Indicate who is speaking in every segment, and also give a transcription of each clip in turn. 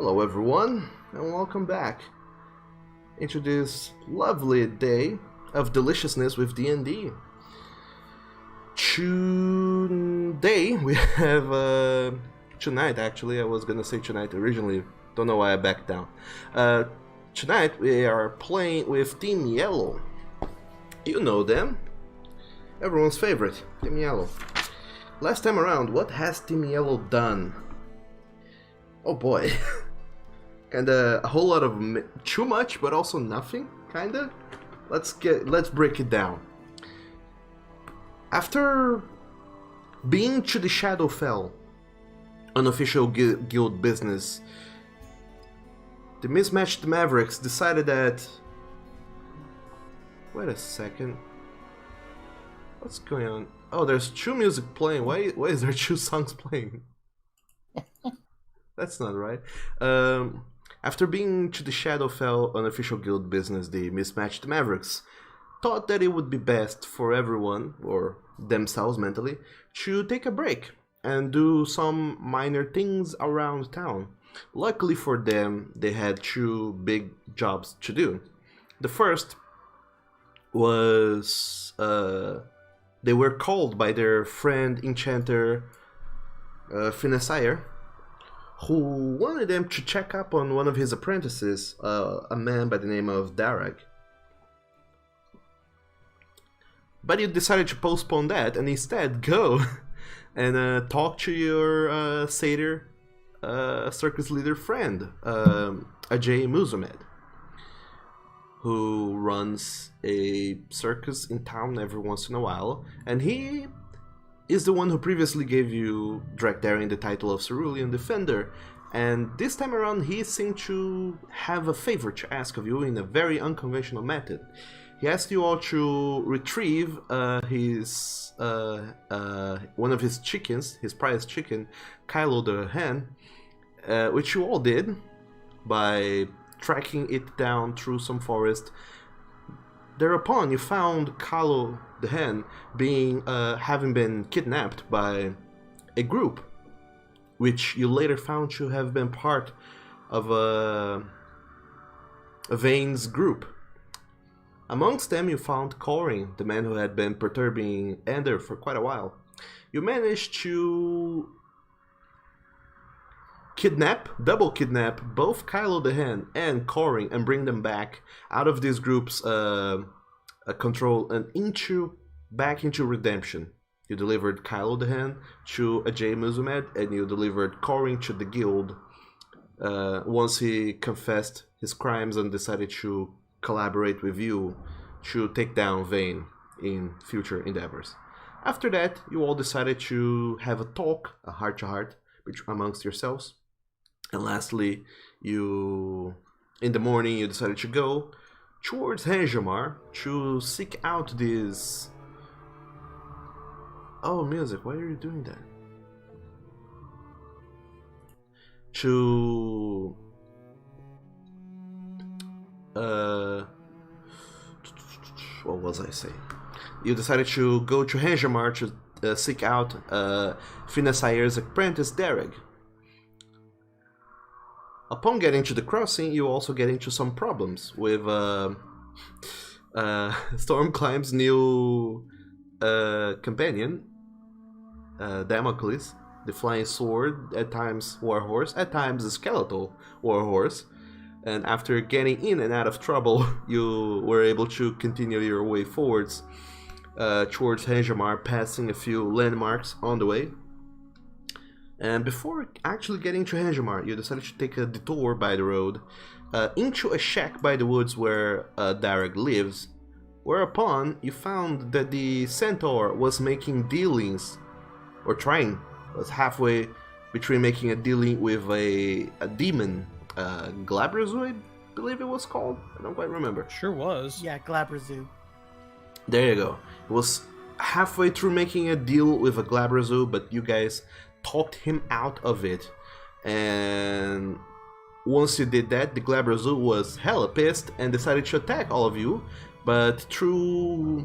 Speaker 1: Hello everyone, and welcome back into this lovely day of deliciousness with D&D. Today we have, tonight actually, I was gonna say tonight originally, don't know why I backed down. Tonight we are playing with Team Yellow. You know them, everyone's favorite, Team Yellow. Last time around, what has Team Yellow done? Oh boy. Kinda a whole lot of too much, but also nothing. Kinda. Let's break it down. After being to the Shadowfell, unofficial guild business, the Mismatched Mavericks decided that. Wait a second. What's going on? Oh, there's two music playing. Why is there two songs playing? That's not right. After being to the Shadowfell unofficial guild business, the Mismatched Mavericks thought that it would be best for everyone, or themselves mentally, to take a break and do some minor things around town. Luckily for them, they had two big jobs to do. The first was they were called by their friend enchanter Finessire, who wanted them to check up on one of his apprentices, a man by the name of Darag. But you decided to postpone that and instead go and talk to your satyr circus leader friend, Ajay Muzumed, who runs a circus in town every once in a while, and he is the one who previously gave you Drakdarian the title of Cerulean Defender, and this time around he seemed to have a favor to ask of you in a very unconventional method. He asked you all to retrieve his one of his chickens, his prized chicken, Kylo the hen, which you all did by tracking it down through some forest. Thereupon, you found Kylo the hen being having been kidnapped by a group, which you later found to have been part of Vane's group. Amongst them, you found Corin, the man who had been perturbing Ender for quite a while. You managed to double kidnap both Kylo the hen and Corin and bring them back out of this group's control and back into redemption. You delivered Kylo the hen to Ajay Muzumed, and you delivered Corin to the guild once he confessed his crimes and decided to collaborate with you to take down Vane in future endeavors. After that, you all decided to have a talk, a heart-to-heart, amongst yourselves. And lastly, in the morning, you decided to go towards Henjamar to seek out this... Oh, music, why are you doing that? What was I saying? You decided to go to Henjamar to seek out Finessire's apprentice, Darag. Upon getting to the crossing, you also get into some problems with Stormclimb's new companion, Damocles, the flying sword, at times warhorse, at times a skeletal warhorse. And after getting in and out of trouble, you were able to continue your way forwards towards Henjamar, passing a few landmarks on the way. And before actually getting to Henjamar, you decided to take a detour by the road into a shack by the woods where Darag lives, whereupon you found that the centaur was making dealings, or was halfway between making a dealing with a demon, Glabrazu, I believe it was called. I don't quite remember.
Speaker 2: Sure was.
Speaker 3: Yeah, Glabrazu.
Speaker 1: There you go. It was halfway through making a deal with a Glabrazu, but you guys talked him out of it, and once you did that, the Glabrazu was hella pissed and decided to attack all of you, but through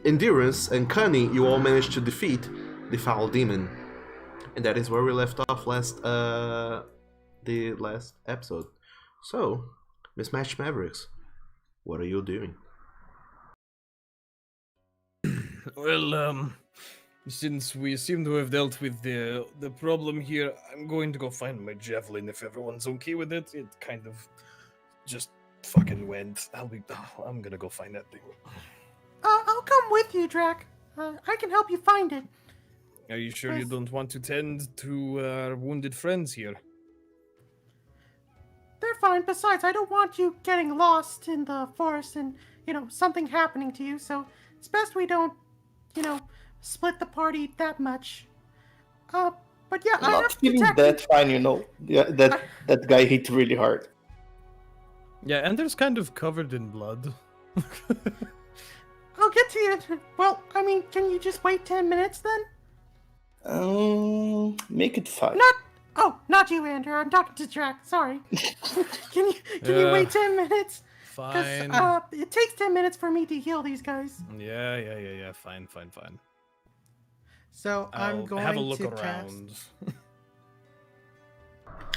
Speaker 1: endurance and cunning, you all managed to defeat the foul demon. And that is where we left off the last episode. So, Mismatched Mavericks, what are you doing?
Speaker 2: Well, since we seem to have dealt with the problem here, I'm going to go find my javelin if everyone's okay with it. It kind of just fucking went. I'm gonna go find that thing.
Speaker 3: I'll come with you, Drac. I can help you find it.
Speaker 2: Are you sure you don't want to tend to our wounded friends here?
Speaker 3: They're fine. Besides, I don't want you getting lost in the forest and, something happening to you. So it's best we don't, split the party that much. But yeah,
Speaker 4: I'm not feeling that fine, Yeah, that guy hit really hard.
Speaker 2: Yeah, and there's kind of covered in blood.
Speaker 3: I'll get to you. Well, I mean, can you just wait 10 minutes then?
Speaker 4: Make it 5.
Speaker 3: Not you, Andrew. I'm talking to Drac. Sorry. Can you wait 10 minutes?
Speaker 2: Fine.
Speaker 3: It takes 10 minutes for me to heal these guys.
Speaker 2: Yeah. Fine.
Speaker 3: So I'm going to
Speaker 2: have a look around.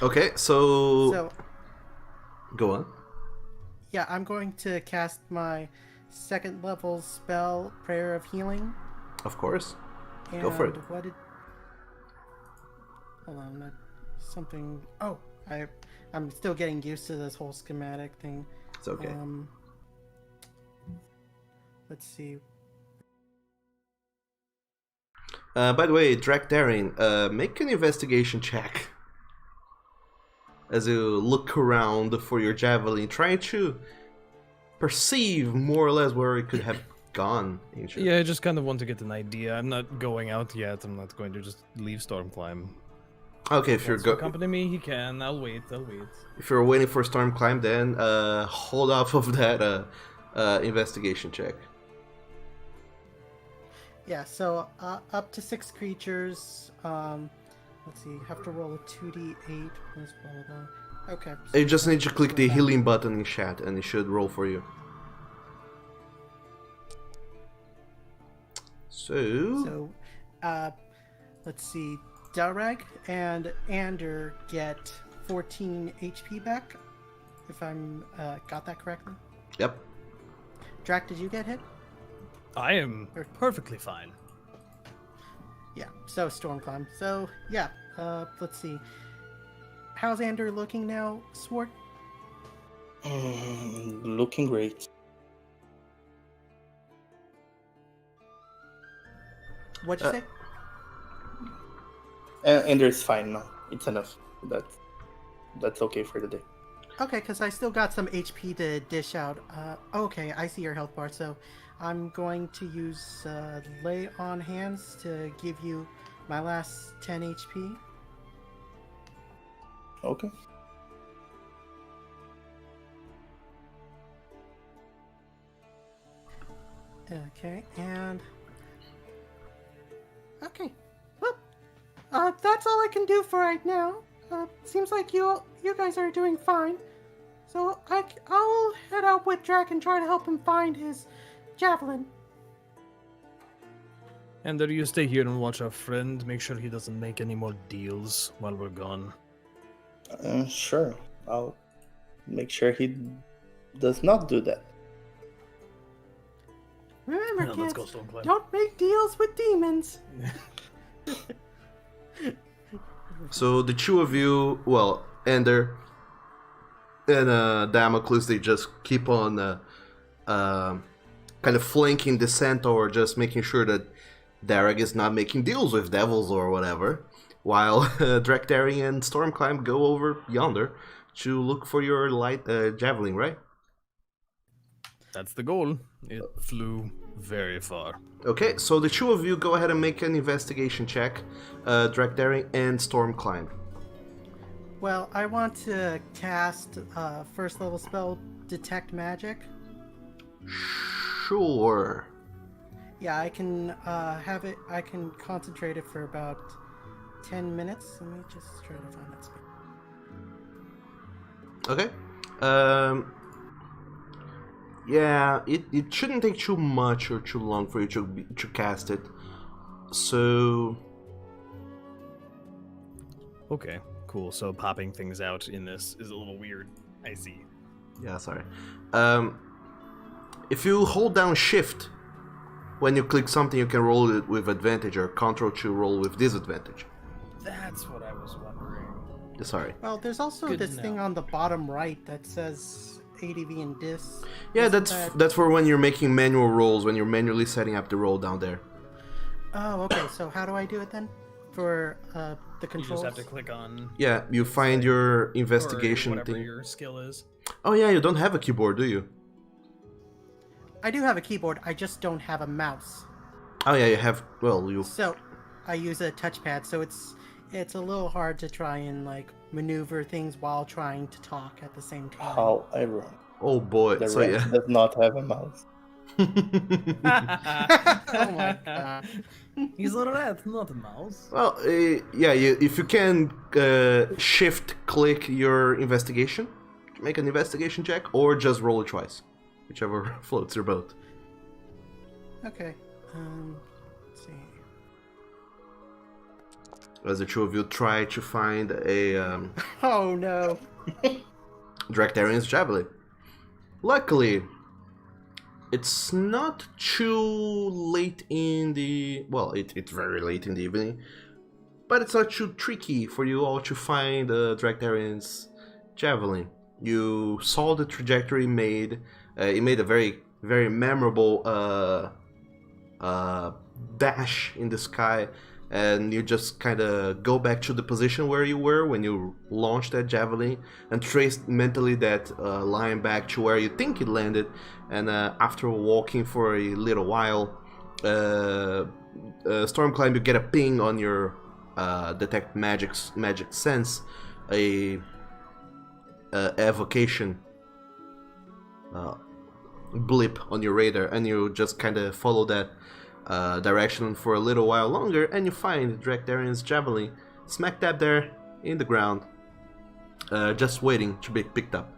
Speaker 1: Okay, so go on.
Speaker 3: Yeah, I'm going to cast my 2nd level spell, Prayer of Healing.
Speaker 1: Of course.
Speaker 3: And
Speaker 1: Go for it.
Speaker 3: Hold on, something. Oh, I'm still getting used to this whole schematic thing.
Speaker 1: It's okay.
Speaker 3: Let's see.
Speaker 1: By the way, Daring, make an investigation check. As you look around for your javelin, trying to perceive more or less where it could have gone. Ancient.
Speaker 2: Yeah, I just kind of want to get an idea. I'm not going out yet. I'm not going to just leave Stormclimb.
Speaker 1: Okay, if you're
Speaker 2: accompany me, he can. I'll wait.
Speaker 1: If you're waiting for Stormclimb, then hold off of that investigation check.
Speaker 3: Yeah, so up to 6 creatures. Let's see, you have to roll a 2d8. Okay.
Speaker 1: You just need to click the healing button in chat, and it should roll for you. So
Speaker 3: let's see. Darag and Ander get 14 HP back, if I'm got that correctly.
Speaker 1: Yep.
Speaker 3: Drac, did you get hit?
Speaker 2: I am perfectly fine.
Speaker 3: Yeah, so Stormclimb. So, yeah, let's see. How's Ander looking now, Swart?
Speaker 4: Looking great.
Speaker 3: What'd you say?
Speaker 4: Ender's fine now. It's enough. That's okay for the day.
Speaker 3: Okay, because I still got some HP to dish out. Okay, I see your health bar, so I'm going to use Lay on Hands to give you my last 10 HP.
Speaker 4: Okay.
Speaker 3: Okay, and... Okay, well, that's all I can do for right now. Seems like you guys are doing fine. So I'll head out with Drac and try to help him find his javelin.
Speaker 2: And you stay here and watch our friend. Make sure he doesn't make any more deals while we're gone.
Speaker 4: Sure. I'll make sure he does not do that.
Speaker 3: Remember,
Speaker 2: Let's
Speaker 3: kids,
Speaker 2: go, Stormclimb.
Speaker 3: don't make deals with demons.
Speaker 1: So the two of you, well, Ender and Damocles, they just keep on kind of flanking the centaur, just making sure that Darag is not making deals with devils or whatever, while Drakdari and Stormclimb go over yonder to look for your light javelin, right?
Speaker 2: That's the goal. It flew very far.
Speaker 1: Okay, so the two of you go ahead and make an investigation check, Drakdari and Stormclimb.
Speaker 3: Well, I want to cast first level spell Detect Magic.
Speaker 1: Sure.
Speaker 3: Yeah, I can have it. I can concentrate it for about 10 minutes. Let me just try to find that spell.
Speaker 1: Okay. Yeah, it shouldn't take too much or too long for you to cast it. So.
Speaker 2: Okay, cool. So popping things out in this is a little weird. I see.
Speaker 1: Yeah, sorry. If you hold down Shift when you click something, you can roll it with advantage, or Control to roll with disadvantage.
Speaker 2: That's what I was wondering.
Speaker 1: Sorry.
Speaker 3: Well, there's also
Speaker 2: Good to
Speaker 3: this thing
Speaker 2: know.
Speaker 3: on the bottom right that says ADV and dis.
Speaker 1: Yeah,
Speaker 3: Isn't
Speaker 1: that's for when you're making manual rolls, when you're manually setting up the roll down there.
Speaker 3: Oh, okay. So how do I do it then? For the
Speaker 2: You
Speaker 3: controls?
Speaker 2: just have to click on
Speaker 1: Yeah, you find your
Speaker 2: or
Speaker 1: investigation
Speaker 2: whatever
Speaker 1: thing.
Speaker 2: your skill is.
Speaker 1: Oh yeah, you don't have a keyboard, do you?
Speaker 3: I do have a keyboard. I just don't have a mouse.
Speaker 1: Oh yeah, you have. Well, you.
Speaker 3: So I use a touchpad. So it's a little hard to try and like maneuver things while trying to talk at the same time.
Speaker 4: How ironic.
Speaker 1: Oh boy.
Speaker 4: The
Speaker 1: So
Speaker 4: Rex
Speaker 1: yeah.
Speaker 4: does not have a mouse.
Speaker 3: Oh my god.
Speaker 2: He's a rat, not a mouse.
Speaker 1: Well, yeah. If you can shift click your investigation, make an investigation check, or just roll it twice, whichever floats your boat.
Speaker 3: Okay. Let's see.
Speaker 1: As the two of you try to find a
Speaker 3: Oh no.
Speaker 1: Dractarian's javelin. Luckily, it's not too late in the... Well, it's very late in the evening, but it's not too tricky for you all to find Dractarian's javelin. You saw the trajectory made. It made a very, very memorable dash in the sky, and you just kind of go back to the position where you were when you launched that javelin and traced mentally that line back to where you think it landed. And after walking for a little while, Storm Climb, you get a ping on your detect magic sense, a evocation blip on your radar, and you just kind of follow that direction for a little while longer, and you find Dractarian's javelin smack dab there in the ground, just waiting to be picked up.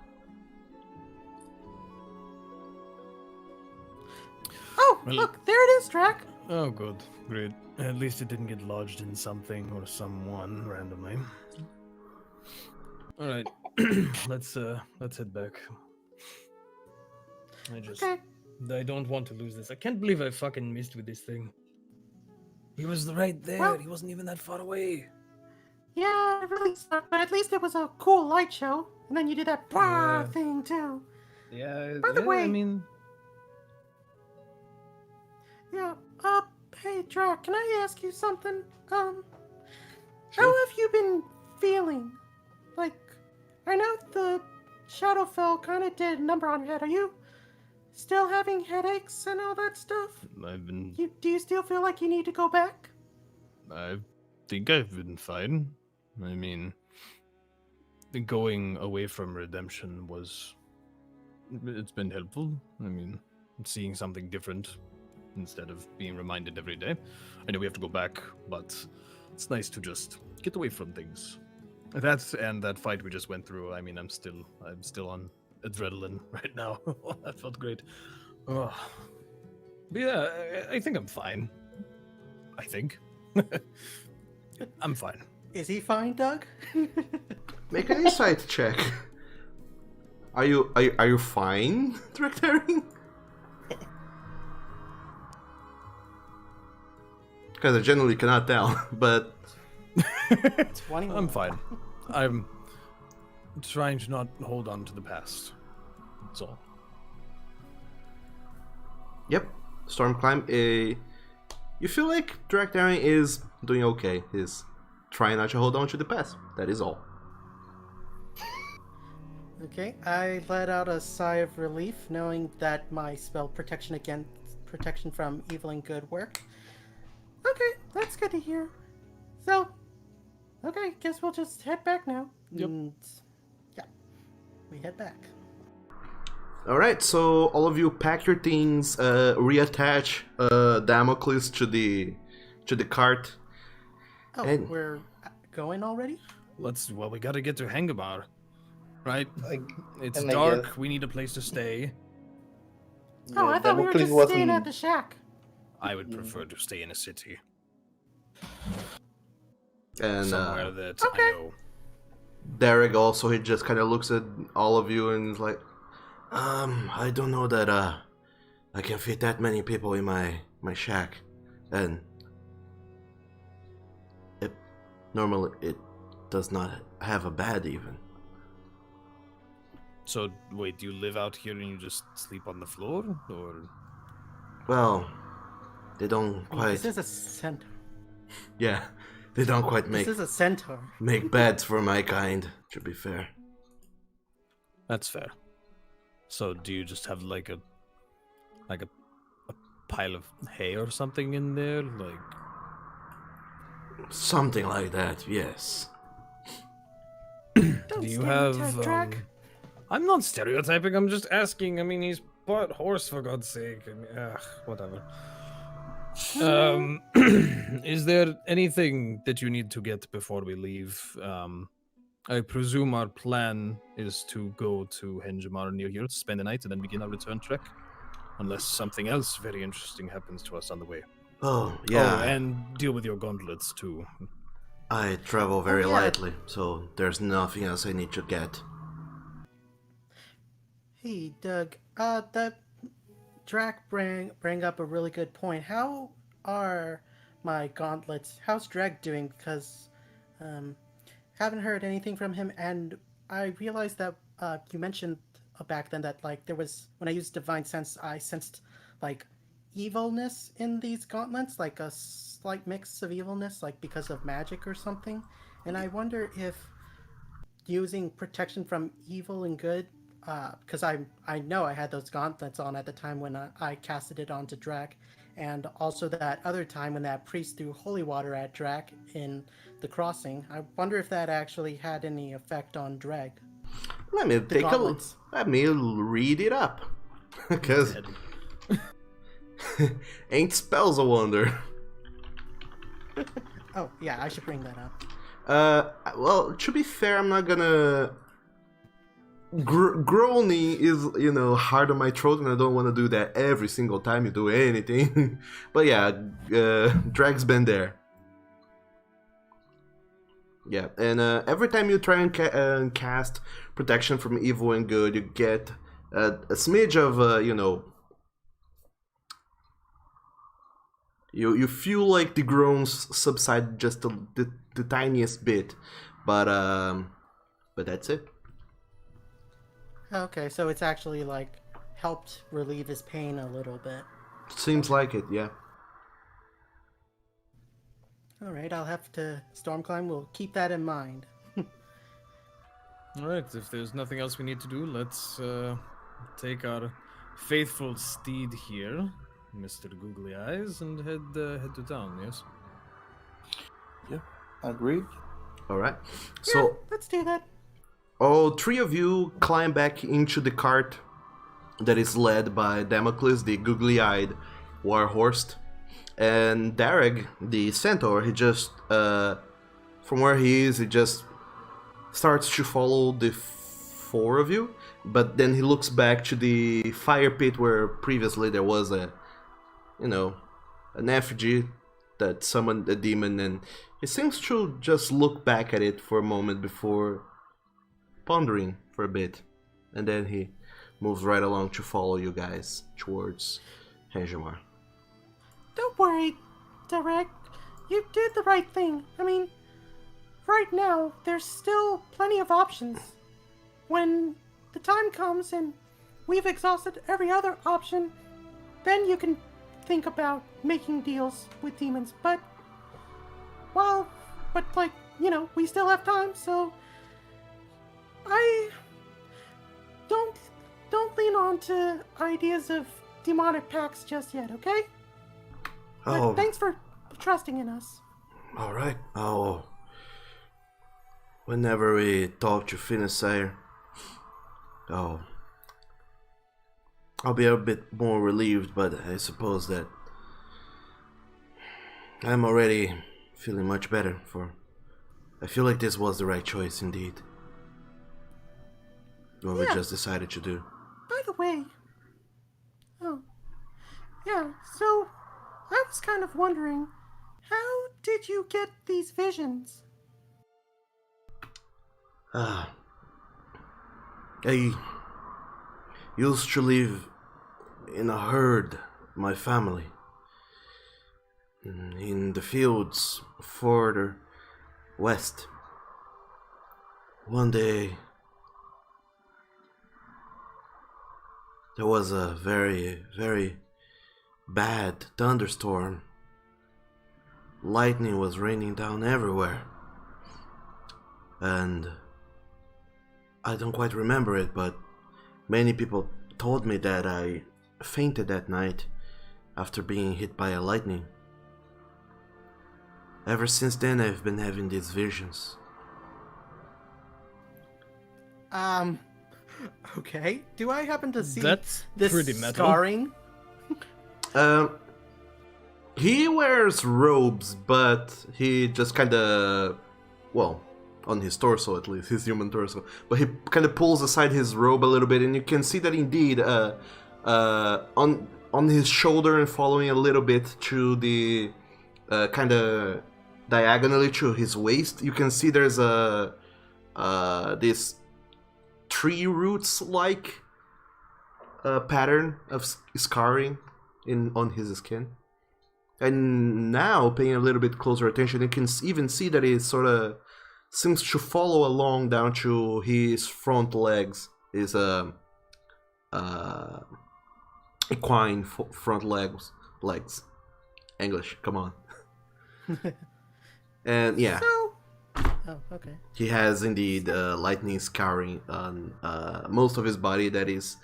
Speaker 3: Oh,
Speaker 2: Well-
Speaker 3: look, there it is, Drac.
Speaker 2: Oh, good, great. At least it didn't get lodged in something or someone randomly. All right, let's head back.
Speaker 3: Okay.
Speaker 2: I don't want to lose this. I can't believe I fucking missed with this thing. He was right there.
Speaker 3: Well-
Speaker 2: He wasn't even that far away.
Speaker 3: Yeah, it really sucked, but at least it was a cool light show. And then you did that blah
Speaker 2: Yeah.
Speaker 3: thing too.
Speaker 2: Yeah.
Speaker 3: By the way-
Speaker 2: I mean,
Speaker 3: Yeah. Hey, Drac, can I ask you something? How
Speaker 2: Sure.
Speaker 3: have you been feeling? Like, I know the Shadowfell kind of did a number on your head. Are you still having headaches and all that stuff? Do you still feel like you need to go back?
Speaker 2: I think I've been fine. I mean, going away from redemption it's been helpful. I mean, seeing something different instead of being reminded every day. I know we have to go back, but it's nice to just get away from things. That fight we just went through. I mean, I'm still on adrenaline right now. That felt great. Oh. But yeah, I think I'm fine. I think. I'm fine.
Speaker 3: Is he fine, Doug?
Speaker 1: Make an insight check. Are you fine, Dractarian? Because I generally cannot tell, but
Speaker 3: 21.
Speaker 2: I'm fine. I'm trying to not hold on to the past. That's all.
Speaker 1: yep. Storm Climb. You feel like Dractarian is doing okay. He's trying not to hold on to the past. That is all.
Speaker 3: Okay, I let out a sigh of relief, knowing that my spell protection from evil and good worked. Okay, that's good to hear. So, okay, guess we'll just head back now.
Speaker 2: Yep.
Speaker 3: And, yeah, we head back.
Speaker 1: All right. So all of you pack your things, reattach Damocles to the cart.
Speaker 3: Oh,
Speaker 1: And-
Speaker 3: we're going already?
Speaker 2: We gotta get to Hangabar. Right? It's
Speaker 4: and I
Speaker 2: dark,
Speaker 4: guess-
Speaker 2: we need a place to stay.
Speaker 3: Oh, I thought we were
Speaker 4: Damocles
Speaker 3: just staying
Speaker 4: wasn't-
Speaker 3: at the shack.
Speaker 2: I would prefer to stay in a city.
Speaker 1: And
Speaker 2: Somewhere that
Speaker 3: Okay.
Speaker 2: I know.
Speaker 1: Derek also, he just kind of looks at all of you and is like, I don't know that, I can fit that many people in my shack. And normally it does not have a bed even.
Speaker 2: So, wait, do you live out here and you just sleep on the floor? Or...
Speaker 1: Well, they don't quite...
Speaker 3: This is a centaur.
Speaker 1: Yeah, they don't quite
Speaker 3: This is a centaur.
Speaker 1: make beds for my kind, to be fair.
Speaker 2: That's fair. So, do you just have like a pile of hay or something in there? Like...
Speaker 1: Something like that, yes.
Speaker 3: Don't
Speaker 2: Do you
Speaker 3: stereotype,
Speaker 2: have...
Speaker 3: Drac.
Speaker 2: I'm not stereotyping, I'm just asking. I mean, he's part horse, for God's sake. I mean, whatever. Is there anything that you need to get before we leave? I presume our plan is to go to Henjamar near here to spend the night and then begin our return trek. Unless something else very interesting happens to us on the way.
Speaker 1: Oh, yeah.
Speaker 2: Oh, and deal with your gauntlets, too.
Speaker 1: I travel very
Speaker 3: yeah.
Speaker 1: lightly, so there's nothing else I need to get.
Speaker 3: Hey, Doug. That Drac bring up a really good point. How are my gauntlets? How's Drag doing? Because, haven't heard anything from him, and I realized that you mentioned back then that like there was when I used Divine Sense, I sensed like evilness in these gauntlets, like a slight mix of evilness, like because of magic or something. And I wonder if using protection from evil and good, because I know I had those gauntlets on at the time when I casted it onto Drac, and also that other time when that priest threw holy water at Drac in the crossing. I wonder if that actually had any effect on Drag.
Speaker 1: Let me take a look. Let me read it up. Because ain't spells a wonder.
Speaker 3: Oh, yeah, I should bring that up.
Speaker 1: Well, to be fair, I'm not gonna... Groaning is, hard on my throat, and I don't want to do that every single time you do anything. But yeah, Drag's been there. Yeah, and every time you try and cast protection from evil and good, you get a smidge of, You feel like the groans subside just the tiniest bit, but that's it.
Speaker 3: Okay, so it's actually like helped relieve his pain a little bit.
Speaker 1: Seems like it, yeah.
Speaker 3: All right, I'll have to Stormclimb. We'll keep that in mind.
Speaker 2: All right, if there's nothing else we need to do, let's take our faithful steed here, Mr. Googly Eyes, and head to town. Yes.
Speaker 4: Yeah, agreed.
Speaker 1: All right.
Speaker 3: Yeah,
Speaker 1: So
Speaker 3: let's do that.
Speaker 1: all three of you climb back into the cart that is led by Damocles, the googly-eyed warhorse, and Darag, the centaur. He just, from where he is, he just starts to follow the four of you, but then he looks back to the fire pit where previously there was an effigy that summoned a demon, and he seems to just look back at it for a moment before pondering for a bit, and then he moves right along to follow you guys towards Henjamar.
Speaker 3: Don't worry, Derek. You did the right thing. I mean, right now, there's still plenty of options. When the time comes and we've exhausted every other option, then you can think about making deals with demons. But we still have time, so I don't lean on to ideas of demonic pacts just yet, okay?
Speaker 1: Oh,
Speaker 3: But thanks for trusting in us.
Speaker 1: all right. Oh, whenever we talk to Finessair, I'll be a bit more relieved, but I suppose that I'm already feeling much better. I feel like this was the right choice indeed. What we
Speaker 3: Yeah.
Speaker 1: just decided to do.
Speaker 3: By the way, so I was kind of wondering, how did you get these visions?
Speaker 1: I used to live in a herd, my family, in the fields further west. One day, there was a very, very bad thunderstorm. Lightning was raining down everywhere. And I don't quite remember it, but many people told me that I fainted that night after being hit by a lightning. Ever since then, I've been having these visions.
Speaker 3: Okay. Do I happen to see
Speaker 2: That's
Speaker 3: this
Speaker 2: pretty metal.
Speaker 3: scarring?
Speaker 1: He wears robes, but he just kinda, well, on his torso at least, his human torso, but he kinda pulls aside his robe a little bit, and you can see that indeed, on his shoulder and following a little bit to the, kinda diagonally to his waist, you can see there's this tree roots like pattern of scarring on his skin. And now, paying a little bit closer attention, you can even see that it sort of seems to follow along down to his front legs. His equine front legs. English, come on. And yeah.
Speaker 3: Oh, okay.
Speaker 1: He has indeed lightning scarring on most of his body that is,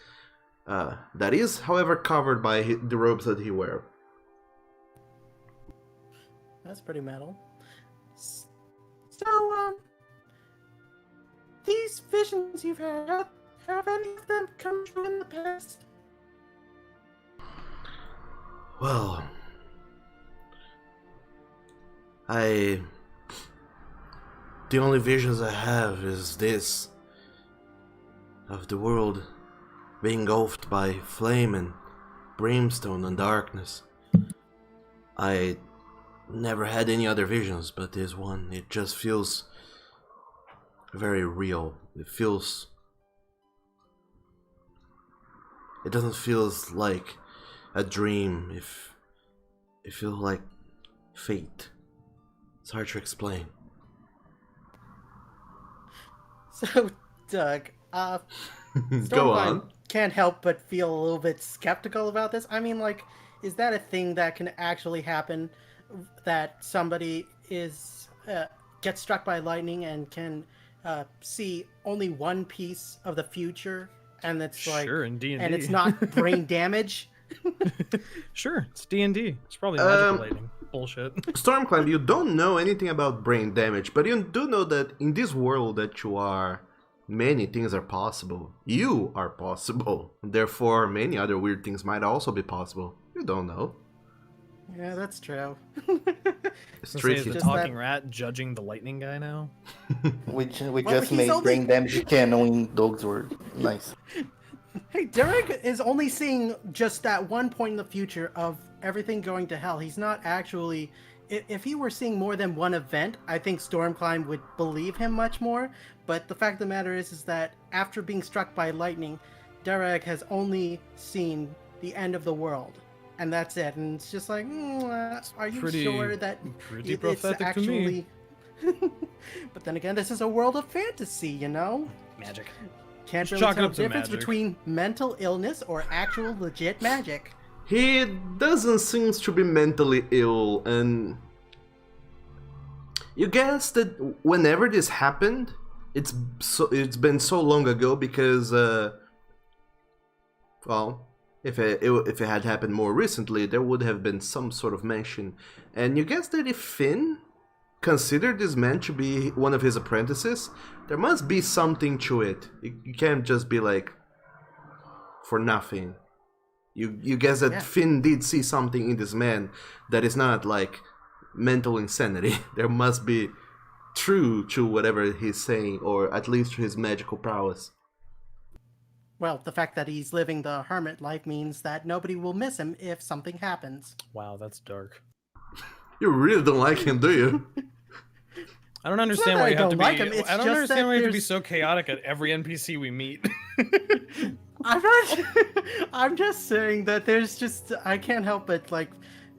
Speaker 1: however, covered by the robes that he wears.
Speaker 3: That's pretty metal. So, these visions you've had, have any of them come true in the past?
Speaker 1: Well, the only visions I have is this, of the world being engulfed by flame and brimstone and darkness. I never had any other visions, but this one, it just feels very real. It doesn't feel like a dream. It feels like fate. It's hard to explain.
Speaker 3: So, Doug,
Speaker 1: Go
Speaker 3: Stormvine
Speaker 1: on.
Speaker 3: can't help but feel a little bit skeptical about this. I mean, like, is that a thing that can actually happen? That somebody gets struck by lightning and can see only one piece of the future, and it's like,
Speaker 2: Sure, in D&D.
Speaker 3: and it's not brain damage.
Speaker 2: Sure, it's D&D. It's probably magical lightning. Bullshit.
Speaker 1: Stormclimb, you don't know anything about brain damage, but you do know that in this world that you are, many things are possible. You are possible. Therefore, many other weird things might also be possible. You don't know.
Speaker 3: Yeah, that's true.
Speaker 1: It's
Speaker 2: Is
Speaker 1: tricky.
Speaker 2: the
Speaker 3: Just
Speaker 2: talking
Speaker 3: that-
Speaker 2: rat judging the lightning guy now?
Speaker 4: We
Speaker 3: Well,
Speaker 4: just
Speaker 3: he's
Speaker 4: made
Speaker 3: only-
Speaker 4: brain damage canon in Doug's word. Nice.
Speaker 3: Hey, Derek is only seeing just that one point in the future of everything going to hell. He's not actually... If he were seeing more than one event, I think Stormclimb would believe him much more. But the fact of the matter is that after being struck by lightning, Derek has only seen the end of the world. And that's it. And it's just like, are you sure that
Speaker 2: Pretty
Speaker 3: it's
Speaker 2: prophetic
Speaker 3: actually...
Speaker 2: to me.
Speaker 3: But then again, this is a world of fantasy, you know?
Speaker 2: Magic.
Speaker 3: Can't
Speaker 2: Just
Speaker 3: really
Speaker 2: chalk it
Speaker 3: tell
Speaker 2: up
Speaker 3: the
Speaker 2: to
Speaker 3: difference
Speaker 2: magic.
Speaker 3: between mental illness or actual legit magic.
Speaker 1: He doesn't seem to be mentally ill, and you guess that whenever this happened, it's been so long ago because, well, if it had happened more recently, there would have been some sort of mention. And you guess that if Finn considered this man to be one of his apprentices, there must be something to it. You can't just be like, for nothing. You guess that
Speaker 3: Yeah.
Speaker 1: Finn did see something in this man that is not like mental insanity. There must be true to whatever he's saying, or at least to his magical prowess.
Speaker 3: Well, the fact that he's living the hermit life means that nobody will miss him if something happens.
Speaker 2: Wow, that's dark.
Speaker 1: You really don't like him, do you?
Speaker 2: I don't understand
Speaker 3: that
Speaker 2: why
Speaker 3: I
Speaker 2: you have to
Speaker 3: don't
Speaker 2: be.
Speaker 3: like him, it's
Speaker 2: I don't
Speaker 3: just
Speaker 2: understand
Speaker 3: that
Speaker 2: why you have to be
Speaker 3: there's-
Speaker 2: so chaotic at every NPC we meet.
Speaker 3: I'm not. I'm just saying that there's just I can't help but like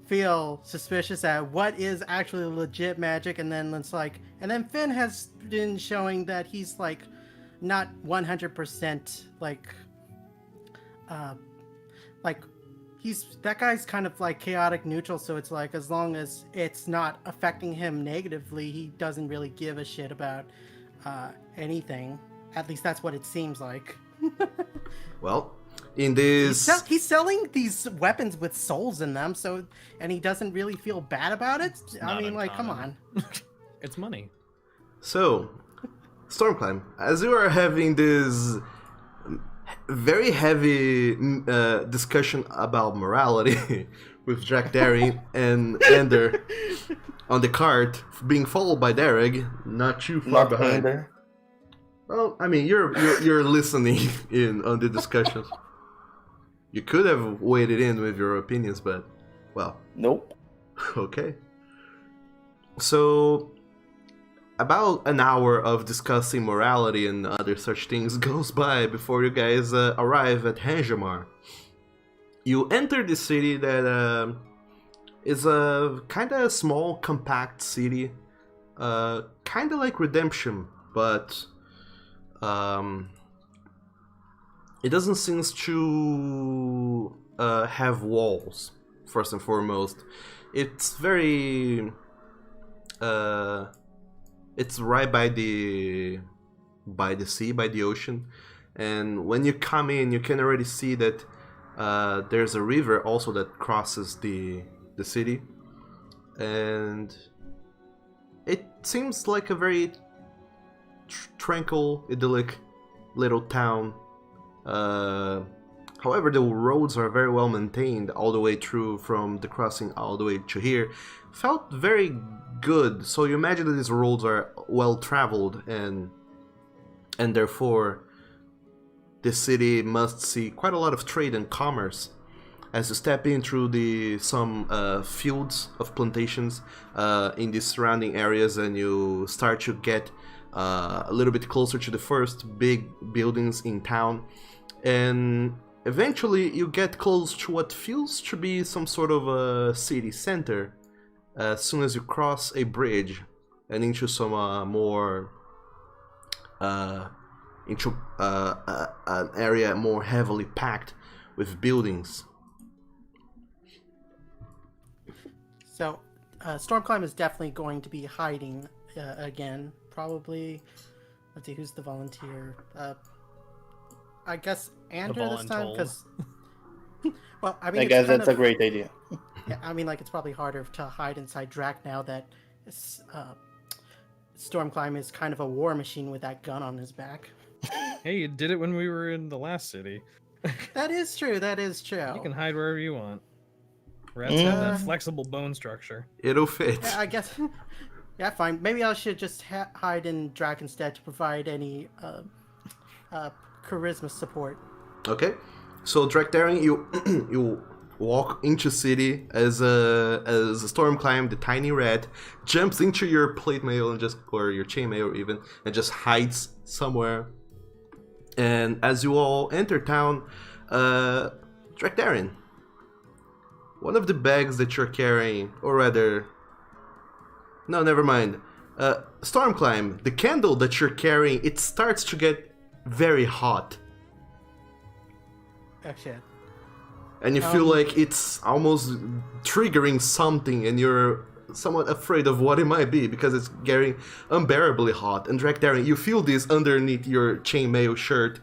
Speaker 3: feel suspicious at what is actually legit magic, and then it's like, and then Finn has been showing that he's like not 100% uh, like that guy's kind of like chaotic neutral. So it's like as long as it's not affecting him negatively, he doesn't really give a shit about anything. At least that's what it seems like.
Speaker 1: Well, in this...
Speaker 3: He's selling these weapons with souls in them, so and he doesn't really feel bad about it. I
Speaker 2: not
Speaker 3: mean, like, come
Speaker 2: uncommon.
Speaker 3: on.
Speaker 2: It's money.
Speaker 1: So, Stormclimb, as you are having this very heavy discussion about morality with Jack Derry and Ender on the cart, being followed by Derek, not too far
Speaker 4: Not
Speaker 1: behind.
Speaker 4: Ender.
Speaker 1: Well, I mean, you're listening in on the discussions. You could have waded in with your opinions, but well,
Speaker 4: Nope.
Speaker 1: okay. So, about an hour of discussing morality and other such things goes by before you guys arrive at Hanjamar. You enter the city that is a kind of small, compact city, kind of like Redemption, but it doesn't seem to have walls. First and foremost, it's very it's right by the sea, by the ocean, and when you come in, you can already see that there's a river also that crosses the city, and it seems like a very tranquil, idyllic little town. However, the roads are very well maintained all the way through, from the crossing all the way to here. Felt very good, so you imagine that these roads are well traveled, and therefore this city must see quite a lot of trade and commerce. As you step in through some fields of plantations in the surrounding areas, and you start to get a little bit closer to the first big buildings in town, and eventually you get close to what feels to be some sort of a city center as soon as you cross a bridge and into some more into an area more heavily packed with buildings.
Speaker 3: So, Stormclimb is definitely going to be hiding again. Probably. Let's see, who's the volunteer? I guess Andrew this time, because. Well, I mean,
Speaker 4: I
Speaker 3: it's
Speaker 4: guess
Speaker 3: kind
Speaker 4: that's a
Speaker 3: of-
Speaker 4: great idea.
Speaker 3: Yeah, I mean, like, it's probably harder to hide inside Drac now that Stormclimb is kind of a war machine with that gun on his back.
Speaker 2: Hey, you did it when we were in the last city.
Speaker 3: That is true. That is true.
Speaker 2: You can hide wherever you want. Rats have that flexible bone structure.
Speaker 1: It'll fit.
Speaker 3: Yeah, I guess. Yeah, fine. Maybe I should just hide in Drac instead to provide any charisma support.
Speaker 1: Okay, so Drakdaring, you you walk into city as a Stormclimb, the tiny rat, jumps into your plate mail and or your chainmail even, and just hides somewhere. And as you all enter town, Drakdaring, one of the bags that you're carrying, or rather, no, never mind. Stormclimb, the candle that you're carrying, it starts to get very hot.
Speaker 3: Oh shit.
Speaker 1: And you feel like it's almost triggering something, and you're somewhat afraid of what it might be because it's getting unbearably hot. And Drakdaring, you feel this underneath your chainmail shirt,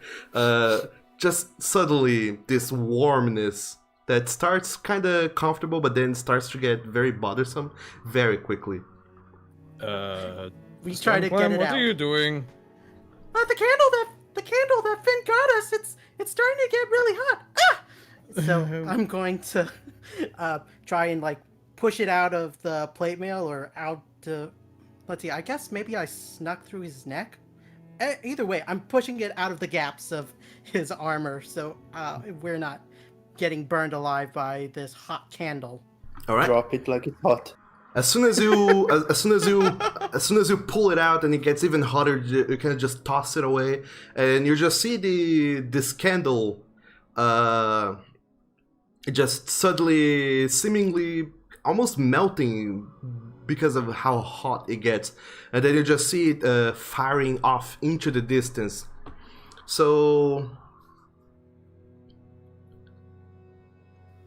Speaker 1: just suddenly this warmness that starts kind of comfortable, but then starts to get very bothersome very quickly.
Speaker 3: We try to get it
Speaker 2: what
Speaker 3: out.
Speaker 2: are you doing?
Speaker 3: The candle that Finn got us. It's starting to get really hot. Ah! So I'm going to try and like push it out of the plate mail or out to. Let's see. I guess maybe I snuck through his neck. Either way, I'm pushing it out of the gaps of his armor, so we're not getting burned alive by this hot candle.
Speaker 1: All right.
Speaker 4: Drop it like it's hot.
Speaker 1: As soon as you, as soon as you pull it out, and it gets even hotter, you kind of just toss it away, and you just see this candle, just suddenly, seemingly almost melting because of how hot it gets, and then you just see it firing off into the distance. So,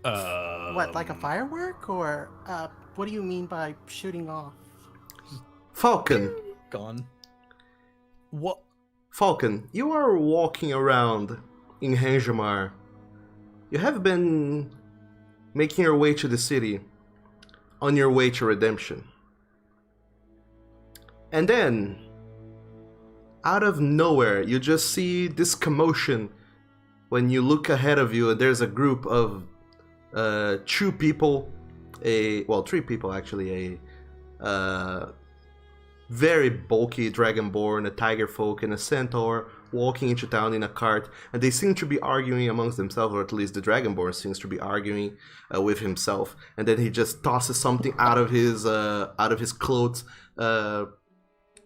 Speaker 3: What, like a firework, or what do you mean by shooting off?
Speaker 1: Falcon.
Speaker 2: Gone. What?
Speaker 1: Falcon, you are walking around in Hanjamar. You have been making your way to the city on your way to redemption. And then, out of nowhere, you just see this commotion when you look ahead of you, and there's a group of three people actually, a very bulky dragonborn, a tiger folk, and a centaur walking into town in a cart, and they seem to be arguing amongst themselves, or at least the dragonborn seems to be arguing with himself. And then he just tosses something out of his clothes,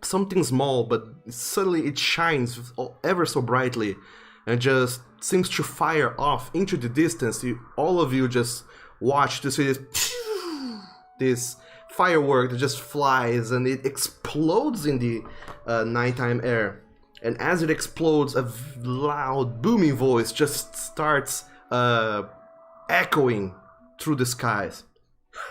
Speaker 1: something small, but suddenly it shines ever so brightly, and just seems to fire off into the distance. All of you just watch to see this firework that just flies, and it explodes in the nighttime air. And as it explodes, a loud, booming voice just starts echoing through the skies.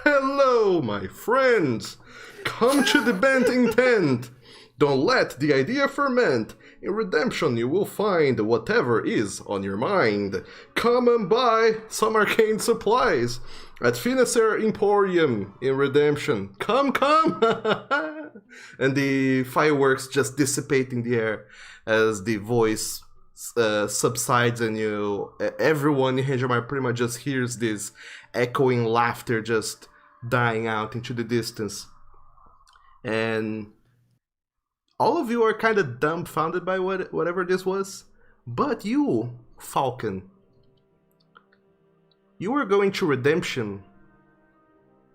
Speaker 1: Hello, my friends! Come to the bent intent! Don't let the idea ferment. In redemption you will find whatever is on your mind. Come and buy some arcane supplies at Finacer Emporium in redemption. Come! And the fireworks just dissipate in the air as the voice subsides, and everyone in Hanjamar pretty much just hears this echoing laughter just dying out into the distance. And all of you are kind of dumbfounded by whatever this was. But you, Falcon, you are going to redemption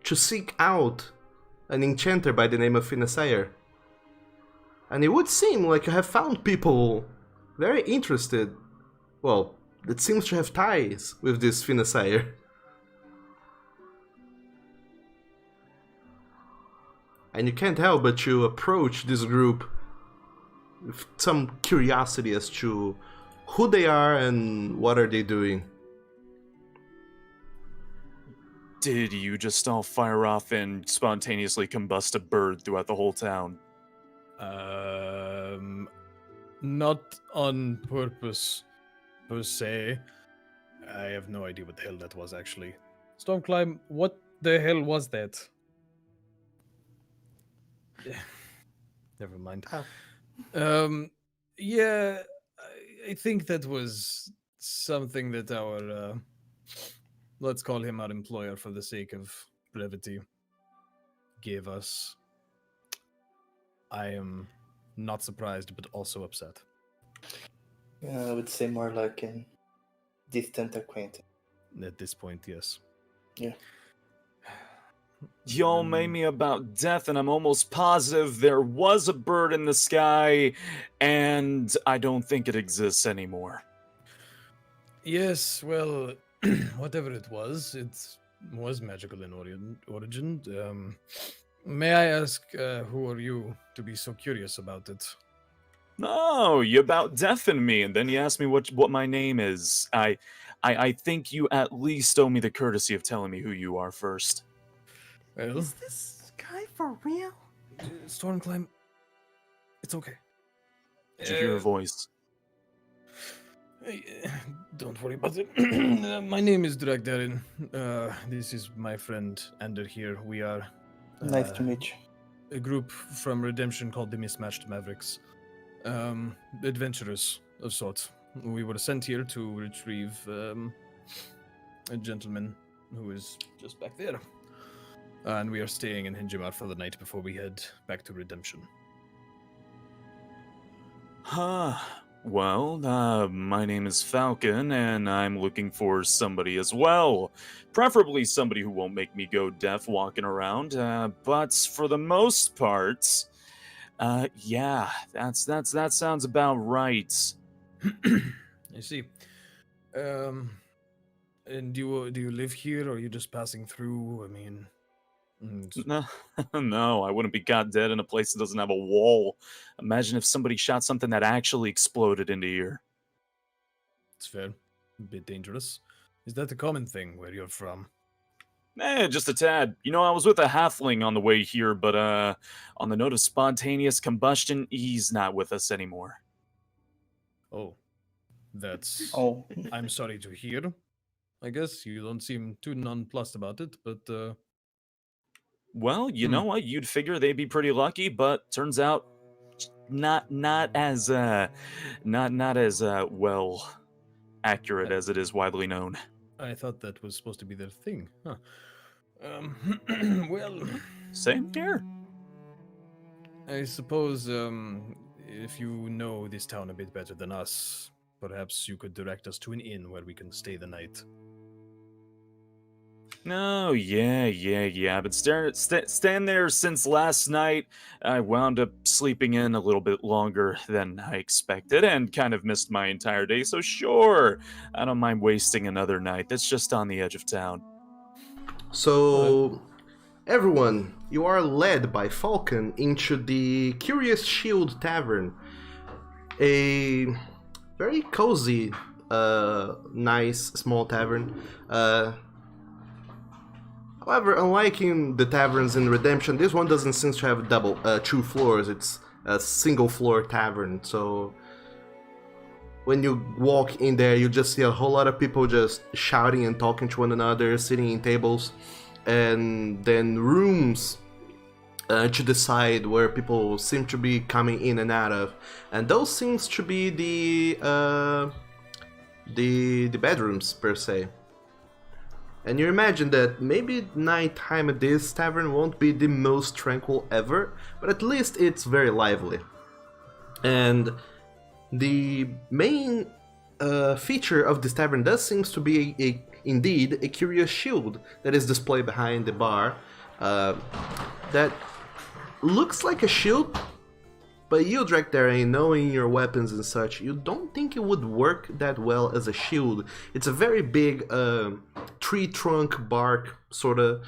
Speaker 1: to seek out an enchanter by the name of Finasayer. And it would seem like you have found people very interested, well, that seems to have ties with this Finasayer. And you can't help but to approach this group with some curiosity as to who they are and what are they doing.
Speaker 5: Did you just all fire off and spontaneously combust a bird throughout the whole town?
Speaker 2: Not on purpose, per se. I have no idea what the hell that was, actually. Stormclimb, what the hell was that? Never mind. Yeah, I think that was something that our, let's call him our employer for the sake of brevity, gave us. I am not surprised, but also upset.
Speaker 4: Yeah, I would say more like a distant acquaintance.
Speaker 2: At this point, yes.
Speaker 4: Yeah.
Speaker 5: Y'all made me about death, and I'm almost positive there was a bird in the sky, and I don't think it exists anymore.
Speaker 2: Yes, well, whatever it was magical in origin. May I ask, who are you to be so curious about it?
Speaker 5: No, you about deafened me, and then you asked me what my name is. I think you at least owe me the courtesy of telling me who you are first.
Speaker 2: Well,
Speaker 3: Is this guy for real?
Speaker 2: Stormclimb, it's okay.
Speaker 5: Did you hear a voice?
Speaker 2: Don't worry about it. My name is Dragdarin. This is my friend Ander here. We are
Speaker 4: Nice to meet you.
Speaker 2: a group from Redemption called the Mismatched Mavericks. Adventurers of sorts. We were sent here to retrieve a gentleman who is just back there. And we are staying in Hinjimar for the night before we head back to Redemption.
Speaker 5: Huh. Well, my name is Falcon, and I'm looking for somebody as well. Preferably somebody who won't make me go deaf walking around. But for the most part, yeah, that sounds about right.
Speaker 2: I see. And do you live here, or are you just passing through? I mean,
Speaker 5: No, no, I wouldn't be caught dead in a place that doesn't have a wall. Imagine if somebody shot something that actually exploded into here.
Speaker 2: it's fair. A bit dangerous. Is that a common thing where you're from?
Speaker 5: Just a tad. You know, I was with a halfling on the way here, but on the note of spontaneous combustion, he's not with us anymore.
Speaker 2: Oh, that's.
Speaker 4: Oh,
Speaker 2: I'm sorry to hear. I guess you don't seem too nonplussed about it, but
Speaker 5: Well, you know what? You'd figure they'd be pretty lucky, but turns out not as well accurate as it is widely known.
Speaker 2: I thought that was supposed to be their thing. Huh. Well,
Speaker 5: Same here.
Speaker 2: I suppose if you know this town a bit better than us, perhaps you could direct us to an inn where we can stay the night.
Speaker 5: Oh, yeah. I've been staying there since last night. I wound up sleeping in a little bit longer than I expected and kind of missed my entire day, so sure, I don't mind wasting another night. That's just on the edge of town.
Speaker 1: So, everyone, you are led by Falcon into the Curious Shield Tavern. A very cozy, nice, small tavern. However, unlike in the taverns in Redemption, this one doesn't seem to have two floors. It's a single floor tavern, so when you walk in there, you just see a whole lot of people just shouting and talking to one another, sitting in tables, and then rooms to the side where people seem to be coming in and out of, and those seems to be the bedrooms per se. And you imagine that maybe nighttime at this tavern won't be the most tranquil ever, but at least it's very lively. And the main feature of this tavern does seems to be indeed a curious shield that is displayed behind the bar that looks like a shield, but you, Drakdarian, knowing your weapons and such, you don't think it would work that well as a shield. It's a very big tree trunk bark, sorta,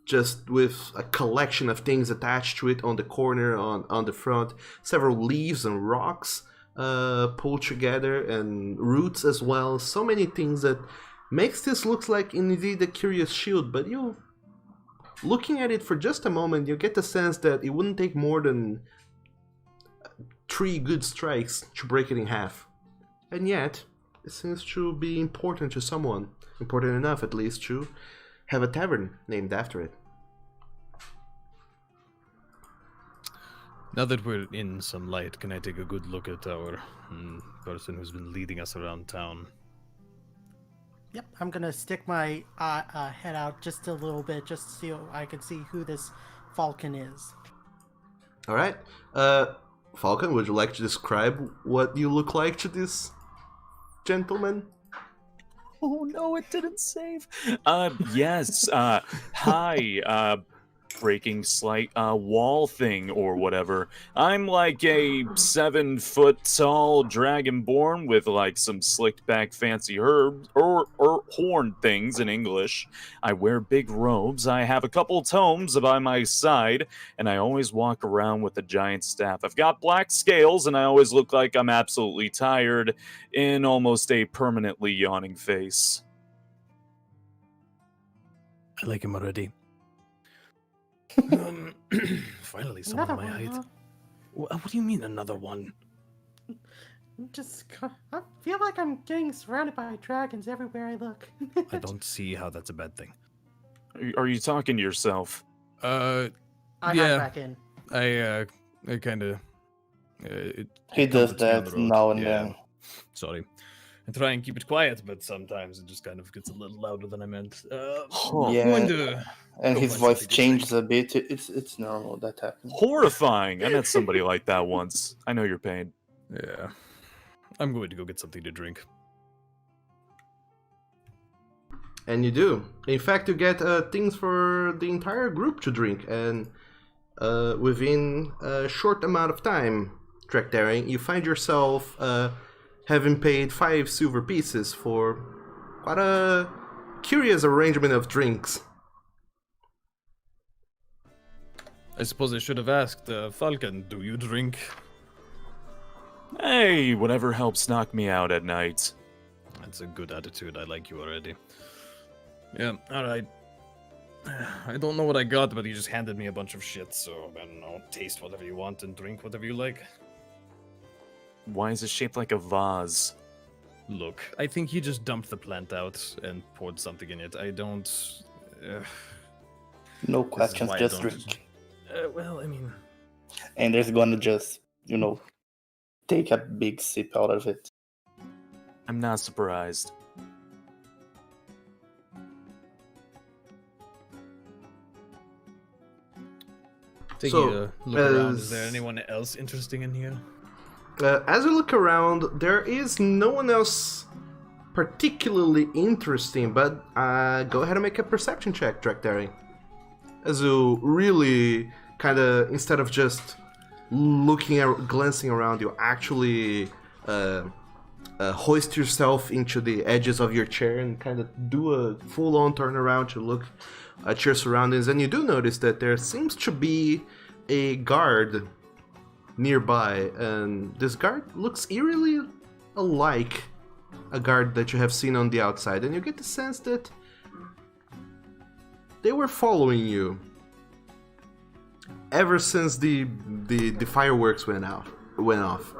Speaker 1: just with a collection of things attached to it on the corner, on the front, several leaves and rocks pulled together, and roots as well. So many things that makes this look like indeed a curious shield, but you, looking at it for just a moment, you get the sense that it wouldn't take more than 3 good strikes to break it in half. And yet, it seems to be important to someone, important enough at least to have a tavern named after it.
Speaker 2: Now that we're in some light, can I take a good look at our person who's been leading us around town?
Speaker 3: Yep, I'm gonna stick my head out just a little bit, just so I can see who this Falcon is.
Speaker 1: Alright, Falcon, would you like to describe what you look like to this gentleman?
Speaker 5: Oh no, it didn't save. Yes. Hi. Breaking slight wall thing or whatever. I'm like a 7-foot tall dragonborn with like some slicked back fancy herbs or horn things in English. I wear big robes. I have a couple tomes by my side, and I always walk around with a giant staff. I've got black scales, and I always look like I'm absolutely tired in almost a permanently yawning face.
Speaker 2: I like him already. Finally, someone
Speaker 3: Another
Speaker 2: my
Speaker 3: one,
Speaker 2: height.
Speaker 3: huh?
Speaker 2: What do you mean, another one?
Speaker 3: I feel like I'm getting surrounded by dragons everywhere I look.
Speaker 2: I don't see how that's a bad thing.
Speaker 5: Are you talking to yourself?
Speaker 3: I hop
Speaker 2: Yeah.
Speaker 3: back in.
Speaker 2: I kind of.
Speaker 4: he does that now and then.
Speaker 2: Sorry. I try and keep it quiet, but sometimes it just kind of gets a little louder than I meant. I'm
Speaker 4: Yeah.
Speaker 2: going to
Speaker 4: And
Speaker 2: go
Speaker 4: his
Speaker 2: find
Speaker 4: voice
Speaker 2: something to
Speaker 4: changes a bit. It's normal, that happens.
Speaker 5: Horrifying. I met somebody like that once. I know your pain.
Speaker 2: Yeah. I'm going to go get something to drink.
Speaker 1: And you do. In fact, you get things for the entire group to drink, and within a short amount of time, Drakdaring, you find yourself having paid 5 silver pieces for quite a curious arrangement of drinks.
Speaker 2: I suppose I should have asked, Falcon, do you drink?
Speaker 5: Hey, whatever helps knock me out at night.
Speaker 2: That's a good attitude. I like you already. Yeah, alright. I don't know what I got, but he just handed me a bunch of shit, so I don't know. Taste whatever you want and drink whatever you like.
Speaker 5: Why is it shaped like a vase?
Speaker 2: Look, I think he just dumped the plant out and poured something in it. I don't...
Speaker 4: No
Speaker 2: this is
Speaker 4: questions,
Speaker 2: why I
Speaker 4: just
Speaker 2: don't-
Speaker 4: drink.
Speaker 2: Well, I mean...
Speaker 4: And there's gonna just, take a big sip out of it.
Speaker 5: I'm not surprised.
Speaker 2: Taking
Speaker 1: So,
Speaker 2: a look around, is
Speaker 1: as-
Speaker 2: there anyone else interesting in here?
Speaker 1: As you look around, there is no one else particularly interesting, but go ahead and make a perception check, Drakdaring. As you really kind of, instead of just glancing around, you actually hoist yourself into the edges of your chair and kind of do a full-on turnaround to look at your surroundings, and you do notice that there seems to be a guard nearby, and this guard looks eerily alike a guard that you have seen on the outside, and you get the sense that they were following you ever since the fireworks went off,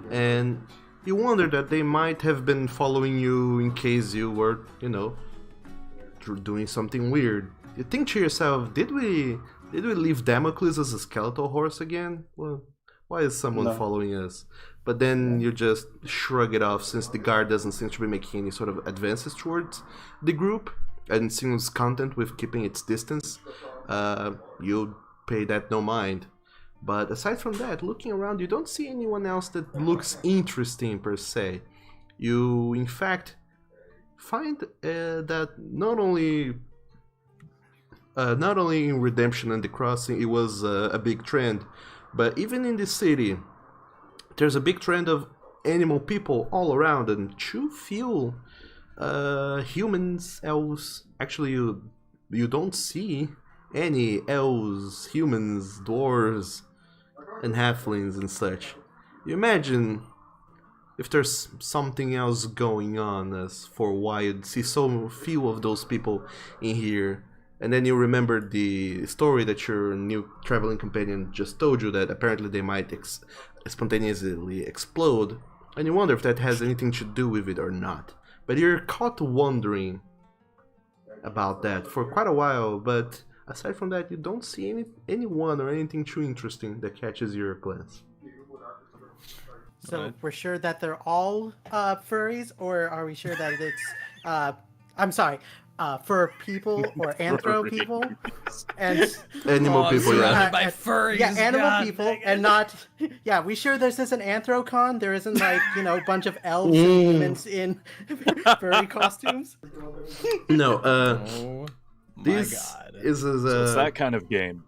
Speaker 1: and you wonder that they might have been following you in case you were, doing something weird. You think to yourself, did we leave Damocles as a skeletal horse again? Well, why is someone
Speaker 4: No.
Speaker 1: following us? But then you just shrug it off, since the guard doesn't seem to be making any sort of advances towards the group and seems content with keeping its distance. You pay that no mind. But aside from that, looking around, you don't see anyone else that looks interesting per se. You, in fact, find that not only in Redemption and the Crossing it was a big trend, but even in the city, there's a big trend of animal people all around, and you feel humans, elves. Actually, you don't see any elves, humans, dwarves, and halflings and such. You imagine if there's something else going on as for why you'd see so few of those people in here. And then you remember the story that your new traveling companion just told you, that apparently they might spontaneously explode, and you wonder if that has anything to do with it or not. But you're caught wondering about that for quite a while, but aside from that, you don't see anyone or anything too interesting that catches your glance.
Speaker 3: So
Speaker 2: Right.
Speaker 3: we're sure that they're all furries, or are we sure that it's fur people or anthro people? And
Speaker 1: Animal people, yeah.
Speaker 2: by furries.
Speaker 3: yeah, animal
Speaker 2: God
Speaker 3: people,
Speaker 2: dang it.
Speaker 3: and not. Yeah, we sure this isn't anthrocon. There isn't a bunch of elves and humans in furry costumes.
Speaker 1: No,
Speaker 2: Oh my
Speaker 1: this
Speaker 2: God.
Speaker 1: is
Speaker 5: So it's that kind of game.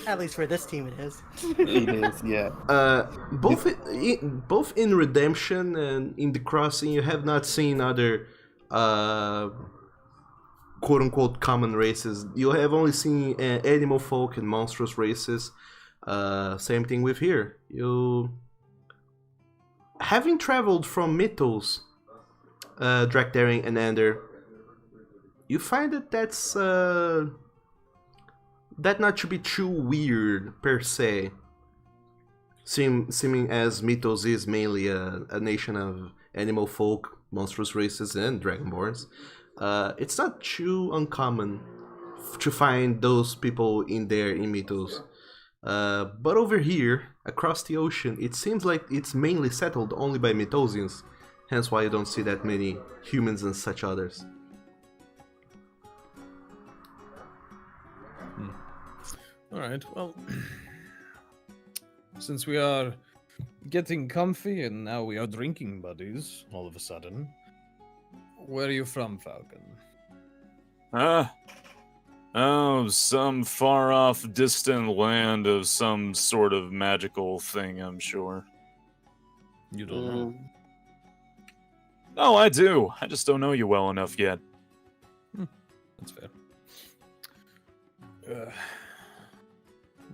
Speaker 3: At least for this team, it is.
Speaker 4: It is, yeah.
Speaker 1: both in Redemption and in the Crossing, you have not seen other quote unquote common races. You have only seen animal folk and monstrous races. Same thing with here. You, having traveled from Mythos, Drakdaring and Ender, you find that that's that not to be too weird per se. Seeming as Mythos is mainly a nation of animal folk, monstrous races, and dragonborns, it's not too uncommon to find those people in Mythos. But over here, across the ocean, it seems like it's mainly settled only by Mythosians, hence why you don't see that many humans and such others.
Speaker 2: All right. Well, since we are getting comfy, and now we are drinking buddies all of a sudden. Where are you from, Falcon?
Speaker 5: Oh, some far off distant land of some sort of magical thing, I'm sure.
Speaker 2: You don't know.
Speaker 4: Mm,
Speaker 5: Oh, I do. I just don't know you well enough yet.
Speaker 2: That's fair.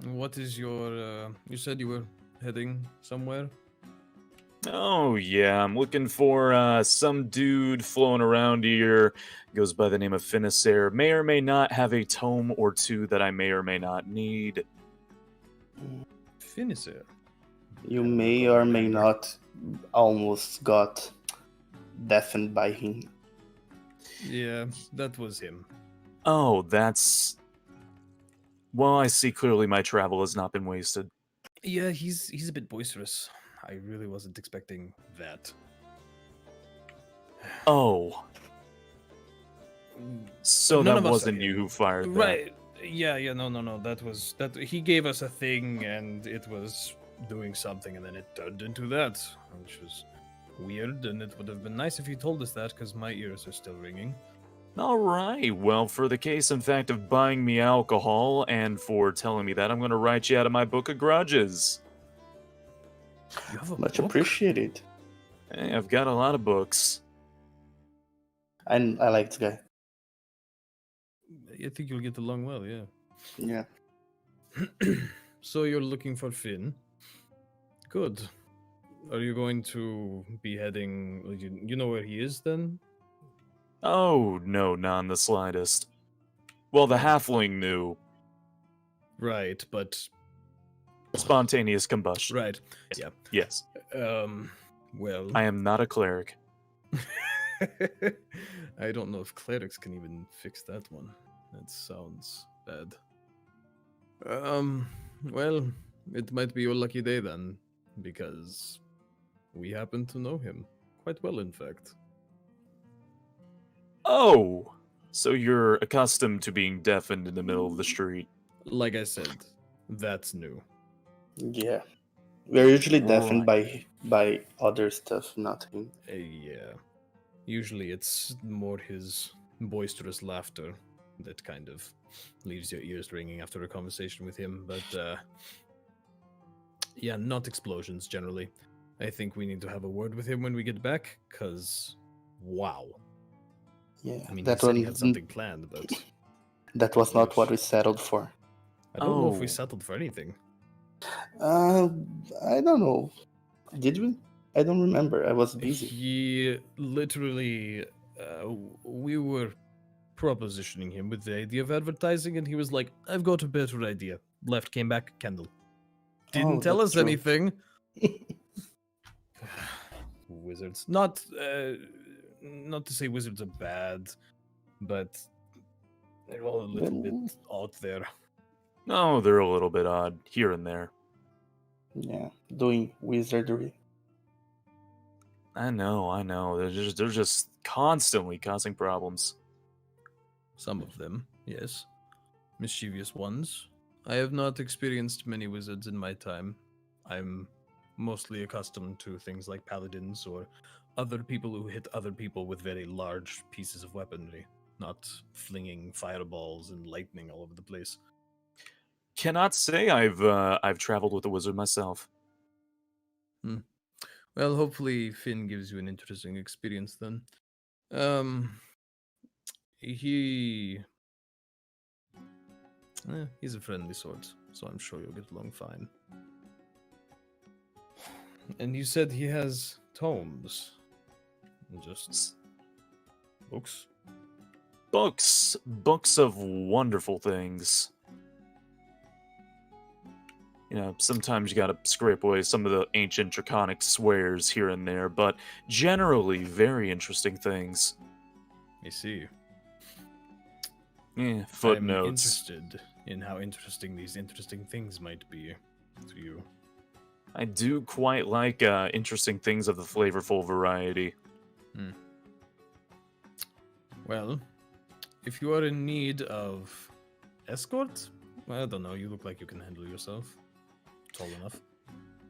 Speaker 2: What is your? You said you were heading somewhere.
Speaker 5: Oh, yeah, I'm looking for some dude flown around here. Goes by the name of Finisair. May or may not have a tome or two that I may or may not need.
Speaker 2: Finisair.
Speaker 4: you may or may not almost got deafened by him.
Speaker 2: Yeah, that was him.
Speaker 5: Oh, that's... Well, I see clearly my travel has not been wasted.
Speaker 2: Yeah, he's a bit boisterous. I really wasn't expecting that.
Speaker 5: Oh, so
Speaker 2: None
Speaker 5: that
Speaker 2: of us are
Speaker 5: wasn't
Speaker 2: here.
Speaker 5: you who fired that.
Speaker 2: Right. Yeah, no. That was that he gave us a thing and it was doing something and then it turned into that, which was weird, and it would have been nice if he told us that because my ears are still ringing.
Speaker 5: All right, well, for the case, in fact, of buying me alcohol and for telling me that, I'm going to write you out of my book of grudges.
Speaker 2: You have a
Speaker 4: Much
Speaker 2: book?
Speaker 4: appreciated.
Speaker 5: Hey, I've got a lot of books.
Speaker 4: And I like this guy.
Speaker 2: I think you'll get along well, yeah.
Speaker 4: Yeah.
Speaker 2: So you're looking for Finn. Good. Are you going to be heading? You know where he is then?
Speaker 5: Oh, no, not in the slightest. Well, the halfling knew.
Speaker 2: Right, but
Speaker 5: Spontaneous combustion.
Speaker 2: right. Yeah.
Speaker 5: Yes.
Speaker 2: Well,
Speaker 5: I am not a cleric.
Speaker 2: I don't know if clerics can even fix that one. That sounds bad. Well, it might be your lucky day then, because we happen to know him quite well, in fact.
Speaker 5: Oh! So you're accustomed to being deafened in the middle of the street.
Speaker 2: Like I said, that's new.
Speaker 4: Yeah. We're usually deafened
Speaker 5: Right.
Speaker 4: by other stuff, not him.
Speaker 2: Yeah. Usually it's more his boisterous laughter that kind of leaves your ears ringing after a conversation with him, but yeah, not explosions generally. I think we need to have a word with him when we get back, because wow.
Speaker 4: Yeah.
Speaker 2: I mean,
Speaker 4: that
Speaker 2: he said he
Speaker 4: one
Speaker 2: had something planned, but
Speaker 4: that was not what we settled for.
Speaker 2: I don't know if we
Speaker 5: Oh.
Speaker 2: settled for anything.
Speaker 4: I don't know. Did we? I don't remember. I was busy.
Speaker 2: He literally, we were propositioning him with the idea of advertising, and he was like, "I've got a better idea." Left, came back, Kendall. Didn't
Speaker 4: Oh,
Speaker 2: tell
Speaker 4: that's
Speaker 2: us
Speaker 4: true.
Speaker 2: anything. Wizards, not to say wizards are bad, but they're all a little
Speaker 4: Well-
Speaker 2: bit out there.
Speaker 5: No, they're a little bit odd here and there.
Speaker 4: Yeah, doing wizardry.
Speaker 5: I know. They're just constantly causing problems.
Speaker 2: Some of them, yes, mischievous ones. I have not experienced many wizards in my time. I'm mostly accustomed to things like paladins or other people who hit other people with very large pieces of weaponry, not flinging fireballs and lightning all over the place.
Speaker 5: Cannot say I've traveled with a wizard myself.
Speaker 2: Well, hopefully Finn gives you an interesting experience then. He's a friendly sort, so I'm sure you'll get along fine. And you said he has tomes. Just books?
Speaker 5: Books of wonderful things. You know, sometimes you gotta scrape away some of the ancient draconic swears here and there, but generally very interesting things.
Speaker 2: I see. I'm
Speaker 5: Footnotes.
Speaker 2: interested in how interesting these interesting things might be to you.
Speaker 5: I do quite like interesting things of the flavorful variety.
Speaker 2: Well, if you are in need of escort, well, I don't know, you look like you can handle yourself. Tall enough.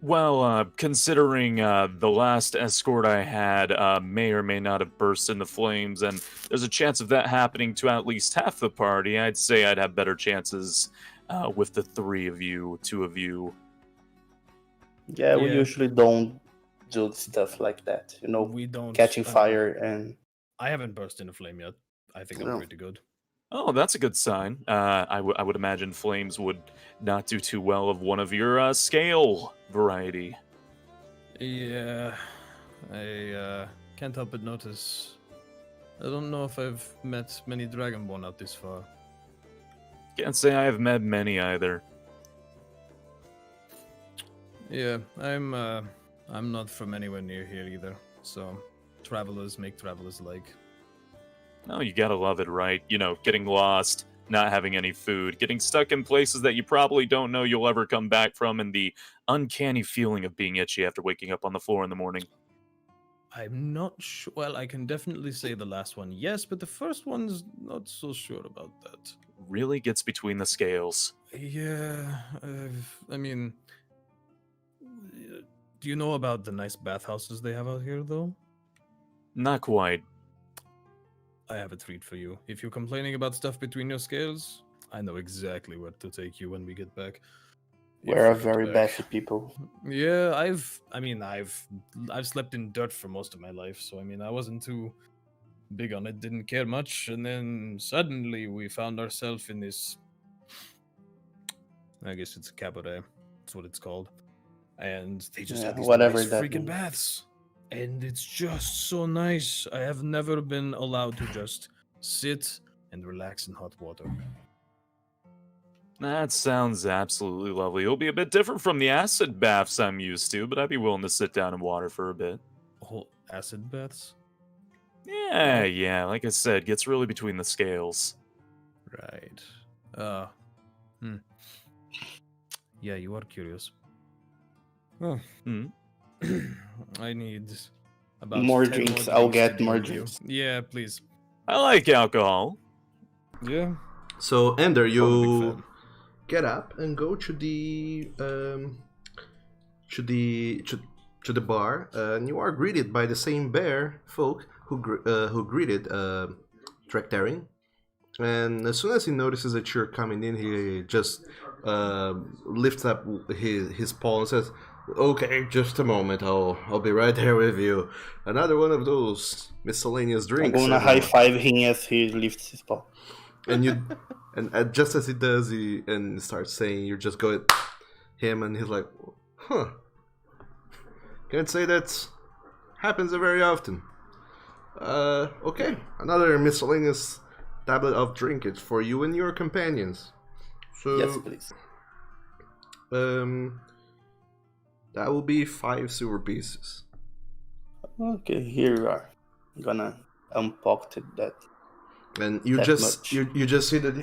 Speaker 5: Well, considering the last escort I had may or may not have burst into flames, and there's a chance of that happening to at least half the party, I'd say I'd have better chances with the two of you.
Speaker 4: Yeah, we
Speaker 2: Yeah.
Speaker 4: usually don't do stuff like that. You know,
Speaker 2: We don't
Speaker 4: catching fire and
Speaker 2: I haven't burst into flame yet. I think I'm
Speaker 4: No.
Speaker 2: pretty good.
Speaker 5: Oh, that's a good sign. I would imagine flames would not do too well of one of your scale variety.
Speaker 2: Yeah, I can't help but notice. I don't know if I've met many Dragonborn out this far.
Speaker 5: Can't say I have met many either.
Speaker 2: Yeah, I'm not from anywhere near here either. So, travelers make travelers like.
Speaker 5: No, you gotta love it, right? You know, getting lost, not having any food, getting stuck in places that you probably don't know you'll ever come back from, and the uncanny feeling of being itchy after waking up on the floor in the morning.
Speaker 2: I'm not sure. Well, I can definitely say the last one, yes, but the first one's not so sure about that.
Speaker 5: Really gets between the scales.
Speaker 2: Yeah, I mean, do you know about the nice bathhouses they have out here, though?
Speaker 5: Not quite.
Speaker 2: I have a treat for you. If you're complaining about stuff between your scales, I know exactly where to take you when we get back. If
Speaker 4: we're
Speaker 2: we get
Speaker 4: very
Speaker 2: back.
Speaker 4: bashy people.
Speaker 2: Yeah, I've slept in dirt for most of my life, so I mean, I wasn't too big on it, didn't care much, and then suddenly we found ourselves in this. I guess it's a cabaret. That's what it's called. And they just
Speaker 4: Yeah,
Speaker 2: had these
Speaker 4: whatever
Speaker 2: nice
Speaker 4: that
Speaker 2: freaking
Speaker 4: means.
Speaker 2: baths. And it's just so nice. I have never been allowed to just sit and relax in hot water.
Speaker 5: That sounds absolutely lovely. It'll be a bit different from the acid baths I'm used to, but I'd be willing to sit down in water for a bit.
Speaker 2: Oh, acid baths?
Speaker 5: Yeah, like I said, gets really between the scales.
Speaker 2: Right. Yeah, you are curious. Oh.
Speaker 5: Hmm.
Speaker 2: I need about
Speaker 4: More
Speaker 2: 10
Speaker 4: drinks, I'll
Speaker 2: drinks
Speaker 4: get
Speaker 2: to
Speaker 4: more
Speaker 2: go with you.
Speaker 4: drinks.
Speaker 2: Yeah, please.
Speaker 5: I like alcohol.
Speaker 2: Yeah.
Speaker 1: So Ender,
Speaker 2: I'm a big
Speaker 1: you
Speaker 2: fan.
Speaker 1: get up and go to the to the bar, and you are greeted by the same bear folk who greeted Trektaring. And as soon as he notices that you're coming in, he just lifts up his paw and says, "Okay, just a moment. I'll be right there with you. Another one of those miscellaneous
Speaker 4: I'm
Speaker 1: drinks."
Speaker 4: gonna high five him as he lifts his paw.
Speaker 1: And you, and just as he does, he starts saying, "You just go at him," and he's like, "Huh? Can't say that happens very often." Okay, another miscellaneous tablet of drink. It's for you and your companions. So,
Speaker 4: Yes, please.
Speaker 1: that will be 5 silver pieces.
Speaker 4: Okay, here you are. I'm gonna unpocket that.
Speaker 1: And you
Speaker 4: That
Speaker 1: just
Speaker 4: much.
Speaker 1: you just see that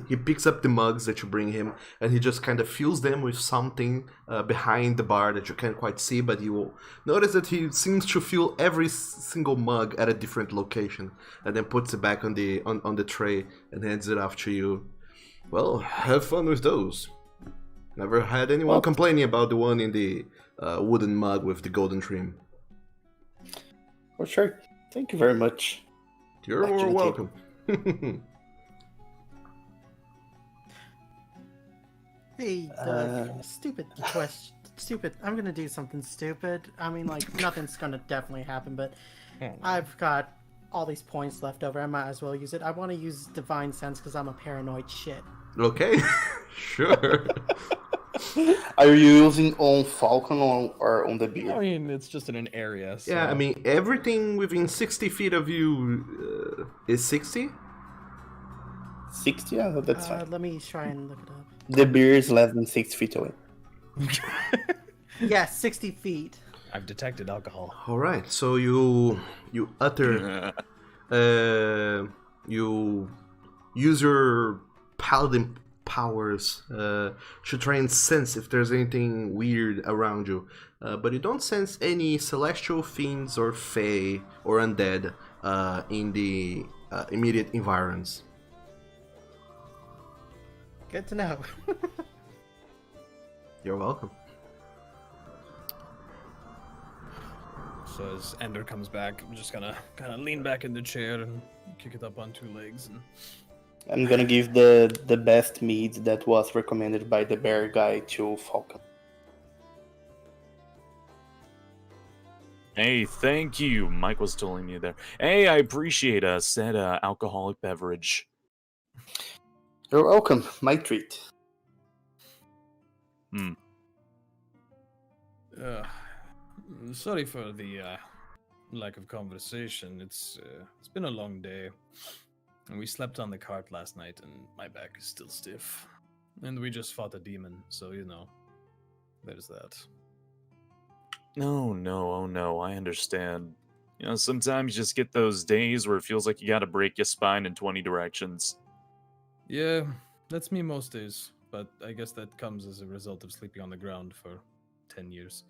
Speaker 1: he picks up the mugs that you bring him, and he just kind of fills them with something behind the bar that you can't quite see, but you will notice that he seems to fill every single mug at a different location, and then puts it back on the tray and hands it off to you. Well, have fun with those. Never had anyone
Speaker 4: Well-
Speaker 1: complaining about the one in the wooden mug with the golden trim.
Speaker 4: For sure. Thank you very much.
Speaker 1: You're
Speaker 4: Back to
Speaker 1: more
Speaker 4: the
Speaker 1: welcome.
Speaker 3: Hey, stupid question. Stupid. I'm gonna do something stupid. I mean, like, nothing's gonna definitely happen, but I've got all these points left over. I might as well use it. I want to use Divine Sense because I'm a paranoid shit.
Speaker 1: Okay, sure.
Speaker 4: Are you using on Falcon or on the
Speaker 2: I
Speaker 4: beer?
Speaker 2: mean, it's just in an area. So.
Speaker 1: Yeah, I mean, everything within 60 feet of you is 60?
Speaker 4: 60? Yeah, that's fine.
Speaker 3: Let me try and look it up.
Speaker 4: The beer is less than 6 feet away.
Speaker 3: Yeah, 60 feet.
Speaker 2: I've detected alcohol.
Speaker 1: All right, so you utter, you use your paladin powers to try and sense if there's anything weird around you, but you don't sense any celestial fiends or fae or undead in the immediate environs.
Speaker 3: Good to know.
Speaker 1: You're welcome.
Speaker 2: So as Ender comes back, I'm just gonna kind of lean back in the chair and kick it up on two legs. And
Speaker 4: I'm gonna give the best mead that was recommended by the bear guy to Falcon.
Speaker 5: Hey, thank you. Mike was telling me there. Hey, I appreciate a said alcoholic beverage.
Speaker 4: You're welcome. My treat.
Speaker 2: Sorry for the lack of conversation. It's been a long day. And we slept on the cart last night, and my back is still stiff. And we just fought a demon, so there's that.
Speaker 5: Oh no, I understand. Sometimes you just get those days where it feels like you gotta break your spine in 20 directions.
Speaker 2: Yeah, that's me most days, but I guess that comes as a result of sleeping on the ground for 10 years.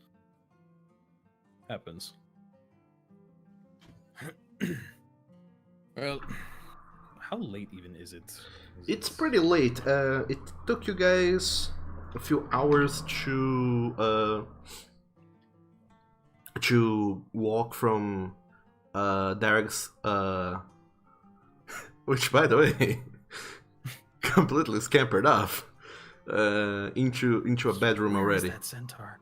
Speaker 2: Happens. Well, how late even is it?
Speaker 1: It's pretty late. It took you guys a few hours to walk from Derek's which, by the way, completely scampered off into a bedroom
Speaker 2: Where is
Speaker 1: already.
Speaker 2: that centaur?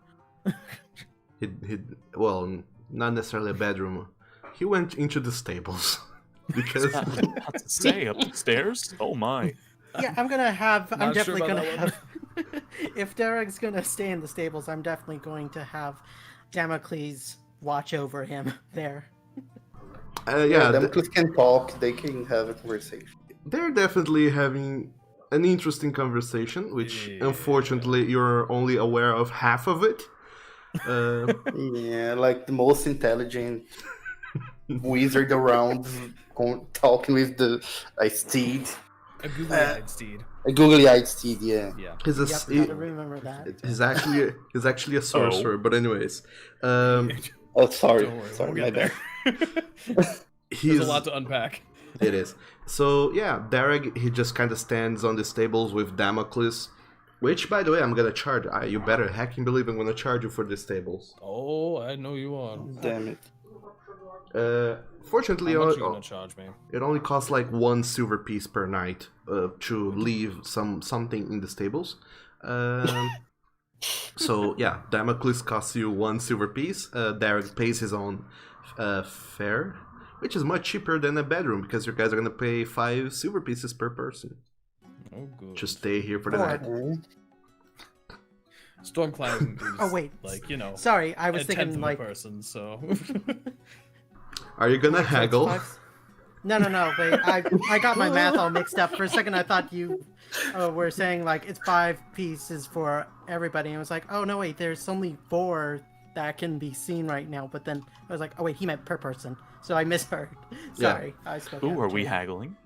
Speaker 1: Well, not necessarily a bedroom. He went into the stables because
Speaker 5: Not to say upstairs. Oh my.
Speaker 3: Yeah, I'm
Speaker 2: Not sure
Speaker 3: definitely
Speaker 2: about
Speaker 3: gonna
Speaker 2: that
Speaker 3: have. If Derek's gonna stay in the stables, I'm definitely going to have Damocles watch over him there.
Speaker 4: Them kids can talk. They can have a conversation.
Speaker 1: they're definitely having an interesting conversation, which
Speaker 2: Yeah.
Speaker 1: unfortunately you're only aware of half of it.
Speaker 4: Yeah, like the most intelligent wizard around, talking with a steed,
Speaker 2: A googly-eyed steed.
Speaker 4: a googly-eyed steed. Yeah.
Speaker 2: Yeah.
Speaker 1: He's a
Speaker 3: Yep,
Speaker 1: he-
Speaker 3: gotta remember that.
Speaker 1: he's actually a sorcerer. But anyways,
Speaker 4: Oh, sorry,
Speaker 2: Don't worry,
Speaker 4: sorry,
Speaker 2: we'll
Speaker 4: my
Speaker 2: get
Speaker 4: bad.
Speaker 2: there.
Speaker 1: he's
Speaker 2: There's a lot to unpack.
Speaker 1: It is. So yeah, Derek, he just kind of stands on the stables with Damocles, which, by the way, I'm gonna charge. You better hacking believe I'm gonna charge you for the stables.
Speaker 2: Oh, I know you are.
Speaker 4: Damn it.
Speaker 1: Fortunately,
Speaker 2: How much are you gonna charge me?
Speaker 1: it only costs like 1 silver piece per night to leave something in the stables. So yeah, Damocles costs you 1 silver piece. Derek pays his own fare, which is much cheaper than a bedroom because you guys are gonna pay 5 silver pieces per person
Speaker 2: Oh, good.
Speaker 1: to stay here for the
Speaker 3: Alright.
Speaker 1: night.
Speaker 2: Stormcloud is
Speaker 3: Oh, wait.
Speaker 2: like,
Speaker 3: Sorry, I was
Speaker 2: a tenth
Speaker 3: thinking
Speaker 2: of
Speaker 3: like
Speaker 2: a person, so
Speaker 1: Are you gonna
Speaker 3: Wait, so it's
Speaker 1: haggle?
Speaker 3: No, wait. I got my math all mixed up. For a second, I thought you were saying like it's 5 pieces for everybody. And I was like, oh no, wait, there's only 4 that can be seen right now. But then I was like, oh wait, he meant per person. So I misheard. Sorry, I spoke.
Speaker 5: Ooh,
Speaker 3: out
Speaker 5: are
Speaker 3: of
Speaker 5: we
Speaker 3: turn.
Speaker 5: haggling?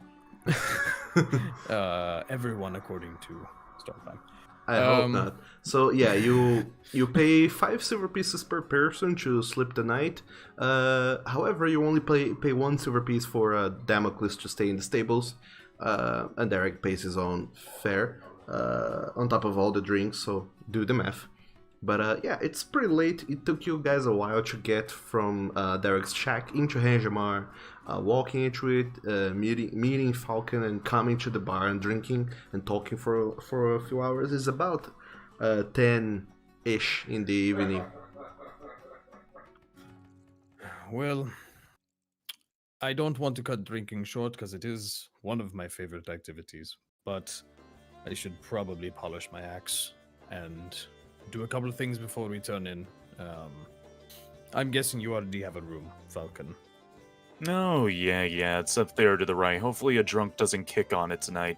Speaker 2: everyone according to Stormcloud.
Speaker 1: I hope
Speaker 2: Um,
Speaker 1: not. So yeah, you pay 5 silver pieces per person to sleep the night. However, you only pay 1 silver piece for Damocles to stay in the stables, and Derek pays his own fare on top of all the drinks. So do the math. But yeah, it's pretty late. It took you guys a while to get from Derek's shack into Hanjamar, walking into it, meeting Falcon, and coming to the bar and drinking and talking for a few hours. It's about 10-ish in the evening.
Speaker 2: Well, I don't want to cut drinking short because it is one of my favorite activities, but I should probably polish my axe and do a couple of things before we turn in. I'm guessing you already have a room, Falcon.
Speaker 5: No, yeah, it's up there to the right. Hopefully a drunk doesn't kick on it tonight.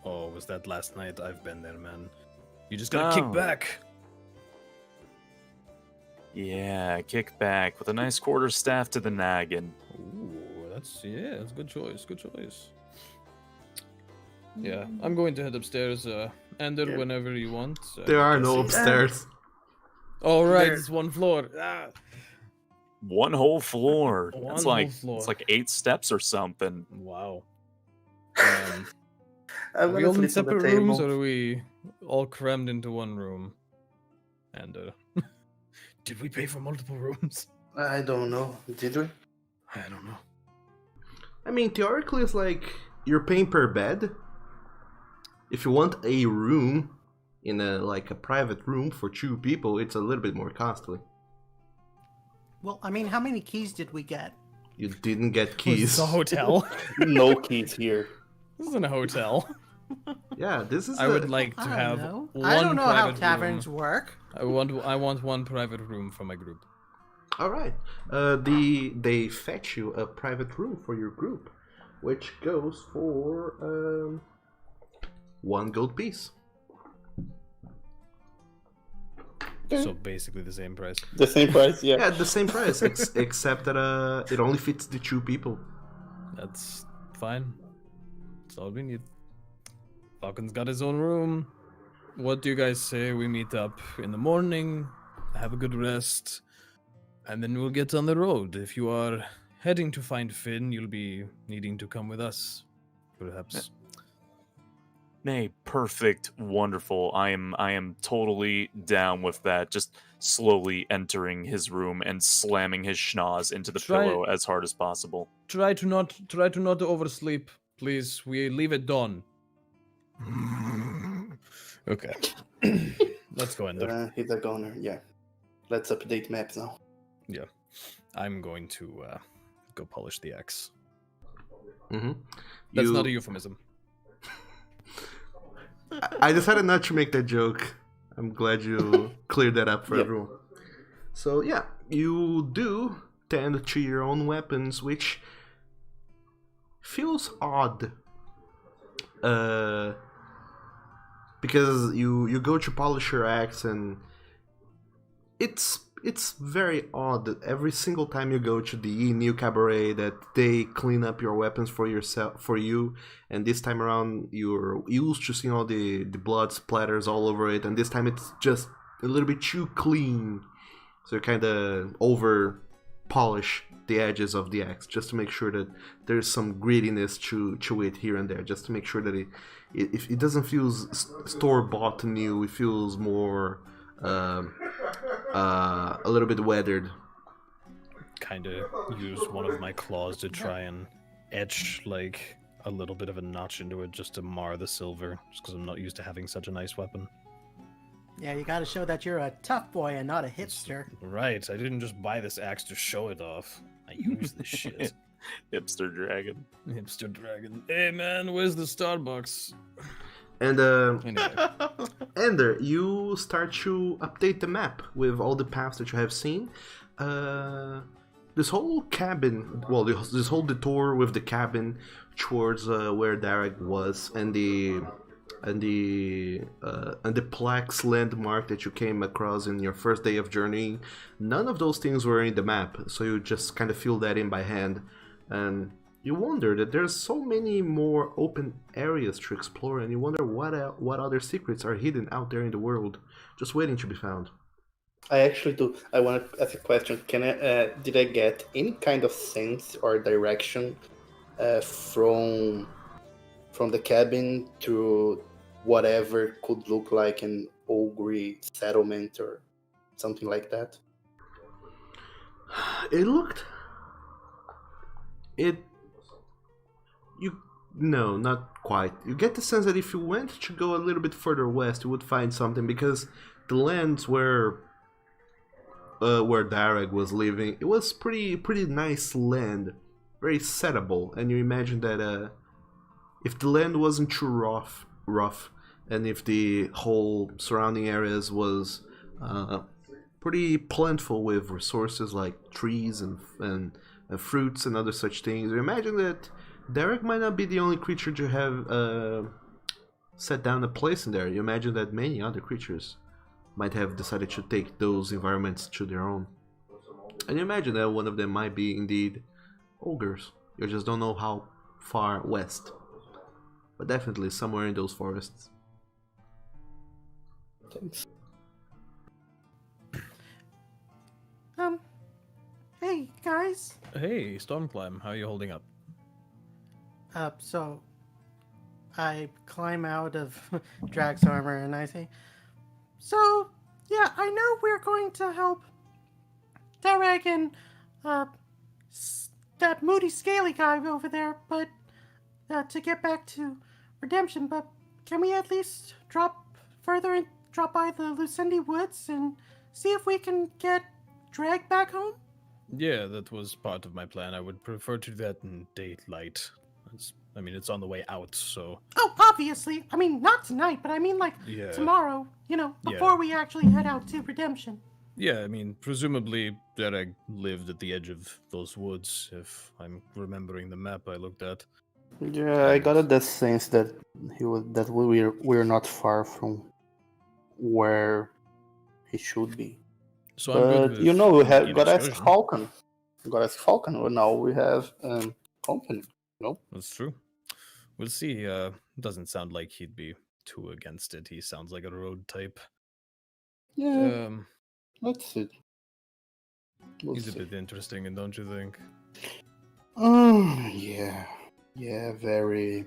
Speaker 2: Oh, was that last night? I've been there, man. You just gotta kick
Speaker 5: Oh.
Speaker 2: back.
Speaker 5: Yeah, kick back with a nice quarterstaff to the noggin.
Speaker 2: Ooh, that's a good choice. Good choice. Yeah, I'm going to head upstairs. Ender,
Speaker 4: Yeah.
Speaker 2: whenever you want.
Speaker 1: There are no
Speaker 2: guessing-
Speaker 1: upstairs.
Speaker 2: Oh right,
Speaker 4: There-
Speaker 2: it's one floor. Ah.
Speaker 5: One whole floor.
Speaker 2: One
Speaker 5: That's
Speaker 2: whole
Speaker 5: like
Speaker 2: floor.
Speaker 5: it's like 8 steps or something.
Speaker 2: Wow.
Speaker 4: I'm
Speaker 2: Are we
Speaker 4: gonna
Speaker 2: all in
Speaker 4: flip on the
Speaker 2: separate rooms,
Speaker 4: table.
Speaker 2: or are we all crammed into one room? And did we pay for multiple rooms?
Speaker 4: I don't know. Did we?
Speaker 2: I don't know.
Speaker 1: I mean, theoretically, it's like you're paying per bed. If you want a room in a private room for 2 people, it's a little bit more costly.
Speaker 3: Well, I mean, how many keys did we get?
Speaker 1: You didn't get
Speaker 2: This
Speaker 1: keys.
Speaker 2: is a hotel.
Speaker 4: No keys here.
Speaker 2: This isn't a hotel.
Speaker 1: Yeah, this is.
Speaker 2: I would like to
Speaker 3: I
Speaker 2: have
Speaker 3: don't know.
Speaker 2: one
Speaker 3: I don't know how
Speaker 2: private
Speaker 3: taverns
Speaker 2: room.
Speaker 3: work.
Speaker 2: I want one private room for my group.
Speaker 1: All right. They fetch you a private room for your group, which goes for 1 gold piece.
Speaker 2: So basically the same price.
Speaker 4: The same price, yeah.
Speaker 1: Yeah, the same price, except that it only fits the 2 people.
Speaker 2: That's fine. That's all we need. Falcon's got his own room. What do you guys say we meet up in the morning, have a good rest, and then we'll get on the road. If you are heading to find Finn, you'll be needing to come with us, perhaps.
Speaker 5: Nay, perfect, wonderful. I am totally down with that. Just slowly entering his room and slamming his schnoz into the pillow as hard as possible.
Speaker 2: Try to not oversleep, please. We leave at dawn. Okay. Let's go in there.
Speaker 4: He's a goner, yeah. Let's update maps now.
Speaker 2: Yeah. I'm going to go polish the axe.
Speaker 1: Mm-hmm.
Speaker 2: That's not a euphemism.
Speaker 1: I decided not to make that joke. I'm glad you cleared that up for
Speaker 4: Yep.
Speaker 1: everyone. So yeah, you do tend to your own weapons, which feels odd. Because you go to polish your axe, and it's very odd that every single time you go to the new cabaret that they clean up your weapons for you, and this time around you're used to seeing all the blood splatters all over it, and this time it's just a little bit too clean, so you kind of over polish the edges of the axe just to make sure that there's some grittiness to it here and there, just to make sure that it doesn't feel store-bought new. It feels more a little bit weathered.
Speaker 2: Kind of use one of my claws to try and etch like a little bit of a notch into it just to mar the silver, just because I'm not used to having such a nice weapon.
Speaker 3: Yeah, you gotta show that you're a tough boy and not a hipster.
Speaker 2: Right, I didn't just buy this axe to show it off. I use this shit.
Speaker 5: Hipster dragon.
Speaker 2: Hipster dragon. Hey man, where's the Starbucks?
Speaker 1: And
Speaker 2: Anyway,
Speaker 1: Ender, you start to update the map with all the paths that you have seen. This whole cabin, well, this whole detour with the cabin towards where Derek was, and the Plex landmark that you came across in your first day of journeying, none of those things were in the map, so you just kind of fill that in by hand, and you wonder that there's so many more open areas to explore, and you wonder what other secrets are hidden out there in the world, just waiting to be found.
Speaker 4: I actually do. I want to ask a question. Did I get any kind of sense or direction from the cabin to whatever could look like an ogre settlement or something like that?
Speaker 1: No, not quite. You get the sense that if you went to go a little bit further west, you would find something, because the lands where Darag was living, it was pretty nice land, very settable, and you imagine that if the land wasn't too rough, and if the whole surrounding areas was pretty plentiful with resources like trees and fruits and other such things, you imagine that Derek might not be the only creature to have set down a place in there. You imagine that many other creatures might have decided to take those environments to their own. And you imagine that one of them might be indeed ogres. You just don't know how far west. But definitely somewhere in those forests.
Speaker 4: Thanks.
Speaker 3: Hey guys.
Speaker 2: hey, Stormclimb, how are you holding up?
Speaker 3: So I climb out of Drag's armor and I say, so yeah, I know we're going to help Derek and that moody scaly guy over there, but to get back to redemption. But can we at least drop by the Lucendi Woods and see if we can get Drag back home?
Speaker 2: Yeah, that was part of my plan. I would prefer to do that in daylight. It's on the way out, so...
Speaker 3: Oh, obviously. I mean, not tonight, but I mean, like, tomorrow, before we actually head out to redemption.
Speaker 2: Yeah, presumably Derek lived at the edge of those woods, if I'm remembering the map I looked at.
Speaker 4: Yeah, I got the sense that we're not far from where he should be.
Speaker 2: So I'm good with
Speaker 4: we have
Speaker 2: an
Speaker 4: got to ask
Speaker 2: excursion.
Speaker 4: Falcon. Well, now we have company. No,
Speaker 2: That's true. We'll see. Doesn't sound like he'd be too against it. He sounds like a road type.
Speaker 4: yeah, let's see.
Speaker 2: He's a bit interesting, and don't you think?
Speaker 4: Yeah, very.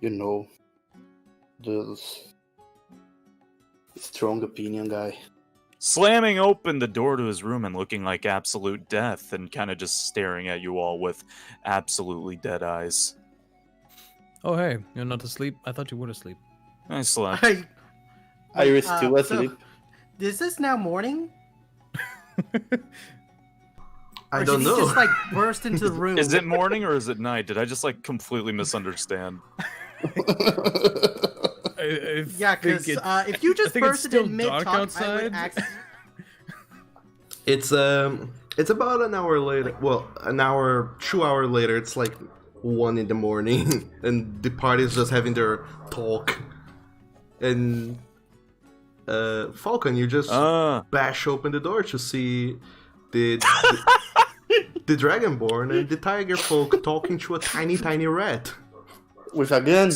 Speaker 4: The strong opinion guy.
Speaker 5: Slamming open the door to his room and looking like absolute death and kind of just staring at you all with absolutely dead eyes.
Speaker 2: Oh, hey, you're not asleep? I thought you were asleep.
Speaker 5: I slept.
Speaker 4: Are you still asleep?
Speaker 3: Is this now morning?
Speaker 1: I
Speaker 3: Or
Speaker 1: don't
Speaker 3: did
Speaker 1: know.
Speaker 3: he just, like, burst into the room?
Speaker 5: Is it morning or is it night? Did I just like completely misunderstand?
Speaker 3: Yeah, because if you just bursted in mid-talk, I would
Speaker 2: outside.
Speaker 1: It's about an hour later. Well, an hour, 2 hours later. It's like 1 in the morning, and the party's just having their talk. And Falcon, you just bash open the door to see the Dragonborn and the Tiger folk talking to a tiny rat.
Speaker 4: With a gun?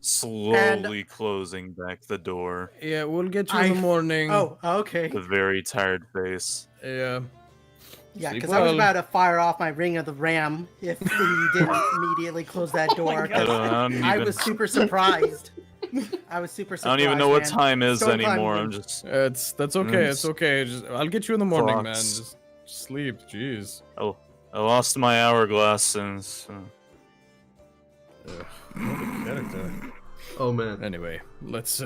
Speaker 5: Slowly closing back the door.
Speaker 2: Yeah, we'll get you in the morning.
Speaker 3: Oh, okay.
Speaker 5: With a very tired face.
Speaker 2: Yeah.
Speaker 3: Yeah,
Speaker 2: Sleep
Speaker 3: because I was
Speaker 2: well.
Speaker 3: about to fire off my Ring of the Ram if we didn't immediately close that door. 'cause I was super surprised. I don't
Speaker 5: even know what time is anymore. I'm just.
Speaker 2: That's okay. It's okay. I'll get you in the morning, man. Just sleep. Jeez.
Speaker 5: I lost my hourglass and.
Speaker 2: Character.
Speaker 1: Oh man.
Speaker 2: Anyway, let's.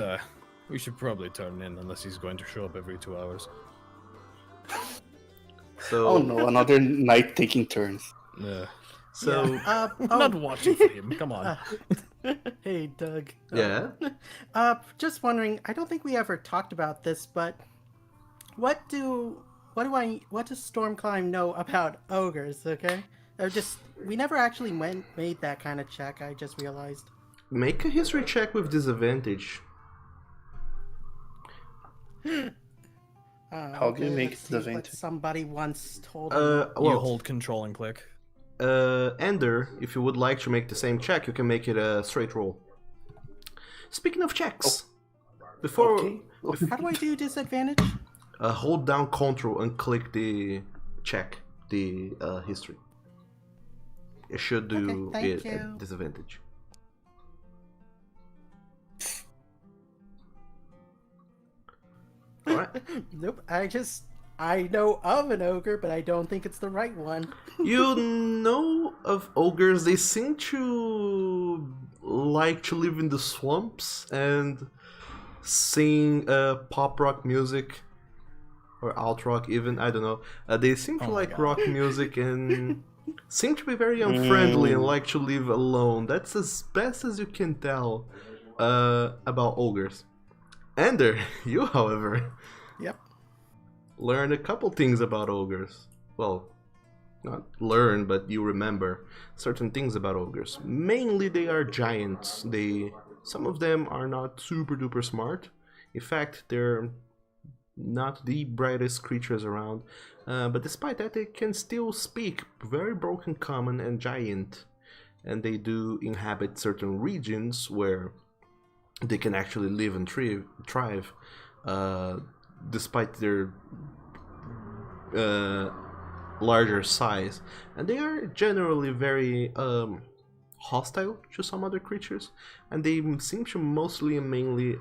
Speaker 2: We should probably turn in unless he's going to show up every 2 hours.
Speaker 1: So.
Speaker 4: Oh no, another night taking turns.
Speaker 2: Yeah.
Speaker 1: So.
Speaker 2: I'm not watching for him. Come on.
Speaker 3: Hey, Doug.
Speaker 1: Yeah.
Speaker 3: Just wondering. I don't think we ever talked about this, but what does Stormclimb know about ogres? Okay, or just we never actually made that kind of check. I just realized.
Speaker 1: Make a history check with disadvantage.
Speaker 4: How do you make
Speaker 3: let's see what
Speaker 4: disadvantage?
Speaker 3: somebody once told me.
Speaker 2: You
Speaker 1: Well,
Speaker 2: hold control and click.
Speaker 1: Ender, if you would like to make the same check, you can make it a straight roll. Speaking of checks, before
Speaker 4: Okay.
Speaker 3: How do I do disadvantage?
Speaker 1: hold down Ctrl and click the check, the history. It should do
Speaker 3: Okay,
Speaker 1: it
Speaker 3: thank you.
Speaker 1: at disadvantage. Alright.
Speaker 3: Nope. I know of an ogre, but I don't think it's the right one.
Speaker 1: You know of ogres, they seem to like to live in the swamps and sing pop rock music or alt rock even, I don't know. They seem to like rock music and seem to be very unfriendly and like to live alone. That's as best as you can tell about ogres. Ender, you however
Speaker 3: Yep.
Speaker 1: learn a couple things about ogres. Well, not learn, but you remember certain things about ogres. Mainly they are giants. Some of them are not super duper smart. In fact, they're not the brightest creatures around. But despite that, they can still speak very broken common and giant. And they do inhabit certain regions where they can actually live and thrive. Despite their larger size, and they are generally very hostile to some other creatures, and they seem to mainly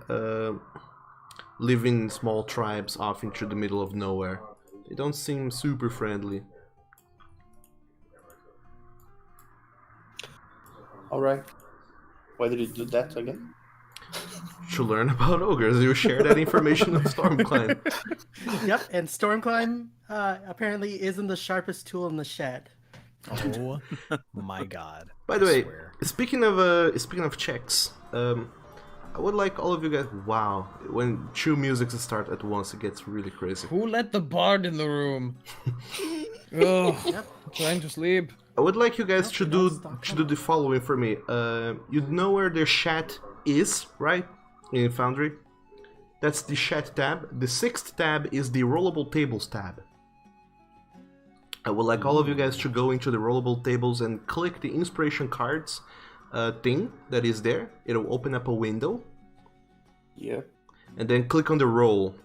Speaker 1: live in small tribes off into the middle of nowhere. They don't seem super friendly.
Speaker 4: Alright. Why did you do that again?
Speaker 1: To learn about ogres, you share that information with Stormclimb.
Speaker 3: Yep, and Stormclimb apparently isn't the sharpest tool in the shed.
Speaker 2: Oh my god.
Speaker 1: By the
Speaker 2: I
Speaker 1: way,
Speaker 2: swear.
Speaker 1: speaking of checks, I would like all of you guys. Wow, when two musics start at once, it gets really crazy.
Speaker 2: Who let the bard in the room? Oh,
Speaker 3: Yep.
Speaker 2: trying to sleep.
Speaker 1: I would like you guys
Speaker 3: Nope,
Speaker 1: to
Speaker 3: we
Speaker 1: do
Speaker 3: don't stop
Speaker 1: to do the following for me. You know where the chat is, right? In Foundry. That's the chat tab. The 6th tab is the rollable tables tab. I would like all of you guys to go into the rollable tables and click the inspiration cards thing that is there. It'll open up a window.
Speaker 4: Yeah.
Speaker 1: And then click on the roll.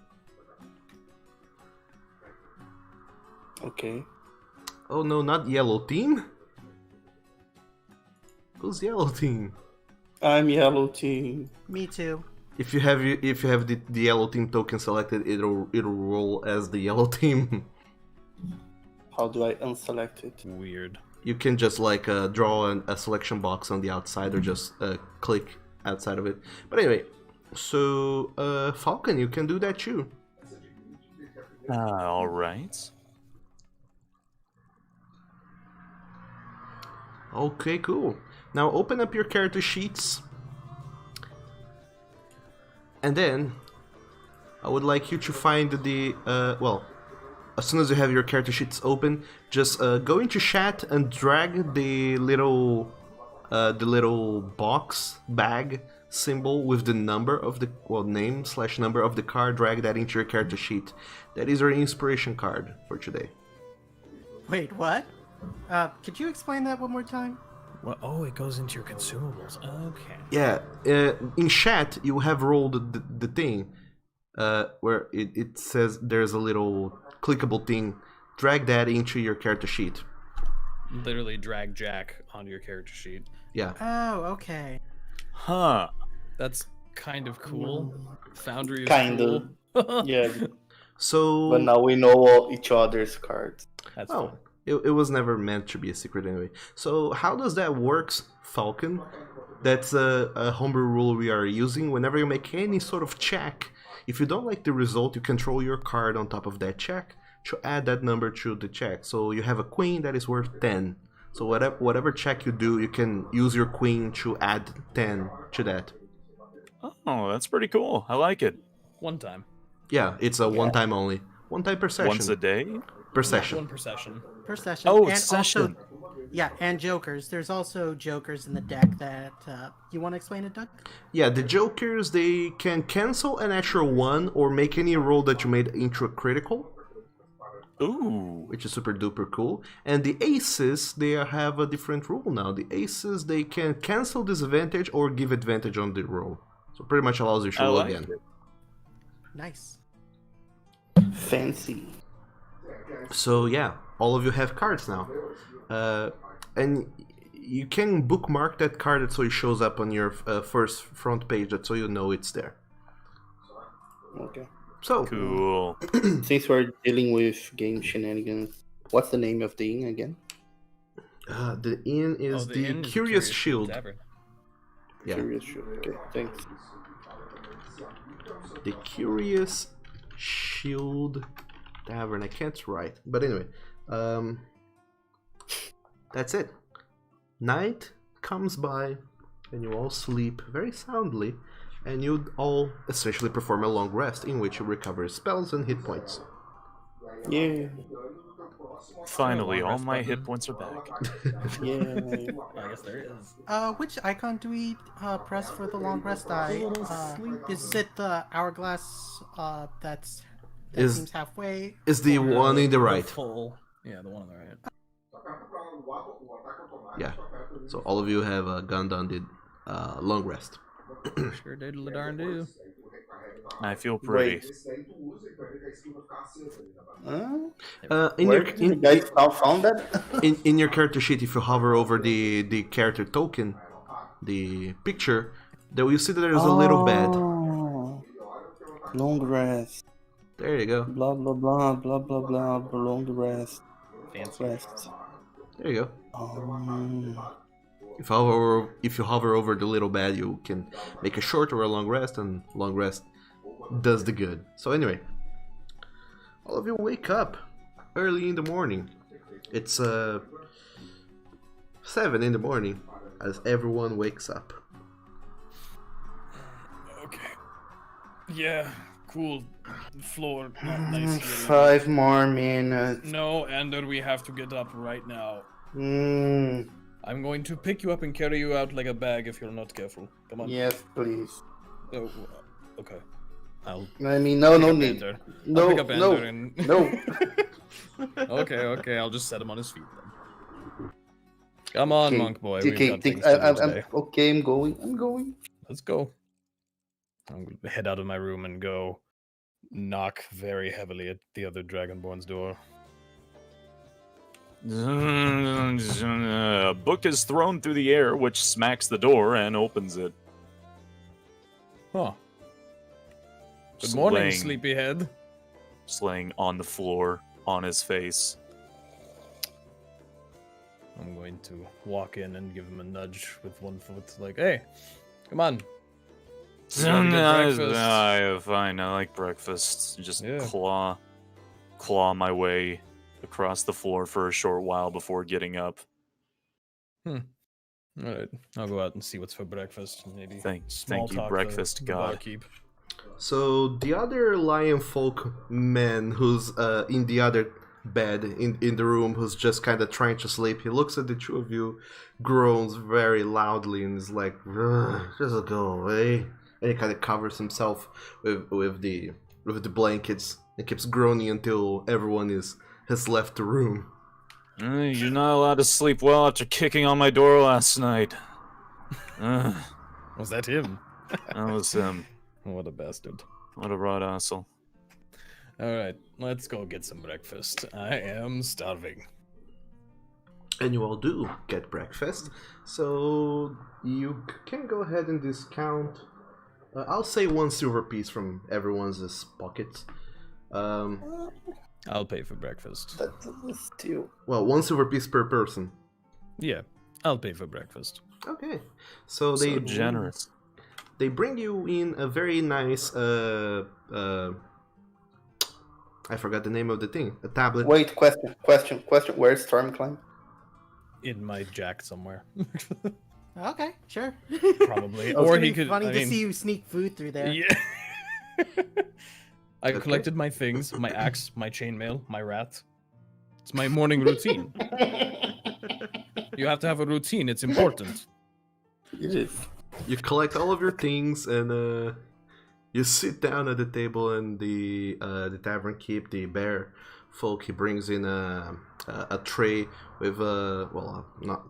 Speaker 4: Okay.
Speaker 1: Oh no, not yellow team. Who's yellow team?
Speaker 4: I'm yellow team.
Speaker 3: Me too.
Speaker 1: If you have the yellow team token selected, it'll roll as the yellow team.
Speaker 4: How do I unselect it?
Speaker 2: Weird.
Speaker 1: You can just like draw a selection box on the outside or just click outside of it. But anyway, so Falcon, you can do that too.
Speaker 5: All right.
Speaker 1: Okay, cool. Now open up your character sheets. And then I would like you to find the well, as soon as you have your character sheets open, just go into chat and drag the little box bag symbol with the number of the name/number of the card. Drag that into your character sheet. That is your inspiration card for today.
Speaker 3: Wait, what? Could you explain that one more time?
Speaker 2: Well, oh, it goes into your consumables. Okay.
Speaker 1: Yeah, in chat you have rolled the thing where it says there's a little clickable thing. Drag that into your character sheet.
Speaker 2: Literally drag Jack onto your character sheet.
Speaker 1: Yeah.
Speaker 3: Oh, okay.
Speaker 5: Huh.
Speaker 2: That's kind of cool. Foundry is
Speaker 4: Kind
Speaker 2: cool.
Speaker 4: of. Yeah.
Speaker 1: So.
Speaker 4: But now we know all each other's cards.
Speaker 2: That's
Speaker 1: Oh,
Speaker 2: fun.
Speaker 1: it was never meant to be a secret anyway. So how does that work, Falcon? That's a homebrew rule we are using. Whenever you make any sort of check, if you don't like the result, you control your card on top of that check to add that number to the check. So you have a queen that is worth 10. So whatever check you do, you can use your queen to add 10 to that.
Speaker 5: Oh, that's pretty cool. I like it.
Speaker 2: One time.
Speaker 1: Yeah, it's a one time only. One time per session.
Speaker 5: Once a day?
Speaker 1: Per session.
Speaker 2: One per session.
Speaker 3: Per session.
Speaker 5: Oh,
Speaker 3: and
Speaker 5: it's session.
Speaker 3: Also, yeah, and jokers. There's also jokers in the deck that you want to explain it, Doug?
Speaker 1: Yeah, the jokers, they can cancel a natural one or make any roll that you made into a critical,
Speaker 5: Ooh.
Speaker 1: which is super duper cool. And the aces, they have a different rule now. The aces, they can cancel disadvantage or give advantage on the roll. So pretty much allows you to
Speaker 5: I
Speaker 1: roll
Speaker 5: like
Speaker 1: again.
Speaker 5: it.
Speaker 3: Nice.
Speaker 4: Fancy.
Speaker 1: So yeah, all of you have cards now. And you can bookmark that card so it shows up on your first front page, so you know it's there.
Speaker 4: Okay.
Speaker 1: So,
Speaker 5: Cool.
Speaker 4: Since we're dealing with game shenanigans, what's the name of the inn again?
Speaker 1: the inn is
Speaker 2: Oh,
Speaker 1: the
Speaker 2: inn is
Speaker 1: Curious Shield.
Speaker 2: Tavern.
Speaker 1: Yeah,
Speaker 4: Curious Shield. Okay, thanks.
Speaker 1: the Curious Shield Tavern. I can't write, but anyway, that's it. Night comes by, and you all sleep very soundly, and you all essentially perform a long rest in which you recover spells and hit points.
Speaker 4: Yeah.
Speaker 5: Finally, all my hit points are back.
Speaker 4: Yeah.
Speaker 2: I guess there is.
Speaker 3: Which icon do we press for the long rest? Is it the hourglass that seems halfway?
Speaker 1: Is the one in the right?
Speaker 2: Full. Yeah, the one on the right.
Speaker 1: Yeah. So all of you have gone down the long rest.
Speaker 2: Sure did the darn do.
Speaker 5: I feel pretty.
Speaker 4: Wait. Huh?
Speaker 1: In
Speaker 4: Where
Speaker 1: your
Speaker 4: did you guys all found that?
Speaker 1: in your character sheet, if you hover over the character token, the picture, then you see that there is a little bed.
Speaker 4: Long rest.
Speaker 1: There you go.
Speaker 4: Blah blah blah blah blah blah. Prolong the rest.
Speaker 2: Fancy.
Speaker 4: Rest.
Speaker 1: There you go.
Speaker 4: Um,
Speaker 1: If you hover over the little bed, you can make a short or a long rest, and long rest does the good. So anyway, all of you wake up early in the morning. It's 7 in the morning as everyone wakes up.
Speaker 2: Okay. Yeah, cool. The floor, not nice here.
Speaker 4: 5 more minutes.
Speaker 2: No, Ender, we have to get up right now.
Speaker 4: Mm,
Speaker 2: I'm going to pick you up and carry you out like a bag if you're not careful. Come on.
Speaker 4: yes, please.
Speaker 2: Oh, okay. I'll
Speaker 4: I mean, no
Speaker 2: pick up
Speaker 4: need.
Speaker 2: Ender.
Speaker 4: No,
Speaker 2: I'll pick up
Speaker 4: no,
Speaker 2: Ender and...
Speaker 4: no.
Speaker 2: okay, I'll just set him on his feet then. Come on,
Speaker 4: Okay,
Speaker 2: monk boy. We've
Speaker 4: okay,
Speaker 2: got things to do
Speaker 4: I'm
Speaker 2: today.
Speaker 4: okay. I'm going.
Speaker 2: Let's go. I'm going to head out of my room and go knock very heavily at the other Dragonborn's door.
Speaker 5: A book is thrown through the air, which smacks the door and opens it.
Speaker 2: Huh. Good morning,
Speaker 5: Laying-
Speaker 2: sleepyhead.
Speaker 5: just laying on the floor, on his face.
Speaker 2: I'm going to walk in and give him a nudge with one foot, like, hey, come on. You wanna get breakfast?
Speaker 5: Fine, I like breakfast. Just
Speaker 2: Yeah.
Speaker 5: claw my way across the floor for a short while before getting up.
Speaker 2: Alright, I'll go out and see what's for breakfast. Maybe
Speaker 5: Thank
Speaker 2: small
Speaker 5: you,
Speaker 2: talk
Speaker 5: breakfast
Speaker 2: the
Speaker 5: god.
Speaker 2: barkeep.
Speaker 1: So the other lion folk man who's in the other bed in the room, who's just kind of trying to sleep, he looks at the two of you, groans very loudly, and is like, just go away. And he kind of covers himself with the blankets and keeps groaning until everyone has left the room.
Speaker 5: You're not allowed to sleep well after kicking on my door last night.
Speaker 2: Was that him?
Speaker 5: That was him.
Speaker 2: What a bastard.
Speaker 5: What a rod asshole.
Speaker 2: Alright, let's go get some breakfast. I am starving.
Speaker 1: And you all do get breakfast, so you can go ahead and discount. I'll say 1 silver piece from everyone's pockets.
Speaker 2: I'll pay for breakfast.
Speaker 4: That's still.
Speaker 1: Well, 1 silver piece per person.
Speaker 2: Yeah, I'll pay for breakfast.
Speaker 1: Okay, so they
Speaker 5: So generous.
Speaker 1: They bring you in a very nice. I forgot the name of the thing. A tablet.
Speaker 4: Wait, question. Where's Stormclimb?
Speaker 2: In my jack somewhere.
Speaker 3: Okay, sure.
Speaker 2: Probably.
Speaker 3: It's
Speaker 2: Or
Speaker 3: gonna
Speaker 2: he
Speaker 3: be
Speaker 2: could.
Speaker 3: funny
Speaker 2: I
Speaker 3: to
Speaker 2: mean,
Speaker 3: see you sneak food through there.
Speaker 2: Yeah. I
Speaker 1: Okay.
Speaker 2: collected my things, my axe, my chainmail, my rat. It's my morning routine. You have to have a routine, it's important.
Speaker 4: It is.
Speaker 1: You collect all of your things and you sit down at the table, and the tavern keep, the bear folk, he brings in a tray with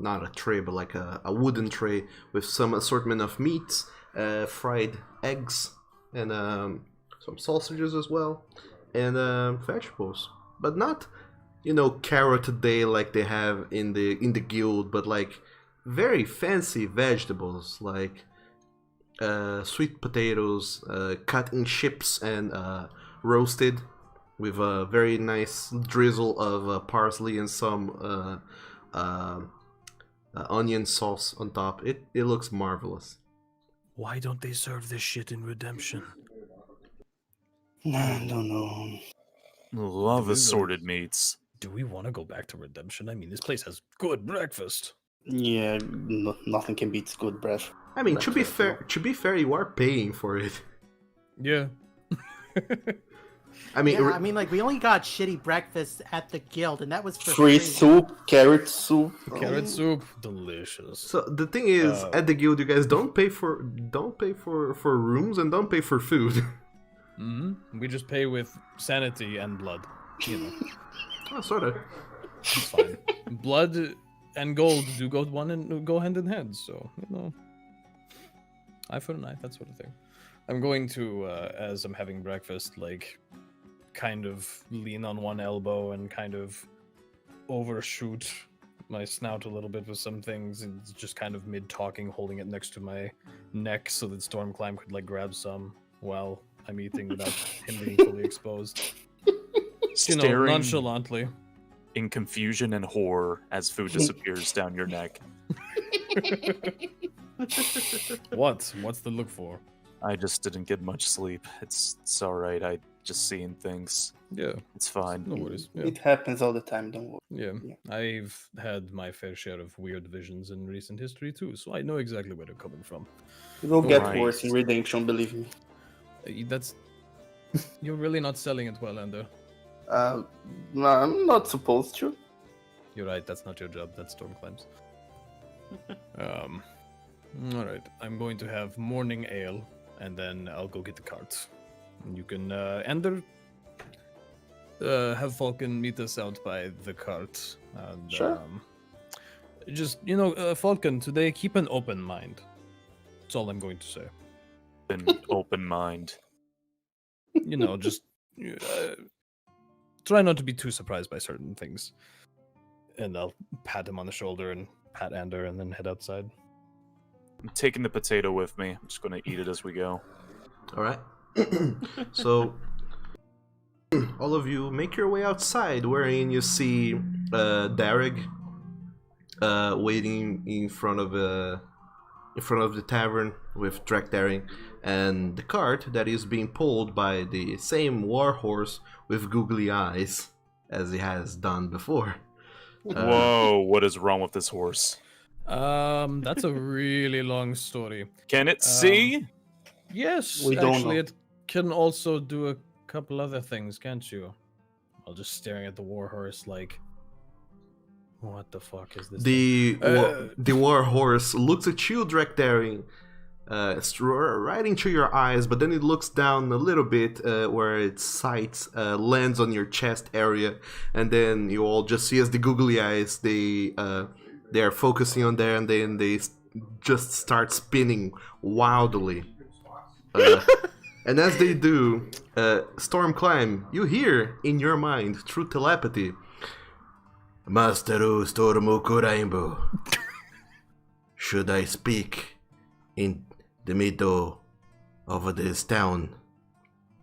Speaker 1: not a tray, but like a wooden tray with some assortment of meats, fried eggs, and some sausages as well, and vegetables, but not carrot a day like they have in the guild, but like very fancy vegetables like sweet potatoes cut in chips and roasted with a very nice drizzle of parsley and some onion sauce on top. It looks marvelous.
Speaker 2: Why don't they serve this shit in Redemption?
Speaker 4: I don't know.
Speaker 5: Love assorted meats.
Speaker 2: Do we want to go back to Redemption? I mean, this place has good breakfast.
Speaker 4: Yeah, nothing can beat good breath.
Speaker 1: I mean, to be
Speaker 4: Breakfast,
Speaker 1: fair, you are paying for it.
Speaker 2: Yeah.
Speaker 1: I mean,
Speaker 3: Yeah, I mean, like, we only got shitty breakfast at the guild, and that was for
Speaker 4: Free
Speaker 3: free.
Speaker 4: soup, carrot soup.
Speaker 2: Carrot soup, delicious.
Speaker 1: so the thing is, at the guild, you guys don't pay for rooms and don't pay for food.
Speaker 2: We just pay with sanity and blood. You know,
Speaker 1: Oh, sort of.
Speaker 2: it's fine. Blood and gold do go hand in hand, so eye for an eye, that sort of thing. I'm going to, as I'm having breakfast, like, kind of lean on one elbow and kind of overshoot my snout a little bit with some things, and just kind of mid-talking, holding it next to my neck so that Stormclimb could, like, grab some while I'm eating without him being fully exposed.
Speaker 5: Staring
Speaker 2: Nonchalantly.
Speaker 5: in confusion and horror as food disappears down your neck.
Speaker 2: What? What's to look for?
Speaker 5: I just didn't get much sleep. It's alright. I just seeing things.
Speaker 2: Yeah,
Speaker 5: It's fine.
Speaker 2: no worries. Yeah.
Speaker 4: It happens all the time, don't worry.
Speaker 2: Yeah.
Speaker 4: Yeah.
Speaker 2: I've had my fair share of weird visions in recent history too, so I know exactly where they're coming from.
Speaker 4: It will get
Speaker 5: Right.
Speaker 4: worse in Redemption, believe me.
Speaker 2: That's you're really not selling it well, Ender.
Speaker 4: No, I'm not supposed to.
Speaker 2: You're right. That's not your job. That's Stormclimb's. All right. I'm going to have morning ale, and then I'll go get the carts. And you can Ender. Have Falcon meet us out by the cart. And,
Speaker 4: Sure.
Speaker 2: Just Falcon. Today, keep an open mind. That's all I'm going to say.
Speaker 5: An open mind.
Speaker 2: Just try not to be too surprised by certain things. And I'll pat him on the shoulder and pat Ender, and then head outside.
Speaker 5: I'm taking the potato with me. I'm just gonna eat it as we go.
Speaker 1: All right. So, all of you make your way outside, wherein you see Derek waiting in front of the tavern with Drek Daring, and the cart that is being pulled by the same war horse with googly eyes as he has done before.
Speaker 5: Whoa, what is wrong with this horse?
Speaker 2: That's a really long story.
Speaker 5: Can it see?
Speaker 2: Yes,
Speaker 4: We don't
Speaker 2: actually,
Speaker 4: know.
Speaker 2: it can also do a couple other things, can't you? While just staring at the warhorse, like, what the fuck is this?
Speaker 1: The war horse looks at you, Drek Daring, right into your eyes, but then it looks down a little bit where its sights lands on your chest area, and then you all just see as the googly eyes they're focusing on there, and then they just start spinning wildly. And as they do, Stormclimb, you hear in your mind through telepathy, Masteru Stormu Kuraimbo. Should I speak in the middle of this town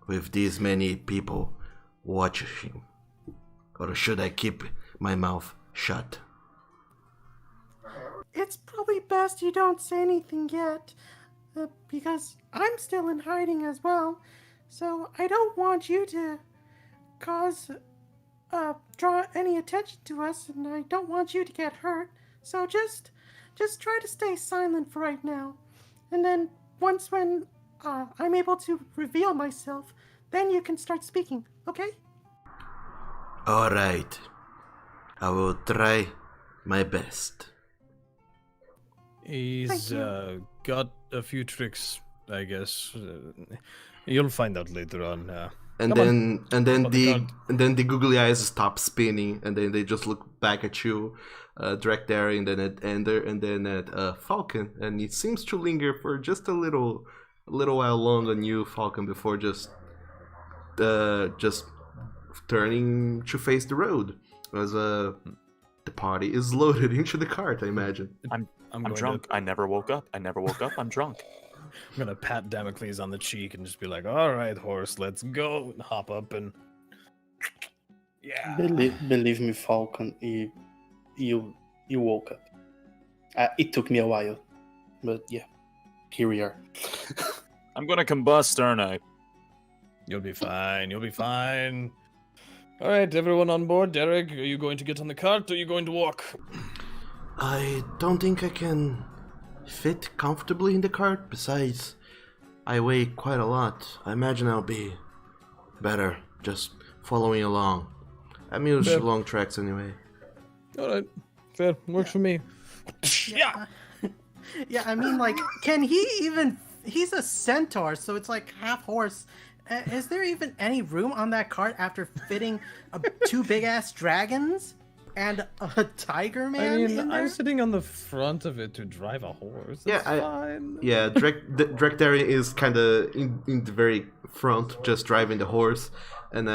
Speaker 1: with these many people watching? Or should I keep my mouth shut?
Speaker 3: It's probably best you don't say anything yet, because I'm still in hiding as well. So I don't want you to draw any attention to us, and I don't want you to get hurt. So just try to stay silent for right now, and then when I'm able to reveal myself, then you can start speaking. Okay?
Speaker 1: All right, I will try my best.
Speaker 2: He's
Speaker 3: Thank
Speaker 2: got a few tricks, I guess. You'll find out later on.
Speaker 1: And
Speaker 2: Come
Speaker 1: then
Speaker 2: on the
Speaker 1: the googly eyes stop spinning, and then they just look back at you, Drek Daring, and then at Ender, and then at Falcon, and it seems to linger for just a little while long on you, Falcon, before just turning to face the road as the party is loaded into the cart, I imagine.
Speaker 2: I'm
Speaker 5: I'm drunk. I never woke up. I'm drunk.
Speaker 2: I'm gonna pat Damocles on the cheek and just be like, "All right, horse, let's go." And hop up and yeah.
Speaker 4: Believe me, Falcon, you woke up. It took me a while, but yeah, here we are.
Speaker 5: I'm gonna combust, aren't I?
Speaker 2: You'll be fine. You'll be fine. All right, everyone on board. Derek, are you going to get on the cart or are you going to walk?
Speaker 1: I don't think I can fit comfortably in the cart. Besides, I weigh quite a lot. I imagine I'll be better just following along. I'm used to long treks anyway.
Speaker 2: All right, fair. Works for me.
Speaker 3: Yeah. Yeah, I mean, like, can he even... He's a centaur, so it's like half horse. Is there even any room on that cart after fitting two big-ass dragons and a tiger man
Speaker 2: I
Speaker 3: in
Speaker 2: mean,
Speaker 3: there?
Speaker 2: I'm sitting on the front of it to drive a horse.
Speaker 1: Yeah,
Speaker 2: That's fine.
Speaker 1: Yeah, Drek Daring is kind of in the very front, just driving the horse, and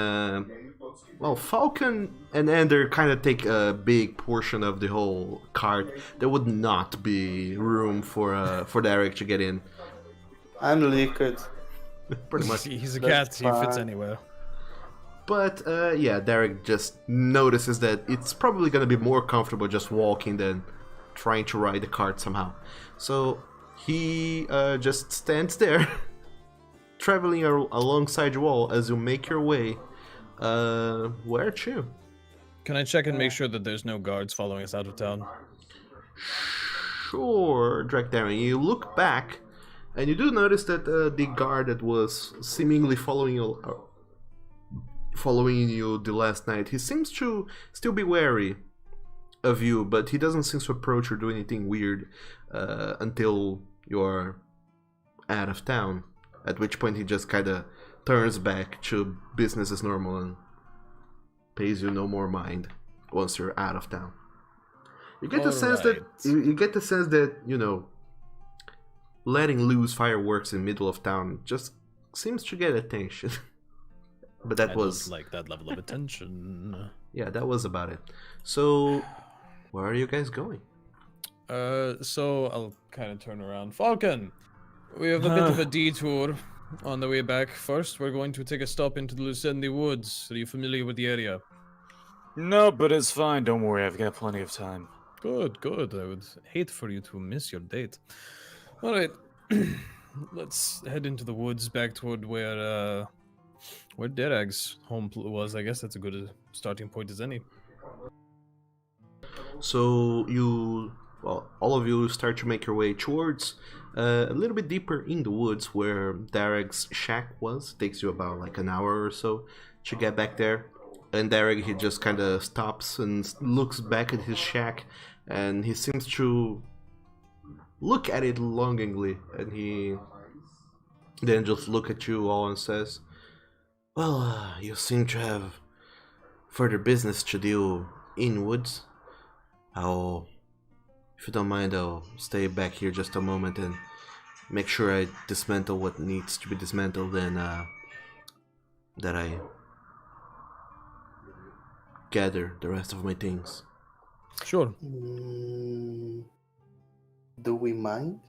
Speaker 1: well, Falcon and Ender kind of take a big portion of the whole cart. There would not be room for Derek to get in.
Speaker 4: I'm liquid.
Speaker 1: Pretty much.
Speaker 2: He's a
Speaker 4: That's
Speaker 2: cat. He fits
Speaker 4: fine.
Speaker 2: anywhere.
Speaker 1: But yeah, Derek just notices that it's probably gonna be more comfortable just walking than trying to ride the cart somehow. So he just stands there, traveling alongside your wall as you make your way. Where to?
Speaker 2: Can I check and make sure that there's no guards following us out of town?
Speaker 1: Sure, Darren. You look back, and you do notice that the guard that was seemingly following you the last night, he seems to still be wary of you, but he doesn't seem to approach or do anything weird until you're out of town. At which point he just kind of turns back to business as normal and pays you no more mind once you're out of town. You get the sense that you get the sense that, you know, letting loose fireworks in the middle of town just seems to get attention. But that was
Speaker 2: don't like that level of attention.
Speaker 1: Yeah, that was about it. So where are you guys going?
Speaker 2: So I'll kind of turn around. Falcon, we have a bit of a detour on the way back. First, we're going to take a stop into the Lucendi Woods. Are you familiar with the area?
Speaker 5: No, but it's fine. Don't worry. I've got plenty of time.
Speaker 2: Good, good. I would hate for you to miss your date. All right, let's head into the woods back toward where Derag's home was. I guess that's a good starting point as any.
Speaker 1: So all of you start to make your way towards a little bit deeper in the woods where Darag's shack was. Takes you about like an hour or so to get back there. And Darag, he just kind of stops and looks back at his shack, and he seems to look at it longingly, and he then just look at you all and says, "Well, you seem to have further business to do in woods. If you don't mind, I'll stay back here just a moment and make sure I dismantle what needs to be dismantled, and that I gather the rest of my things."
Speaker 2: Sure.
Speaker 4: Do we mind?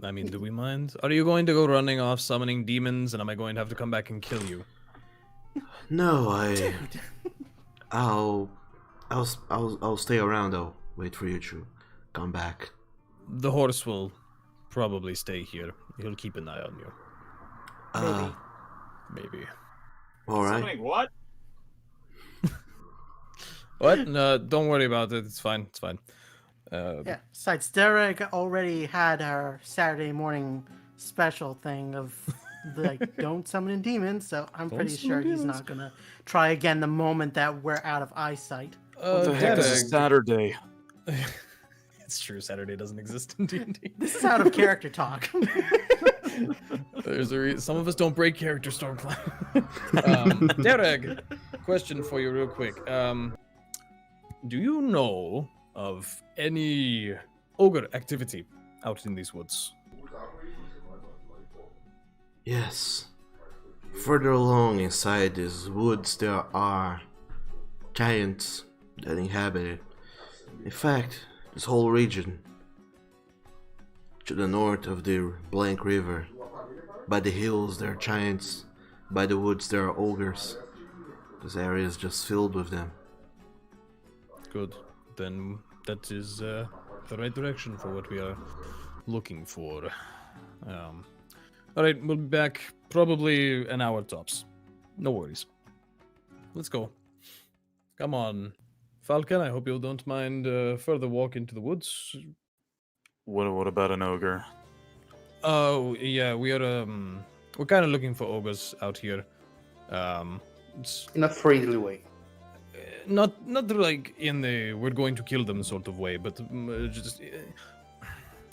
Speaker 2: I mean, do we mind? Are you going to go running off summoning demons, and am I going to have to come back and kill you?
Speaker 1: No, I'll stay around. I'll wait for you to come back.
Speaker 2: The horse will probably stay here. He'll keep an eye on you. Maybe.
Speaker 1: All right.
Speaker 5: Something what?
Speaker 2: What? No, don't worry about it. It's fine. It's fine.
Speaker 3: Yeah. Besides, Derek already had our Saturday morning special thing of like don't summon in demons, so I'm
Speaker 2: Don't
Speaker 3: pretty
Speaker 2: summon
Speaker 3: sure he's
Speaker 2: demons.
Speaker 3: not gonna try again the moment that we're out of eyesight.
Speaker 5: What the heck is a Saturday?
Speaker 2: It's true. Saturday doesn't exist in D&D.
Speaker 3: This is out of character talk.
Speaker 2: There's some of us don't break character, Stormcloud. Derek, question for you real quick. Do you know of any ogre activity out in these woods?
Speaker 1: Yes. Further along inside these woods, there are giants that inhabit it. In fact, this whole region, to the north of the Blank River, by the hills there are giants, by the woods there are ogres. This area is just filled with them.
Speaker 2: Good. Then that is the right direction for what we are looking for. All right, we'll be back probably an hour tops. No worries. Let's go. Come on, Falcon. I hope you don't mind further walk into the woods.
Speaker 5: What about an ogre?
Speaker 2: Oh yeah, we're kind of looking for ogres out here. It's
Speaker 4: In a friendly way.
Speaker 2: not like in the we're going to kill them sort of way, but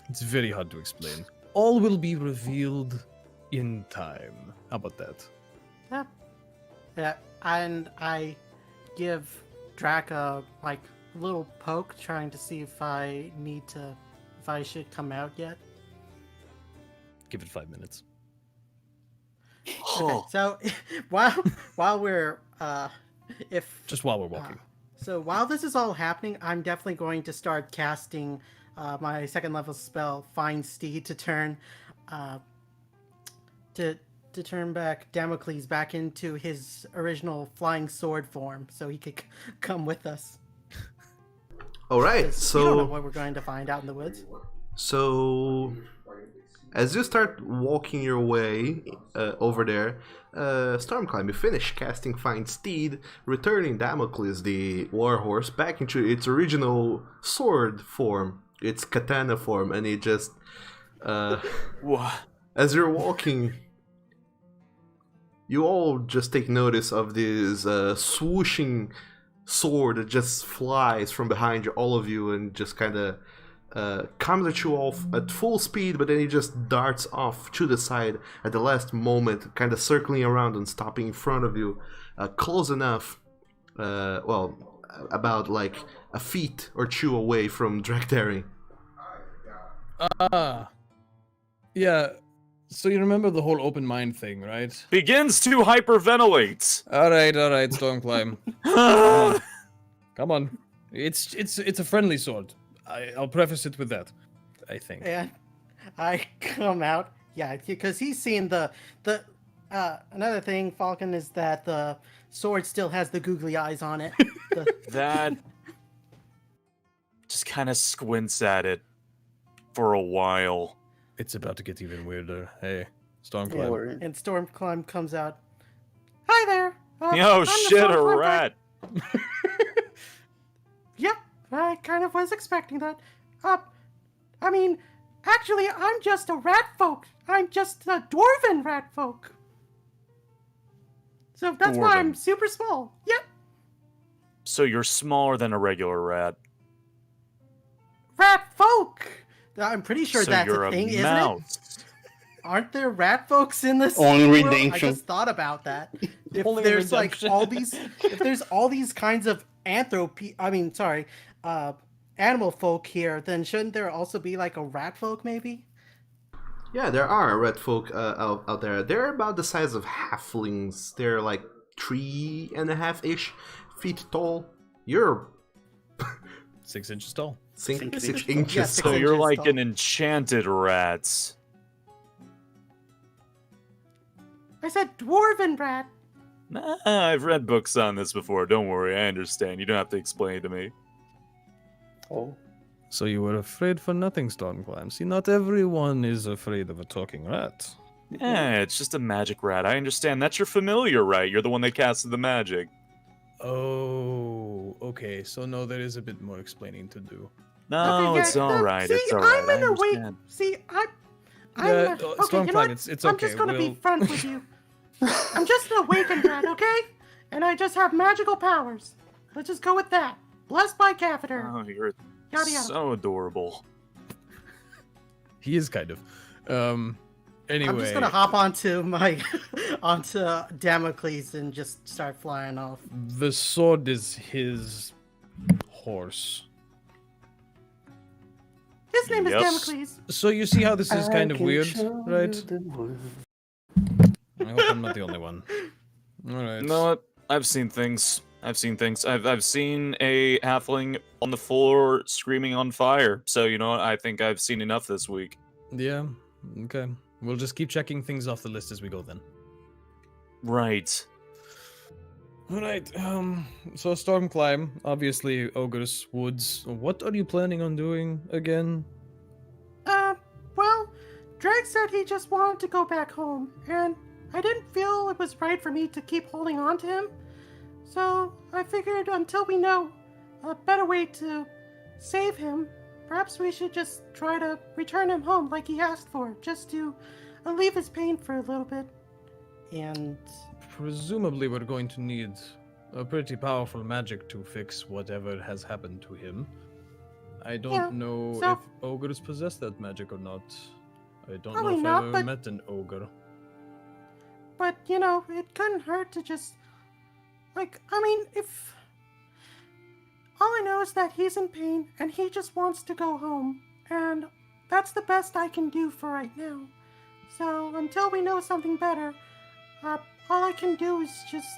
Speaker 2: it's very hard to explain. All will be revealed in time. How about that?
Speaker 3: Yeah, and I give Drac a little poke, trying to see if I should come out yet.
Speaker 2: Give it 5 minutes.
Speaker 3: Okay, so while we're
Speaker 2: Just while we're walking.
Speaker 3: So while this is all happening, I'm definitely going to start casting my second level spell, Find Steed, to turn to turn back Damocles back into his original flying sword form, so he could come with us.
Speaker 1: All right,
Speaker 3: 'Cause we don't know
Speaker 1: so
Speaker 3: what we're going to find out in the woods.
Speaker 1: so as you start walking your way over there, Stormclimb, you finish casting Find Steed, returning Damocles, the warhorse, back into its original sword form, its katana form, and it just
Speaker 5: What?
Speaker 1: as you're walking, you all just take notice of this swooshing sword that just flies from behind you, all of you, and just kind of comes at you all at full speed, but then it just darts off to the side at the last moment, kind of circling around and stopping in front of you, close enough, about like a feet or two away from Drakdaring.
Speaker 2: Yeah. So you remember the whole open mind thing, right?
Speaker 5: Begins to hyperventilate.
Speaker 2: All right, Stormclimb. Come on. It's a friendly sword. I'll preface it with that, I think.
Speaker 3: And I come out, yeah, because he's seen the another thing, Falcon, is that the sword still has the googly eyes on it.
Speaker 5: That just kind of squints at it for a while.
Speaker 2: It's about to get even weirder. Hey,
Speaker 4: Don't
Speaker 2: Stormclimb.
Speaker 4: worry.
Speaker 3: And Stormclimb comes out. Hi there.
Speaker 5: Yo,
Speaker 3: I'm the
Speaker 5: shit, a
Speaker 3: Stormclimb guy."
Speaker 5: rat.
Speaker 3: Yep, I kind of was expecting that. I mean, actually, I'm just a rat folk. I'm just a dwarven rat folk. So that's why I'm
Speaker 5: Dwarven.
Speaker 3: super small. Yep,
Speaker 5: So you're smaller than a regular rat.
Speaker 3: rat folk. I'm pretty sure
Speaker 5: So
Speaker 3: that's
Speaker 5: you're
Speaker 3: a thing, isn't it?
Speaker 5: mouse.
Speaker 3: Aren't there rat folks in this
Speaker 4: Only
Speaker 3: world? I
Speaker 4: redemption.
Speaker 3: just thought about that. If
Speaker 2: Only
Speaker 3: there's
Speaker 2: redemption.
Speaker 3: if there's all these kinds of animal folk here, then shouldn't there also be like a rat folk maybe?
Speaker 1: Yeah, there are red folk out there. They're about the size of halflings. They're like 3.5-ish feet tall. You're
Speaker 2: 6 inches tall.
Speaker 1: 6
Speaker 4: 6
Speaker 1: inches
Speaker 3: Yeah, 6
Speaker 5: So you're
Speaker 3: inches
Speaker 5: like
Speaker 3: tall.
Speaker 5: an enchanted rat.
Speaker 3: I said dwarven rat.
Speaker 5: Nah, I've read books on this before. Don't worry, I understand. You don't have to explain it to me.
Speaker 4: Oh,
Speaker 2: So you were afraid for nothing, Stormclimb. See, not everyone is afraid of a talking rat.
Speaker 5: Yeah, it's just a magic rat. I understand. That's your familiar, right? You're the one that casted the magic.
Speaker 2: Oh, okay. So no, there is a bit more explaining to do.
Speaker 5: No,
Speaker 3: Okay,
Speaker 5: it's
Speaker 3: yeah,
Speaker 5: all right.
Speaker 3: See,
Speaker 5: It's all right.
Speaker 3: I'm
Speaker 5: I
Speaker 3: in a way.
Speaker 5: understand.
Speaker 3: See, I'm.
Speaker 2: Yeah,
Speaker 3: okay, you know
Speaker 2: Stormclimb,
Speaker 3: what?
Speaker 2: it's
Speaker 3: I'm
Speaker 2: okay.
Speaker 3: just gonna be
Speaker 2: We'll-
Speaker 3: front with you. I'm just an awakened rat, okay? And I just have magical powers. Let's just go with that. Blessed by Catheter.
Speaker 5: Oh, you're
Speaker 3: Yada yada.
Speaker 5: so adorable.
Speaker 2: He is kind of. Anyway.
Speaker 3: I'm just gonna hop onto onto Damocles and just start flying off.
Speaker 2: The sword is his horse.
Speaker 3: His name is
Speaker 5: Yes.
Speaker 3: Damocles.
Speaker 2: So you see how this is kind of weird, right? I hope I'm not the only one. Alright.
Speaker 5: You know what? I've seen things. I've seen a halfling on the floor screaming on fire. So, you know what? I think I've seen enough this week.
Speaker 2: Yeah, okay. We'll just keep checking things off the list as we go then.
Speaker 5: Right.
Speaker 2: Alright, so Stormclimb, obviously Ogre's Woods. What are you planning on doing again?
Speaker 3: Well, Drake said he just wanted to go back home, and I didn't feel it was right for me to keep holding on to him. So I figured until we know a better way to save him, perhaps we should just try to return him home like he asked for, just to alleviate his pain for a little bit. And
Speaker 2: Presumably we're going to need a pretty powerful magic to fix whatever has happened to him. I don't
Speaker 3: Yeah,
Speaker 2: know
Speaker 3: so-
Speaker 2: if ogres possess that magic or not. I don't know
Speaker 3: Probably
Speaker 2: if
Speaker 3: not,
Speaker 2: I've ever
Speaker 3: but-
Speaker 2: met an ogre.
Speaker 3: But, it couldn't hurt to just. If. All I know is that he's in pain and he just wants to go home. And that's the best I can do for right now. So, until we know something better, all I can do is just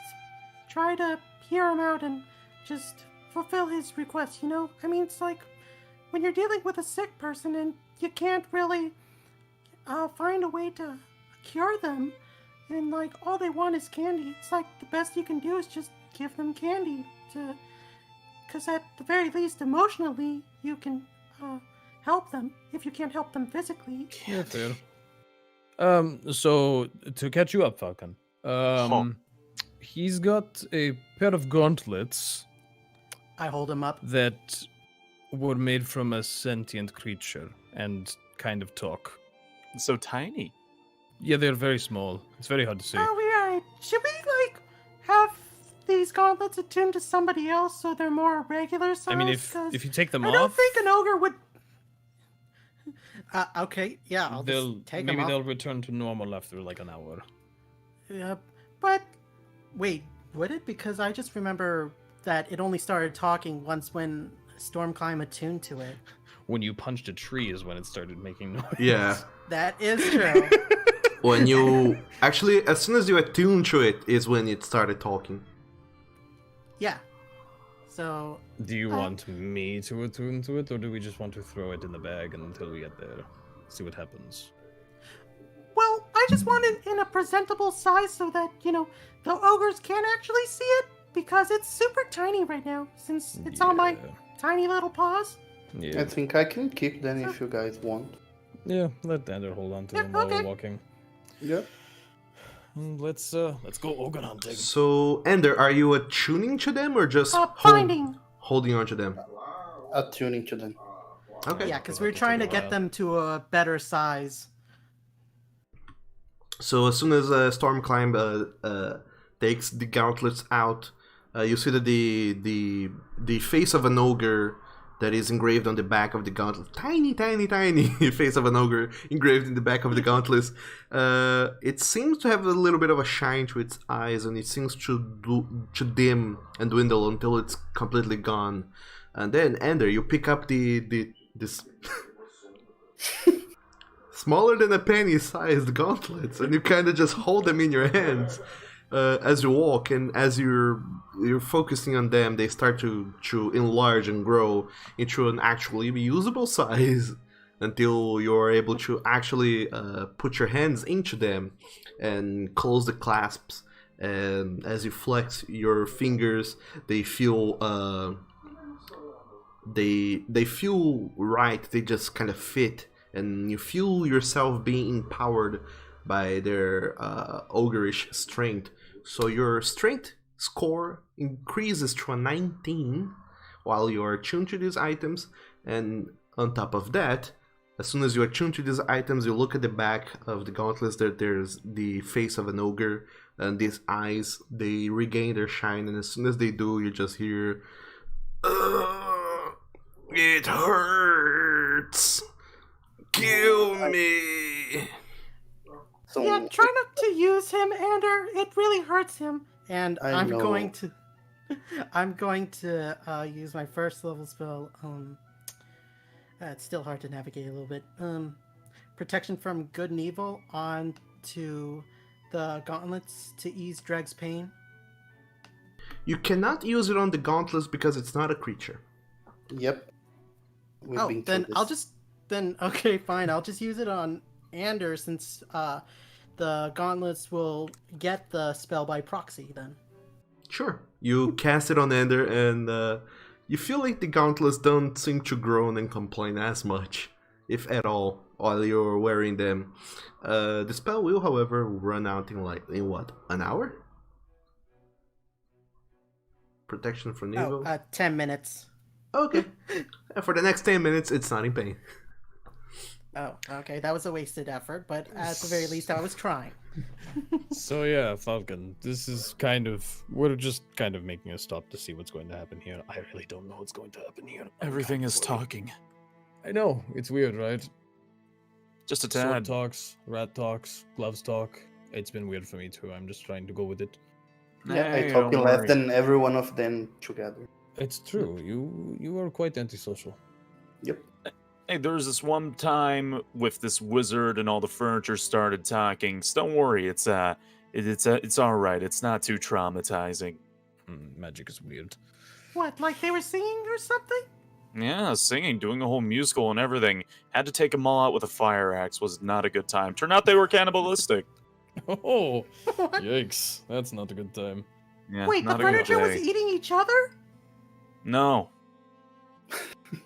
Speaker 3: try to hear him out and just fulfill his request, It's like when you're dealing with a sick person and you can't really find a way to cure them, and like all they want is candy. It's like the best you can do is just give them candy because at the very least, emotionally, you can help them if you can't help them physically.
Speaker 2: Yeah, fair. So to catch you up, Falcon. He's got a pair of gauntlets
Speaker 6: I hold him up.
Speaker 2: that were made from a sentient creature and kind of talk.
Speaker 5: So tiny.
Speaker 2: Yeah, they're very small. It's very hard to see.
Speaker 3: Oh, right. Should we like have these gauntlets attuned to somebody else so they're more regular size?
Speaker 2: I mean, if
Speaker 3: 'Cause
Speaker 2: you take them
Speaker 3: I
Speaker 2: off,
Speaker 3: don't think an ogre would.
Speaker 6: Okay, yeah, I'll
Speaker 2: they'll
Speaker 6: just take
Speaker 2: maybe
Speaker 6: him off.
Speaker 2: they'll return to normal after like an hour.
Speaker 3: Yeah, but
Speaker 6: Wait, would it? Because I just remember that it only started talking once when Stormclimb attuned to it.
Speaker 2: When you punched a tree is when it started making noise.
Speaker 1: Yeah.
Speaker 6: That is true.
Speaker 1: When you actually, as soon as you attune to it, is when it started talking.
Speaker 6: Yeah. So,
Speaker 2: Do you want me to attune to it, or do we just want to throw it in the bag until we get there? See what happens.
Speaker 3: well, I just want it in a presentable size so that the ogres can actually see it because it's super tiny right now since it's on my tiny little paws.
Speaker 2: Yeah.
Speaker 4: I think I can keep them if you guys want.
Speaker 2: Yeah, let Dander hold on to
Speaker 3: Yeah,
Speaker 2: them while
Speaker 3: okay.
Speaker 2: we're walking.
Speaker 4: Yeah.
Speaker 2: Let's go ogre hunting.
Speaker 1: So, Ender, are you attuning to them or just
Speaker 3: Finding.
Speaker 1: holding on to them?
Speaker 4: Attuning to them.
Speaker 1: Okay.
Speaker 6: yeah, because we're trying to get them to a better size.
Speaker 1: So as soon as Stormclimb takes the gauntlets out, you see that the face of an ogre that is engraved on the back of the gauntlet, tiny face of an ogre engraved in the back of the gauntlets. It seems to have a little bit of a shine to its eyes, and it seems to dim and dwindle until it's completely gone. And then Ender, you pick up this smaller than a penny-sized gauntlets, and you kind of just hold them in your hands as you walk, and as you're focusing on them, they start to enlarge and grow into an actually usable size until you're able to actually put your hands into them and close the clasps. And as you flex your fingers, they feel they feel right. They just kind of fit, and you feel yourself being empowered by their ogreish strength. So your strength score increases to a 19 while you are attuned to these items, and on top of that, as soon as you attune to these items, you look at the back of the gauntlets, there's the face of an ogre, and these eyes, they regain their shine, and as soon as they do, you just hear, it hurts! Kill me!
Speaker 4: So
Speaker 3: Yeah, try not to use him, Ander. It really hurts him.
Speaker 6: And
Speaker 4: I
Speaker 6: I'm
Speaker 4: know.
Speaker 6: going to use my first level spell. It's still hard to navigate a little bit. Protection from good and evil onto the gauntlets to ease Dreg's pain.
Speaker 1: You cannot use it on the gauntlets because it's not a creature.
Speaker 4: Yep. We've
Speaker 6: Oh,
Speaker 4: been
Speaker 6: then
Speaker 4: through
Speaker 6: I'll
Speaker 4: this.
Speaker 6: okay, fine. I'll just use it on Ander since the gauntlets will get the spell by proxy then.
Speaker 1: Sure. You cast it on Ender, and you feel like the gauntlets don't seem to groan and complain as much, if at all, while you're wearing them. The spell will, however, run out in what, an hour? Protection from evil?
Speaker 6: 10 minutes.
Speaker 1: Okay. And for the next 10 minutes, it's not in pain.
Speaker 6: Oh, okay. That was a wasted effort, but at the very least, I was trying.
Speaker 2: So yeah, Falcon, we're just kind of making a stop to see what's going to happen here. I really don't know what's going to happen here.
Speaker 5: Everything is talking.
Speaker 2: I know, it's weird, right?
Speaker 5: Just a
Speaker 2: Sword
Speaker 5: tad.
Speaker 2: talks, rat talks, gloves talk. It's been weird for me too. I'm just trying to go with it.
Speaker 4: Yeah, I
Speaker 5: Hey,
Speaker 4: talk
Speaker 5: don't
Speaker 4: less
Speaker 5: worry.
Speaker 4: than every one of them together.
Speaker 2: It's true. You are quite antisocial.
Speaker 4: Yep.
Speaker 5: Hey, there was this one time with this wizard and all the furniture started talking. So don't worry, it's all right. It's not too traumatizing.
Speaker 2: Magic is weird.
Speaker 3: What, like they were singing or something?
Speaker 5: Yeah, singing, doing a whole musical and everything. Had to take them all out with a fire axe. Was not a good time. Turned out they were cannibalistic.
Speaker 2: Oh,
Speaker 3: What?
Speaker 2: yikes! That's not a good time.
Speaker 5: Yeah,
Speaker 3: Wait, the
Speaker 5: not a good
Speaker 3: furniture was
Speaker 5: day.
Speaker 3: eating each other?
Speaker 5: No.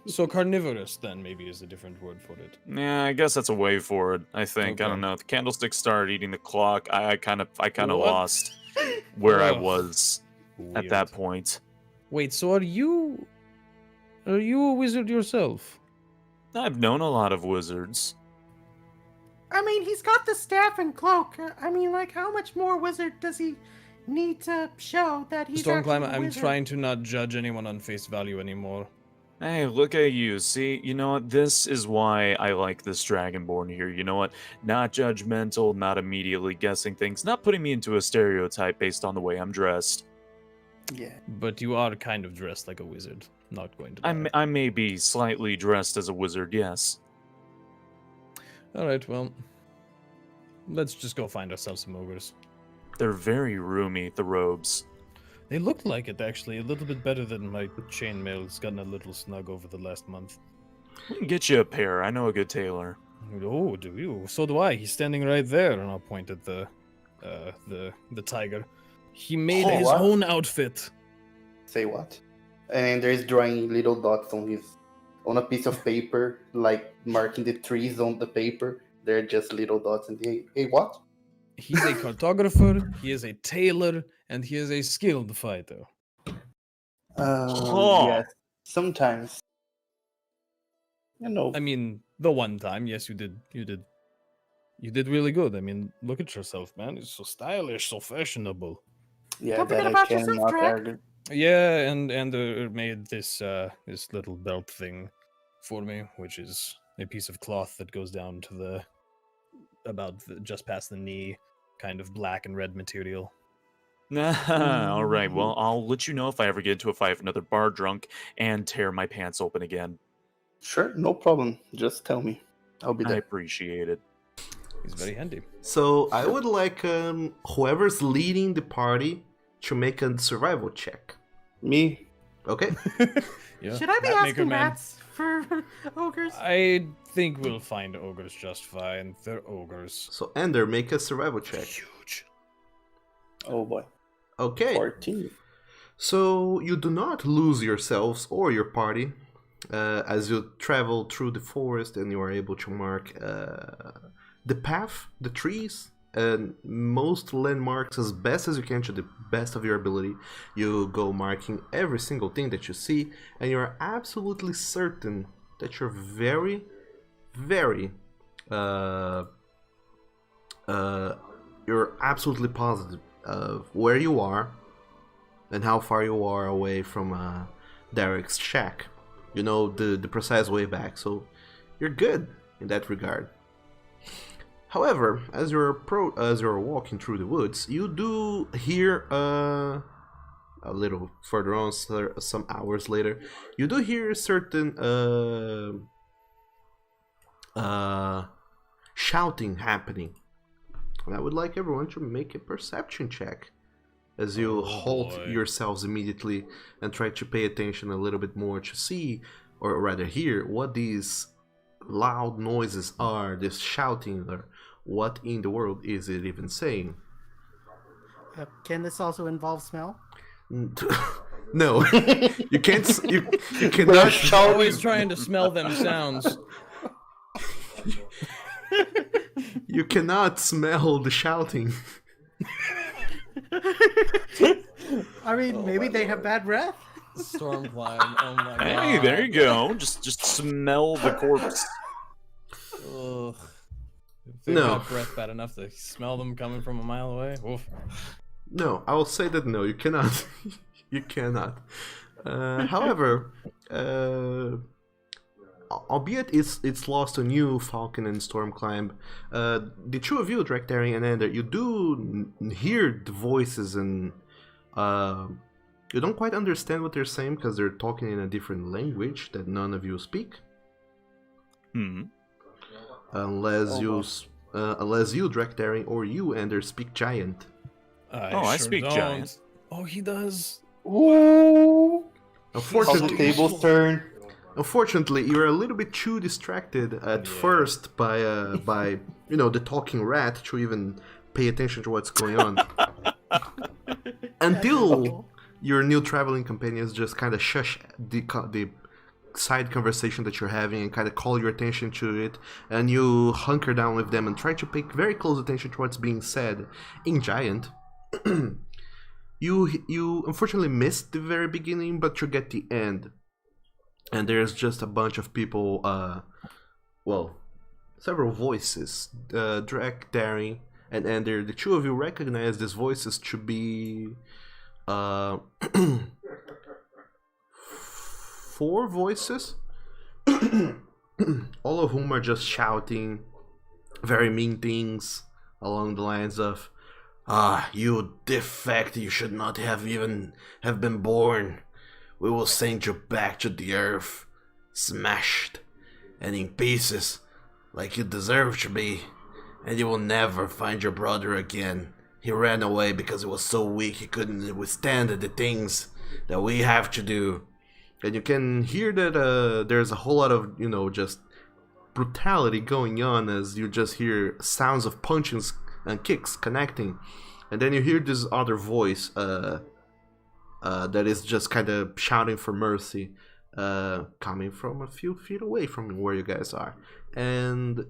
Speaker 2: So carnivorous, then, maybe is a different word for it.
Speaker 5: Yeah, I guess that's a way forward. I think. I
Speaker 2: Okay.
Speaker 5: don't know. The candlestick started eating the clock. I kind of
Speaker 2: What?
Speaker 5: lost where I
Speaker 2: Ugh.
Speaker 5: was at that point.
Speaker 2: Wait, so are you a wizard yourself?
Speaker 5: I've known a lot of wizards.
Speaker 3: I mean, he's got the staff and cloak. I mean, like, how much more wizard does he need to show that he's actually
Speaker 2: Stormclimber,
Speaker 3: a
Speaker 2: I'm
Speaker 3: wizard?
Speaker 2: trying to not judge anyone on face value anymore.
Speaker 5: Hey, look at you. See, you know what? This is why I like this Dragonborn here. You know what? Not judgmental, not immediately guessing things, not putting me into a stereotype based on the way I'm dressed.
Speaker 4: Yeah.
Speaker 2: But you are kind of dressed like a wizard. Not going to lie.
Speaker 5: I may be slightly dressed as a wizard, yes.
Speaker 2: Alright, well. Let's just go find ourselves some ogres.
Speaker 5: They're very roomy, the robes.
Speaker 2: They looked like it, actually. A little bit better than my chainmail. It's gotten a little snug over the last month.
Speaker 5: We can get you a pair. I know a good tailor.
Speaker 2: Oh, do you? So do I. He's standing right there, and I'll point at the tiger. He made
Speaker 4: Oh,
Speaker 2: his
Speaker 4: what?
Speaker 2: own outfit.
Speaker 4: Say what? And there's drawing little dots on a piece of paper, like marking the trees on the paper. They're just little dots. And hey, what?
Speaker 2: He's a cartographer, he is a tailor, and he is a skilled fighter.
Speaker 5: Oh.
Speaker 4: Yes. Sometimes. You know.
Speaker 2: I mean, the one time, yes, you did really good. I mean, look at yourself, man. It's so stylish, so fashionable.
Speaker 4: Yeah,
Speaker 3: Don't
Speaker 4: that
Speaker 3: forget
Speaker 4: I
Speaker 3: about yourself,
Speaker 4: cannot
Speaker 3: Drake.
Speaker 4: argue.
Speaker 2: Yeah, and made this this little belt thing for me, which is a piece of cloth that goes down to just past the knee, kind of black and red material.
Speaker 5: All right, well, I'll let you know if I ever get into a fight with another bar drunk and tear my pants open again.
Speaker 4: Sure, no problem. Just tell me. I'll be
Speaker 5: I
Speaker 4: there.
Speaker 5: appreciate it.
Speaker 2: He's very handy.
Speaker 1: So I would like whoever's leading the party to make a survival check.
Speaker 4: Me?
Speaker 1: Okay?
Speaker 2: Yeah.
Speaker 3: Should I be
Speaker 2: Map maker
Speaker 3: asking
Speaker 2: man.
Speaker 3: mats for ogres?
Speaker 2: I think we'll find ogres just fine. They're ogres.
Speaker 1: So Ender, make a survival check.
Speaker 2: Huge.
Speaker 4: Oh boy.
Speaker 1: Okay.
Speaker 4: 14.
Speaker 1: So you do not lose yourselves or your party as you travel through the forest, and you are able to mark the path, the trees, and most landmarks as best as you can to the best of your ability. You go marking every single thing that you see, and you are absolutely certain that you're very, very you're absolutely positive of where you are and how far you are away from Derek's shack. You know the precise way back, so you're good in that regard. However, as you're walking through the woods, you do hear a little further on, some hours later, you do hear certain shouting happening. And I would like everyone to make a perception check as you halt
Speaker 2: boy.
Speaker 1: yourselves immediately and try to pay attention a little bit more to see, or rather hear, what these loud noises are, this shouting, or what in the world is it even saying?
Speaker 6: Can this also involve smell?
Speaker 1: No, you can't. You cannot.
Speaker 2: Always trying to smell them sounds.
Speaker 1: You cannot smell the shouting.
Speaker 6: I mean, maybe they have bad breath.
Speaker 2: Storm climb. Oh my god.
Speaker 5: Hey, there you go. Just smell the corpse.
Speaker 2: Ugh. If they've
Speaker 1: No.
Speaker 2: got breath bad enough to smell them coming from a mile away. Oof.
Speaker 1: No, I will say that no, you cannot. You cannot. However, albeit it's lost on you, Falcon and Stormclimb, the two of you, Drectarian and Ender, you do hear the voices, and you don't quite understand what they're saying because they're talking in a different language that none of you speak. Unless you, Drectarian, or you, Ender, speak Giant.
Speaker 5: I speak giant.
Speaker 2: Oh, he does.
Speaker 4: Ooh! How the
Speaker 1: Unfortunately,
Speaker 4: tables turn.
Speaker 1: Unfortunately, you're a little bit too distracted at first by the talking rat to even pay attention to what's going on. Until your new traveling companions just kind of shush the side conversation that you're having and kind of call your attention to it, and you hunker down with them and try to pay very close attention to what's being said in Giant. You unfortunately missed the very beginning, but you get the end. And there's just a bunch of people, several voices. Drek, Daring, and Ender. The two of you recognize these voices to be 4 voices. All of whom are just shouting very mean things along the lines of, you defect, you should not have even have been born. We will send you back to the earth, smashed and in pieces, like you deserve to be, and you will never find your brother again. He ran away because he was so weak he couldn't withstand the things that we have to do. And you can hear that there's a whole lot of, just brutality going on as you just hear sounds of punches and kicks connecting. And then you hear this other voice, that is just kind of shouting for mercy, coming from a few feet away from where you guys are. And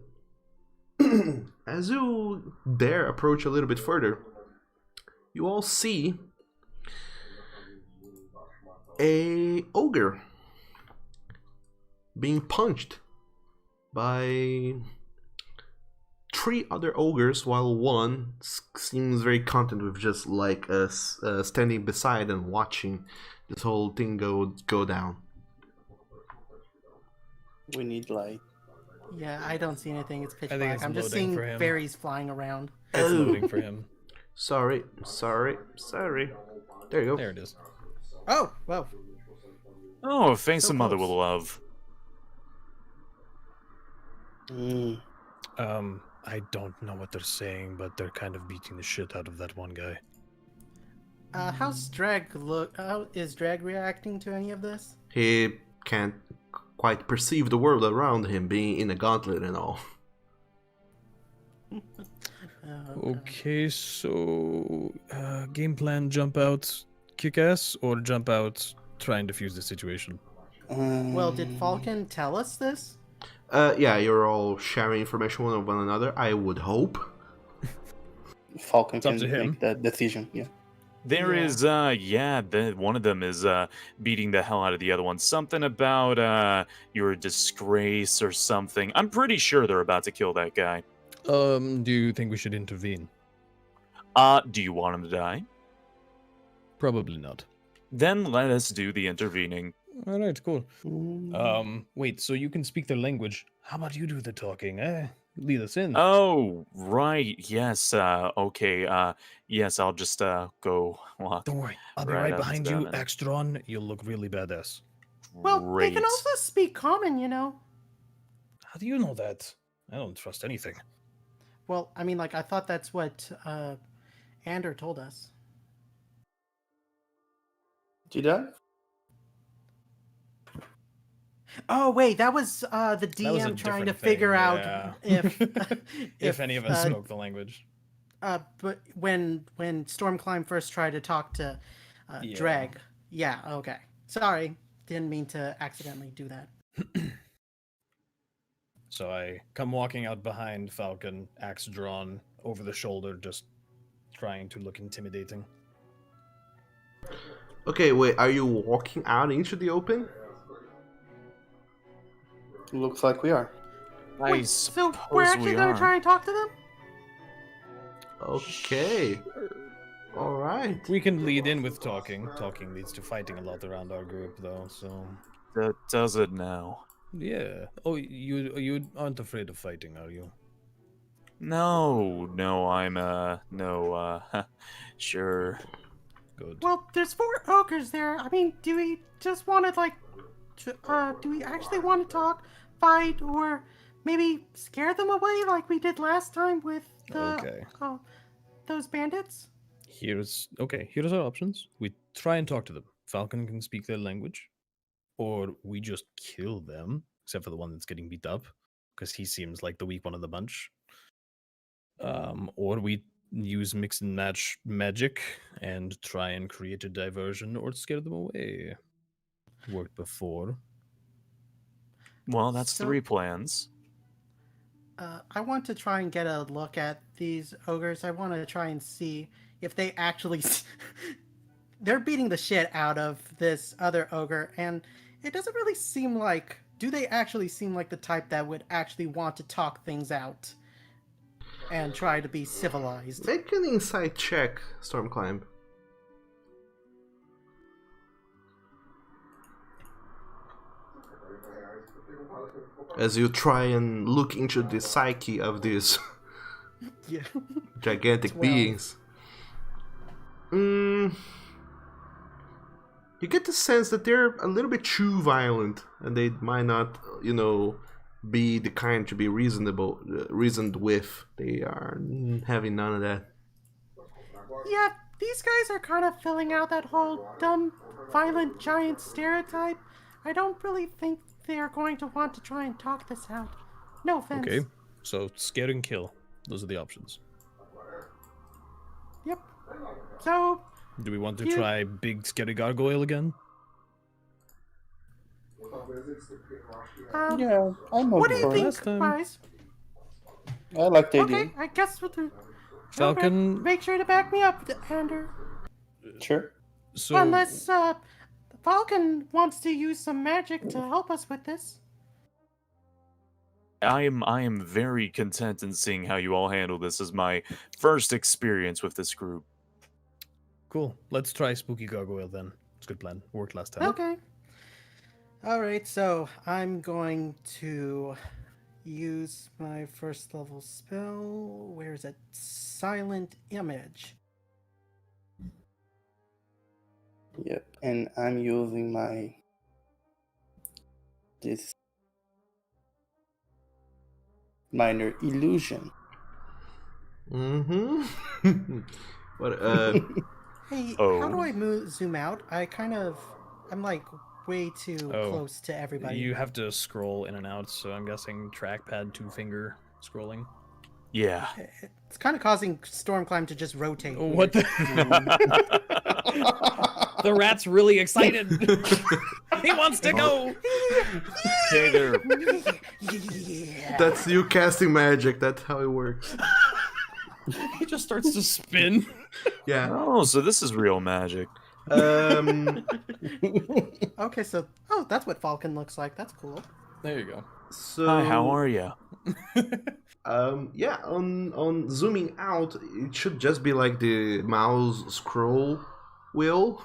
Speaker 1: as you dare approach a little bit further, you all see a ogre being punched by 3 other ogres, while one seems very content with just like standing beside and watching this whole thing go down.
Speaker 4: We need light.
Speaker 6: Yeah, I don't see anything. It's pitch
Speaker 2: I think
Speaker 6: black.
Speaker 2: it's
Speaker 6: I'm just
Speaker 2: loading
Speaker 6: seeing
Speaker 2: for him.
Speaker 6: berries flying around.
Speaker 2: It's loading for him.
Speaker 1: Sorry. There you go.
Speaker 2: There it is.
Speaker 6: Oh, well.
Speaker 5: Oh, a face
Speaker 6: So
Speaker 5: a mother
Speaker 6: close.
Speaker 5: will love.
Speaker 2: I don't know what they're saying, but they're kind of beating the shit out of that one guy.
Speaker 6: How's Drag look? How is Drag reacting to any of this?
Speaker 1: He can't quite perceive the world around him, being in a gauntlet and all.
Speaker 2: Okay, so game plan: jump out, kick ass, or jump out, try and defuse the situation.
Speaker 6: Well, did Falcon tell us this?
Speaker 1: Yeah, you're all sharing information with one another, I would hope.
Speaker 4: Falcon
Speaker 2: It's up
Speaker 4: can
Speaker 2: to him.
Speaker 4: make that decision. Yeah.
Speaker 5: There
Speaker 6: Yeah.
Speaker 5: is, one of them is beating the hell out of the other one. Something about you're a disgrace or something. I'm pretty sure they're about to kill that guy.
Speaker 2: Do you think we should intervene?
Speaker 5: Do you want him to die?
Speaker 2: Probably not.
Speaker 5: Then let us do the intervening.
Speaker 2: All right, cool. Wait, so you can speak their language. How about you do the talking? Lead us in.
Speaker 5: Oh, right. Yes. Okay. Yes, I'll just go walk.
Speaker 2: Don't worry, I'll be
Speaker 5: right
Speaker 2: right
Speaker 5: up
Speaker 2: behind
Speaker 5: to
Speaker 2: you,
Speaker 5: them.
Speaker 2: axe drawn. You'll look really badass.
Speaker 6: Well, they can
Speaker 5: Great.
Speaker 6: also speak common, you know.
Speaker 2: How do you know that? I don't trust anything.
Speaker 6: Well, I mean, like, I thought that's what Ander told us.
Speaker 4: Did I?
Speaker 6: Oh, wait, that was the
Speaker 2: That was a
Speaker 6: DM trying to
Speaker 2: different
Speaker 6: figure
Speaker 2: thing,
Speaker 6: out
Speaker 2: yeah.
Speaker 6: if
Speaker 2: if any of us spoke the language.
Speaker 6: But when Stormclimb first tried to talk to
Speaker 2: Yeah.
Speaker 6: Drag, yeah, okay. Sorry, didn't mean to accidentally do that.
Speaker 2: So I come walking out behind Falcon, axe drawn, over the shoulder, just trying to look intimidating.
Speaker 1: Okay, wait, are you walking out into the open?
Speaker 4: Looks like we are.
Speaker 5: I
Speaker 6: Wait, so we're
Speaker 5: suppose
Speaker 6: actually
Speaker 5: we
Speaker 6: gonna
Speaker 5: are.
Speaker 6: try and talk to them?
Speaker 1: Okay. Alright.
Speaker 2: We can lead in with talking. Talking leads to fighting a lot around our group, though. So
Speaker 5: That does it now.
Speaker 2: yeah. Oh, you aren't afraid of fighting, are you?
Speaker 5: No, I'm no, sure.
Speaker 2: Good.
Speaker 3: Well, there's 4 ogres there. I mean, do we just want to, like, do we actually want to talk, fight, or maybe scare them away like we did last time with the,
Speaker 2: Okay.
Speaker 3: those bandits?
Speaker 2: Here's our options. We try and talk to them. Falcon can speak their language. or we just kill them, except for the one that's getting beat up, because he seems like the weak one of the bunch. Or we use mix and match magic and try and create a diversion or scare them away. Worked before.
Speaker 5: Well, that's
Speaker 6: So-
Speaker 5: 3 plans.
Speaker 6: I want to try and get a look at these ogres. I want to try and see if they actually... They're beating the shit out of this other ogre, and it doesn't really seem like... Do they actually seem like the type that would actually want to talk things out and try to be civilized?
Speaker 1: Make an insight check, Stormclimb. As you try and look into the psyche of these
Speaker 6: Yeah.
Speaker 1: gigantic
Speaker 6: 12.
Speaker 1: beings. You get the sense that they're a little bit too violent, and they might not, be the kind to be reasoned with. They are having none of that.
Speaker 3: Yeah, these guys are kind of filling out that whole dumb, violent giant stereotype. I don't really think they are going to want to try and talk this out. No offense.
Speaker 2: Okay, so scare and kill. Those are the options.
Speaker 3: Yep. So,
Speaker 2: Do we want to
Speaker 3: You-
Speaker 2: try big scary gargoyle again?
Speaker 4: Yeah, I'm
Speaker 3: what do
Speaker 4: up
Speaker 3: you
Speaker 4: for
Speaker 3: think,
Speaker 4: it.
Speaker 2: Last time-
Speaker 3: guys?
Speaker 4: I like the idea.
Speaker 3: Okay, I guess we'll do.
Speaker 2: Falcon-
Speaker 3: Okay, make sure to back me up, Ander.
Speaker 4: Sure.
Speaker 2: So
Speaker 3: Unless, Falcon wants to use some magic to help us with this.
Speaker 5: I am very content in seeing how you all handle this as my first experience with this group.
Speaker 2: cool. Let's try spooky gargoyle then. It's a good plan. Worked last time.
Speaker 3: Okay.
Speaker 6: Alright, so I'm going to use my first level spell. Where is it? Silent Image.
Speaker 4: Yep. And I'm using this minor illusion.
Speaker 1: Mm-hmm. What?
Speaker 6: Hey,
Speaker 5: Oh.
Speaker 6: how do I zoom out? I'm like way too
Speaker 2: Oh,
Speaker 6: close to everybody.
Speaker 2: You have to scroll in and out, so I'm guessing trackpad 2-finger scrolling.
Speaker 5: Yeah.
Speaker 6: It's kind of causing Stormclimb to just rotate.
Speaker 2: Oh, what the? The rat's really excited. He wants to go.
Speaker 5: Hey there.
Speaker 6: Yeah.
Speaker 1: That's you casting magic. That's how it works.
Speaker 2: He just starts to spin.
Speaker 1: Yeah.
Speaker 5: Oh, so this is real magic.
Speaker 6: Okay, so that's what Falcon looks like. That's cool.
Speaker 2: There you go.
Speaker 1: So.
Speaker 5: Hi, how are you?
Speaker 1: Yeah. On zooming out, it should just be like the mouse scroll wheel,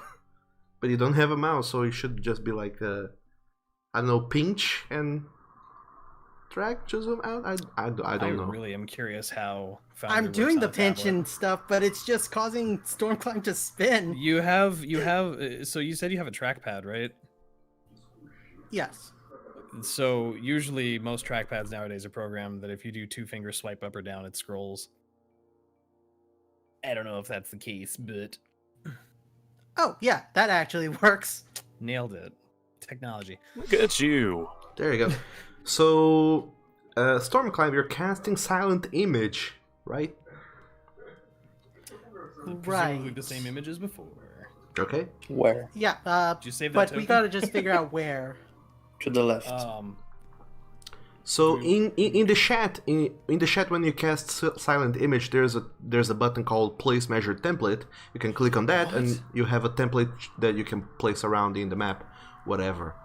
Speaker 1: but you don't have a mouse, so it should just be like I don't know, pinch and drag to zoom out. I don't know.
Speaker 2: Really am curious how. Foundry
Speaker 6: I'm
Speaker 2: works
Speaker 6: doing
Speaker 2: on
Speaker 6: the
Speaker 2: a tablet.
Speaker 6: pinch and stuff, but it's just causing Stormclimb to spin.
Speaker 2: You have. So you said you have a trackpad, right?
Speaker 6: Yes.
Speaker 2: So usually most trackpads nowadays are programmed that if you do 2-finger swipe up or down, it scrolls. I don't know if that's the case, but
Speaker 6: Oh, yeah, that actually works.
Speaker 2: nailed it. Technology.
Speaker 5: Look at you.
Speaker 1: There you go. So, Stormclimb, you're casting Silent Image, right?
Speaker 2: Presumably
Speaker 6: Right.
Speaker 2: the same image as before.
Speaker 1: Okay.
Speaker 4: Where?
Speaker 6: Yeah,
Speaker 2: Did you save that
Speaker 6: but we
Speaker 2: token?
Speaker 6: gotta just figure out where.
Speaker 4: To the left.
Speaker 1: So in the chat in the chat when you cast Silent Image, there's a button called Place Measure Template. You can click on that, and you have a template that you can place around in the map, whatever.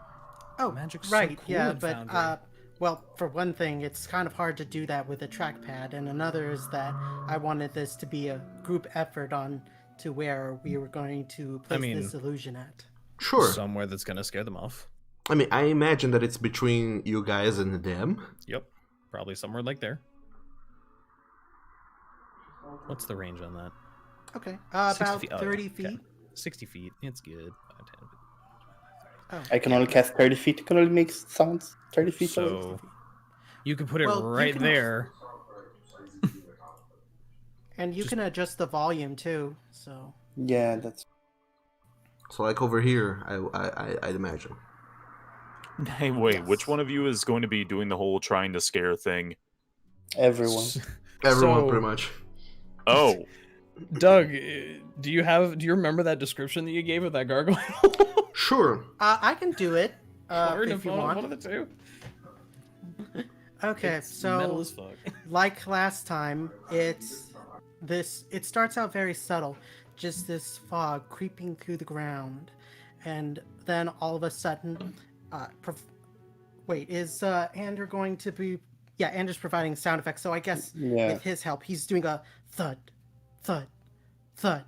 Speaker 6: Oh,
Speaker 2: Magic's so
Speaker 6: right,
Speaker 2: cool
Speaker 6: yeah,
Speaker 2: in
Speaker 6: but
Speaker 2: Foundry.
Speaker 6: well, for one thing, it's kind of hard to do that with a trackpad, and another is that I wanted this to be a group effort on to where we were going to place
Speaker 2: mean-
Speaker 6: this illusion at.
Speaker 1: Sure.
Speaker 2: Somewhere that's gonna scare them off.
Speaker 1: I mean, I imagine that it's between you guys and them.
Speaker 2: Yep. Probably somewhere like there. What's the range on that?
Speaker 6: Okay,
Speaker 2: 60
Speaker 6: about
Speaker 2: feet. Oh,
Speaker 6: 30
Speaker 2: yeah,
Speaker 6: feet.
Speaker 2: okay. 60 feet. It's good. 5, 10.
Speaker 4: I can only cast 30 feet. You can only make sounds 30 feet.
Speaker 2: So you could put it
Speaker 6: Well, you
Speaker 2: right
Speaker 6: can-
Speaker 2: there.
Speaker 6: And you can adjust the volume too, so...
Speaker 4: Yeah, that's.
Speaker 1: So like over here, I'd imagine.
Speaker 5: Hey, wait,
Speaker 6: Yes.
Speaker 5: which one of you is going to be doing the whole trying to scare thing?
Speaker 4: Everyone.
Speaker 1: Everyone,
Speaker 2: So-
Speaker 1: pretty much.
Speaker 5: Oh,
Speaker 2: Doug, do you remember that description that you gave of that gargoyle?
Speaker 1: Sure.
Speaker 6: I can do it
Speaker 2: Or
Speaker 6: if you
Speaker 2: one
Speaker 6: want.
Speaker 2: of the two.
Speaker 6: Okay,
Speaker 2: It's metal
Speaker 6: so
Speaker 2: as fuck.
Speaker 6: like last time, it starts out very subtle, just this fog creeping through the ground, and then all of a sudden, wait, is Ander going to be? Yeah, Ander's providing sound effects, so I guess
Speaker 4: Yeah.
Speaker 6: with his help, he's doing a thud, thud, thud,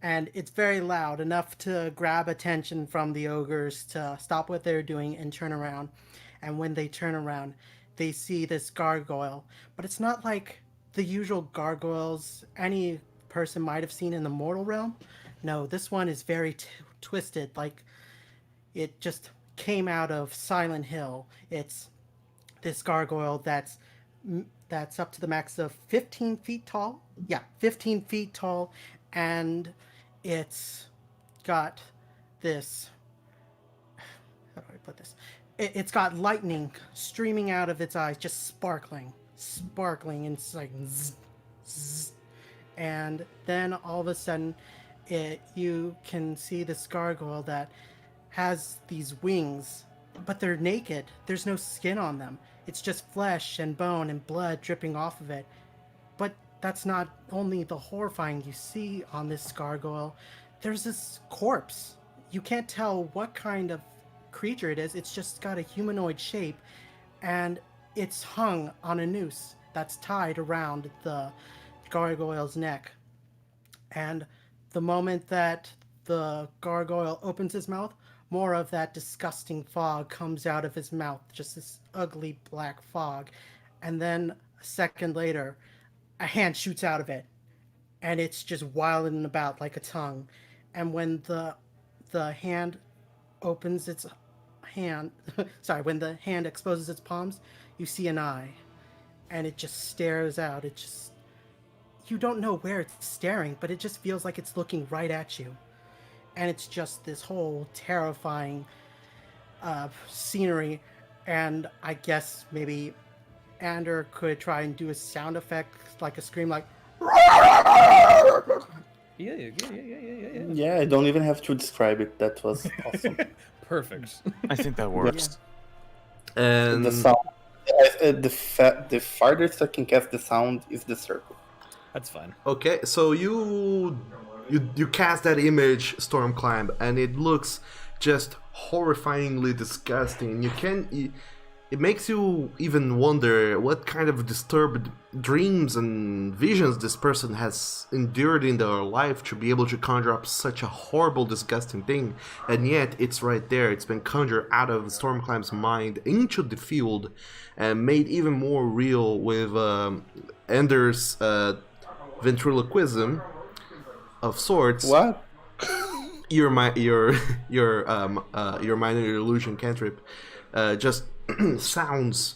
Speaker 6: and it's very loud, enough to grab attention from the ogres to stop what they're doing and turn around. And when they turn around, they see this gargoyle, but it's not like the usual gargoyles any person might have seen in the mortal realm. No, this one is very twisted, like it just came out of Silent Hill. It's this gargoyle that's up to the max of 15 feet tall. Yeah, 15 feet tall, and it's got this. How do I put this? It's got lightning streaming out of its eyes, just sparkling, and it's like zzz, zzz. And then all of a sudden, you can see this gargoyle that has these wings, but they're naked. There's no skin on them. It's just flesh and bone and blood dripping off of it. But that's not only the horrifying you see on this gargoyle. There's this corpse. You can't tell what kind of creature it is. It's just got a humanoid shape, and it's hung on a noose that's tied around the gargoyle's neck. And the moment that the gargoyle opens his mouth, more of that disgusting fog comes out of his mouth, just this ugly black fog. And then a second later, a hand shoots out of it, and it's just wilding about like a tongue. And when the hand opens its hand, when the hand exposes its palms, you see an eye, and it just stares out. You don't know where it's staring, but it just feels like it's looking right at you. And it's just this whole terrifying scenery. And I guess maybe Ander could try and do a sound effect, like a scream, like.
Speaker 2: Yeah.
Speaker 4: Yeah, I don't even have to describe it. That was awesome.
Speaker 2: Perfect.
Speaker 5: I think that works.
Speaker 1: And
Speaker 4: The sound. The farthest I can cast the sound is the circle.
Speaker 2: That's fine.
Speaker 1: okay, so you cast that image, Stormclimb, and it looks just horrifyingly disgusting. It makes you even wonder what kind of disturbed dreams and visions this person has endured in their life to be able to conjure up such a horrible, disgusting thing. And yet, it's right there. It's been conjured out of Stormclimb's mind into the field and made even more real with Ender's ventriloquism of sorts.
Speaker 4: What?
Speaker 1: Your minor illusion cantrip just sounds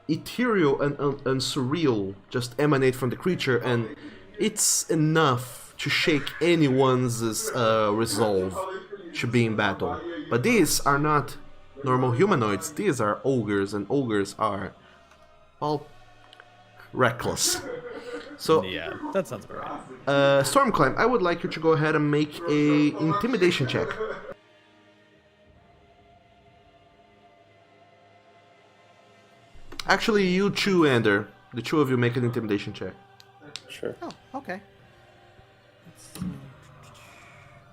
Speaker 1: ethereal and surreal, just emanate from the creature, and it's enough to shake anyone's resolve to be in battle. But these are not normal humanoids. These are ogres, and ogres are all reckless. So,
Speaker 2: Yeah, that sounds about right.
Speaker 1: Stormclimb, I would like you to go ahead and make a intimidation check. Actually, you two, Ander. The two of you make an intimidation check.
Speaker 4: Sure.
Speaker 6: Oh, okay. Let's see.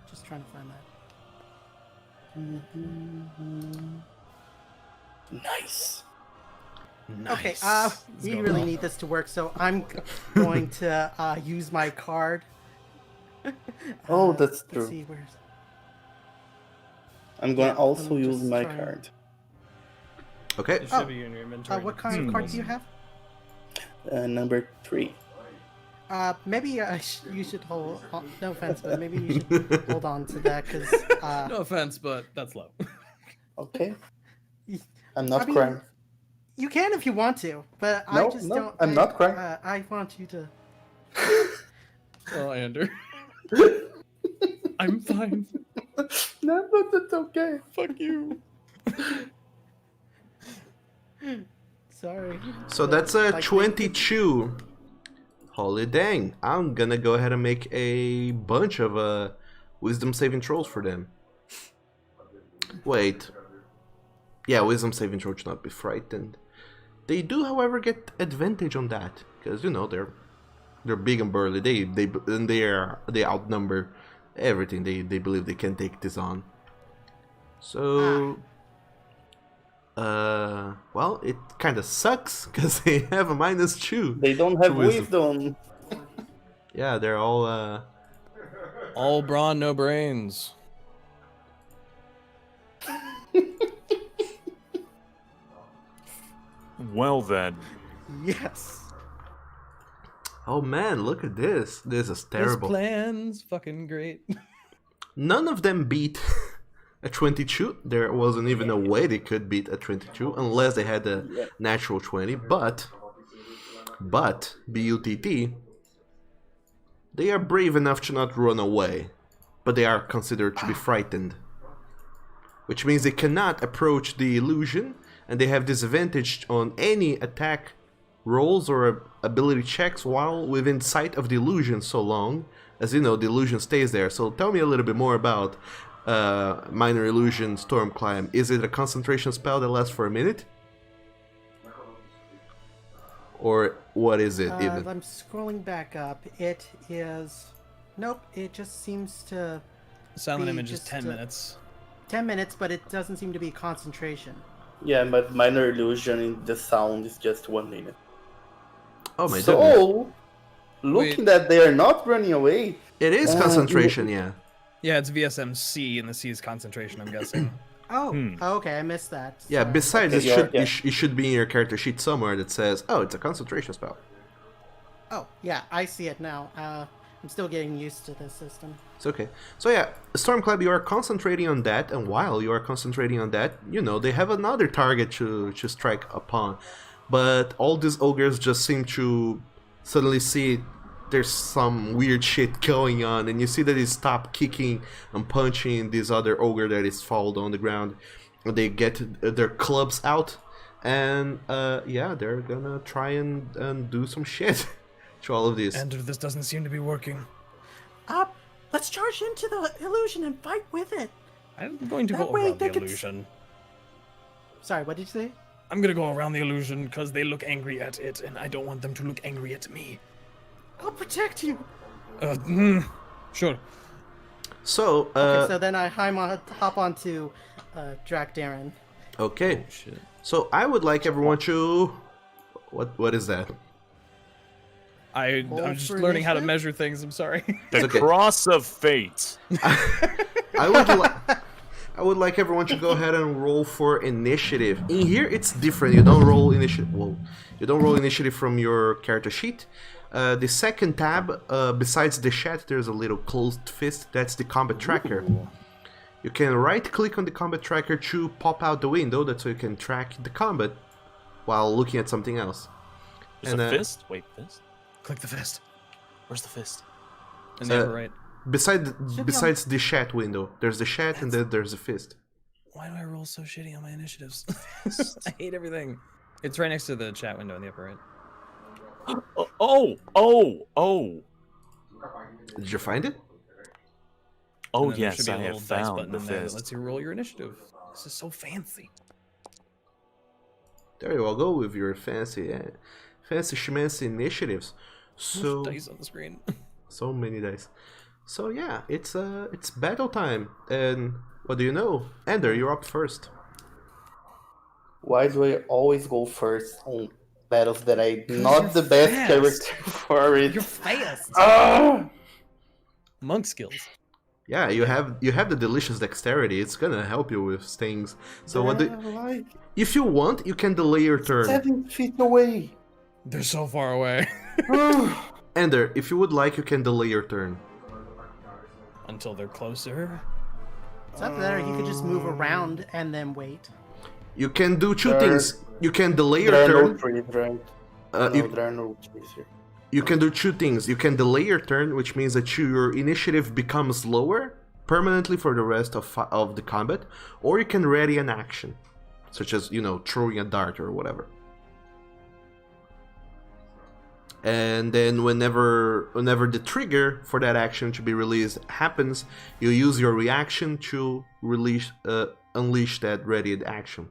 Speaker 6: Just trying to find that.
Speaker 4: Nice.
Speaker 6: Okay, we really need this to work, so I'm going to use my card.
Speaker 4: Oh, that's
Speaker 6: Let's
Speaker 4: true.
Speaker 6: see, where's...
Speaker 4: I'm gonna
Speaker 6: Yeah,
Speaker 4: also
Speaker 6: let me
Speaker 4: use
Speaker 6: just
Speaker 4: my
Speaker 6: try and-
Speaker 4: card.
Speaker 1: Okay.
Speaker 2: It should be in your inventory.
Speaker 6: what kind of card do you have?
Speaker 4: Number 3.
Speaker 6: Maybe you should hold on. No offense, but maybe you should hold on to that, because...
Speaker 2: No offense, but that's low.
Speaker 4: Okay. I'm not
Speaker 6: I mean,
Speaker 4: crying.
Speaker 6: You can if you want to, but I
Speaker 4: No,
Speaker 6: just
Speaker 4: no,
Speaker 6: don't...
Speaker 4: I'm not crying.
Speaker 6: I want you to...
Speaker 2: Oh, Ander. I'm fine.
Speaker 4: No, but that's okay.
Speaker 2: Fuck you.
Speaker 6: Sorry.
Speaker 1: So that's a
Speaker 6: Like,
Speaker 1: 22. Holy dang. I'm gonna go ahead and make a bunch of wisdom saving throws for them. Wait. Yeah, wisdom saving throw should not be frightened. They do, however, get advantage on that because you know they're big and burly. They outnumber everything. They believe they can take this on. So well, it kind of sucks because they have a -2.
Speaker 4: They don't have
Speaker 1: to wisdom.
Speaker 4: wisdom.
Speaker 1: Yeah, they're all
Speaker 2: All brawn, no brains.
Speaker 5: Well then.
Speaker 6: Yes.
Speaker 1: oh man, look at this. This is terrible.
Speaker 2: This plan's fucking great.
Speaker 1: None of them beat a 22. There wasn't even a way they could beat a 22 unless they had a natural 20. But BUTT, they are brave enough to not run away, but they are considered to be frightened, which means they cannot approach the illusion, and they have disadvantage on any attack rolls or ability checks while within sight of the illusion, so long as you know the illusion stays there. So tell me a little bit more about minor illusion storm climb. Is it a concentration spell that lasts for a minute, or what is it even?
Speaker 6: I'm scrolling back up. It is. Nope. It just seems to.
Speaker 2: Silent
Speaker 6: be
Speaker 2: image is
Speaker 6: just
Speaker 2: 10 minutes.
Speaker 6: 10 minutes, but it doesn't seem to be concentration.
Speaker 4: Yeah, but minor illusion in the sound is just 1 minute.
Speaker 1: Oh my goodness.
Speaker 4: So, looking that they are not running away,
Speaker 1: It is concentration, yeah.
Speaker 2: Yeah, it's VSMC, and the C is concentration, I'm guessing.
Speaker 6: Oh, okay. I missed that.
Speaker 1: Yeah,
Speaker 6: Sorry.
Speaker 1: besides,
Speaker 4: Okay,
Speaker 1: it should be in your character sheet somewhere that says, oh, it's a concentration spell.
Speaker 6: Oh, yeah. I see it now. I'm still getting used to this system.
Speaker 1: It's okay. So yeah, Stormclap, you are concentrating on that, and while you are concentrating on that, you know, they have another target to strike upon. But all these ogres just seem to suddenly see there's some weird shit going on, and you see that they stop kicking and punching this other ogre that is fouled on the ground. They get their clubs out, and yeah, they're gonna try and do some shit to all of this.
Speaker 2: And this doesn't seem to be working.
Speaker 6: Let's charge into the illusion and fight with it.
Speaker 2: I'm going to
Speaker 6: That
Speaker 2: go
Speaker 6: way
Speaker 2: around the
Speaker 6: they could
Speaker 2: illusion.
Speaker 6: Sorry, what did you say?
Speaker 2: I'm gonna go around the illusion because they look angry at it, and I don't want them to look angry at me.
Speaker 6: I'll protect you.
Speaker 2: Sure.
Speaker 1: So,
Speaker 6: Okay, so then I hop onto Darren.
Speaker 1: okay.
Speaker 2: Oh, shit.
Speaker 1: So I would like everyone to... What is that?
Speaker 2: I'm just learning how to measure things, I'm sorry.
Speaker 5: The
Speaker 1: okay.
Speaker 5: cross of fate.
Speaker 1: I would like everyone to go ahead and roll for initiative. In here, it's different. You don't roll initiative. Whoa. You don't roll initiative from your character sheet. The second tab, besides the chat, there's a little closed fist. That's the combat tracker. You can right-click on the combat tracker to pop out the window. That's so you can track the combat while looking at something else.
Speaker 5: There's a fist? Wait, fist?
Speaker 2: Click the fist.
Speaker 5: Where's the fist?
Speaker 2: And the upper right.
Speaker 1: Besides the chat window, there's the chat and then there's the fist.
Speaker 2: Why do I roll so shitty on my initiatives? I hate everything. It's right next to the chat window in the upper right.
Speaker 5: Oh!
Speaker 1: Did you find it?
Speaker 5: Oh,
Speaker 2: And then there
Speaker 5: yes,
Speaker 2: should be a
Speaker 5: I
Speaker 2: little
Speaker 5: have
Speaker 2: dice
Speaker 5: found
Speaker 2: button
Speaker 5: the
Speaker 2: in there that
Speaker 5: fist.
Speaker 2: lets you roll your initiative. This is so fancy.
Speaker 1: There you all go with your fancy schmancy initiatives. So
Speaker 2: Dice on the screen.
Speaker 1: so many dice. So yeah, it's battle time, and what do you know? Ender, you're up first.
Speaker 4: why do I always go first on battles that I'm
Speaker 2: you're
Speaker 4: not the best
Speaker 2: fast.
Speaker 4: character for it?
Speaker 2: You're fast.
Speaker 4: Ah!
Speaker 2: Monk skills.
Speaker 1: Yeah, you have the delicious dexterity. It's gonna help you with things. So what do,
Speaker 4: Like
Speaker 1: if you want, you can delay your turn.
Speaker 4: 7 feet away.
Speaker 2: They're so far away.
Speaker 1: Ender, if you would like, you can delay your turn.
Speaker 2: Until they're closer.
Speaker 6: It's not that you could just move around and then wait.
Speaker 1: You can do two
Speaker 4: There-
Speaker 1: things. You can delay your
Speaker 4: There are no
Speaker 1: turn.
Speaker 4: trees, right?
Speaker 1: Uh,
Speaker 4: No,
Speaker 1: you,
Speaker 4: there are no trees here.
Speaker 1: you can do two things. You can delay your turn, which means that your initiative becomes lower permanently for the rest of the combat, or you can ready an action, such as, you know, throwing a dart or whatever. And then whenever the trigger for that action to be released happens, you use your reaction to unleash that readied action.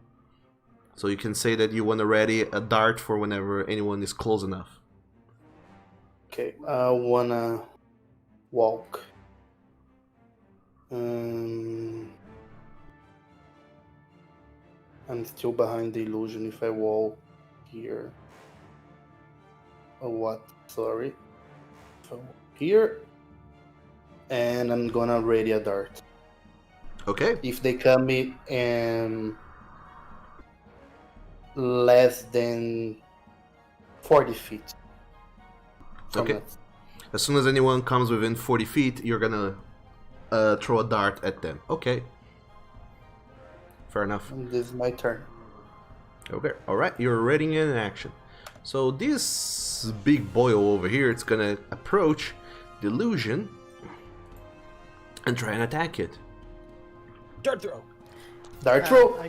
Speaker 1: So you can say that you want to ready a dart for whenever anyone is close enough.
Speaker 4: Okay, I wanna walk. I'm still behind the illusion if I walk here. Oh, what? Sorry. So here, and I'm gonna ready a dart.
Speaker 1: Okay.
Speaker 4: If they come in less than 40 feet. from
Speaker 1: Okay.
Speaker 4: it.
Speaker 1: As soon as anyone comes within 40 feet, you're gonna throw a dart at them. Okay. Fair enough.
Speaker 4: And this is my turn.
Speaker 1: Okay, alright, you're ready in action. So this big boil over here, it's gonna approach the illusion and try and attack it.
Speaker 2: Dart throw.
Speaker 4: Dart throw.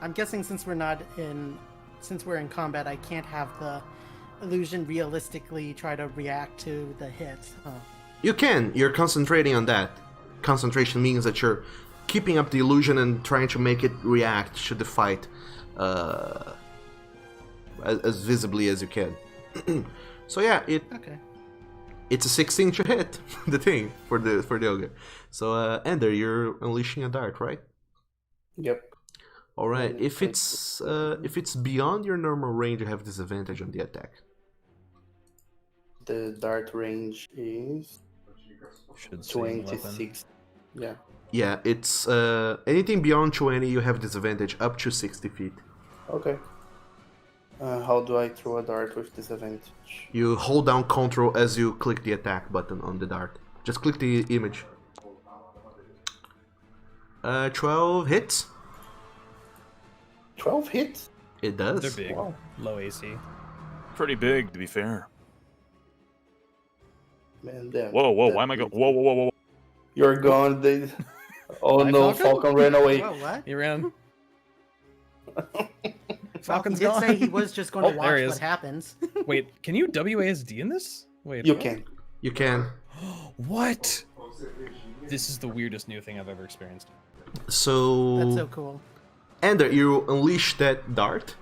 Speaker 6: I'm guessing since we're in combat, I can't have the illusion realistically try to react to the hits. Huh.
Speaker 1: You can, you're concentrating on that. Concentration means that you're keeping up the illusion and trying to make it react to the fight as visibly as you can. So yeah,
Speaker 6: Okay.
Speaker 1: it's a 16 to hit the thing for the ogre. So Ender, you're unleashing a dart, right?
Speaker 4: Yep.
Speaker 1: All right. If it's beyond your normal range, you have disadvantage on the attack.
Speaker 4: The dart range is
Speaker 2: Should say weapon.
Speaker 4: 26. Yeah.
Speaker 1: Yeah, it's anything beyond 20, you have disadvantage up to 60 feet.
Speaker 4: Okay. How do I throw a dart with disadvantage?
Speaker 1: You hold down Control as you click the attack button on the dart. Just click the image. 12 hits.
Speaker 4: 12 hits?
Speaker 1: It does.
Speaker 2: They're big.
Speaker 4: Wow.
Speaker 2: Low AC.
Speaker 5: Pretty big, to be fair.
Speaker 4: Man, damn.
Speaker 5: Whoa, why am I going? Whoa.
Speaker 4: You're gone. Oh
Speaker 2: Hi,
Speaker 4: no,
Speaker 2: Falcon?
Speaker 4: Falcon ran away.
Speaker 6: Whoa, what?
Speaker 2: He ran.
Speaker 6: Falcon
Speaker 2: Falcon's
Speaker 6: did say
Speaker 2: gone.
Speaker 6: he was just going to
Speaker 2: Oh, there
Speaker 6: watch
Speaker 2: he
Speaker 6: what
Speaker 2: is.
Speaker 6: happens.
Speaker 2: Wait, can you WASD in this? Wait.
Speaker 4: You
Speaker 2: what?
Speaker 4: can.
Speaker 1: You can.
Speaker 2: What? This is the weirdest new thing I've ever experienced.
Speaker 1: So,
Speaker 6: That's so cool.
Speaker 1: Ender, you unleash that dart,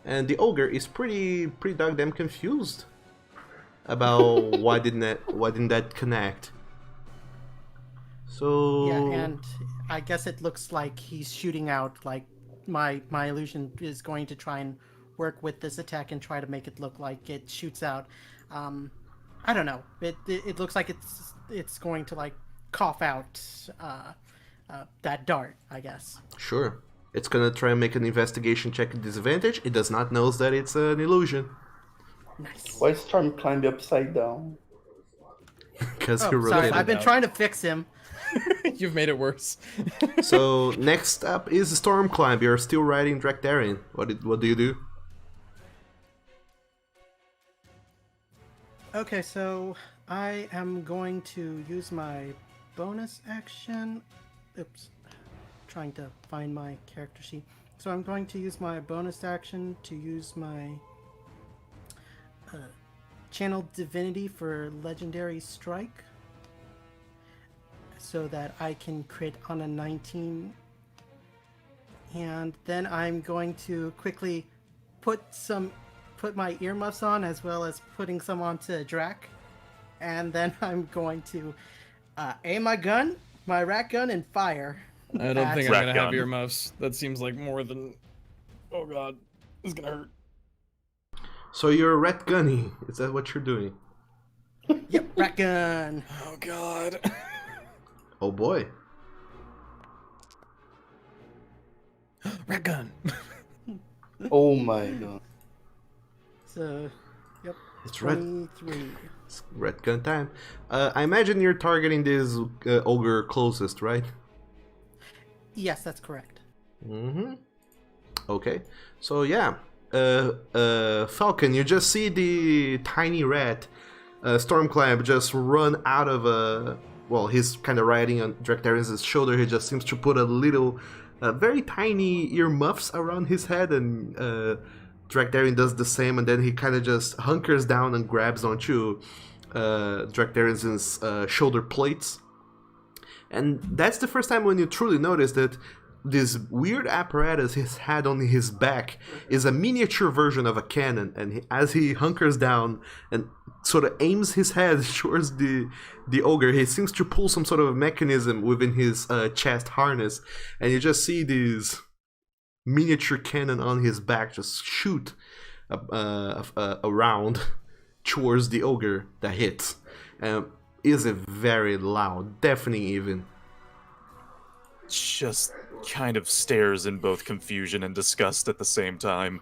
Speaker 1: and the ogre is pretty goddamn confused about why didn't that connect. So
Speaker 6: Yeah, and I guess it looks like he's shooting out, like, my illusion is going to try and work with this attack and try to make it look like it shoots out. I don't know. It looks like it's going to, like, cough out that dart, I guess.
Speaker 1: Sure, it's gonna try and make an investigation check at disadvantage. It does not know that it's an illusion
Speaker 6: Nice.
Speaker 4: Why is Storm climb upside down?
Speaker 1: because
Speaker 6: Oh,
Speaker 1: you
Speaker 6: sorry,
Speaker 1: rotated.
Speaker 6: I've been
Speaker 2: out.
Speaker 6: trying to fix him.
Speaker 2: You've made it worse.
Speaker 1: So next up is Storm Climb. You're still riding Drakdarian. What do you do?
Speaker 6: Okay, so I am going to use my bonus action. Oops. Trying to find my character sheet. So I'm going to use my bonus action to use my Channel Divinity for Legendary Strike, so that I can crit on a 19. And then I'm going to quickly put my earmuffs on, as well as putting some onto Drac. And then I'm going to aim my rat gun, and fire.
Speaker 2: I don't think I'm
Speaker 5: Rat
Speaker 2: gonna have
Speaker 5: gun.
Speaker 2: earmuffs. That seems like more than. Oh god, this is gonna hurt.
Speaker 1: So you're rat gunny. Is that what you're doing?
Speaker 6: Yep, rat gun.
Speaker 2: Oh god.
Speaker 1: Oh boy.
Speaker 2: Rat gun.
Speaker 4: Oh my god.
Speaker 6: So, yep,
Speaker 1: It's rat
Speaker 6: 23.
Speaker 1: It's rat gun time. I imagine you're targeting this ogre closest, right?
Speaker 6: Yes, that's correct.
Speaker 1: Mm-hmm. Okay. So yeah, Falcon, you just see the tiny rat, Stormclamp, just run out of well, he's kind of riding on Draktarin's shoulder. He just seems to put a little, very tiny earmuffs around his head, and Draktarin does the same, and then he kind of just hunkers down and grabs onto Draktarin's shoulder plates. And that's the first time when you truly notice that this weird apparatus he's had on his back is a miniature version of a cannon, and as he hunkers down and sort of aims his head towards the ogre, he seems to pull some sort of mechanism within his chest harness, and you just see this miniature cannon on his back just shoot around towards the ogre that hits. Is a very loud, deafening even.
Speaker 5: Just kind of stares in both confusion and disgust at the same time.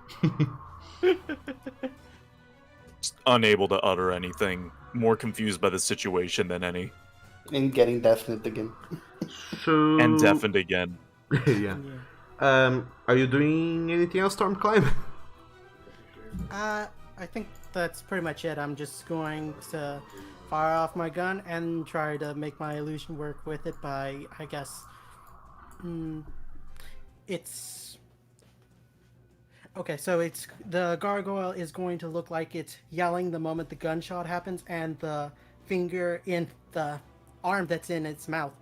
Speaker 5: Just unable to utter anything. More confused by the situation than any.
Speaker 4: And getting deafened again.
Speaker 1: So
Speaker 5: And deafened again.
Speaker 1: yeah. Are you doing anything else, Stormclimb?
Speaker 6: I think that's pretty much it. I'm just going to fire off my gun and try to make my illusion work with it by, I guess, it's... Okay, so it's the gargoyle is going to look like it's yelling the moment the gunshot happens, and the finger in the arm that's in its mouth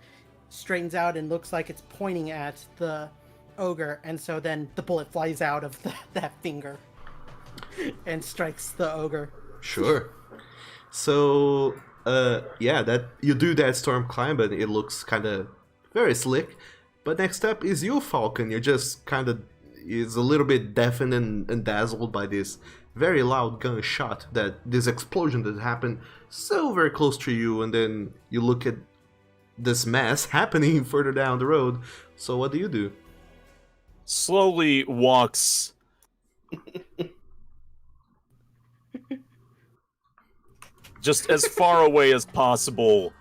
Speaker 6: straightens out and looks like it's pointing at the ogre, and so then the bullet flies out of that finger and strikes the ogre.
Speaker 1: Sure. So, yeah, that you do that Stormclimb, and it looks kind of very slick. But next up is you, Falcon. You're just kind of is a little bit deafened and dazzled by this very loud gunshot, that this explosion that happened so very close to you, and then you look at this mess happening further down the road. So what do you do?
Speaker 5: Slowly walks just as far away as possible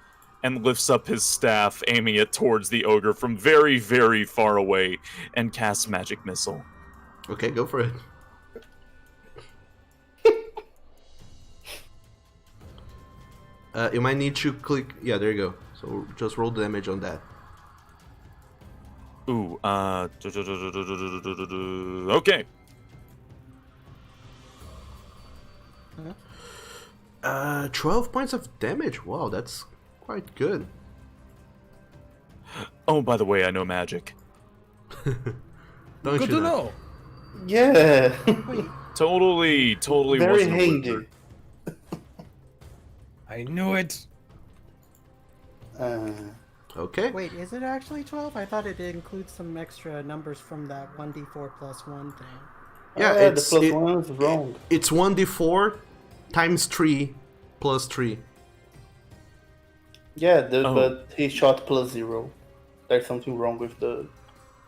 Speaker 5: and lifts up his staff, aiming it towards the ogre from very, very far away, and casts Magic Missile.
Speaker 1: Okay, go for it. You might need to click... Yeah, there you go. So just roll the damage on that.
Speaker 5: Ooh, okay.
Speaker 1: 12 points of damage. Wow, that's quite good.
Speaker 5: Oh, by the way, I know magic.
Speaker 1: Don't
Speaker 2: Good
Speaker 1: you
Speaker 2: to know.
Speaker 4: Yeah.
Speaker 5: Totally
Speaker 4: Very
Speaker 5: wasn't a
Speaker 4: handy.
Speaker 5: wizard.
Speaker 2: I knew it.
Speaker 1: Okay.
Speaker 6: Wait, is it actually 12? I thought it includes some extra numbers from that 1d4 plus 1 thing.
Speaker 1: Yeah,
Speaker 4: the
Speaker 1: it's
Speaker 4: plus one is wrong.
Speaker 1: It's 1d4 times 3 plus 3.
Speaker 4: Yeah,
Speaker 5: Oh.
Speaker 4: but he shot plus 0. There's something wrong with the...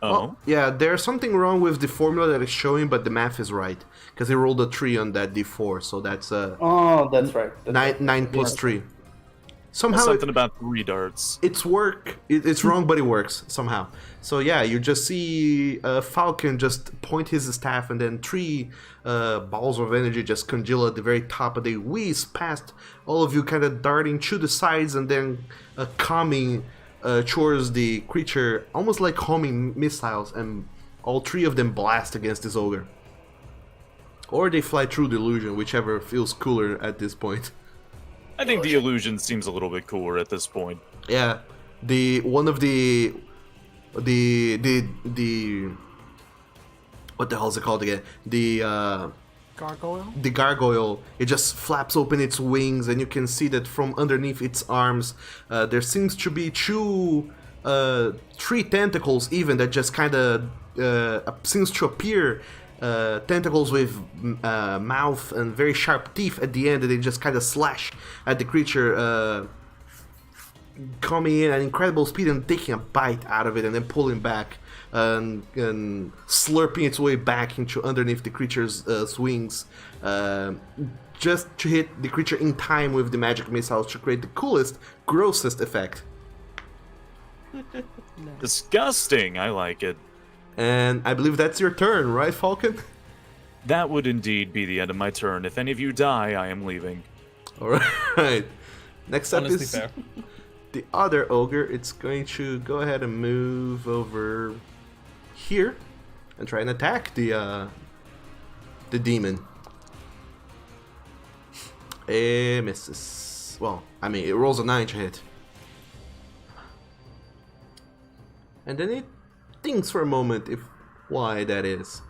Speaker 5: Oh,
Speaker 1: Well, yeah, there's something wrong with the formula that is showing, but the math is right. Because he rolled a 3 on that d4, so that's
Speaker 4: Oh, that's right. That's
Speaker 1: 9 plus 3. Somehow
Speaker 5: something about 3 darts.
Speaker 1: it's it's wrong, but it works somehow. So yeah, you just see Falcon just point his staff, and then 3 balls of energy just congeal at the very top, and they whiz past all of you, kind of darting to the sides, and then coming towards the creature, almost like homing missiles, and all 3 of them blast against this ogre. Or they fly through the illusion, whichever feels cooler at this point.
Speaker 5: I think the illusion seems a little bit cooler at this point.
Speaker 1: Yeah, the what the hell is it called again?
Speaker 6: Gargoyle?
Speaker 1: The gargoyle, it just flaps open its wings, and you can see that from underneath its arms there seems to be 3 tentacles even that just kind of seems to appear, tentacles with mouth and very sharp teeth at the end, and they just kind of slash at the creature, coming in at incredible speed and taking a bite out of it, and then pulling back and slurping its way back into underneath the creature's wings, just to hit the creature in time with the magic missiles to create the coolest, grossest effect.
Speaker 5: Disgusting, I like it.
Speaker 1: And I believe that's your turn, right, Falcon?
Speaker 5: That would indeed be the end of my turn. If any of you die, I am leaving.
Speaker 1: Alright. Next up
Speaker 2: Honestly,
Speaker 1: is
Speaker 2: fair.
Speaker 1: the other ogre, it's going to go ahead and move over here and try and attack the demon. It misses. Well, I mean, it rolls a 9 to hit. And then it thinks for a moment if why that is.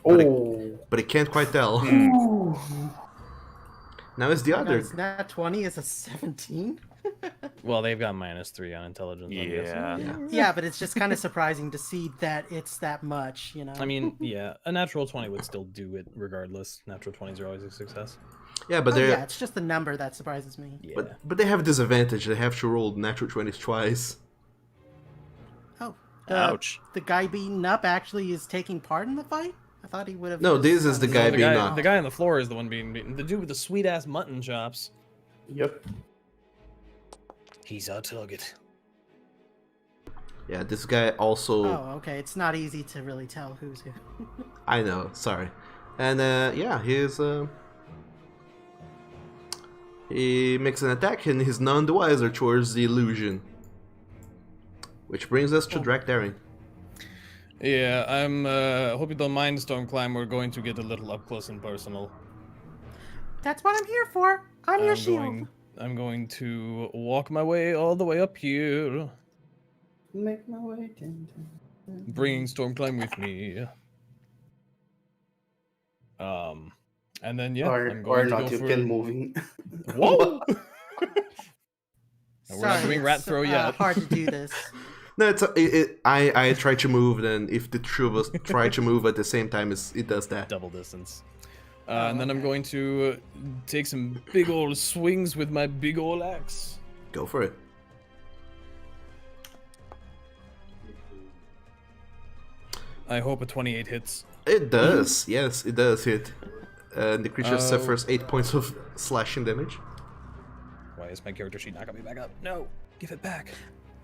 Speaker 1: But it can't quite tell. Now it's the other.
Speaker 6: Nat 20 is a 17?
Speaker 2: Well, they've got -3 on intelligence. I'm guessing.
Speaker 5: Yeah.
Speaker 6: Yeah, but it's just kind of surprising to see that it's that much, you know?
Speaker 2: I mean, yeah, a natural 20 would still do it regardless. Natural 20s are always a success.
Speaker 1: Yeah, but
Speaker 6: Oh,
Speaker 1: they're
Speaker 6: yeah, it's just the number that surprises me.
Speaker 2: Yeah.
Speaker 1: but they have a disadvantage. They have to roll natural 20s twice.
Speaker 6: Oh.
Speaker 5: Ouch.
Speaker 6: The guy beaten up actually is taking part in the fight? I thought he would have.
Speaker 1: No,
Speaker 6: just
Speaker 1: this is the
Speaker 6: done
Speaker 1: guy
Speaker 2: the
Speaker 1: being
Speaker 2: guy,
Speaker 1: knocked.
Speaker 2: the guy on the floor is the one being beaten. The dude with the sweet ass mutton chops.
Speaker 4: Yep.
Speaker 2: He's our target.
Speaker 1: Yeah, this guy also.
Speaker 6: Oh, okay. It's not easy to really tell who's who.
Speaker 1: I know, sorry. And yeah, he makes an attack and he's none the wiser towards the illusion. Which brings us to Drakdaring.
Speaker 2: Yeah, I'm. Hope you don't mind, Stormclimb. We're going to get a little up close and personal.
Speaker 3: That's what I'm here for. I'm your shield.
Speaker 2: I'm going to walk my way all the way up here,
Speaker 4: Make my way down.
Speaker 2: bringing Stormclimb with me. And then yeah, I'm
Speaker 4: Or
Speaker 2: going to
Speaker 4: not,
Speaker 2: go
Speaker 4: you
Speaker 2: for...
Speaker 4: can moving.
Speaker 2: Whoa! We're not
Speaker 6: Sorry,
Speaker 2: doing rat
Speaker 6: it's,
Speaker 2: throw yet.
Speaker 6: hard to do this.
Speaker 1: No, I try to move, then if the two of us try to move at the same time, it does that.
Speaker 2: Double distance. And then I'm going to take some big old swings with my big old axe.
Speaker 1: Go for it.
Speaker 2: I hope a 28 hits.
Speaker 1: It does, yes, it does hit. The creature suffers 8 points of slashing damage.
Speaker 2: Why is my character sheet not coming back up? No, give it back.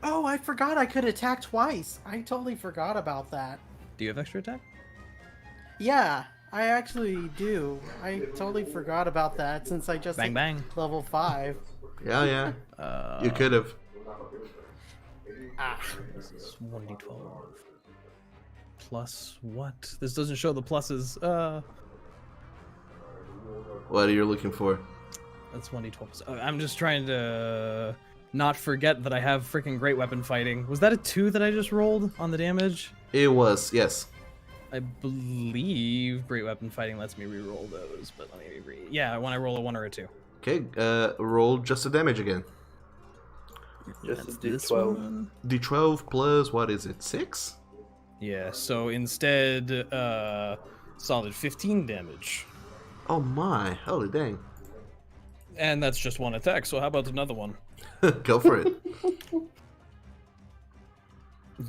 Speaker 6: Oh, I forgot I could attack twice. I totally forgot about that.
Speaker 2: Do you have extra attack?
Speaker 6: Yeah, I actually do. I totally forgot about that since I just
Speaker 2: Bang,
Speaker 6: hit
Speaker 2: bang.
Speaker 6: level 5.
Speaker 1: Yeah. You could have.
Speaker 2: This is 1d12. Plus what? This doesn't show the pluses.
Speaker 1: What are you looking for?
Speaker 2: That's 1d12. I'm just trying to not forget that I have freaking great weapon fighting. Was that a 2 that I just rolled on the damage?
Speaker 1: It was, yes.
Speaker 2: I believe great weapon fighting lets me re-roll those, but let me re. Yeah, when I roll a 1 or a 2.
Speaker 1: Okay, roll just the damage again.
Speaker 4: Just
Speaker 2: That's
Speaker 4: a
Speaker 2: this
Speaker 4: D12.
Speaker 2: one.
Speaker 1: D12 plus, what is it, 6?
Speaker 2: Yeah, so instead, solid 15 damage.
Speaker 1: Oh my, holy dang.
Speaker 2: And that's just one attack, so how about another one?
Speaker 1: Go for it.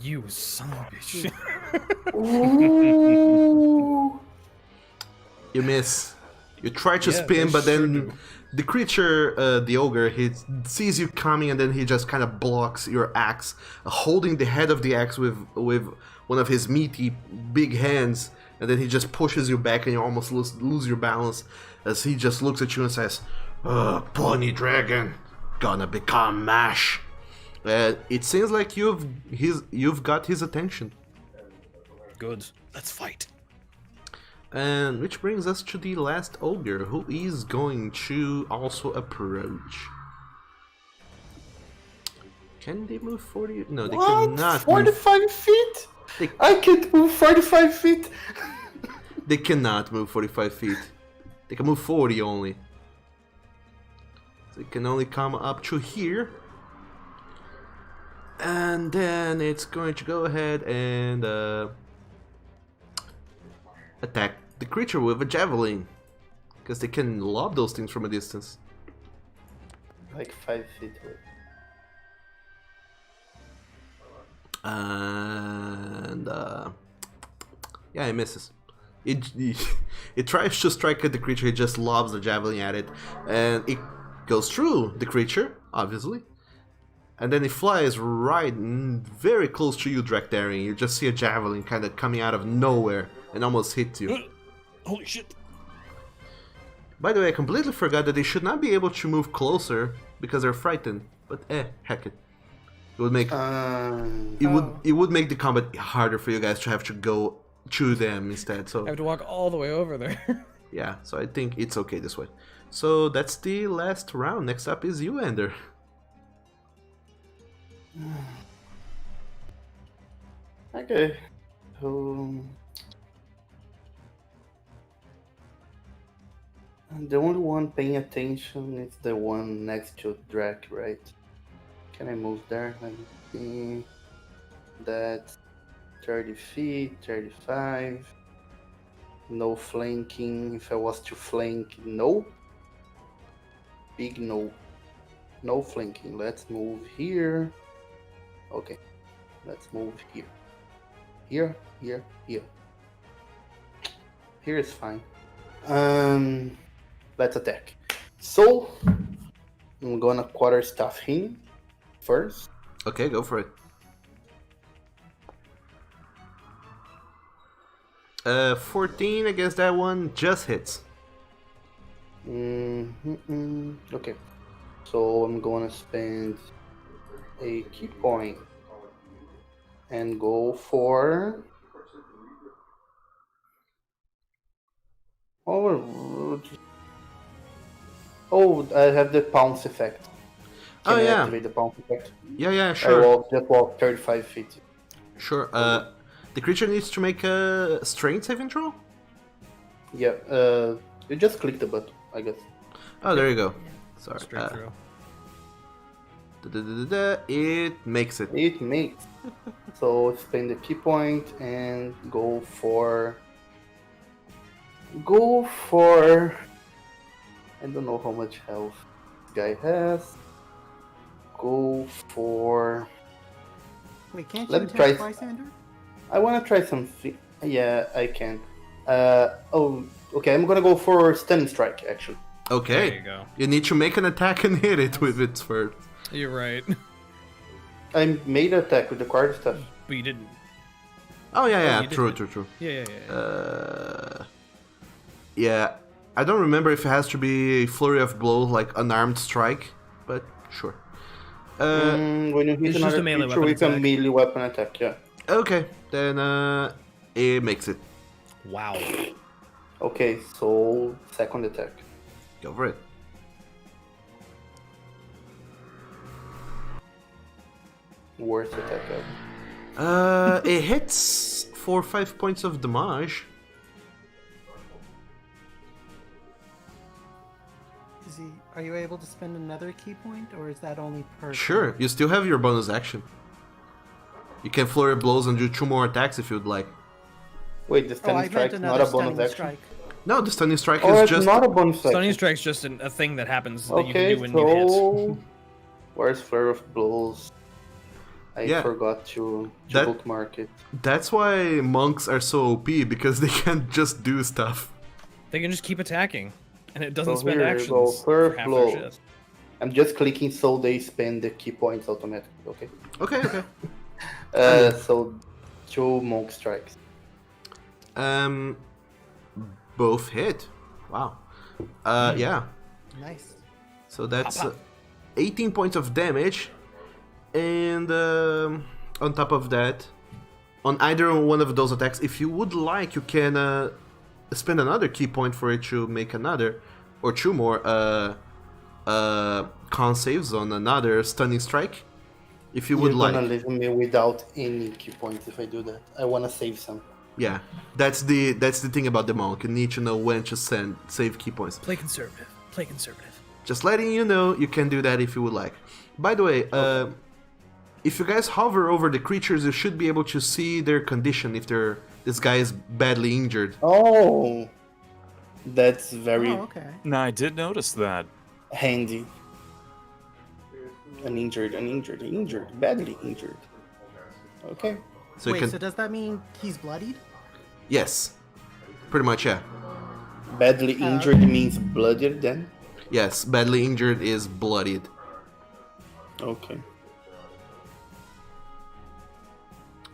Speaker 2: You son of a bitch.
Speaker 1: You miss. You try to
Speaker 2: Yeah,
Speaker 1: spin,
Speaker 2: they
Speaker 1: but
Speaker 2: sure
Speaker 1: then
Speaker 2: do.
Speaker 1: the creature, the ogre, he sees you coming and then he just kind of blocks your axe, holding the head of the axe with one of his meaty big hands, and then he just pushes you back and you almost lose your balance as he just looks at you and says, "Pony dragon, gonna become mash." It seems like you've got his attention.
Speaker 2: Good. Let's fight.
Speaker 1: And which brings us to the last ogre, who is going to also approach. Can they move 40? No, they
Speaker 4: What?
Speaker 1: cannot move.
Speaker 4: 45 feet?
Speaker 1: They,
Speaker 4: I can't move 45 feet.
Speaker 1: they cannot move 45 feet. They can move 40 only. So they can only come up to here. And then it's going to go ahead and attack the creature with a javelin. Because they can lob those things from a distance.
Speaker 4: Like 5 feet away.
Speaker 1: And yeah, it misses. It tries to strike at the creature. It just lobs the javelin at it, and it goes through the creature, obviously. And then it flies right very close to you, Drakdaring. You just see a javelin kind of coming out of nowhere and almost hits you.
Speaker 2: Holy shit.
Speaker 1: By the way, I completely forgot that they should not be able to move closer because they're frightened. But heck it. It would make it would make the combat harder for you guys to have to go to them instead. So
Speaker 2: I have to walk all the way over there.
Speaker 1: yeah, so I think it's okay this way. So that's the last round. Next up is you, Ender.
Speaker 4: Okay. The only one paying attention is the one next to Drac, right? Can I move there? Let me see. That's 30 feet, 35. No flanking. If I was to flank, no. Big no. No flanking. Let's move here. Okay. Let's move here. Here, here, here. Here is fine. Let's attack. So, I'm gonna quarterstaff him first.
Speaker 1: Okay, go for it. 14 against that one just hits.
Speaker 4: Okay. So I'm gonna spend a key point and go for. Oh, I have the pounce effect. Can I activate the pounce effect?
Speaker 1: Yeah,
Speaker 4: I
Speaker 1: sure.
Speaker 4: just walk 35 feet.
Speaker 1: Sure. The creature needs to make a strength saving throw?
Speaker 4: Yeah, you just click the button, I guess.
Speaker 1: Oh, there you go. Sorry.
Speaker 2: Straight through.
Speaker 1: It makes it.
Speaker 4: It makes. So spend the key point and go for. I don't know how much health this guy has. Go for.
Speaker 6: Wait, can't
Speaker 4: Let
Speaker 6: you
Speaker 4: me try-
Speaker 6: attack twice, Andrew?
Speaker 4: I want to try something. Yeah, I can. Okay. I'm gonna go for stunning strike. Actually,
Speaker 1: Okay.
Speaker 2: There you go.
Speaker 1: You need to make an attack and hit it with its first.
Speaker 2: You're right.
Speaker 4: I made an attack with the quarterstaff.
Speaker 2: But you didn't.
Speaker 1: Oh, yeah,
Speaker 2: you did
Speaker 1: true,
Speaker 2: it.
Speaker 1: true.
Speaker 2: Yeah.
Speaker 1: Yeah, I don't remember if it has to be a flurry of blows, like unarmed strike, but sure.
Speaker 4: When you hit
Speaker 2: It's just
Speaker 4: another
Speaker 2: a melee
Speaker 4: creature
Speaker 2: weapon
Speaker 4: with a
Speaker 2: attack.
Speaker 4: melee weapon attack, yeah.
Speaker 1: Okay, then it makes it.
Speaker 2: Wow.
Speaker 4: Okay, so second attack.
Speaker 1: Go for it.
Speaker 4: Worst attack ever.
Speaker 1: It hits for 5 points of damage.
Speaker 6: Are you able to spend another key point, or is that only per?
Speaker 1: Sure, you still have your bonus action. You can flurry blows and do 2 more attacks if you'd like.
Speaker 4: Wait, the
Speaker 6: Oh,
Speaker 4: stunning
Speaker 6: I meant
Speaker 4: strike is not
Speaker 6: another
Speaker 4: a bonus
Speaker 6: stunning
Speaker 4: action?
Speaker 6: strike.
Speaker 1: No, the stunning strike
Speaker 4: Oh,
Speaker 1: is
Speaker 4: it's
Speaker 1: just...
Speaker 4: not a bonus action.
Speaker 2: Stunning strike's just a thing that happens that you
Speaker 4: Okay,
Speaker 2: can do when you hit.
Speaker 4: so... Where's Flare of Blows? I
Speaker 1: Yeah.
Speaker 4: forgot to
Speaker 1: That-
Speaker 4: bookmark it.
Speaker 1: That's why monks are so OP, because they can't just do stuff.
Speaker 2: They can just keep attacking, and it doesn't
Speaker 4: So
Speaker 2: spend
Speaker 4: here you
Speaker 2: actions
Speaker 4: go,
Speaker 2: for
Speaker 4: Flare
Speaker 2: half
Speaker 4: of
Speaker 2: their
Speaker 4: Blows.
Speaker 2: shit.
Speaker 4: I'm just clicking so they spend the key points automatically, okay?
Speaker 1: Okay.
Speaker 4: So 2 monk strikes.
Speaker 1: Both hit. Wow. Yeah.
Speaker 6: Nice.
Speaker 1: So that's
Speaker 2: Pop, pop.
Speaker 1: 18 points of damage, and on top of that, on either one of those attacks, if you would like, you can spend another key point for it to make another, or 2 more con saves on another stunning strike, if you would
Speaker 4: You're
Speaker 1: like.
Speaker 4: gonna leave me without any key points if I do that. I wanna save some.
Speaker 1: Yeah, that's the thing about the monk. You need to know when to save key points.
Speaker 2: Play conservative. Play conservative.
Speaker 1: Just letting you know, you can do that if you would like. By the way, if you guys hover over the creatures, you should be able to see their condition if this guy is badly injured.
Speaker 4: Oh, that's very
Speaker 6: Oh, okay.
Speaker 5: No, I did notice that.
Speaker 4: handy. Injured, badly injured. Okay.
Speaker 1: So you
Speaker 6: Wait,
Speaker 1: can,
Speaker 6: so does that mean he's bloodied?
Speaker 1: yes, pretty much, yeah.
Speaker 4: Badly injured means blooded then?
Speaker 1: Yes, badly injured is bloodied.
Speaker 4: Okay.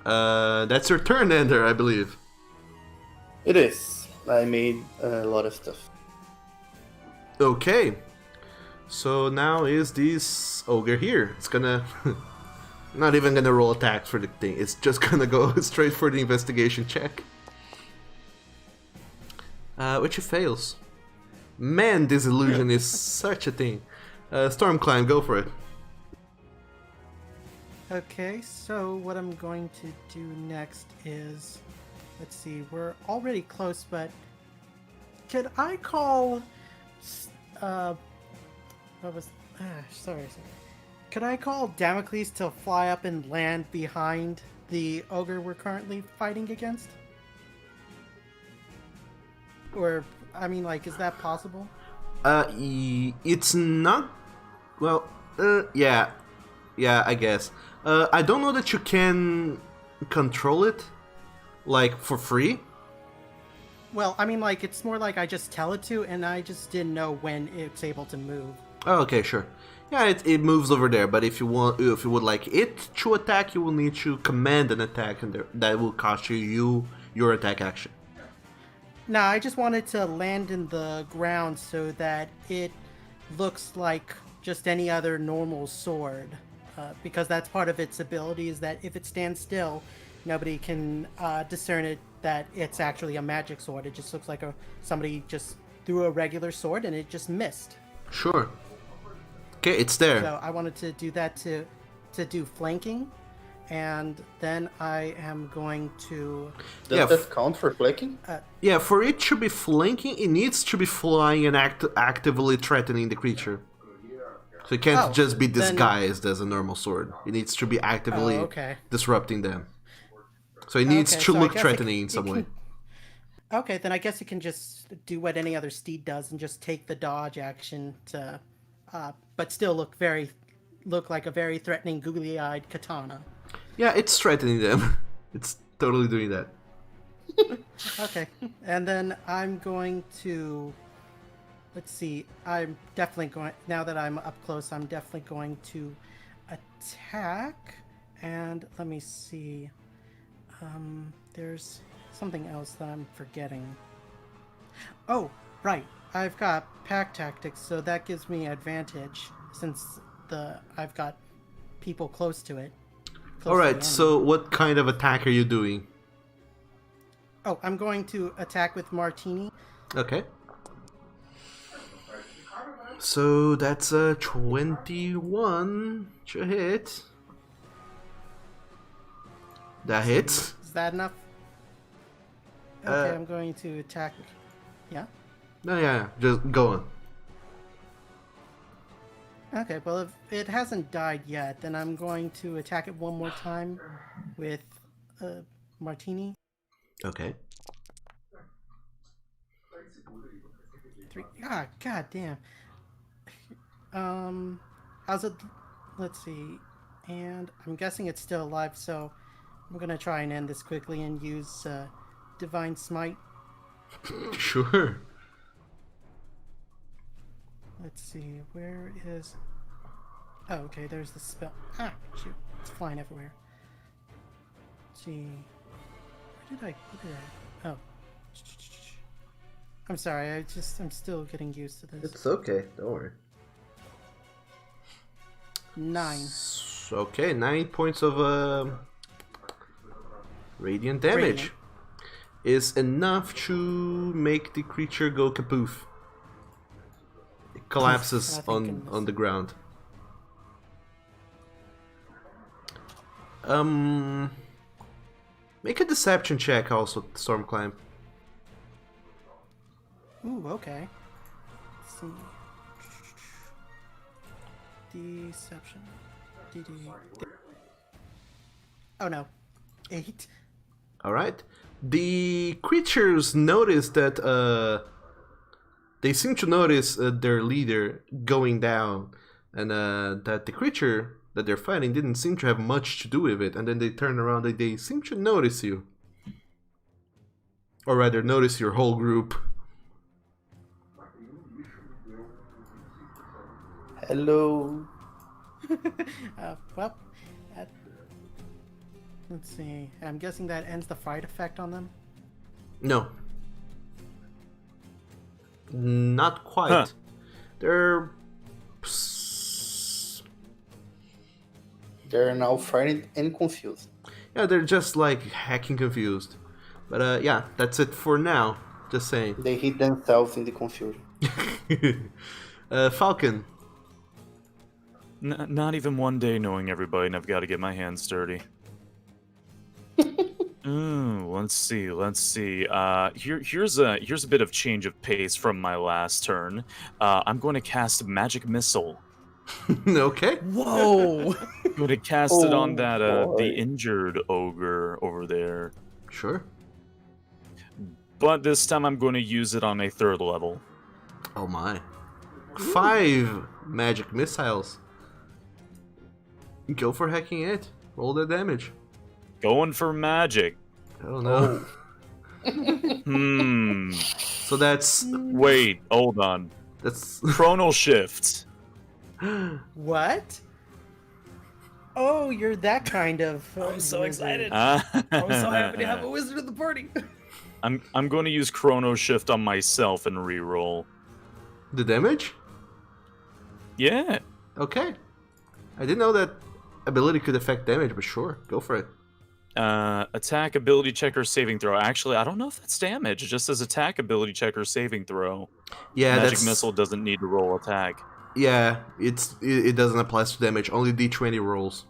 Speaker 1: That's your turn, Ender, I believe.
Speaker 4: It is. I made a lot of stuff.
Speaker 1: Okay. So now is this ogre here. It's gonna... not even gonna roll attacks for the thing. It's just gonna go straight for the investigation check. Which it fails. Man, this illusion is such a thing. Storm Climb, go for it.
Speaker 6: Okay, so what I'm going to do next is, let's see, we're already close, but could I call, what was, sorry. Could I call Damocles to fly up and land behind the ogre we're currently fighting against? Or, I mean, like, is that possible?
Speaker 1: It's not... Well, yeah, I guess. I don't know that you can control it, like, for free.
Speaker 6: Well, I mean, like, it's more like I just tell it to, and I just didn't know when it's able to move.
Speaker 1: Oh, okay, sure. Yeah, it moves over there, but if you would like it to attack, you will need to command an attack, and that will cost you your attack action.
Speaker 6: No, I just wanted to land in the ground so that it looks like just any other normal sword. Because that's part of its ability, is that if it stands still, nobody can discern it that it's actually a magic sword. It just looks like somebody just threw a regular sword and it just missed.
Speaker 1: Sure. Okay, it's there.
Speaker 6: So I wanted to do that to do flanking, and then I am going to...
Speaker 4: Does that count for flanking?
Speaker 1: Yeah, for it to be flanking, it needs to be flying and actively threatening the creature. So it can't just be disguised as a normal sword. It needs to be actively disrupting them. So it needs to look threatening in some way.
Speaker 6: Okay, then I guess it can just do what any other steed does and just take the dodge action to, but still look like a very threatening, googly-eyed katana.
Speaker 1: Yeah, it's threatening them. It's totally doing that.
Speaker 6: Okay, and then I'm going to... Let's see, I'm definitely going... Now that I'm up close, I'm definitely going to attack. And let me see. There's something else that I'm forgetting. Oh, right. I've got pack tactics, so that gives me advantage since I've got people close to it.
Speaker 1: Alright, so what kind of attack are you doing?
Speaker 6: Oh, I'm going to attack with Martini.
Speaker 1: Okay. So that's a 21 to hit. That hits.
Speaker 6: Is that enough? Okay, I'm going to attack. Yeah?
Speaker 1: No, yeah, just go on.
Speaker 6: Okay, well, if it hasn't died yet, then I'm going to attack it one more time with Martini.
Speaker 1: Okay.
Speaker 6: 3. Ah, god damn. How's it? Let's see. And I'm guessing it's still alive, so I'm gonna try and end this quickly and use Divine Smite.
Speaker 1: Sure.
Speaker 6: Let's see, where is... Oh, okay, there's the spell. Ah, shoot. It's flying everywhere. Let's see. Where did I... Oh. I'm sorry, I'm still getting used to this.
Speaker 1: It's okay, don't worry.
Speaker 6: 9.
Speaker 1: Okay, 9 points of radiant damage.
Speaker 6: Radiant.
Speaker 1: Is enough to make the creature go kapoof. It collapses on the ground. Make a deception check also, Stormclimb.
Speaker 6: Ooh, okay. Let's see. Deception. Oh no. 8.
Speaker 1: Alright. The creatures notice that they seem to notice their leader going down, and that the creature that they're fighting didn't seem to have much to do with it, and then they turn around and they seem to notice you. Or rather, notice your whole group.
Speaker 4: Hello.
Speaker 6: Well, let's see. I'm guessing that ends the fright effect on them?
Speaker 1: No. Not quite.
Speaker 5: Huh.
Speaker 1: They're
Speaker 4: They're now frightened and confused.
Speaker 1: yeah, they're just like hacking confused. But yeah, that's it for now. Just saying.
Speaker 4: They hid themselves in the confusion.
Speaker 1: Falcon.
Speaker 5: Not even one day knowing everybody, and I've got to get my hands dirty. Let's see. Here's a bit of change of pace from my last turn. I'm going to cast Magic Missile.
Speaker 1: Okay.
Speaker 2: Whoa!
Speaker 5: I'm going to cast it on that
Speaker 4: boy.
Speaker 5: the injured ogre over there.
Speaker 1: Sure.
Speaker 5: But this time I'm going to use it on a 3rd level.
Speaker 1: Oh my. 5 magic missiles. Go for hacking it. Roll the damage.
Speaker 5: Going for magic.
Speaker 1: Oh no. So that's
Speaker 5: Wait, hold on. Chronal Shift.
Speaker 6: What? Oh, you're that kind of.
Speaker 2: I'm so excited.
Speaker 5: I'm
Speaker 2: I'm so happy to have a wizard at the party.
Speaker 5: I'm going to use Chrono Shift on myself and reroll.
Speaker 1: the damage?
Speaker 5: Yeah.
Speaker 1: Okay. I didn't know that ability could affect damage, but sure, go for it.
Speaker 5: Attack, ability check, or saving throw. Actually, I don't know if that's damage. It just says attack, ability check, or saving throw.
Speaker 1: Yeah,
Speaker 5: Magic Missile doesn't need to roll attack.
Speaker 1: Yeah, it doesn't apply to damage. Only D20 rolls.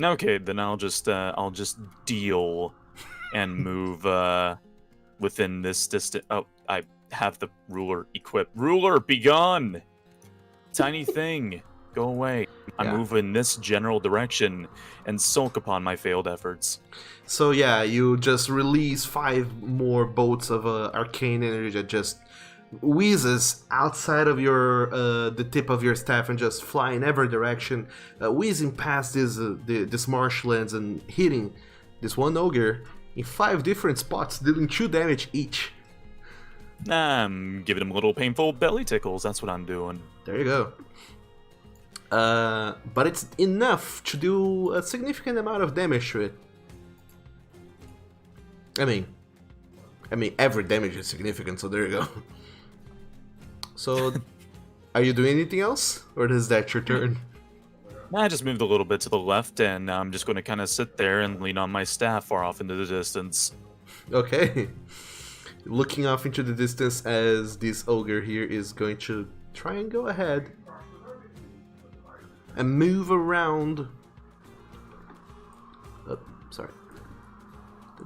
Speaker 5: Okay, then I'll just deal and move within this distance. Oh, I have the ruler equipped. Ruler, be gone! Tiny thing, go away. I
Speaker 1: Yeah.
Speaker 5: move in this general direction and sulk upon my failed efforts.
Speaker 1: So yeah, you just release 5 more bolts of arcane energy that just wheezes outside of your the tip of your staff and just fly in every direction, whizzing past this marshlands and hitting this one ogre in 5 different spots, dealing 2 damage each.
Speaker 5: I'm giving him little painful belly tickles. That's what I'm doing.
Speaker 1: There you go. But it's enough to do a significant amount of damage to it. I mean, every damage is significant, so there you go. So, are you doing anything else, or is that your turn?
Speaker 5: I just moved a little bit to the left, and I'm just going to kind of sit there and lean on my staff far off into the distance.
Speaker 1: Okay. Looking off into the distance as this ogre here is going to try and go ahead and move around. Oh, sorry.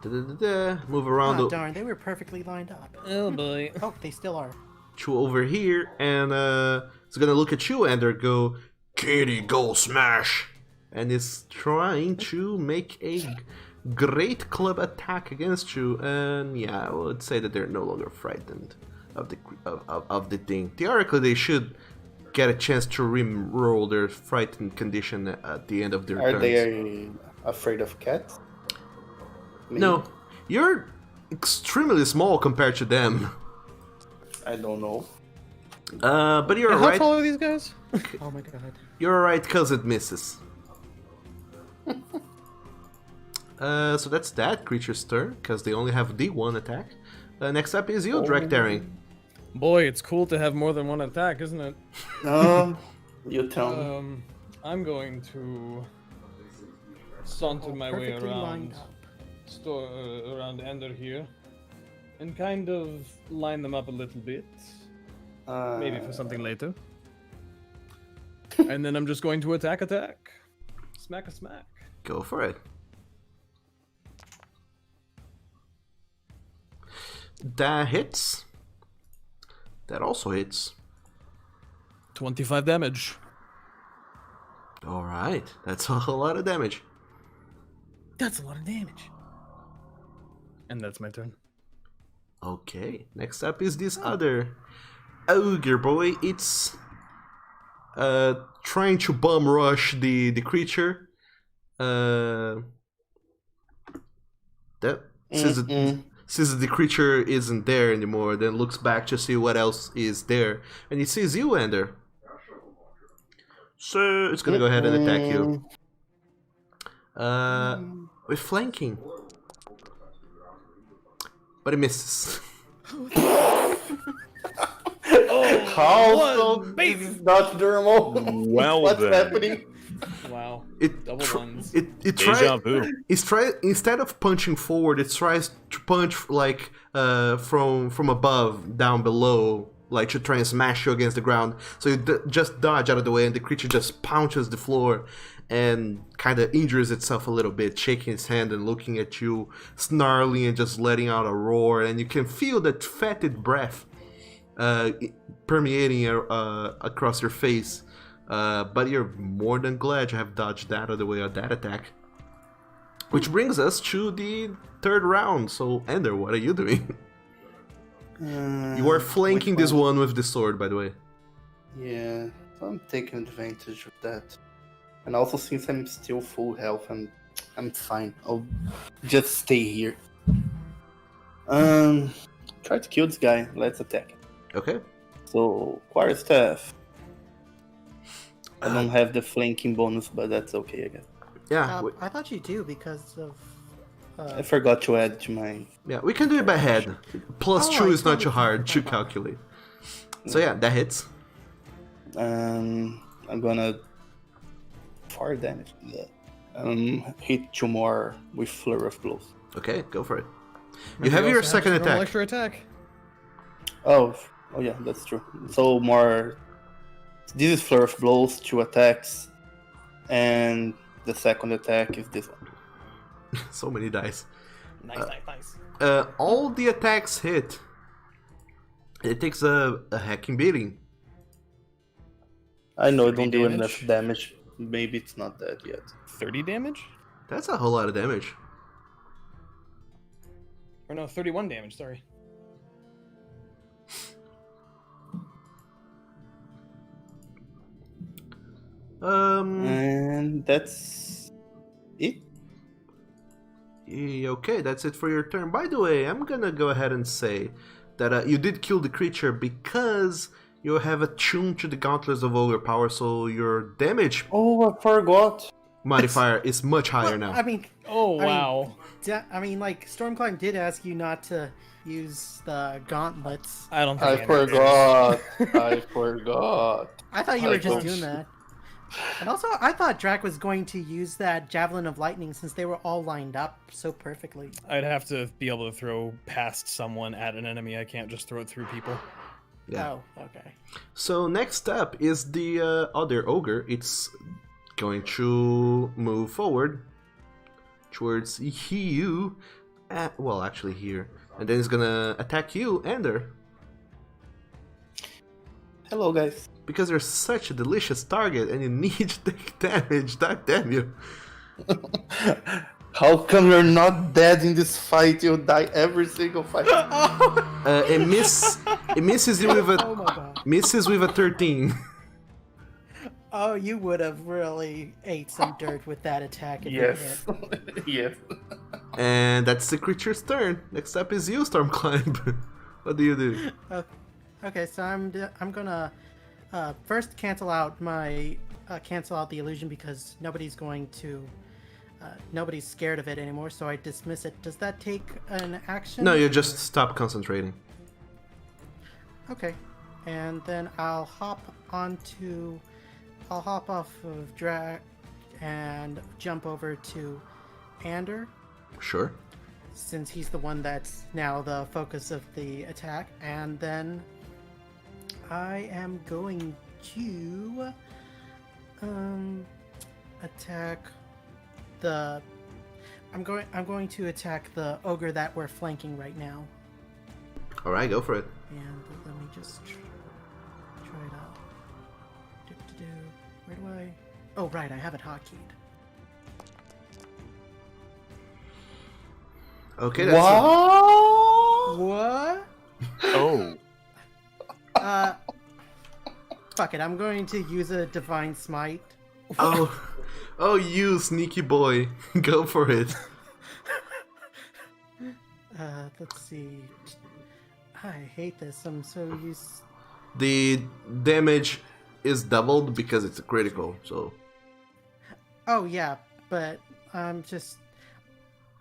Speaker 1: Move around.
Speaker 6: Oh, darn, they were perfectly lined up.
Speaker 2: Oh boy.
Speaker 6: Oh, they still are.
Speaker 1: To over here, and it's gonna look at you and go, "Kitty, go smash!" And is trying to make a great club attack against you. And yeah, I would say that they're no longer frightened of the thing. Theoretically, they should get a chance to re-roll their frightened condition at the end of their
Speaker 4: Are
Speaker 1: turns.
Speaker 4: they afraid of cats? Maybe.
Speaker 1: No, you're extremely small compared to them.
Speaker 4: I don't know.
Speaker 1: But you're
Speaker 2: How
Speaker 1: alright.
Speaker 2: tall are these guys?
Speaker 6: Oh my god.
Speaker 1: You're alright because it misses. So that's that creature's turn, because they only have D1 attack. Next up is you, Drakdaring.
Speaker 2: Boy, it's cool to have more than one attack, isn't it?
Speaker 4: You tell me.
Speaker 2: I'm going to saunter my way
Speaker 6: Perfectly lined
Speaker 2: around,
Speaker 6: up.
Speaker 2: around Ender here, and kind of line them up a little bit, maybe for something later. And then I'm just going to attack. Smack a smack.
Speaker 1: Go for it. That hits. That also hits.
Speaker 2: 25 damage.
Speaker 1: Alright, that's a lot of damage.
Speaker 2: That's a lot of damage. And that's my turn.
Speaker 1: Okay, next up is this other ogre boy. It's trying to bum rush the creature. Since the creature isn't there anymore, then looks back to see what else is there, and it sees you, Ender. So it's gonna go ahead and attack you. With flanking, but it misses.
Speaker 4: Also,
Speaker 2: One,
Speaker 4: this
Speaker 2: baby.
Speaker 4: is not normal.
Speaker 5: Well
Speaker 4: What's
Speaker 5: then.
Speaker 4: happening?
Speaker 2: Wow.
Speaker 1: It
Speaker 2: Double
Speaker 1: tr-
Speaker 2: ones.
Speaker 1: it
Speaker 5: Deja
Speaker 1: tries
Speaker 5: vu.
Speaker 1: instead of punching forward, it tries to punch like from above down below, like to try and smash you against the ground. So you just dodge out of the way, and the creature just pounces the floor and kind of injures itself a little bit, shaking its hand and looking at you, snarling and just letting out a roar. And you can feel that fetid breath permeating across your face. But you're more than glad you have dodged that out of the way of that attack. Which brings us to the third round. So, Ender, what are you doing? You are flanking
Speaker 4: which
Speaker 1: this one with the sword, by the way.
Speaker 4: Yeah, I'm taking advantage of that. And also, since I'm still full health, I'm fine. I'll just stay here. Try to kill this guy. Let's attack him.
Speaker 1: Okay.
Speaker 4: So, Quarterstaff. I don't have the flanking bonus, but that's okay, I guess.
Speaker 1: Yeah,
Speaker 6: I thought you do because of.
Speaker 4: I forgot to add to my.
Speaker 1: we can do it by head. Plus
Speaker 6: Oh,
Speaker 1: 2
Speaker 6: I
Speaker 1: is not
Speaker 6: totally
Speaker 1: too hard to
Speaker 6: forgot.
Speaker 1: calculate. So yeah, that hits.
Speaker 4: I'm gonna 4 damage. Hit 2 more with Flurry of Blows.
Speaker 1: Okay, go for it. You
Speaker 2: Maybe
Speaker 1: have your
Speaker 2: also
Speaker 1: second
Speaker 2: some normal
Speaker 1: attack.
Speaker 2: extra attack.
Speaker 4: Oh yeah, that's true. So more. This is Flurry of Blows, 2 attacks, and the second attack is this one.
Speaker 1: So many dice.
Speaker 2: Nice.
Speaker 1: All the attacks hit. It takes a hacking beating.
Speaker 4: I know I
Speaker 2: 30
Speaker 4: don't do
Speaker 2: damage?
Speaker 4: enough damage. Maybe it's not that yet.
Speaker 2: 30 damage?
Speaker 1: That's a whole lot of damage.
Speaker 2: Or no, 31 damage, sorry.
Speaker 4: And that's it.
Speaker 1: Okay, that's it for your turn. By the way, I'm gonna go ahead and say that you did kill the creature because you have attuned to the Gauntlets of Ogre Power, so your damage
Speaker 4: Oh, I forgot.
Speaker 1: modifier is much higher
Speaker 6: Well,
Speaker 1: now.
Speaker 6: I mean,
Speaker 2: Oh,
Speaker 6: I mean,
Speaker 2: wow.
Speaker 6: like Stormclimb did ask you not to use the gauntlets.
Speaker 2: I don't think
Speaker 4: I
Speaker 2: Ender
Speaker 4: forgot. I forgot.
Speaker 6: I thought you were
Speaker 4: I
Speaker 6: just
Speaker 4: don't-
Speaker 6: doing that. And also, I thought Drac was going to use that Javelin of Lightning since they were all lined up so perfectly.
Speaker 2: I'd have to be able to throw past someone at an enemy. I can't just throw it through people.
Speaker 1: Yeah.
Speaker 6: Oh, okay.
Speaker 1: So next up is the other ogre. It's going to move forward towards you. Well, actually here. And then it's gonna attack you, Ender.
Speaker 4: Hello, guys.
Speaker 1: Because you're such a delicious target and you need to take damage, god damn you.
Speaker 4: How come you're not dead in this fight? You die every single fight.
Speaker 1: It misses you with
Speaker 6: Oh
Speaker 1: a
Speaker 6: my god.
Speaker 1: misses with a 13.
Speaker 6: Oh, you would have really ate some dirt with that attack if
Speaker 4: Yes.
Speaker 6: it hit.
Speaker 4: Yes.
Speaker 1: And that's the creature's turn. Next up is you, Stormclimb. What do you do?
Speaker 6: Okay, so I'm gonna first cancel out the illusion because nobody's scared of it anymore, so I dismiss it. Does that take an action?
Speaker 1: No, you just stop concentrating.
Speaker 6: Okay, and then I'll hop off of Drac and jump over to Ander,
Speaker 1: Sure.
Speaker 6: since he's the one that's now the focus of the attack, and then I am going to attack the. I'm going to attack the ogre that we're flanking right now,
Speaker 1: All right, go for it.
Speaker 6: and let me just try it out. Where do I? Oh, right, I have it hotkeyed.
Speaker 1: Okay, that's
Speaker 4: What?
Speaker 6: What?
Speaker 5: Oh.
Speaker 6: Fuck it. I'm going to use a divine smite.
Speaker 1: Oh, you sneaky boy. Go for it.
Speaker 6: Let's see. I hate this. I'm so used.
Speaker 1: The damage is doubled because it's a critical, so...
Speaker 6: Oh yeah, but I'm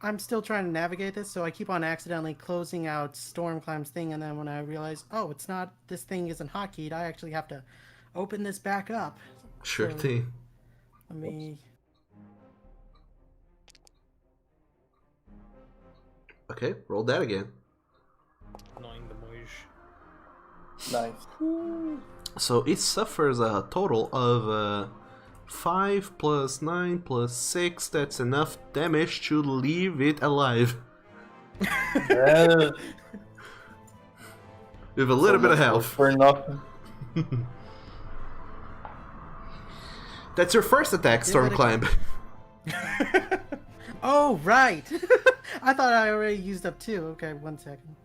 Speaker 6: I'm still trying to navigate this, so I keep on accidentally closing out Stormclimb's thing, and then when I realize, oh, it's not, this thing isn't hotkeyed, I actually have to open this back up.
Speaker 1: Sure
Speaker 6: So,
Speaker 1: thing.
Speaker 6: Let me.
Speaker 1: Okay, roll that again.
Speaker 2: Annoying the moish.
Speaker 4: Nice.
Speaker 1: So it suffers a total of 5 plus 9 plus 6. That's enough damage to leave it alive.
Speaker 4: Yeah.
Speaker 1: With a little bit of health.
Speaker 4: For nothing.
Speaker 1: That's your first attack, Stormclimb.
Speaker 6: Oh, right! I thought I already used up 2. Okay, 1 second.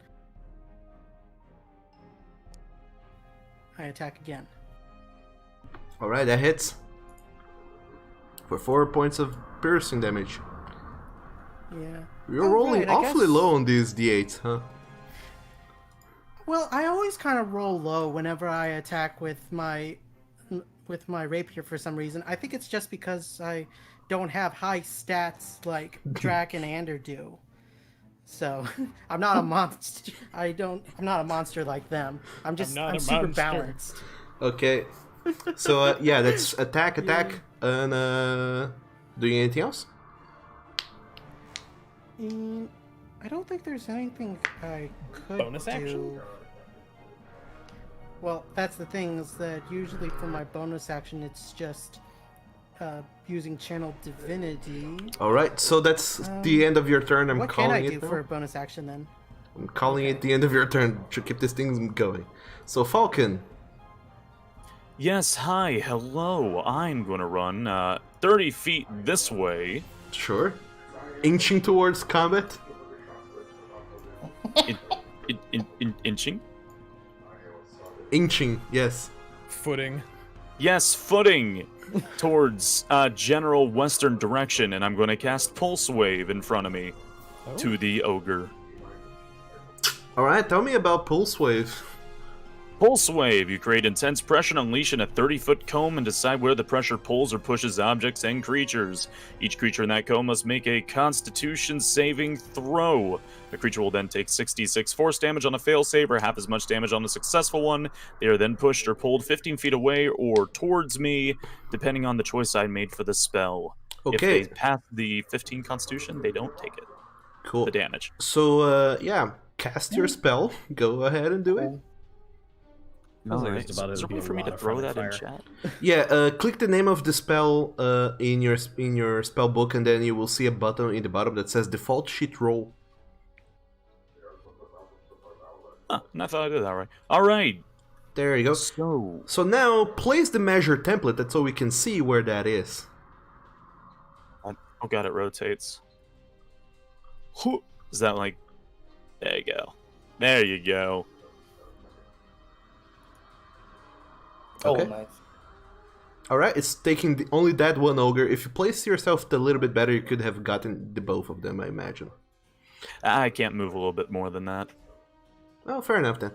Speaker 6: I attack again.
Speaker 1: Alright, that hits. For 4 points of piercing damage.
Speaker 6: Yeah.
Speaker 1: You're
Speaker 6: Oh,
Speaker 1: rolling
Speaker 6: right, I
Speaker 1: awfully
Speaker 6: guess-
Speaker 1: low on these d8s, huh?
Speaker 6: Well, I always kind of roll low whenever I attack with my rapier for some reason. I think it's just because I don't have high stats like Drac and Ander do. So I'm not a monster. I'm not a monster like them. I'm
Speaker 2: not a
Speaker 6: super
Speaker 2: monster.
Speaker 6: balanced.
Speaker 1: Okay. So, yeah, that's attack, and doing anything else?
Speaker 6: I don't think there's anything I could
Speaker 2: Bonus
Speaker 6: do.
Speaker 2: action?
Speaker 6: Well, that's the thing, is that usually for my bonus action, it's just using Channel Divinity.
Speaker 1: Alright, so that's the end of your turn. I'm
Speaker 6: What can
Speaker 1: calling
Speaker 6: I do
Speaker 1: it now.
Speaker 6: for a bonus action then?
Speaker 1: I'm calling it the end of your turn to keep this thing going. So, Falcon.
Speaker 5: Yes, hi, hello. I'm gonna run 30 feet this way.
Speaker 1: Sure. Inching towards combat.
Speaker 5: Inching?
Speaker 1: Inching, yes.
Speaker 2: Footing.
Speaker 5: Yes, footing towards general western direction, and I'm going to cast Pulse Wave in front of me to the ogre.
Speaker 1: Alright, tell me about Pulse Wave.
Speaker 5: Pulse Wave. You create intense pressure and unleash in a 30-foot cone and decide where the pressure pulls or pushes objects and creatures. Each creature in that cone must make a Constitution saving throw. The creature will then take 66 force damage on a fail save or half as much damage on a successful one. They are then pushed or pulled 15 feet away or towards me, depending on the choice I made for the spell.
Speaker 1: Okay.
Speaker 5: If they pass the 15 Constitution, they don't take it.
Speaker 1: Cool.
Speaker 5: The damage.
Speaker 1: So, yeah, cast your spell. Go ahead and do it.
Speaker 5: Alright,
Speaker 7: It's about
Speaker 5: is
Speaker 7: to
Speaker 5: there
Speaker 7: be
Speaker 5: way
Speaker 7: a
Speaker 5: for me
Speaker 7: lot
Speaker 5: to
Speaker 7: of
Speaker 5: throw
Speaker 7: friendly
Speaker 5: that in
Speaker 7: fire.
Speaker 5: chat?
Speaker 1: Yeah, click the name of the spell in your spell book, and then you will see a button in the bottom that says default sheet roll.
Speaker 5: Huh, and I thought I did that right. Alright,
Speaker 1: There you go.
Speaker 5: so...
Speaker 1: So now place the measure template, that's so we can see where that is.
Speaker 5: Oh god, it rotates. Is that like... There you go. There you go.
Speaker 1: Okay.
Speaker 4: Oh, nice.
Speaker 1: Alright, it's taking only that one ogre. If you placed yourself a little bit better, you could have gotten the both of them, I imagine.
Speaker 5: I can't move a little bit more than that.
Speaker 1: Oh, fair enough then.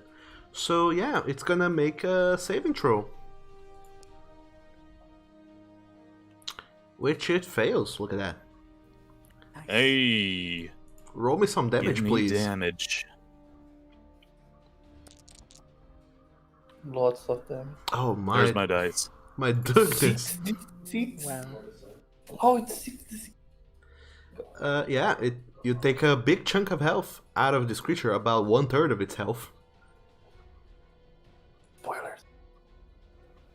Speaker 1: So yeah, it's gonna make a saving throw. Which it fails, look at that.
Speaker 5: Hey!
Speaker 1: Roll me some damage,
Speaker 5: Give me
Speaker 1: please.
Speaker 5: damage.
Speaker 4: Lots of them.
Speaker 1: Oh my,
Speaker 5: There's my dice.
Speaker 1: my goodness.
Speaker 4: Six.
Speaker 6: Wow.
Speaker 4: Oh, it's 66.
Speaker 1: Yeah, you take a big chunk of health out of this creature, about 1/3 of its health.
Speaker 4: Spoilers.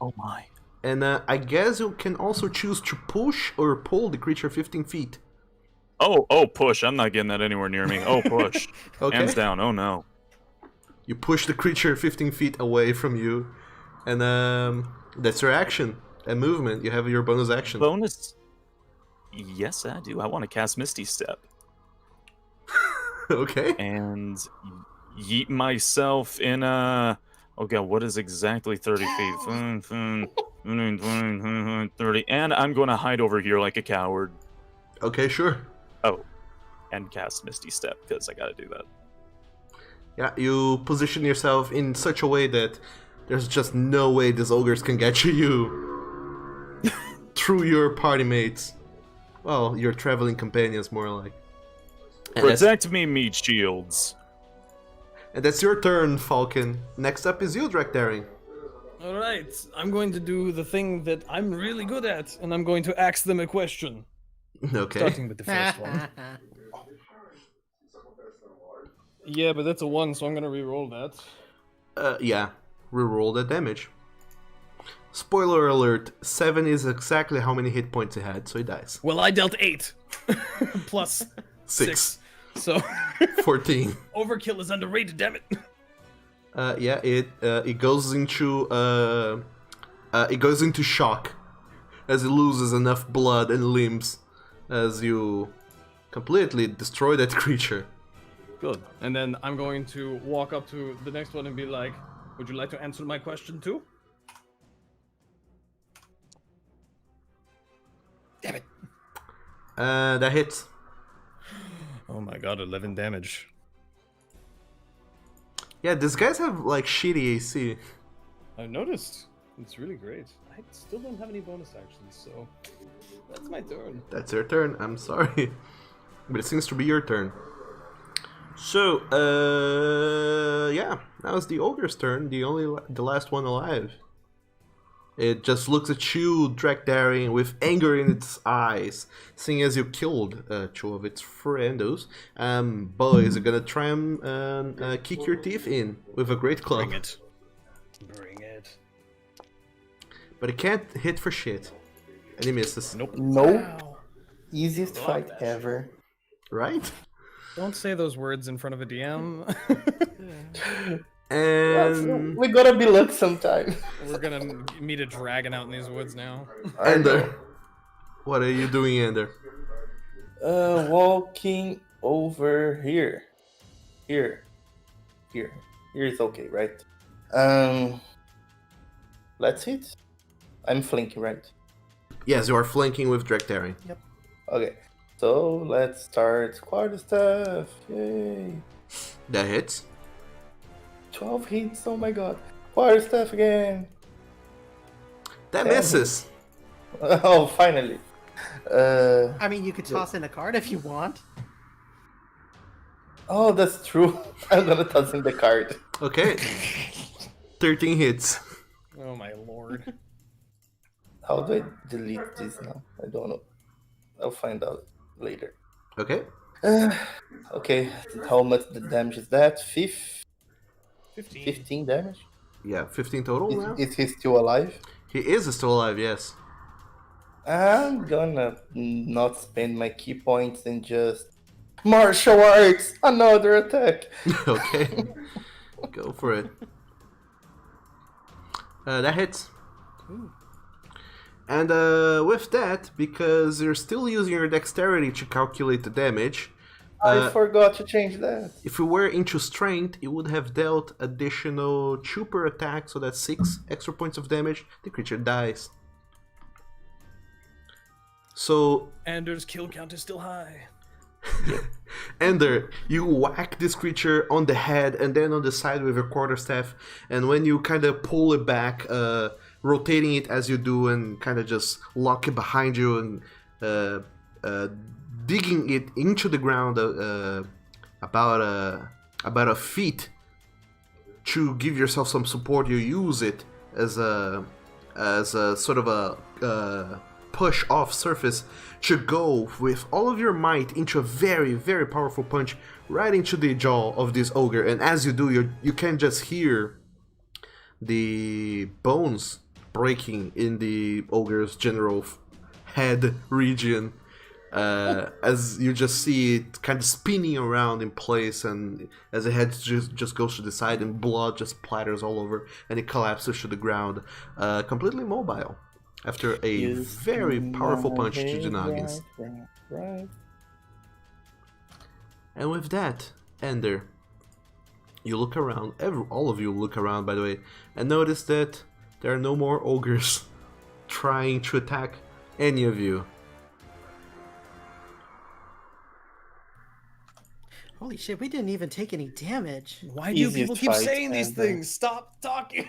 Speaker 5: Oh my.
Speaker 1: And I guess you can also choose to push or pull the creature 15 feet.
Speaker 5: Oh, push. I'm not getting that anywhere near me. Oh, push.
Speaker 1: Okay.
Speaker 5: Hands down. Oh no.
Speaker 1: You push the creature 15 feet away from you, and that's your action and movement. You have your bonus action.
Speaker 5: Bonus? Yes, I do. I want to cast Misty Step.
Speaker 1: Okay.
Speaker 5: And yeet myself in a... Oh god, what is exactly 30 feet? 30. And I'm going to hide over here like a coward.
Speaker 1: Okay, sure.
Speaker 5: Oh. And cast Misty Step, because I gotta do that.
Speaker 1: Yeah, you position yourself in such a way that there's just no way these ogres can get you through your party mates. Well, your traveling companions, more like. And that's,
Speaker 5: Protect me, meat shields.
Speaker 1: and that's your turn, Falcon. Next up is you, Drakdaring.
Speaker 2: All right, I'm going to do the thing that I'm really good at, and I'm going to ask them a question.
Speaker 1: Okay.
Speaker 2: Starting with the first one. Yeah, but that's a 1, so I'm gonna re-roll that.
Speaker 1: Yeah. Reroll the damage. Spoiler alert, 7 is exactly how many hit points he had, so he dies.
Speaker 2: Well, I dealt 8. Plus
Speaker 1: 6.
Speaker 2: So
Speaker 1: 14.
Speaker 2: overkill is underrated, damn it.
Speaker 1: Yeah, it goes into shock as it loses enough blood and limbs as you completely destroy that creature.
Speaker 2: Good. And then I'm going to walk up to the next one and be like, would you like to answer my question too? Damn it.
Speaker 1: That hits.
Speaker 2: Oh my god, 11 damage.
Speaker 1: Yeah, these guys have like shitty AC.
Speaker 2: I've noticed. It's really great. I still don't have any bonus actions, so that's my turn.
Speaker 1: That's your turn. I'm sorry, but it seems to be your turn. So, yeah, now it's the ogre's turn. The last one alive. It just looks at you, Drakdaring, with anger in its eyes, seeing as you killed 2 of its friendos. Boys are gonna try and kick your teeth in with a great club.
Speaker 2: Bring it. Bring it.
Speaker 1: But it can't hit for shit. And he misses.
Speaker 2: Nope.
Speaker 4: No. Easiest fight ever.
Speaker 1: Right?
Speaker 2: Don't say those words in front of a DM.
Speaker 1: And
Speaker 4: We gotta be lucky sometime.
Speaker 2: We're gonna meet a dragon out in these woods now.
Speaker 1: Ender, what are you doing, Ender?
Speaker 4: Walking over here. Here is okay, right? Let's hit. I'm flanking, right?
Speaker 1: Yes, you are flanking with Drakdaring.
Speaker 4: Okay, so let's start quarterstaff. Yay!
Speaker 1: That hits.
Speaker 4: 12 hits. Oh my god! Quarterstaff again.
Speaker 1: That
Speaker 4: 10
Speaker 1: misses.
Speaker 4: Oh, finally.
Speaker 6: I mean, you could toss in a card if you want.
Speaker 4: Oh, that's true. I'm gonna toss in the card.
Speaker 1: Okay. 13 hits.
Speaker 2: Oh my lord.
Speaker 4: How do I delete this now? I don't know. I'll find out later.
Speaker 1: Okay.
Speaker 4: Okay, how much the damage is that?
Speaker 2: 15.
Speaker 4: 15 damage?
Speaker 1: Yeah, 15 total now.
Speaker 4: Is he still alive?
Speaker 1: He is still alive, yes.
Speaker 4: I'm gonna not spend my key points and just... Martial arts! Another attack!
Speaker 1: Okay. Go for it. That hits.
Speaker 2: Ooh.
Speaker 1: And with that, because you're still using your dexterity to calculate the damage,
Speaker 4: I forgot to change that.
Speaker 1: if you were into strength, it would have dealt additional 2 per attack, so that's 6 extra points of damage. The creature dies. So,
Speaker 2: Anders' kill count is still high.
Speaker 1: Ender, you whack this creature on the head and then on the side with your quarterstaff, and when you kind of pull it back, rotating it as you do and kind of just lock it behind you and digging it into the ground about a feet to give yourself some support, you use it as a sort of a push off surface to go with all of your might into a very, very powerful punch right into the jaw of this ogre. And as you do, you can just hear the bones breaking in the ogre's general head region, as you just see it kind of spinning around in place, and as the head just goes to the side and blood just platters all over and it collapses to the ground, completely mobile after a very powerful punch to the noggins.
Speaker 4: Right.
Speaker 1: And with that, Ender, you look around, all of you look around, by the way, and notice that there are no more ogres trying to attack any of you.
Speaker 6: Holy shit, we didn't even take any damage.
Speaker 2: Why do people keep
Speaker 4: fight
Speaker 2: saying these
Speaker 4: ever.
Speaker 2: things? Stop talking.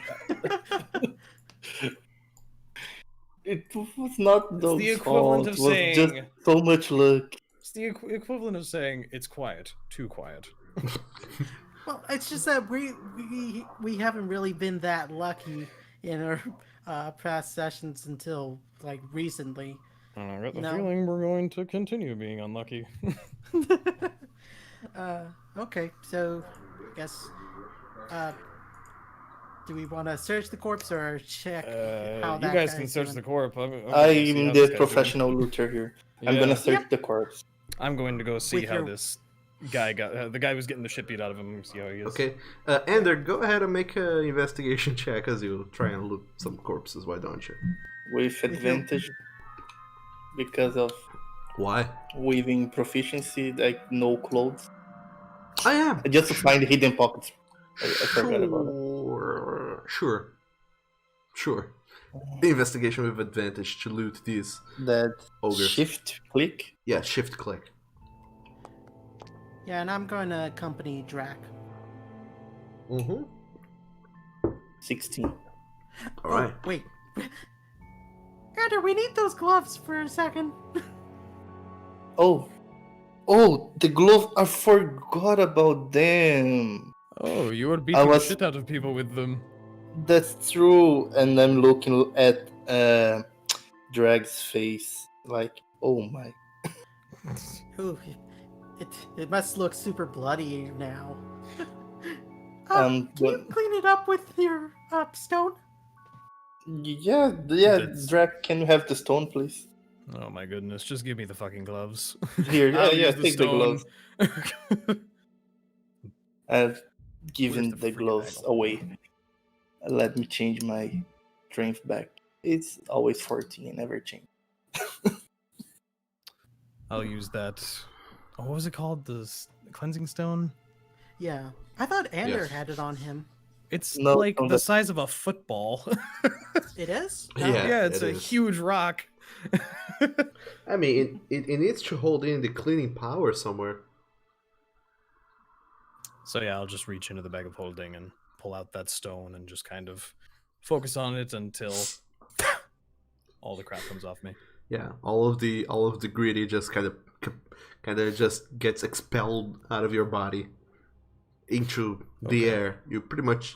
Speaker 4: It was not those
Speaker 2: the equivalent
Speaker 4: fault.
Speaker 2: of
Speaker 4: It was
Speaker 2: saying-
Speaker 4: just so much luck.
Speaker 2: It's It's the equivalent of saying it's quiet, too quiet.
Speaker 6: Well, it's just that we haven't really been that lucky in our past sessions until like recently.
Speaker 2: And I got the
Speaker 6: No.
Speaker 2: feeling we're going to continue being unlucky.
Speaker 6: Okay, so I guess do we want to search the corpse or check how
Speaker 2: You
Speaker 6: that
Speaker 2: guys
Speaker 6: guy's
Speaker 2: can search
Speaker 6: doing?
Speaker 2: the corpse. I'm
Speaker 4: I'm the professional looter here. I'm gonna search
Speaker 6: Yep.
Speaker 4: the corpse.
Speaker 2: I'm going to go see
Speaker 6: With
Speaker 2: how
Speaker 6: your-
Speaker 2: this guy got. The guy was getting the shit beat out of him. See how he is.
Speaker 1: Okay, Ender, go ahead and make an investigation check as you try and loot some corpses. Why don't you?
Speaker 4: With advantage because of
Speaker 1: Why?
Speaker 4: weaving proficiency, like no clothes.
Speaker 1: I am.
Speaker 4: Just to find hidden pockets. I forgot about it.
Speaker 1: Sure. Investigation with advantage to loot these
Speaker 4: That
Speaker 1: ogres.
Speaker 4: shift click.
Speaker 1: Yeah, shift click.
Speaker 6: Yeah, and I'm going to accompany Drac.
Speaker 1: Mm-hmm.
Speaker 4: 16.
Speaker 1: All right.
Speaker 6: Oh, wait. Ender, we need those gloves for a second.
Speaker 4: Oh, the glove! I forgot about them.
Speaker 2: Oh, you were beating
Speaker 4: was-
Speaker 2: the shit out of people with them.
Speaker 4: That's true. And I'm looking at Drag's face, like, oh my.
Speaker 6: Ooh, it must look super bloody now.
Speaker 4: Um,
Speaker 3: Can you
Speaker 4: but-
Speaker 3: clean it up with your stone?
Speaker 4: Yeah.
Speaker 2: That's-
Speaker 4: Drag, can you have the stone, please?
Speaker 2: Oh my goodness! Just give me the fucking gloves.
Speaker 4: Here,
Speaker 2: I'll
Speaker 4: yeah,
Speaker 2: use
Speaker 4: take the gloves.
Speaker 2: stone.
Speaker 4: I've given
Speaker 2: Where's
Speaker 4: the,
Speaker 2: the freaking
Speaker 4: gloves
Speaker 2: angle?
Speaker 4: away. Let me change my strength back. It's always 14, I never change.
Speaker 2: I'll use that. Oh, what was it called? Cleansing stone?
Speaker 6: Yeah. I thought Ender
Speaker 1: Yes.
Speaker 6: had it on him.
Speaker 2: It's
Speaker 4: No,
Speaker 2: like
Speaker 4: no,
Speaker 2: the
Speaker 4: that-
Speaker 2: size of a football.
Speaker 6: It is?
Speaker 1: Yeah.
Speaker 2: Yeah, it's
Speaker 1: it
Speaker 2: a
Speaker 1: is.
Speaker 2: huge rock.
Speaker 1: I mean, it needs to hold in the cleaning power somewhere.
Speaker 2: So yeah, I'll just reach into the bag of holding and pull out that stone and just kind of focus on it until all the crap comes off me.
Speaker 1: Yeah, all of the gritty just kind of just gets expelled out of your body into the
Speaker 2: Okay.
Speaker 1: air. You pretty much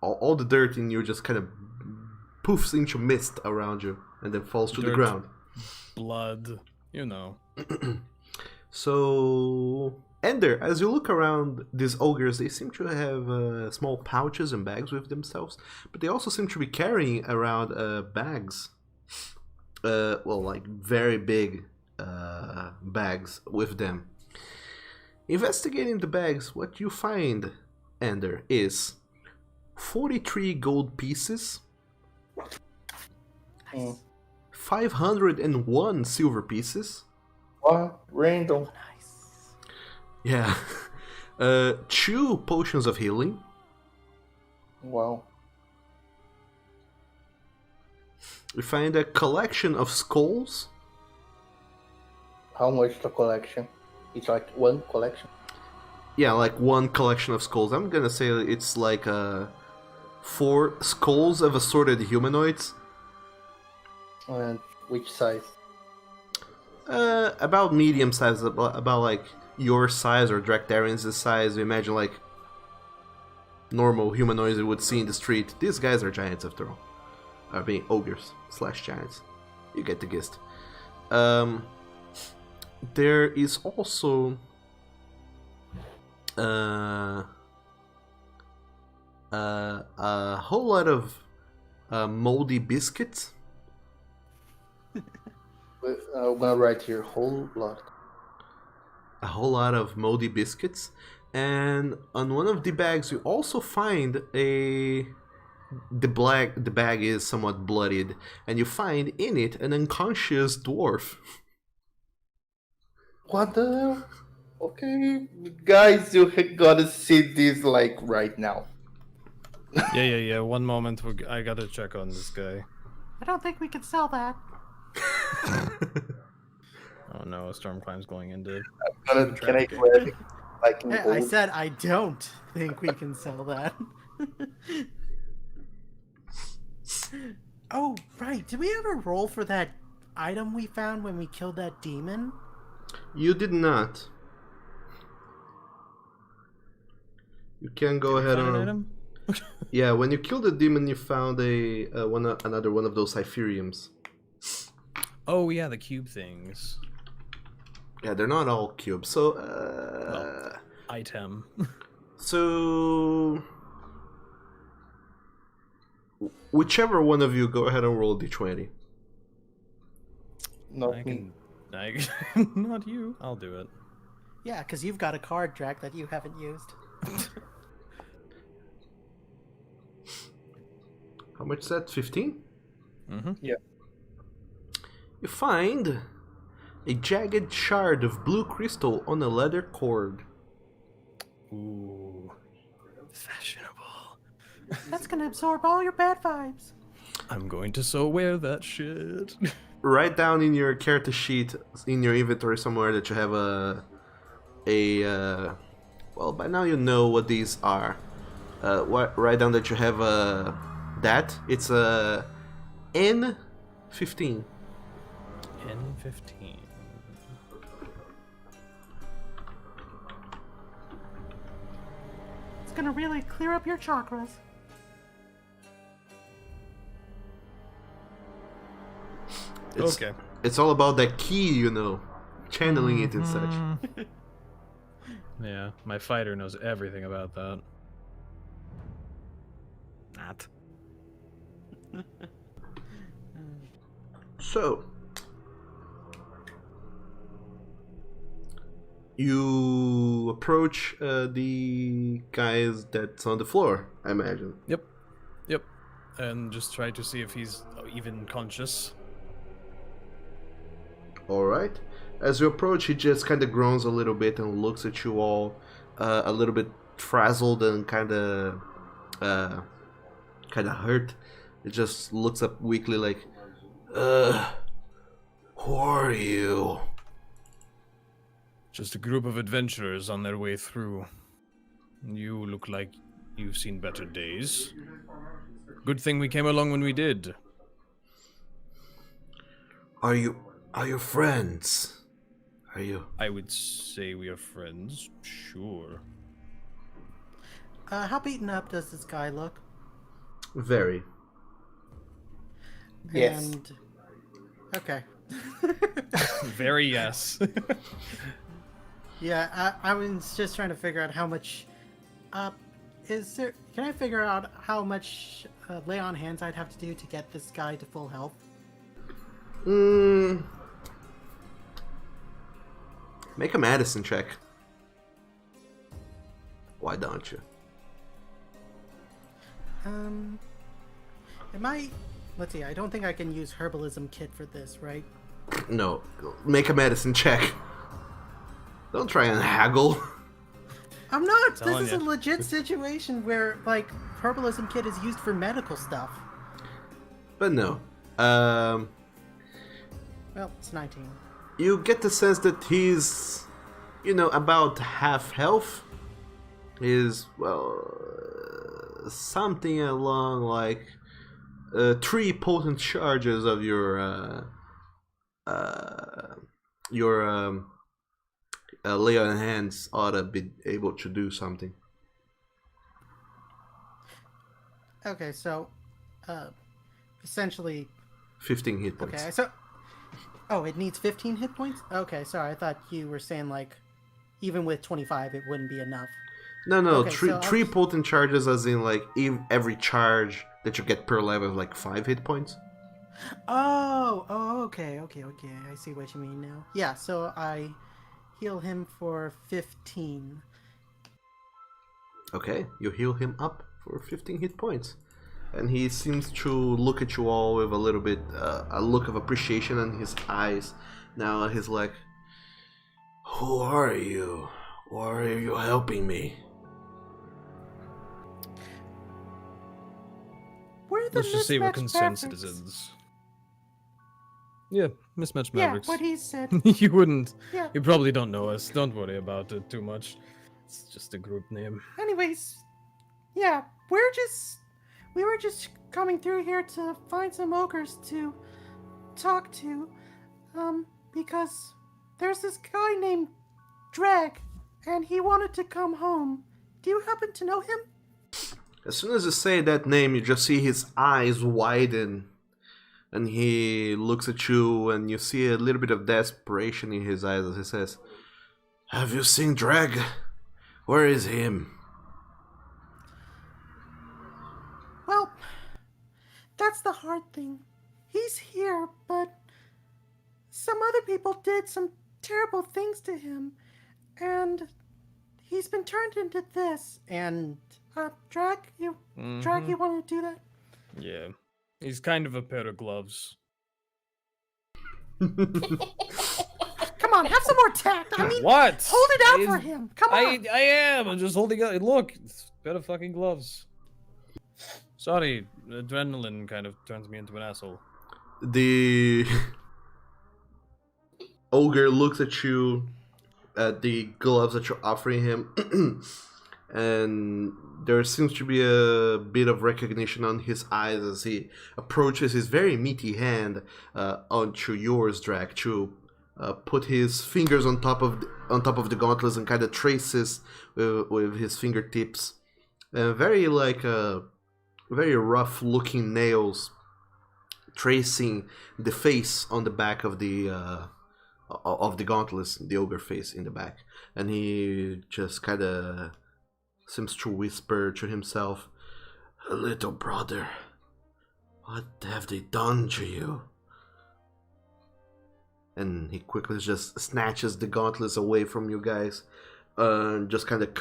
Speaker 1: all the dirt in you just kind of poofs into mist around you and then falls to the
Speaker 2: Dirt.
Speaker 1: ground.
Speaker 2: Blood, you know.
Speaker 1: So, Ender, as you look around these ogres, they seem to have small pouches and bags with themselves, but they also seem to be carrying around bags. Like very big bags with them. Investigating the bags, what you find, Ender, is 43 gold pieces,
Speaker 4: Mm.
Speaker 1: 501 silver pieces.
Speaker 4: What? Random.
Speaker 6: Nice.
Speaker 1: Yeah. 2 potions of healing.
Speaker 4: Wow.
Speaker 1: We find a collection of skulls.
Speaker 4: How much the collection? It's like one collection.
Speaker 1: Yeah, like 1 collection of skulls. I'm gonna say it's like 4 skulls of assorted humanoids.
Speaker 4: And which size?
Speaker 1: About medium size, about like your size or Drakdarian's size. You imagine like normal humanoids you would see in the street. These guys are giants after all. Are being ogres / giants. You get the gist. There is also a whole lot of moldy biscuits.
Speaker 4: I'm gonna write here whole lot.
Speaker 1: A whole lot of moldy biscuits, and on one of the bags you also find the bag is somewhat bloodied, and you find in it an unconscious dwarf.
Speaker 4: What the hell? Okay, guys, you gotta see this like right now.
Speaker 2: Yeah. 1 moment. I gotta check on this guy.
Speaker 3: I don't think we can sell that.
Speaker 2: Oh no, a storm climb's going into.
Speaker 4: Can I grab it? Like in
Speaker 6: I
Speaker 4: gold?
Speaker 6: said I don't think we can sell that. Oh, right. Did we ever roll for that item we found when we killed that demon?
Speaker 1: You did not. You can go
Speaker 2: Did we
Speaker 1: ahead
Speaker 2: find an
Speaker 1: and...
Speaker 2: item?
Speaker 1: Yeah, when you killed the demon, you found another one of those Cypheriums.
Speaker 2: Oh yeah, the cube things.
Speaker 1: Yeah, they're not all cubes. So,
Speaker 2: Well, item.
Speaker 1: so whichever one of you, go ahead and roll a d20.
Speaker 4: Not
Speaker 2: I
Speaker 4: me.
Speaker 2: can. Not you. I'll do it.
Speaker 6: Yeah, because you've got a card, Drac, that you haven't used.
Speaker 1: How much is that? 15?
Speaker 2: Mm-hmm.
Speaker 1: You find a jagged shard of blue crystal on a leather cord.
Speaker 2: Ooh, fashionable.
Speaker 3: That's gonna absorb all your bad vibes.
Speaker 2: I'm going to so wear that shit.
Speaker 1: Write down in your character sheet in your inventory somewhere that you have well, by now you know what these are. Write down that you have that. It's a N15.
Speaker 2: N15.
Speaker 3: It's gonna really clear up your chakras.
Speaker 2: Okay.
Speaker 1: It's all about that key, you know, channeling it and such.
Speaker 2: Yeah, my fighter knows everything about that. Not.
Speaker 1: So, you approach the guys that's on the floor, I imagine.
Speaker 2: Yep. And just try to see if he's even conscious.
Speaker 1: Alright. As you approach, he just kind of groans a little bit and looks at you all a little bit frazzled and kind of hurt. It just looks up weakly like, who are you?
Speaker 2: Just a group of adventurers on their way through. You look like you've seen better days. Good thing we came along when we did.
Speaker 1: Are you friends? Are you?
Speaker 2: I would say we are friends, sure.
Speaker 6: How beaten up does this guy look?
Speaker 1: Very.
Speaker 4: Yes.
Speaker 6: And... Okay.
Speaker 2: Very yes.
Speaker 6: Yeah, I was just trying to figure out how much... is there... Can I figure out how much lay on hands I'd have to do to get this guy to full health?
Speaker 1: Make a medicine check. Why don't you?
Speaker 6: Am I... Let's see, I don't think I can use Herbalism Kit for this, right?
Speaker 1: No. Make a medicine check. Don't try and haggle.
Speaker 6: I'm not! This
Speaker 2: Telling
Speaker 6: is a
Speaker 2: ya.
Speaker 6: legit situation where, like, Herbalism Kit is used for medical stuff.
Speaker 1: But no.
Speaker 6: Well, it's 19.
Speaker 1: You get the sense that he's, about half health. Is, well, something along like 3 potent charges of your lay on hands ought to be able to do something.
Speaker 6: Okay, so, essentially...
Speaker 1: 15 hit points.
Speaker 6: Okay, so... Oh, it needs 15 hit points? Okay, sorry, I thought you were saying, like, even with 25, it wouldn't be enough.
Speaker 1: No,
Speaker 6: Okay,
Speaker 1: three
Speaker 6: so
Speaker 1: three
Speaker 6: I'll-
Speaker 1: potent charges, as in like every charge that you get per level is like 5 hit points.
Speaker 6: Oh, okay, I see what you mean now. Yeah, so I heal him for 15.
Speaker 1: Okay, you heal him up for 15 hit points, and he seems to look at you all with a little bit a look of appreciation in his eyes. Now he's like, "Who are you? Why are you helping me?"
Speaker 3: We're the
Speaker 2: Let's just say we're
Speaker 3: mismatched
Speaker 2: concerned
Speaker 3: Mavericks.
Speaker 2: citizens. Yeah, mismatched
Speaker 3: Yeah,
Speaker 2: Mavericks.
Speaker 3: what he said.
Speaker 2: You wouldn't.
Speaker 3: Yeah.
Speaker 2: You probably don't know us. Don't worry about it too much. It's just a group name.
Speaker 3: Anyways, yeah, we were just coming through here to find some ogres to talk to, because there's this guy named Drag, and he wanted to come home. Do you happen to know him?
Speaker 1: As soon as you say that name, you just see his eyes widen, and he looks at you, and you see a little bit of desperation in his eyes as he says, "Have you seen Drag? Where is him?"
Speaker 3: Well, that's the hard thing. He's here, but some other people did some terrible things to him, and he's been turned into this.
Speaker 6: And
Speaker 3: Drag, you want to do that?
Speaker 2: Yeah. He's kind of a pair of gloves.
Speaker 3: Come on, have some more tact. I mean,
Speaker 2: What?
Speaker 3: hold it out for him. Come on.
Speaker 2: I am. I'm just holding it. Look, it's a pair of fucking gloves. Sorry, adrenaline kind of turns me into an asshole.
Speaker 1: The ogre looks at you, at the gloves that you're offering him, and there seems to be a bit of recognition on his eyes as he approaches his very meaty hand onto yours, Drac, to put his fingers on top of the gauntlets and kind of traces with his fingertips, very rough-looking nails, tracing the face on the back of the gauntlets, the ogre face in the back, and he just kind of seems to whisper to himself, "Little brother, what have they done to you?" And he quickly just snatches the gauntlets away from you guys, just kind of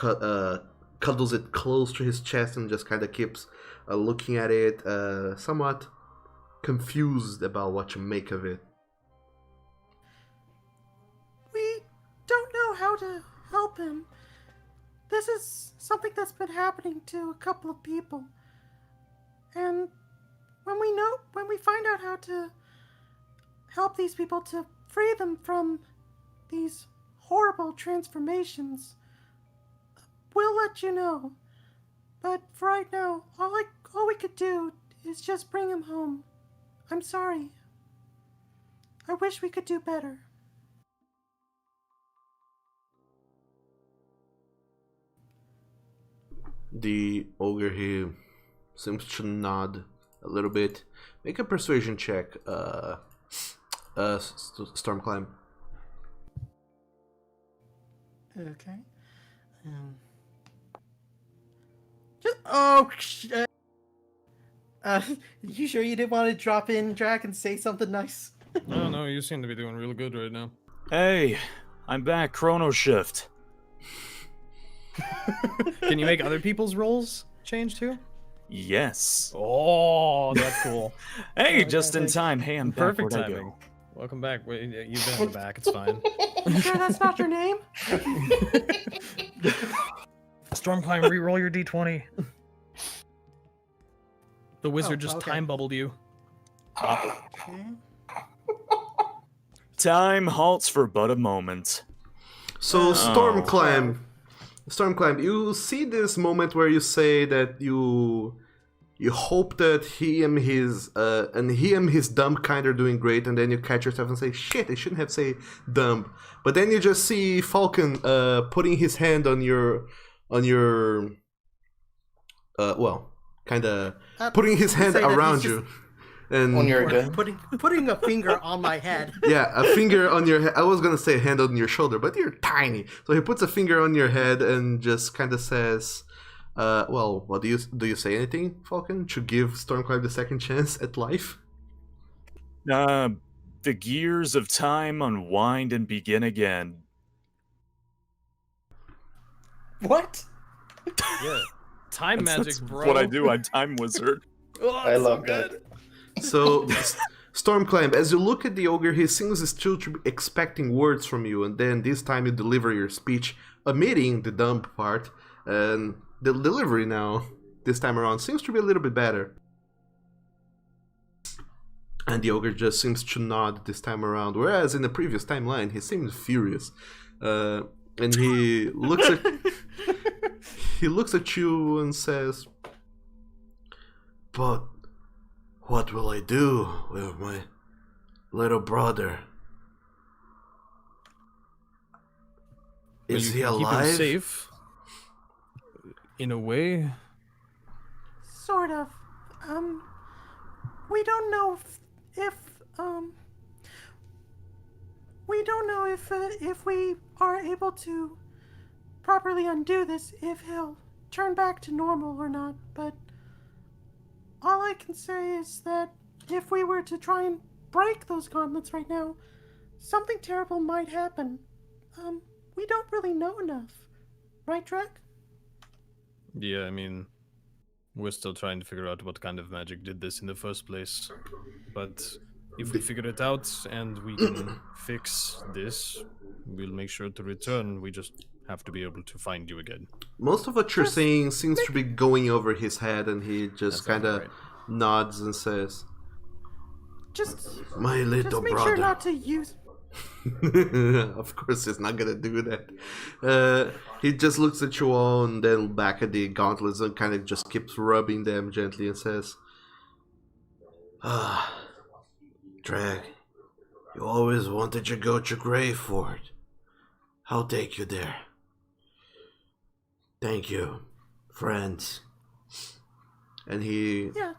Speaker 1: cuddles it close to his chest and just kind of keeps looking at it, somewhat confused about what to make of it.
Speaker 3: We don't know how to help him. This is something that's been happening to a couple of people. And when we find out how to help these people to free them from these horrible transformations, we'll let you know. But for right now, all we could do is just bring him home. I'm sorry. I wish we could do better.
Speaker 1: The ogre here seems to nod a little bit. Make a persuasion check, Storm Climb.
Speaker 6: okay. You sure you didn't want to drop in, Drac, and say something nice?
Speaker 2: No, you seem to be doing really good right now.
Speaker 5: Hey, I'm back. Chrono Shift.
Speaker 2: Can you make other people's roles change too?
Speaker 5: Yes.
Speaker 2: Oh, that's cool.
Speaker 5: Hey, just in time. Hey, I'm back.
Speaker 2: Perfect
Speaker 5: Where'd I
Speaker 2: timing.
Speaker 5: go?
Speaker 2: Welcome back. Wait, you've been in the back. It's fine.
Speaker 3: You sure that's not your name?
Speaker 2: Stormclimb, re-roll your d20. The wizard just
Speaker 6: okay.
Speaker 2: time bubbled you.
Speaker 6: Okay.
Speaker 5: Time halts for but a moment.
Speaker 1: So Storm Climb, you see this moment where you say that you hope that he and his dump kind are doing great, and then you catch yourself and say, "Shit, I shouldn't have said dump." But then you just see Falcon putting his hand on your kind of putting his hand
Speaker 6: say that
Speaker 1: around
Speaker 6: he's
Speaker 1: you. And
Speaker 4: On your gun.
Speaker 6: Putting a finger on my head.
Speaker 1: yeah, a finger on your head. I was gonna say a hand on your shoulder, but you're tiny. So he puts a finger on your head and just kind of says, well, what do you say anything, Falcon, to give Stormclimb the second chance at life?
Speaker 5: The gears of time unwind and begin again.
Speaker 6: What?
Speaker 2: Yeah. Time magic, bro.
Speaker 5: That's what I do. I'm time wizard.
Speaker 2: Oh,
Speaker 4: I
Speaker 2: it's
Speaker 4: love
Speaker 2: so good.
Speaker 1: So, Stormclimb, as you look at the ogre, he seems still to be expecting words from you, and then this time you deliver your speech, omitting the dump part, and the delivery now, this time around, seems to be a little bit better. And the ogre just seems to nod this time around, whereas in the previous timeline, he seemed furious. And he looks at you and says, "But what will I do with my little brother?" Is he
Speaker 2: you can keep him
Speaker 1: alive?
Speaker 2: safe. In a way.
Speaker 3: Sort of. We don't know we don't know if we are able to properly undo this, if he'll turn back to normal or not, but all I can say is that if we were to try and break those gauntlets right now, something terrible might happen. We don't really know enough. Right, Drek?
Speaker 2: Yeah, I mean, we're still trying to figure out what kind of magic did this in the first place. But if we figure it out and we can fix this, we'll make sure to return. We just have to be able to find you again.
Speaker 1: Most of what you're saying seems to be going over his head, and he just
Speaker 2: That sounds
Speaker 1: kind of
Speaker 2: right.
Speaker 1: nods and says,
Speaker 3: Just
Speaker 1: "My little
Speaker 3: make
Speaker 1: brother."
Speaker 3: sure not to use.
Speaker 1: Of course, he's not gonna do that. He just looks at you all and then back at the gauntlets and kind of just keeps rubbing them gently and says, "Ah, Drag, you always wanted to go to Greyford. I'll take you there. Thank you, friends." And he
Speaker 3: Yeah.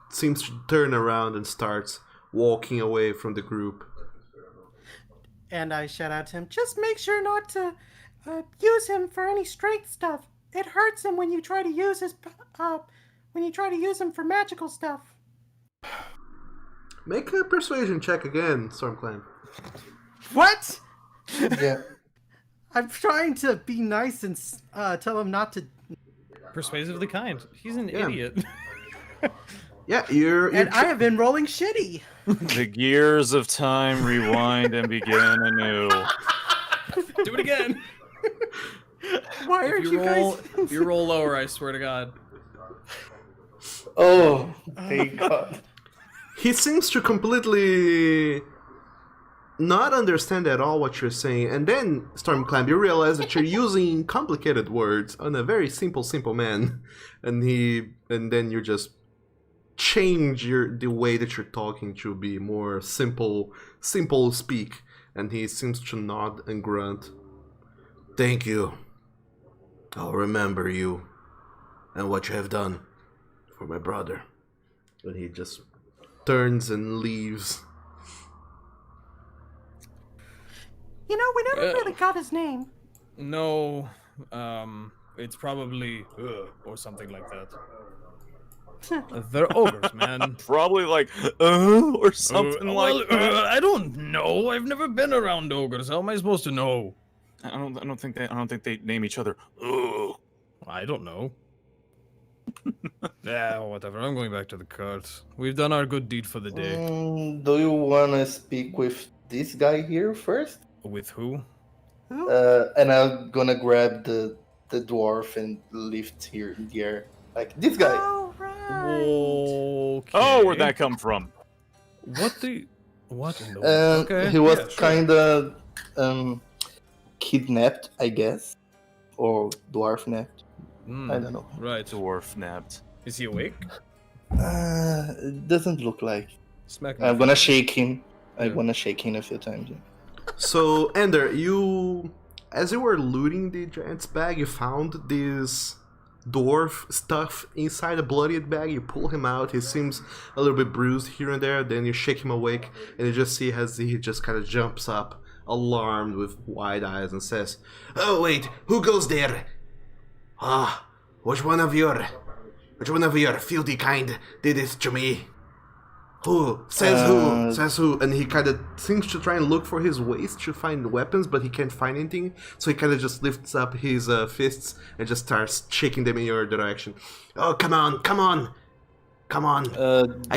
Speaker 1: seems to turn around and starts walking away from the group.
Speaker 6: And I shout out to him,
Speaker 3: Just make sure not to use him for any strength stuff. It hurts him when you try to use him for magical stuff.
Speaker 1: Make a persuasion check again, Stormclan.
Speaker 6: what?
Speaker 4: Yeah.
Speaker 6: I'm trying to be nice and tell him not to.
Speaker 2: Persuasively kind. He's an
Speaker 1: Yeah.
Speaker 2: idiot.
Speaker 1: Yeah, you're
Speaker 6: And I have been rolling shitty.
Speaker 5: The gears of time rewind and begin anew.
Speaker 2: Do it again.
Speaker 6: Why aren't
Speaker 2: If
Speaker 6: you
Speaker 2: roll,
Speaker 6: guys?
Speaker 2: if you roll lower, I swear to God.
Speaker 4: Oh, thank God.
Speaker 1: He seems to completely not understand at all what you're saying, and then, Stormclamp, you realize that you're using complicated words on a very simple man, and then you just change the way that you're talking to be more simple speak, and he seems to nod and grunt. "Thank you. I'll remember you and what you have done for my brother." And he just turns and leaves.
Speaker 3: You know, we never really got his name.
Speaker 2: No, it's probably or something like that. They're ogres, man.
Speaker 5: Probably like, or something like that.
Speaker 2: I don't know. I've never been around ogres. How am I supposed to know?
Speaker 5: I don't think they name each other.
Speaker 2: I don't know. Yeah, whatever. I'm going back to the cart. We've done our good deed for the day.
Speaker 4: Do you want to speak with this guy here first?
Speaker 2: With who?
Speaker 3: Who?
Speaker 4: And I'm gonna grab the dwarf and lift here in the air. Like, this guy!
Speaker 3: Oh, right.
Speaker 2: Okay.
Speaker 5: Oh, where'd that come from?
Speaker 2: What the? What in the? Okay.
Speaker 4: He was
Speaker 2: yeah, sure.
Speaker 4: kinda kidnapped, I guess. Or dwarf napped. I don't know.
Speaker 2: Right.
Speaker 5: Dwarf napped.
Speaker 2: Is he awake?
Speaker 4: It doesn't look like.
Speaker 2: Smack
Speaker 4: I'm
Speaker 2: me.
Speaker 4: gonna shake him. I
Speaker 2: Yeah.
Speaker 4: wanna shake him a few times. Yeah.
Speaker 1: So, Ender, as you were looting the giant's bag, you found this dwarf stuff inside a bloodied bag. You pull him out. He seems a little bit bruised here and there. Then you shake him awake, and you just see as he just kind of jumps up, alarmed with wide eyes, and says, "Oh wait, who goes there? Ah, which one of your filthy kind did this to me? Who? Says who? Says who?" And he kind of seems to try and look for his waist to find weapons, but he can't find anything. So he kind of just lifts up his fists and just starts shaking them in your direction. "Oh, come on. I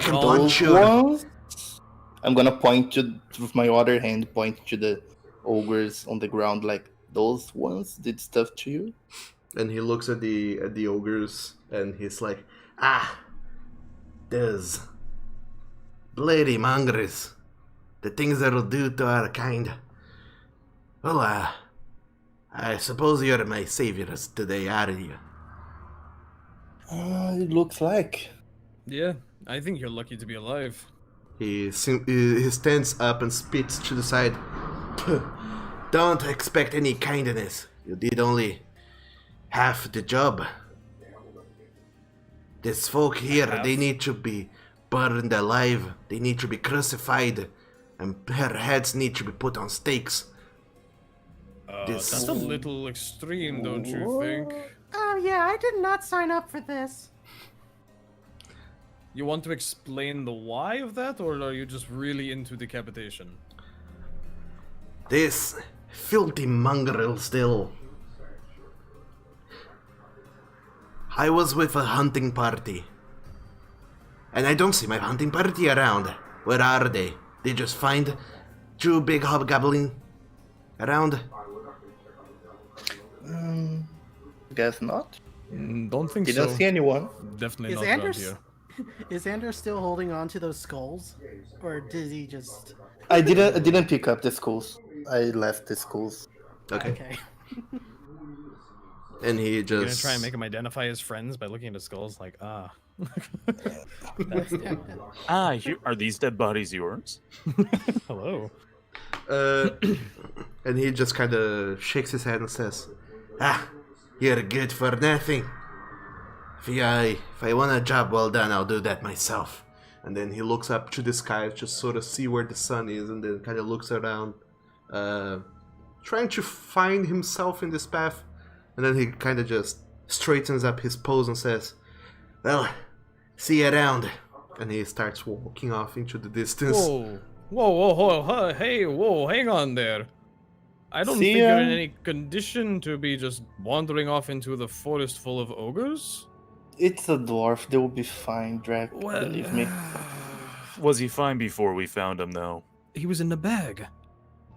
Speaker 1: can
Speaker 4: Those
Speaker 1: punch you."
Speaker 4: ones? I'm gonna point to, with my other hand, point to the ogres on the ground, like, those ones did stuff to you?
Speaker 1: And he looks at the ogres, and he's like, those bloody mongrels, the things that'll do to our kind. Well, I suppose you're my saviors today, aren't you?"
Speaker 4: It looks like.
Speaker 2: Yeah, I think you're lucky to be alive.
Speaker 1: He stands up and spits to the side. Don't expect any kindness. You did only half the job. These folk here, they need to be burned alive. They need to be crucified. And their heads need to be put on stakes.
Speaker 2: That's a little extreme, don't you think?
Speaker 3: Oh yeah, I did not sign up for this.
Speaker 2: You want to explain the why of that, or are you just really into decapitation?
Speaker 1: This filthy mongrel still. I was with a hunting party. And I don't see my hunting party around. Where are they? They just find two big hobgoblin around?
Speaker 4: Guess not.
Speaker 2: Don't think
Speaker 4: Didn't
Speaker 2: so.
Speaker 4: see anyone.
Speaker 2: Definitely
Speaker 6: Is
Speaker 2: not around
Speaker 6: Anders
Speaker 2: here.
Speaker 6: is Anders still holding on to those skulls, or did he just?
Speaker 4: I didn't pick up the schools. I left the schools.
Speaker 6: Okay.
Speaker 1: And he
Speaker 2: You're gonna
Speaker 1: just...
Speaker 2: try and make him identify his friends by looking at his skulls, like, ah.
Speaker 6: That's
Speaker 5: Here, are these dead bodies yours?
Speaker 2: Hello.
Speaker 1: And he just kind of shakes his head and says, "Ah, you're good for nothing. If I want a job well done, I'll do that myself." And then he looks up to the sky, just sort of see where the sun is, and then kind of looks around, trying to find himself in this path. And then he kind of just straightens up his pose and says, "Well, see you around." And he starts walking off into the distance.
Speaker 2: Whoa, hey, whoa, hang on there. I don't
Speaker 4: See
Speaker 2: think you're
Speaker 4: ya.
Speaker 2: in any condition to be just wandering off into the forest full of ogres.
Speaker 4: It's a dwarf. They will be fine, Drac. Believe me.
Speaker 5: Was he fine before we found him, though?
Speaker 2: He was in the bag.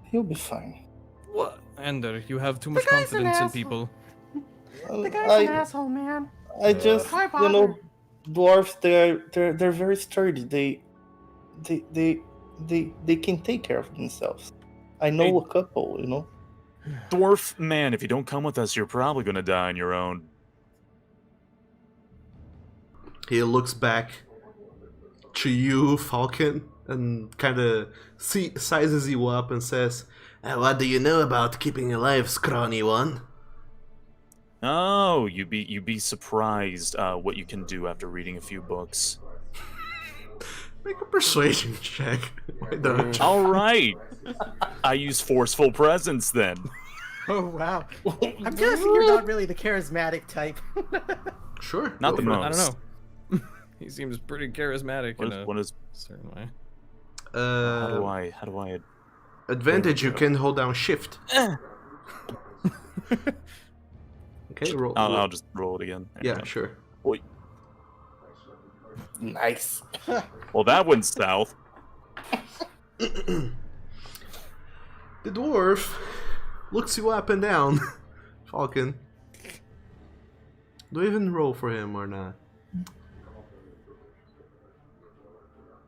Speaker 4: He'll be fine.
Speaker 2: What? Ender, you have too much
Speaker 3: guy's an
Speaker 2: confidence in
Speaker 3: asshole.
Speaker 2: people.
Speaker 3: The guy's an asshole, man.
Speaker 4: I just,
Speaker 3: Why
Speaker 4: you know,
Speaker 3: bother?
Speaker 4: dwarves. They're very sturdy. They can take care of themselves. I know
Speaker 5: Hey.
Speaker 4: a couple, you know.
Speaker 5: Dwarf man, if you don't come with us, you're probably gonna die on your own.
Speaker 1: He looks back to you, Falcon, and kind of sizes you up and says, "What do you know about keeping alive, scrawny one?"
Speaker 5: Oh, you'd be surprised what you can do after reading a few books.
Speaker 1: Make a persuasion check. Why don't you?
Speaker 5: All right, I use forceful presence then.
Speaker 6: Oh wow! I'm guessing you're not really the charismatic type.
Speaker 1: Sure.
Speaker 5: Not
Speaker 1: go
Speaker 5: the
Speaker 1: for it.
Speaker 5: most.
Speaker 2: I don't know. He seems pretty charismatic in a
Speaker 5: What is
Speaker 2: certain way.
Speaker 5: how do I?
Speaker 1: Advantage, you can hold down shift. Okay, roll.
Speaker 5: I'll just roll it again. There you
Speaker 1: Yeah,
Speaker 5: go.
Speaker 1: sure.
Speaker 5: Oi.
Speaker 4: Nice.
Speaker 5: Well, that went south.
Speaker 1: The dwarf looks you up and down, Falcon. Do I even roll for him or not?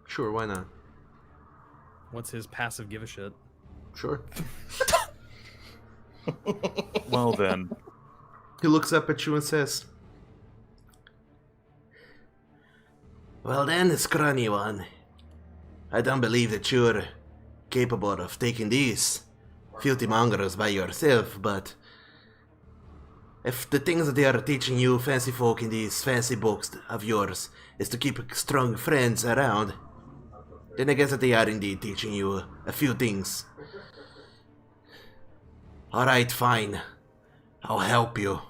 Speaker 1: Sure, why not?
Speaker 2: What's his passive give a shit?
Speaker 1: Sure.
Speaker 5: Well then,
Speaker 1: He looks up at you and says, "Well then, scrawny one, I don't believe that you're capable of taking these filthy mongrels by yourself, but if the things that they are teaching you fancy folk in these fancy books of yours is to keep strong friends around, then I guess that they are indeed teaching you a few things. Alright, fine. I'll help you."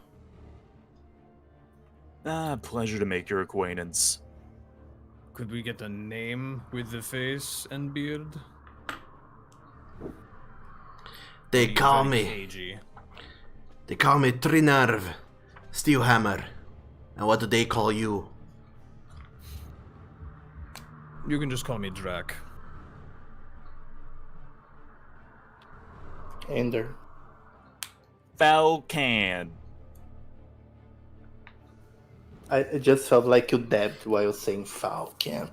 Speaker 5: pleasure to make your acquaintance.
Speaker 2: Could we get a name with the face and beard?
Speaker 1: They call
Speaker 2: Very
Speaker 1: me
Speaker 2: cagey.
Speaker 1: Trinarv, Steelhammer. And what do they call you?
Speaker 2: You can just call me Drac.
Speaker 4: Ender.
Speaker 5: Falcon.
Speaker 4: I just felt like you dabbed while saying Falcon.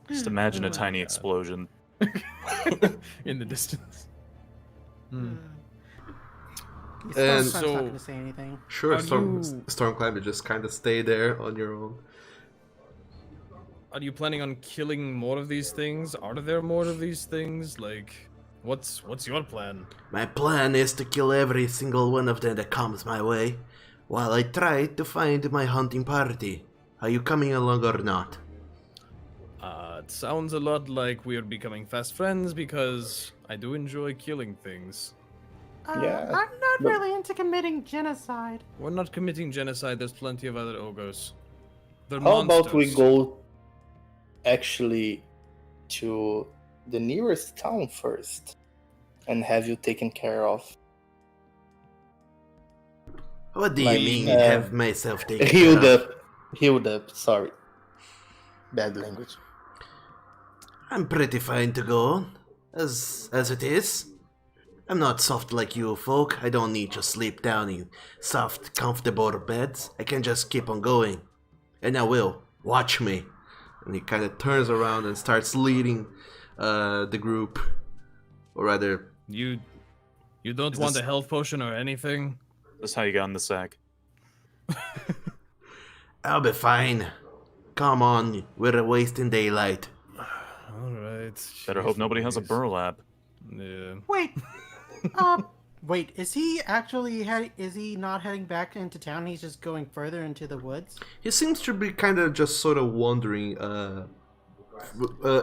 Speaker 5: Just imagine a tiny explosion.
Speaker 2: In the distance.
Speaker 1: And
Speaker 6: Stormcloud's
Speaker 2: so-
Speaker 6: not gonna say anything.
Speaker 1: Sure,
Speaker 2: Are you-
Speaker 1: Stormclimber, just kind of stay there on your own.
Speaker 2: Are you planning on killing more of these things? Are there more of these things? Like, What's your plan?
Speaker 1: My plan is to kill every single one of them that comes my way, while I try to find my hunting party. Are you coming along or not?
Speaker 2: It sounds a lot like we're becoming fast friends because I do enjoy killing things.
Speaker 4: Yeah,
Speaker 3: I'm not
Speaker 4: but-
Speaker 3: really into committing genocide.
Speaker 2: We're not committing genocide. There's plenty of other ogres. They're
Speaker 4: How about we
Speaker 2: monsters.
Speaker 4: go actually to the nearest town first and have you taken care of?
Speaker 1: What do
Speaker 4: Like,
Speaker 1: you mean,
Speaker 4: uh,
Speaker 1: have myself taken care of?
Speaker 4: Healed up, sorry. Bad language.
Speaker 1: I'm pretty fine to go, as it is. I'm not soft like you folk. I don't need to sleep down in soft, comfortable beds. I can just keep on going. And I will. Watch me. And he kind of turns around and starts leading the group. Or rather,
Speaker 2: You don't want a health potion or anything?
Speaker 5: That's how you got in the sack.
Speaker 1: I'll be fine. Come on, we're wasting daylight.
Speaker 2: Alright.
Speaker 5: Better hope nobody has a burlap.
Speaker 2: Yeah.
Speaker 3: Wait,
Speaker 6: Wait, is he not heading back into town? He's just going further into the woods?
Speaker 1: He seems to be kind of just sort of wandering.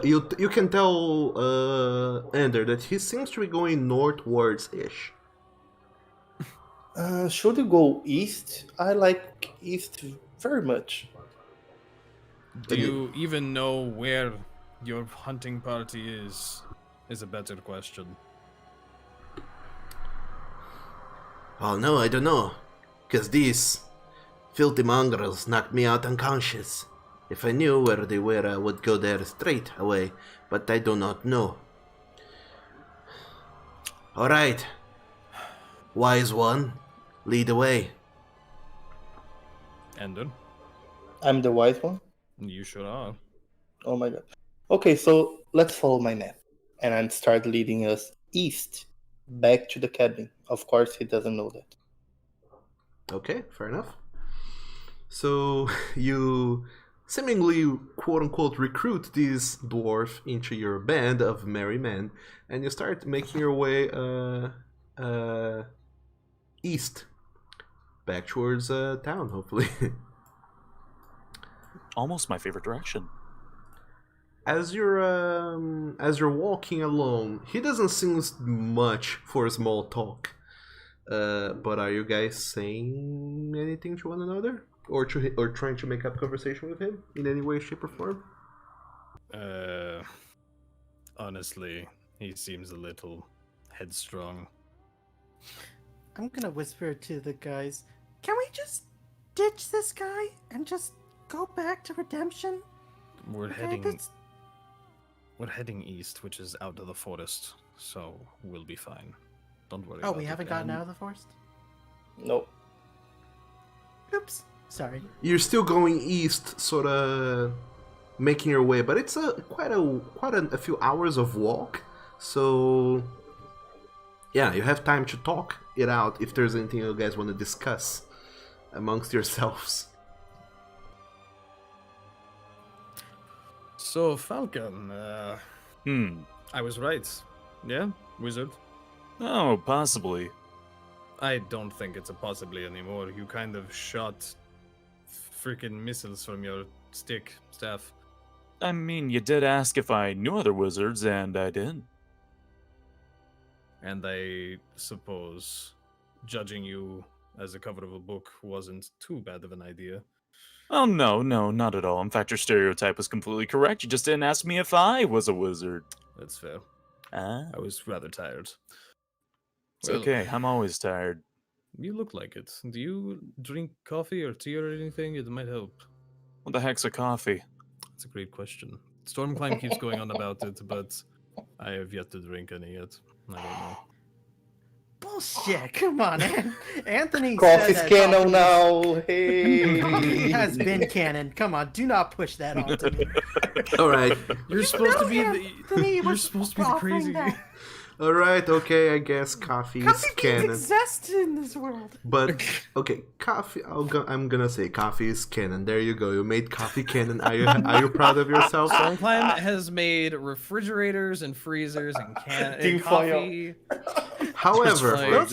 Speaker 1: You can tell, Ender, that he seems to be going northwards-ish.
Speaker 4: Should we go east? I like east very much.
Speaker 2: Do you even know where your hunting party is? Is a better question.
Speaker 1: Well, no, I don't know. Because these filthy mongrels knocked me out unconscious. If I knew where they were, I would go there straight away, but I do not know. Alright. Wise one, lead the way.
Speaker 2: Ender,
Speaker 4: I'm the wise one?
Speaker 2: you sure are.
Speaker 4: Oh my god. Okay, so let's follow my map. And I start leading us east, back to the cabin. Of course, he doesn't know that.
Speaker 1: Okay, fair enough. So you seemingly quote-unquote recruit this dwarf into your band of merry men, and you start making your way east, back towards town, hopefully.
Speaker 5: Almost my favorite direction.
Speaker 1: As you're walking along, he doesn't seem much for small talk. But are you guys saying anything to one another, or trying to make up conversation with him in any way, shape, or form?
Speaker 2: Honestly, he seems a little headstrong.
Speaker 6: I'm gonna whisper to the guys.
Speaker 3: can we just ditch this guy and just go back to Redemption?
Speaker 2: We're
Speaker 3: Okay,
Speaker 2: heading
Speaker 3: that's-
Speaker 2: we're heading east, which is out of the forest, so we'll be fine. Don't worry.
Speaker 6: Oh,
Speaker 2: about
Speaker 6: we
Speaker 2: it.
Speaker 6: haven't gotten
Speaker 2: And
Speaker 6: out of the forest?
Speaker 4: Nope.
Speaker 6: Oops. Sorry.
Speaker 1: You're still going east, sort of making your way, but it's quite a few hours of walk. So yeah, you have time to talk it out if there's anything you guys want to discuss amongst yourselves.
Speaker 2: So Falcon, I was right. Yeah, wizard.
Speaker 5: Oh, possibly.
Speaker 2: I don't think it's a possibly anymore. You kind of shot freaking missiles from your staff.
Speaker 5: I mean, you did ask if I knew other wizards, and I did.
Speaker 2: And I suppose judging you as a cover of a book wasn't too bad of an idea.
Speaker 5: Oh, no, not at all. In fact, your stereotype was completely correct. You just didn't ask me if I was a wizard.
Speaker 2: That's fair.
Speaker 5: Ah,
Speaker 2: I was rather tired.
Speaker 5: it's
Speaker 2: Well,
Speaker 5: okay. I'm always tired.
Speaker 2: You look like it. Do you drink coffee or tea or anything? It might help.
Speaker 5: What the heck's a coffee?
Speaker 2: That's a great question. Stormclimb keeps going on about it, but I have yet to drink any yet. I don't know.
Speaker 6: Bullshit! Come on, Anthony.
Speaker 4: Coffee's
Speaker 6: said that
Speaker 4: canon
Speaker 6: coffee-
Speaker 4: now. Hey.
Speaker 6: Coffee has been canon. Come on, do not push that onto me.
Speaker 1: All right.
Speaker 2: You're supposed to be
Speaker 3: Anthony
Speaker 2: you're
Speaker 3: was
Speaker 2: supposed to be the
Speaker 3: offering
Speaker 2: crazy.
Speaker 3: that.
Speaker 1: Alright, okay, I guess coffee is
Speaker 3: Coffee beans
Speaker 1: canon.
Speaker 3: exist in this world.
Speaker 1: But, okay, coffee, I'm gonna say coffee is canon. There you go, you made coffee canon. Are you proud of yourself?
Speaker 2: Stormclimb has made refrigerators and freezers and
Speaker 4: Tinfoil.
Speaker 2: coffee.
Speaker 1: However,
Speaker 2: Like-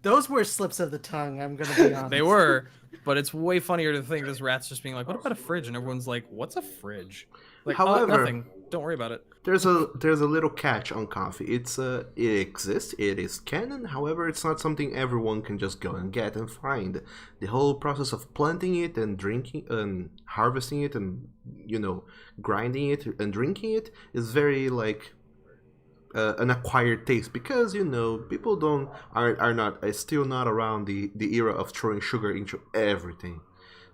Speaker 6: Those were slips of the tongue, I'm gonna be honest.
Speaker 2: They were, but it's way funnier to think this rat's just being like, "What about a fridge?" And everyone's like, "What's a fridge?" Like,
Speaker 1: However-
Speaker 2: nothing. Don't worry about it.
Speaker 1: there's a little catch on coffee. It exists, it is canon. However, it's not something everyone can just go and get and find. The whole process of planting it and drinking and harvesting it and grinding it and drinking it is very like an acquired taste, because people are still not around the era of throwing sugar into everything.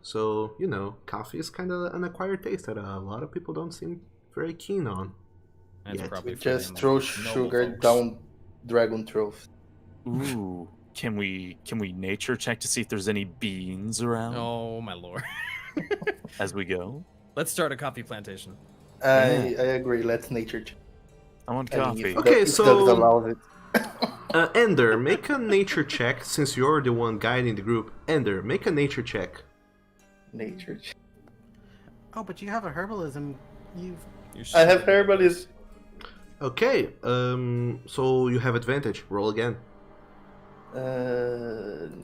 Speaker 1: So coffee is kind of an acquired taste that a lot of people don't seem very keen on.
Speaker 2: That's
Speaker 1: Yeah,
Speaker 2: probably for
Speaker 4: Just
Speaker 2: the
Speaker 4: throw
Speaker 2: noble
Speaker 4: sugar
Speaker 2: folks.
Speaker 4: down dragon throat.
Speaker 5: Ooh, can we nature check to see if there's any beans around
Speaker 2: Oh my lord!
Speaker 5: as we go?
Speaker 2: Let's start a coffee plantation.
Speaker 4: I agree. Let's nature check.
Speaker 5: I want
Speaker 4: I mean,
Speaker 5: coffee.
Speaker 4: if
Speaker 1: Okay,
Speaker 4: if
Speaker 1: so-
Speaker 4: Doug allows it.
Speaker 1: Ender, make a nature check since you're the one guiding the group. Ender, make a nature check.
Speaker 4: Nature check.
Speaker 6: Oh, but you have a herbalism.
Speaker 4: I have herbalism.
Speaker 1: Okay, so you have advantage. Roll again.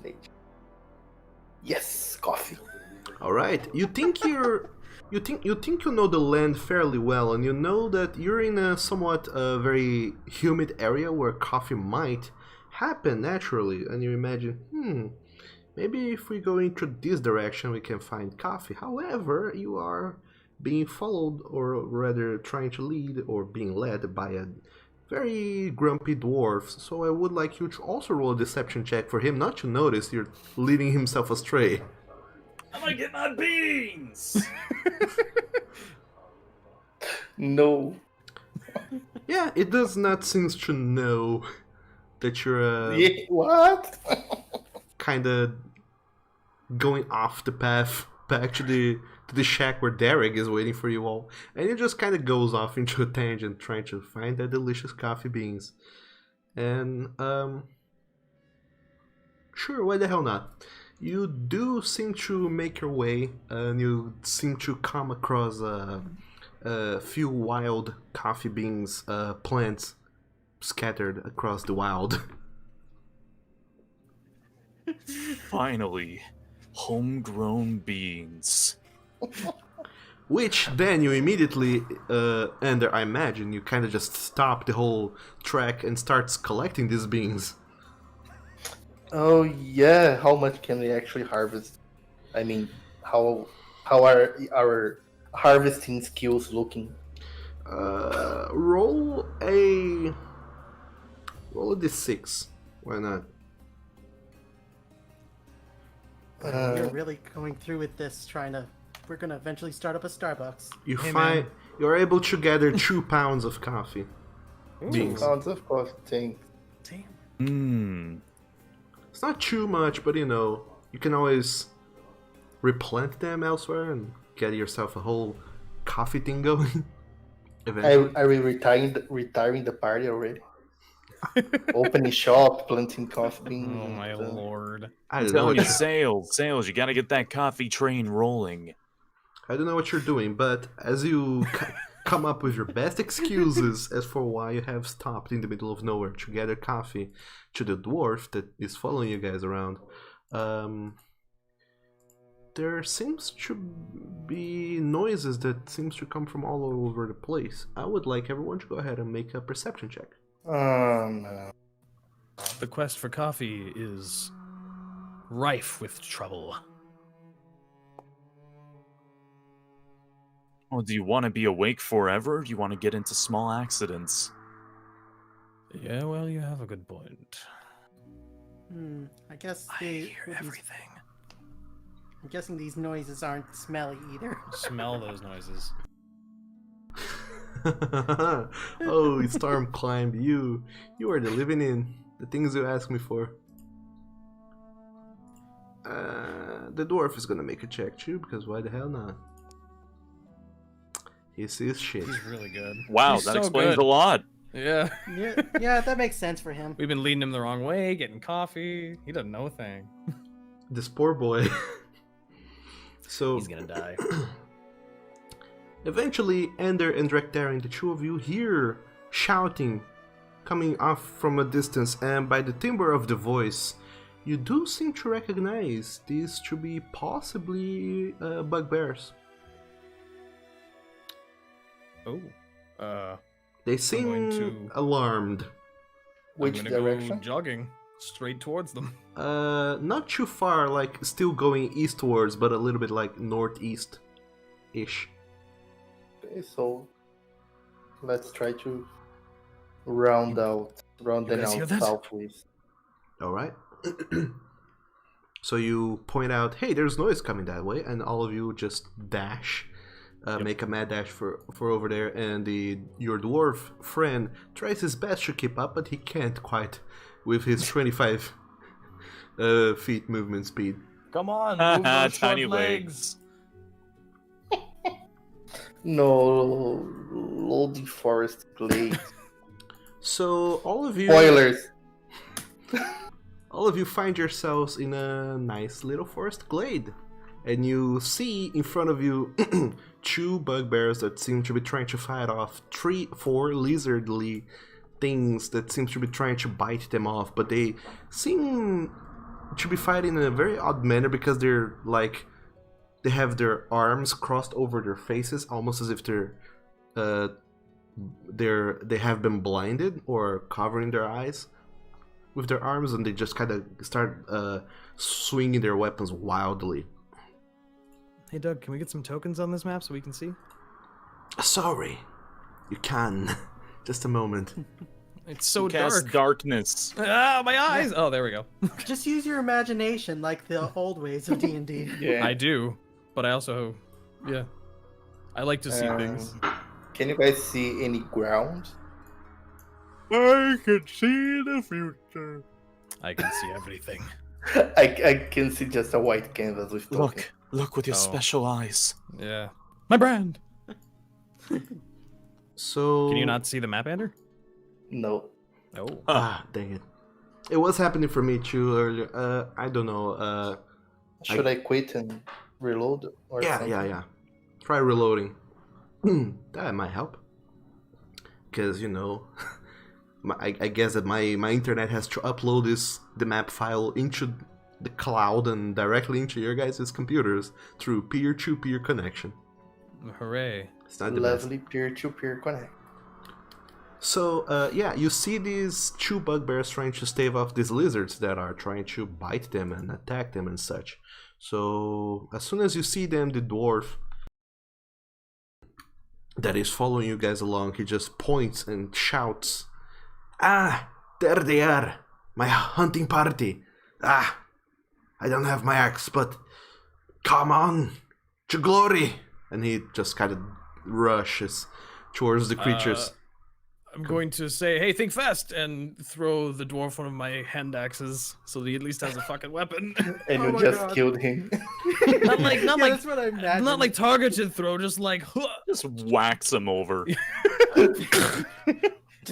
Speaker 4: Nature. Yes, coffee.
Speaker 1: All right. You think you know the land fairly well, and you know that you're in a somewhat very humid area where coffee might happen naturally, and you imagine, maybe if we go into this direction, we can find coffee. However, you are being followed, or rather trying to lead or being led by a very grumpy dwarf, so I would like you to also roll a deception check for him not to notice you're leading himself astray.
Speaker 5: I'm gonna get my beans.
Speaker 4: No.
Speaker 1: Yeah, it does not seem to know that you're
Speaker 4: Yeah, what?
Speaker 1: kind of going off the path back to the shack where Derek is waiting for you all, and it just kind of goes off into a tangent trying to find the delicious coffee beans. And sure, why the hell not? You do seem to make your way, and you seem to come across a few wild coffee beans plants scattered across the wild.
Speaker 5: Finally, homegrown beans.
Speaker 1: Which then you immediately, and I imagine you kind of just stop the whole track and starts collecting these beans.
Speaker 4: Oh yeah, how much can we actually harvest? I mean, how are our harvesting skills looking?
Speaker 1: Roll a d6. Why not?
Speaker 6: You're really going through with this, we're gonna eventually start up a Starbucks.
Speaker 1: You
Speaker 2: Hey,
Speaker 1: find
Speaker 2: man.
Speaker 1: you're able to gather 2 pounds of coffee beans.
Speaker 4: Sounds of course thing.
Speaker 6: Damn.
Speaker 1: It's not too much, but you can always replant them elsewhere and get yourself a whole coffee thing going. Eventually.
Speaker 4: Are we retiring the party already? Opening shop, planting coffee beans.
Speaker 2: Oh my
Speaker 4: and,
Speaker 2: lord!
Speaker 1: I don't know
Speaker 5: Telling
Speaker 1: what
Speaker 5: you, sales. You gotta get that coffee train rolling.
Speaker 1: I don't know what you're doing, but as you come up with your best excuses as for why you have stopped in the middle of nowhere to gather coffee to the dwarf that is following you guys around, there seems to be noises that seems to come from all over the place. I would like everyone to go ahead and make a perception check.
Speaker 4: no.
Speaker 2: The quest for coffee is rife with trouble.
Speaker 5: Oh, do you want to be awake forever? Do you want to get into small accidents?
Speaker 2: Yeah, well, you have a good point.
Speaker 6: I guess
Speaker 2: I hear everything.
Speaker 6: I'm guessing these noises aren't smelly either.
Speaker 2: Smell those noises.
Speaker 1: Oh, Storm climbed you. You are the living in. The things you ask me for. The dwarf is gonna make a check too, because why the hell not? He sees shit.
Speaker 2: He's really good.
Speaker 5: Wow,
Speaker 2: He's
Speaker 5: that
Speaker 2: so
Speaker 5: explains
Speaker 2: good.
Speaker 5: a lot.
Speaker 2: Yeah.
Speaker 6: Yeah, that makes sense for him.
Speaker 2: We've been leading him the wrong way, getting coffee. He doesn't know a thing.
Speaker 1: This poor boy. So
Speaker 2: He's gonna die.
Speaker 1: eventually, Ender and Drekdarin, the two of you, hear shouting coming off from a distance, and by the timbre of the voice, you do seem to recognize these to be possibly bugbears.
Speaker 2: Oh.
Speaker 1: They
Speaker 2: going
Speaker 1: seem
Speaker 2: to-
Speaker 1: alarmed.
Speaker 4: Which
Speaker 2: I'm gonna
Speaker 4: direction?
Speaker 2: Go jogging straight towards them.
Speaker 1: Not too far, like still going eastwards, but a little bit like northeast-ish.
Speaker 4: Okay, so let's try to round them
Speaker 2: guys hear
Speaker 4: out
Speaker 2: that?
Speaker 4: southwest.
Speaker 1: All right. So you point out, hey, there's noise coming that way, and all of you just dash, make a mad dash for over there, and your dwarf friend tries his best to keep up, but he can't quite with his 25 feet movement speed.
Speaker 2: Come on, move those short
Speaker 5: Tiny
Speaker 2: legs.
Speaker 4: No, Lodi Forest Glade.
Speaker 1: So all of you,
Speaker 4: Spoilers.
Speaker 1: all of you find yourselves in a nice little forest glade, and you see in front of you two bugbears that seem to be trying to fight off 4 lizardly things that seem to be trying to bite them off, but they seem to be fighting in a very odd manner because they're like they have their arms crossed over their faces, almost as if they have been blinded or covering their eyes with their arms, and they just kind of start swinging their weapons wildly.
Speaker 2: Hey Doug, can we get some tokens on this map so we can see?
Speaker 1: Sorry, you can. Just a moment.
Speaker 2: It's so
Speaker 5: Cast
Speaker 2: dark.
Speaker 5: darkness.
Speaker 2: Ah, my eyes! Oh, there we go.
Speaker 6: Just use your imagination like the old ways of D&D.
Speaker 4: Yeah.
Speaker 2: I do, but I also, yeah, I like to see things.
Speaker 4: Can you guys see any ground?
Speaker 5: I can see the future.
Speaker 2: I can see everything.
Speaker 4: I can see just a white canvas with token.
Speaker 5: Look with your
Speaker 2: Oh.
Speaker 5: special eyes.
Speaker 2: Yeah. My brand!
Speaker 1: So
Speaker 2: Can you not see the map, Ander?
Speaker 4: No.
Speaker 2: Oh.
Speaker 1: Ah, dang it! It was happening for me too earlier. I don't know.
Speaker 4: Should I quit and reload? Or something?
Speaker 1: Yeah. Try reloading. That might help. Because, I guess that my internet has to upload the map file into the cloud and directly into your guys' computers through peer-to-peer connection.
Speaker 2: Hooray.
Speaker 1: It's not the best.
Speaker 4: Lovely peer-to-peer connect.
Speaker 1: So, you see these 2 bugbears trying to stave off these lizards that are trying to bite them and attack them and such. So, as soon as you see them, the dwarf that is following you guys along, he just points and shouts, "Ah, there they are, my hunting party. Ah, I don't have my axe, but come on, to glory." And he just kind of rushes towards the creatures.
Speaker 2: I'm going to say, hey, think fast, and throw the dwarf one of my hand axes so that he at least has a fucking weapon.
Speaker 4: And
Speaker 6: Oh
Speaker 4: you
Speaker 6: my
Speaker 4: just
Speaker 6: God.
Speaker 4: killed him.
Speaker 2: not like,
Speaker 6: Yeah, that's what I imagined.
Speaker 2: not like targeted throw, just like,
Speaker 5: Just wax him over.
Speaker 6: Just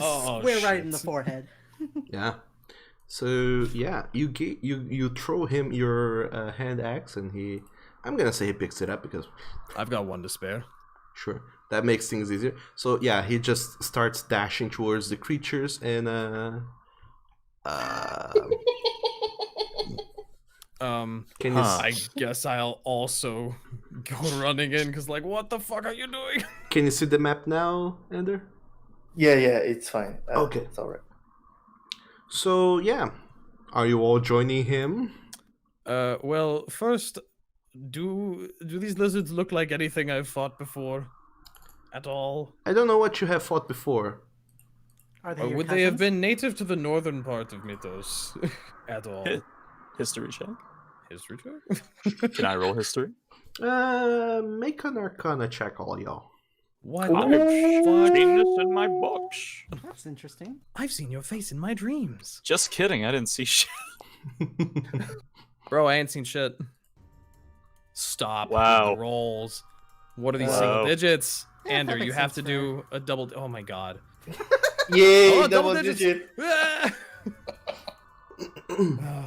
Speaker 2: Oh,
Speaker 6: square right in the
Speaker 2: shit.
Speaker 6: forehead.
Speaker 1: Yeah. So you throw him your hand axe, and I'm gonna say he picks it up because
Speaker 2: I've got one to spare.
Speaker 1: sure, that makes things easier. So yeah, he just starts dashing towards the creatures, and can you
Speaker 5: Huh.
Speaker 2: I guess I'll also go running in because, like, what the fuck are you doing?
Speaker 1: can you see the map now, Ender?
Speaker 4: Yeah, it's fine.
Speaker 1: Okay.
Speaker 4: It's alright.
Speaker 1: So yeah, are you all joining him?
Speaker 2: Well, first, do these lizards look like anything I've fought before? At all?
Speaker 1: I don't know what you have fought before.
Speaker 6: Are they
Speaker 2: Or
Speaker 6: your
Speaker 2: would they have
Speaker 6: cousins?
Speaker 2: been native to the northern part of Mythos? At all?
Speaker 5: History check.
Speaker 2: History check?
Speaker 5: Can I roll history?
Speaker 1: Make an Arcana check, all y'all.
Speaker 2: What
Speaker 5: I've
Speaker 2: the fuck?
Speaker 5: seen this in my books.
Speaker 6: That's interesting.
Speaker 2: I've seen your face in my dreams.
Speaker 5: Just kidding. I didn't see shit.
Speaker 2: Bro, I ain't seen shit. Stop.
Speaker 5: Wow.
Speaker 2: The rolls. What are these
Speaker 5: Wow.
Speaker 2: single digits?
Speaker 6: Yeah,
Speaker 2: Ander,
Speaker 6: that
Speaker 2: you
Speaker 6: makes
Speaker 2: have to
Speaker 6: sense
Speaker 2: do a double. Oh my god.
Speaker 4: Yay,
Speaker 2: Oh,
Speaker 4: double digit.
Speaker 2: Ah!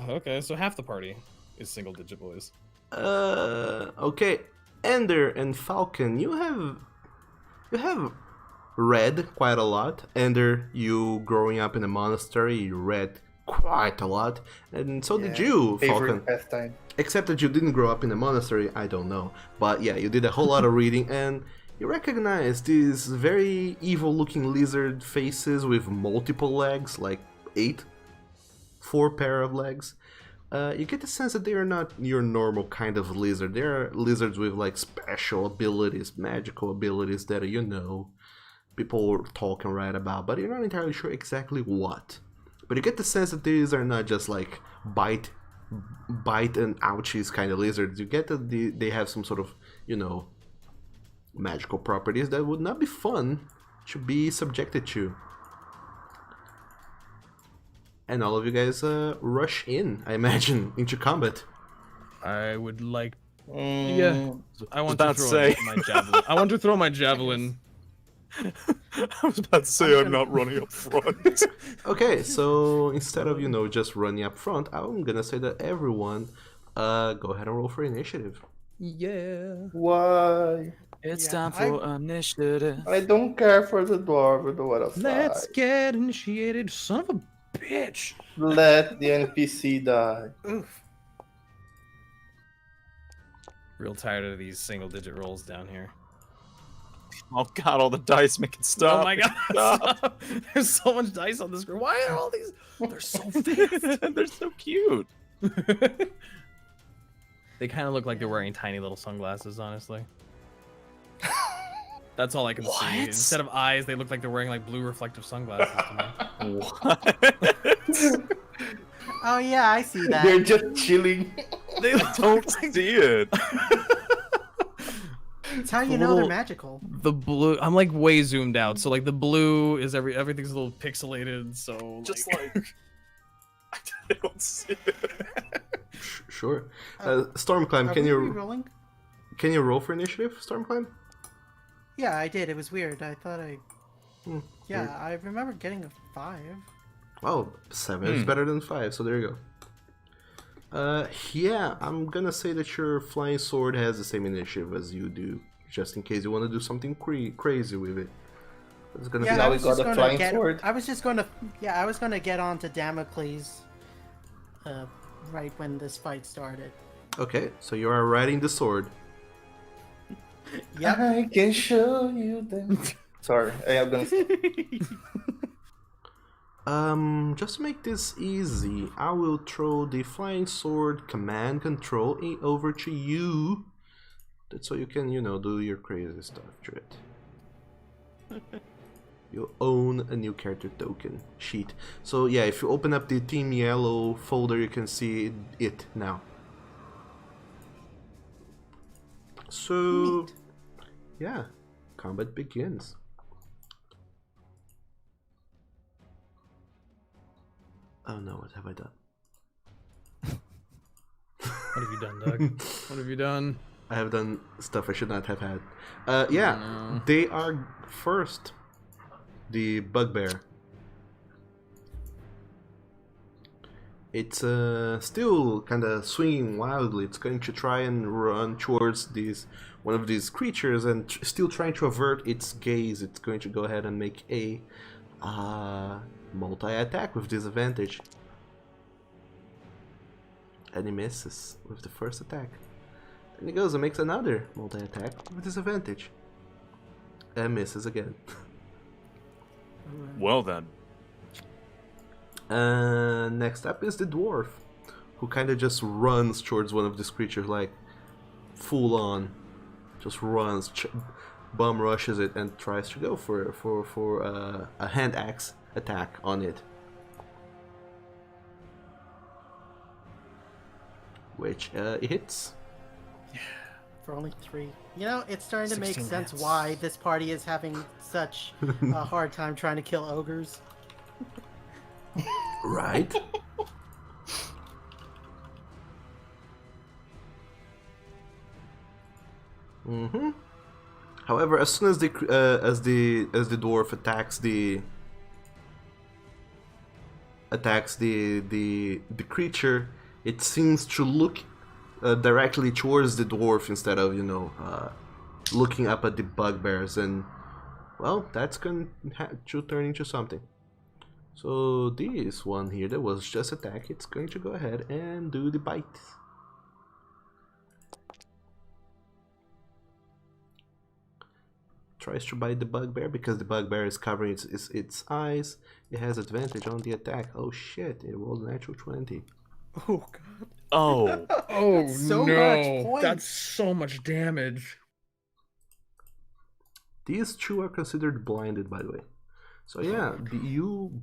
Speaker 2: Okay, so half the party is single digit boys.
Speaker 1: Okay, Ender and Falcon, you have read quite a lot. Ender, you growing up in a monastery, you read quite a lot, and so did you, Falcon.
Speaker 4: Favorite pastime.
Speaker 1: Except that you didn't grow up in a monastery, I don't know. But yeah, you did a whole lot of reading, and you recognize these very evil-looking lizard faces with multiple legs, like 4 pair of legs. You get the sense that they are not your normal kind of lizard. They are lizards with like special abilities, magical abilities that people talk and write about, but you're not entirely sure exactly what. But you get the sense that these are not just like bite and ouchies kind of lizards. You get that they have some sort of, magical properties that would not be fun to be subjected to. And all of you guys rush in, I imagine, into combat.
Speaker 2: I would like.
Speaker 4: Mm,
Speaker 2: Yeah, I want to throw my javelin. I want to throw my javelin.
Speaker 5: I was about to say I'm not running up front.
Speaker 1: Okay, so instead of, just running up front, I'm gonna say that everyone go ahead and roll for initiative.
Speaker 2: Yeah.
Speaker 4: Why?
Speaker 5: It's
Speaker 6: Yeah,
Speaker 5: time for initiative.
Speaker 4: I don't care for the dwarf with the what of
Speaker 2: Let's
Speaker 4: fight.
Speaker 2: get initiated, son of a bitch.
Speaker 4: Let the NPC die.
Speaker 2: Oof. Real tired of these single-digit rolls down here.
Speaker 5: Oh god, all the dice make it stop.
Speaker 2: Oh my god!
Speaker 5: Stop.
Speaker 2: Stop. There's so much dice on the screen. Why are all these? They're so fast.
Speaker 5: They're so cute.
Speaker 2: They kind of look like they're wearing tiny little sunglasses, honestly. That's all I can see.
Speaker 5: What?
Speaker 2: Instead of eyes, they look like they're wearing like blue reflective sunglasses to me.
Speaker 5: What?
Speaker 6: Oh yeah, I see that.
Speaker 4: They're just chilling.
Speaker 2: They
Speaker 5: I don't see it.
Speaker 6: That's how you know they're magical.
Speaker 2: The blue, I'm like way zoomed out, so like the blue is everything's a little pixelated, so
Speaker 5: Just
Speaker 2: like
Speaker 5: I don't see it.
Speaker 1: Sure. Stormclimb,
Speaker 6: Are
Speaker 1: can
Speaker 6: we
Speaker 1: you
Speaker 6: re-rolling?
Speaker 1: roll for initiative, Stormclimb?
Speaker 6: Yeah, I did. It was weird. I thought I.
Speaker 1: Hmm,
Speaker 6: Yeah,
Speaker 1: weird.
Speaker 6: I remember getting a 5.
Speaker 1: Oh, 7 is better than 5, so there you go. Yeah, I'm gonna say that your flying sword has the same initiative as you do, just in case you want to do something crazy with it. It's gonna
Speaker 6: Yeah,
Speaker 1: be
Speaker 6: I
Speaker 4: Now
Speaker 6: was
Speaker 4: we got
Speaker 6: just
Speaker 4: a
Speaker 6: gonna
Speaker 4: flying
Speaker 6: get.
Speaker 4: sword.
Speaker 6: I was just gonna. Yeah, I was gonna get on to Damocles. Right when this fight started.
Speaker 1: okay. So you are riding the sword.
Speaker 6: Yep.
Speaker 4: I can show you them. Sorry, I'm gonna.
Speaker 1: Just to make this easy, I will throw the flying sword command control over to you. That's so you can, do your crazy stuff to it. You own a new character token sheet. So yeah, if you open up the Team Yellow folder, you can see it now. So,
Speaker 6: Neat.
Speaker 1: yeah, combat begins. Oh no, what have I done?
Speaker 2: what have you done, Doug? What have you done?
Speaker 1: I have done stuff I should not have had. Yeah,
Speaker 2: No.
Speaker 1: they are first. The bugbear. It's still kind of swinging wildly. It's going to try and run towards one of these creatures and still trying to avert its gaze. It's going to go ahead and make a multi-attack with disadvantage. And he misses with the first attack. Then he goes and makes another multi-attack with disadvantage. And misses again.
Speaker 5: Well then.
Speaker 1: Next up is the dwarf, who kind of just runs towards one of these creatures, like full on, just runs, bum rushes it, and tries to go for a hand axe attack on it, which it hits.
Speaker 6: For only 3. You know, it's starting to make
Speaker 2: 16
Speaker 6: sense
Speaker 2: hits.
Speaker 6: why this party is having such a hard time trying to kill ogres.
Speaker 1: Right. However, as soon as the dwarf attacks the attacks the creature, it seems to look directly towards the dwarf instead of looking up at the bugbears, and well, that's going to turn into something. So this one here that was just attack, it's going to go ahead and do the bite. Tries to bite the bugbear because the bugbear is covering its eyes. It has advantage on the attack. Oh shit, it rolled a natural 20.
Speaker 2: Oh god.
Speaker 5: Oh,
Speaker 2: Oh
Speaker 6: so
Speaker 2: no.
Speaker 6: much points.
Speaker 2: That's so much damage.
Speaker 1: These two are considered blinded, by the way. So yeah, you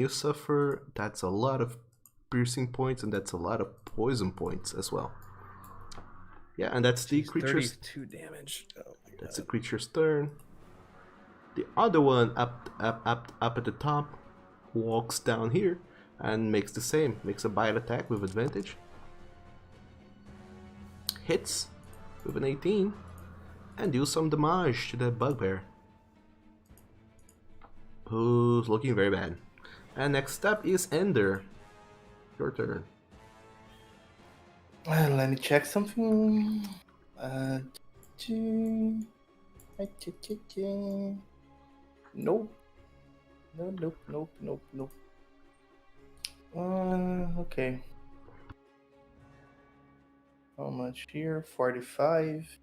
Speaker 1: suffer. That's a lot of piercing points, and that's a lot of poison points as well. Yeah, and that's the creature's.
Speaker 2: 32 damage. Oh my god.
Speaker 1: That's the creature's turn. The other one up at the top walks down here and makes the same. Makes a bite attack with advantage. Hits with an 18 and deals some damage to the bugbear, who's looking very bad. And next up is Ender. Your turn.
Speaker 4: Let me check something. Nope. Nope. Okay. How much here? 45.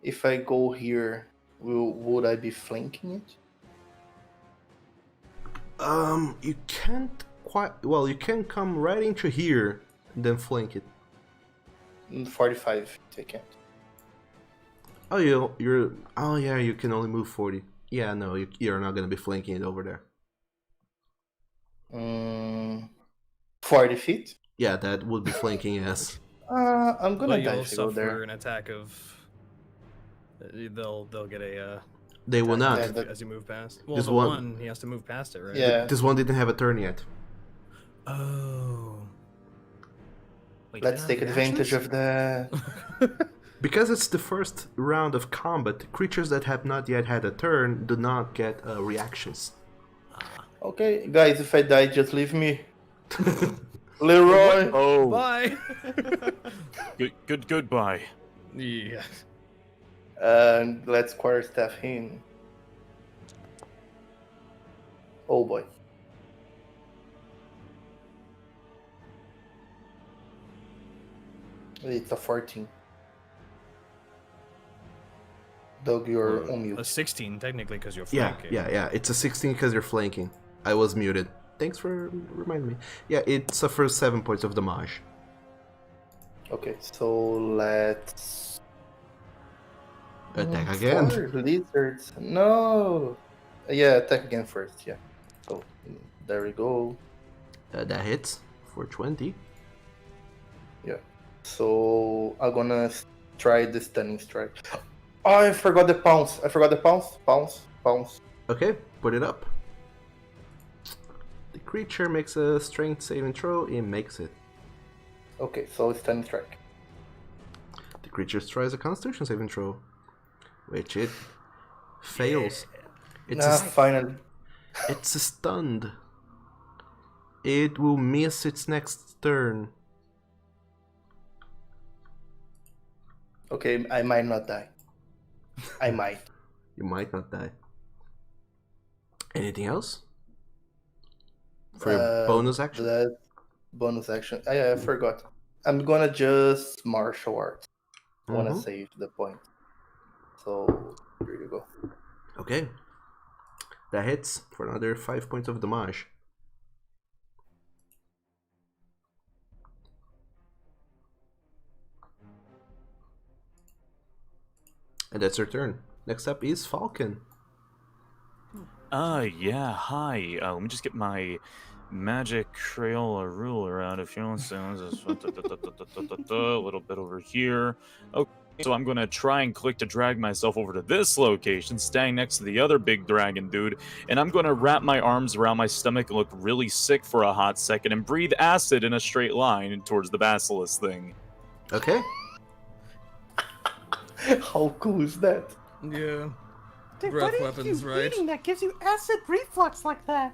Speaker 4: If I go here, would I be flanking it?
Speaker 1: You can't quite. Well, you can come right into here and then flank it.
Speaker 4: 45. I can't.
Speaker 1: Oh, you're. Oh yeah, you can only move 40. Yeah, no, you're not gonna be flanking it over there.
Speaker 4: 40 feet.
Speaker 1: Yeah, that would be flanking, yes.
Speaker 4: I'm gonna
Speaker 2: But
Speaker 4: die
Speaker 2: you'll
Speaker 4: if I go
Speaker 2: suffer
Speaker 4: there.
Speaker 2: an attack of. They'll get a.
Speaker 1: They will not.
Speaker 4: Yeah,
Speaker 2: As you move past. Well,
Speaker 1: This
Speaker 2: the
Speaker 1: one-
Speaker 2: one he has to move past it, right?
Speaker 4: Yeah.
Speaker 1: This one didn't have a turn yet.
Speaker 2: Oh. Wait,
Speaker 4: Let's
Speaker 2: did I
Speaker 4: take
Speaker 2: have
Speaker 4: advantage
Speaker 2: reactions?
Speaker 4: of the.
Speaker 1: Because it's the first round of combat, creatures that have not yet had a turn do not get reactions.
Speaker 4: Okay, guys, if I die, just leave me. Leroy.
Speaker 5: oh,
Speaker 2: Bye.
Speaker 5: goodbye.
Speaker 2: Yeah.
Speaker 4: Let's quarterstaff him. Oh boy. It's a 14. Doug, you're on
Speaker 2: A
Speaker 4: mute.
Speaker 2: 16 technically because you're
Speaker 1: Yeah,
Speaker 2: flanking.
Speaker 1: yeah. It's a 16 because you're flanking. I was muted. Thanks for reminding me. Yeah, it suffers 7 points of damage.
Speaker 4: Okay, so let's
Speaker 1: Attack again.
Speaker 4: 4 lizards. No. Yeah, attack again first. Yeah. So there we go.
Speaker 1: That hits for 20.
Speaker 4: Yeah. So I'm gonna try the stunning strike. Oh, I forgot the pounce. Pounce.
Speaker 1: Okay, put it up. The creature makes a strength saving throw. It makes it.
Speaker 4: Okay, so stunning strike.
Speaker 1: The creature tries a Constitution saving throw, which it fails.
Speaker 4: Finally.
Speaker 1: It's stunned. It will miss its next turn.
Speaker 4: Okay, I might not die. I might.
Speaker 1: You might not die. Anything else? For your bonus action?
Speaker 4: That bonus action. I forgot. I'm gonna just martial arts. I wanna
Speaker 1: Mhm.
Speaker 4: save the point. So here you go.
Speaker 1: Okay. That hits for another 5 points of damage. And that's your turn. Next up is Falcon.
Speaker 5: Yeah, hi. Let me just get my magic Crayola ruler out if you want to. A little bit over here. Okay, so I'm going to try and click to drag myself over to this location, standing next to the other big dragon dude, and I'm going to wrap my arms around my stomach and look really sick for a hot second and breathe acid in a straight line towards the basilisk thing.
Speaker 1: Okay.
Speaker 4: How cool is that?
Speaker 2: Yeah.
Speaker 3: Dude,
Speaker 2: Breath
Speaker 3: what are
Speaker 2: weapons,
Speaker 3: you
Speaker 2: right?
Speaker 3: eating that gives you acid reflux like that?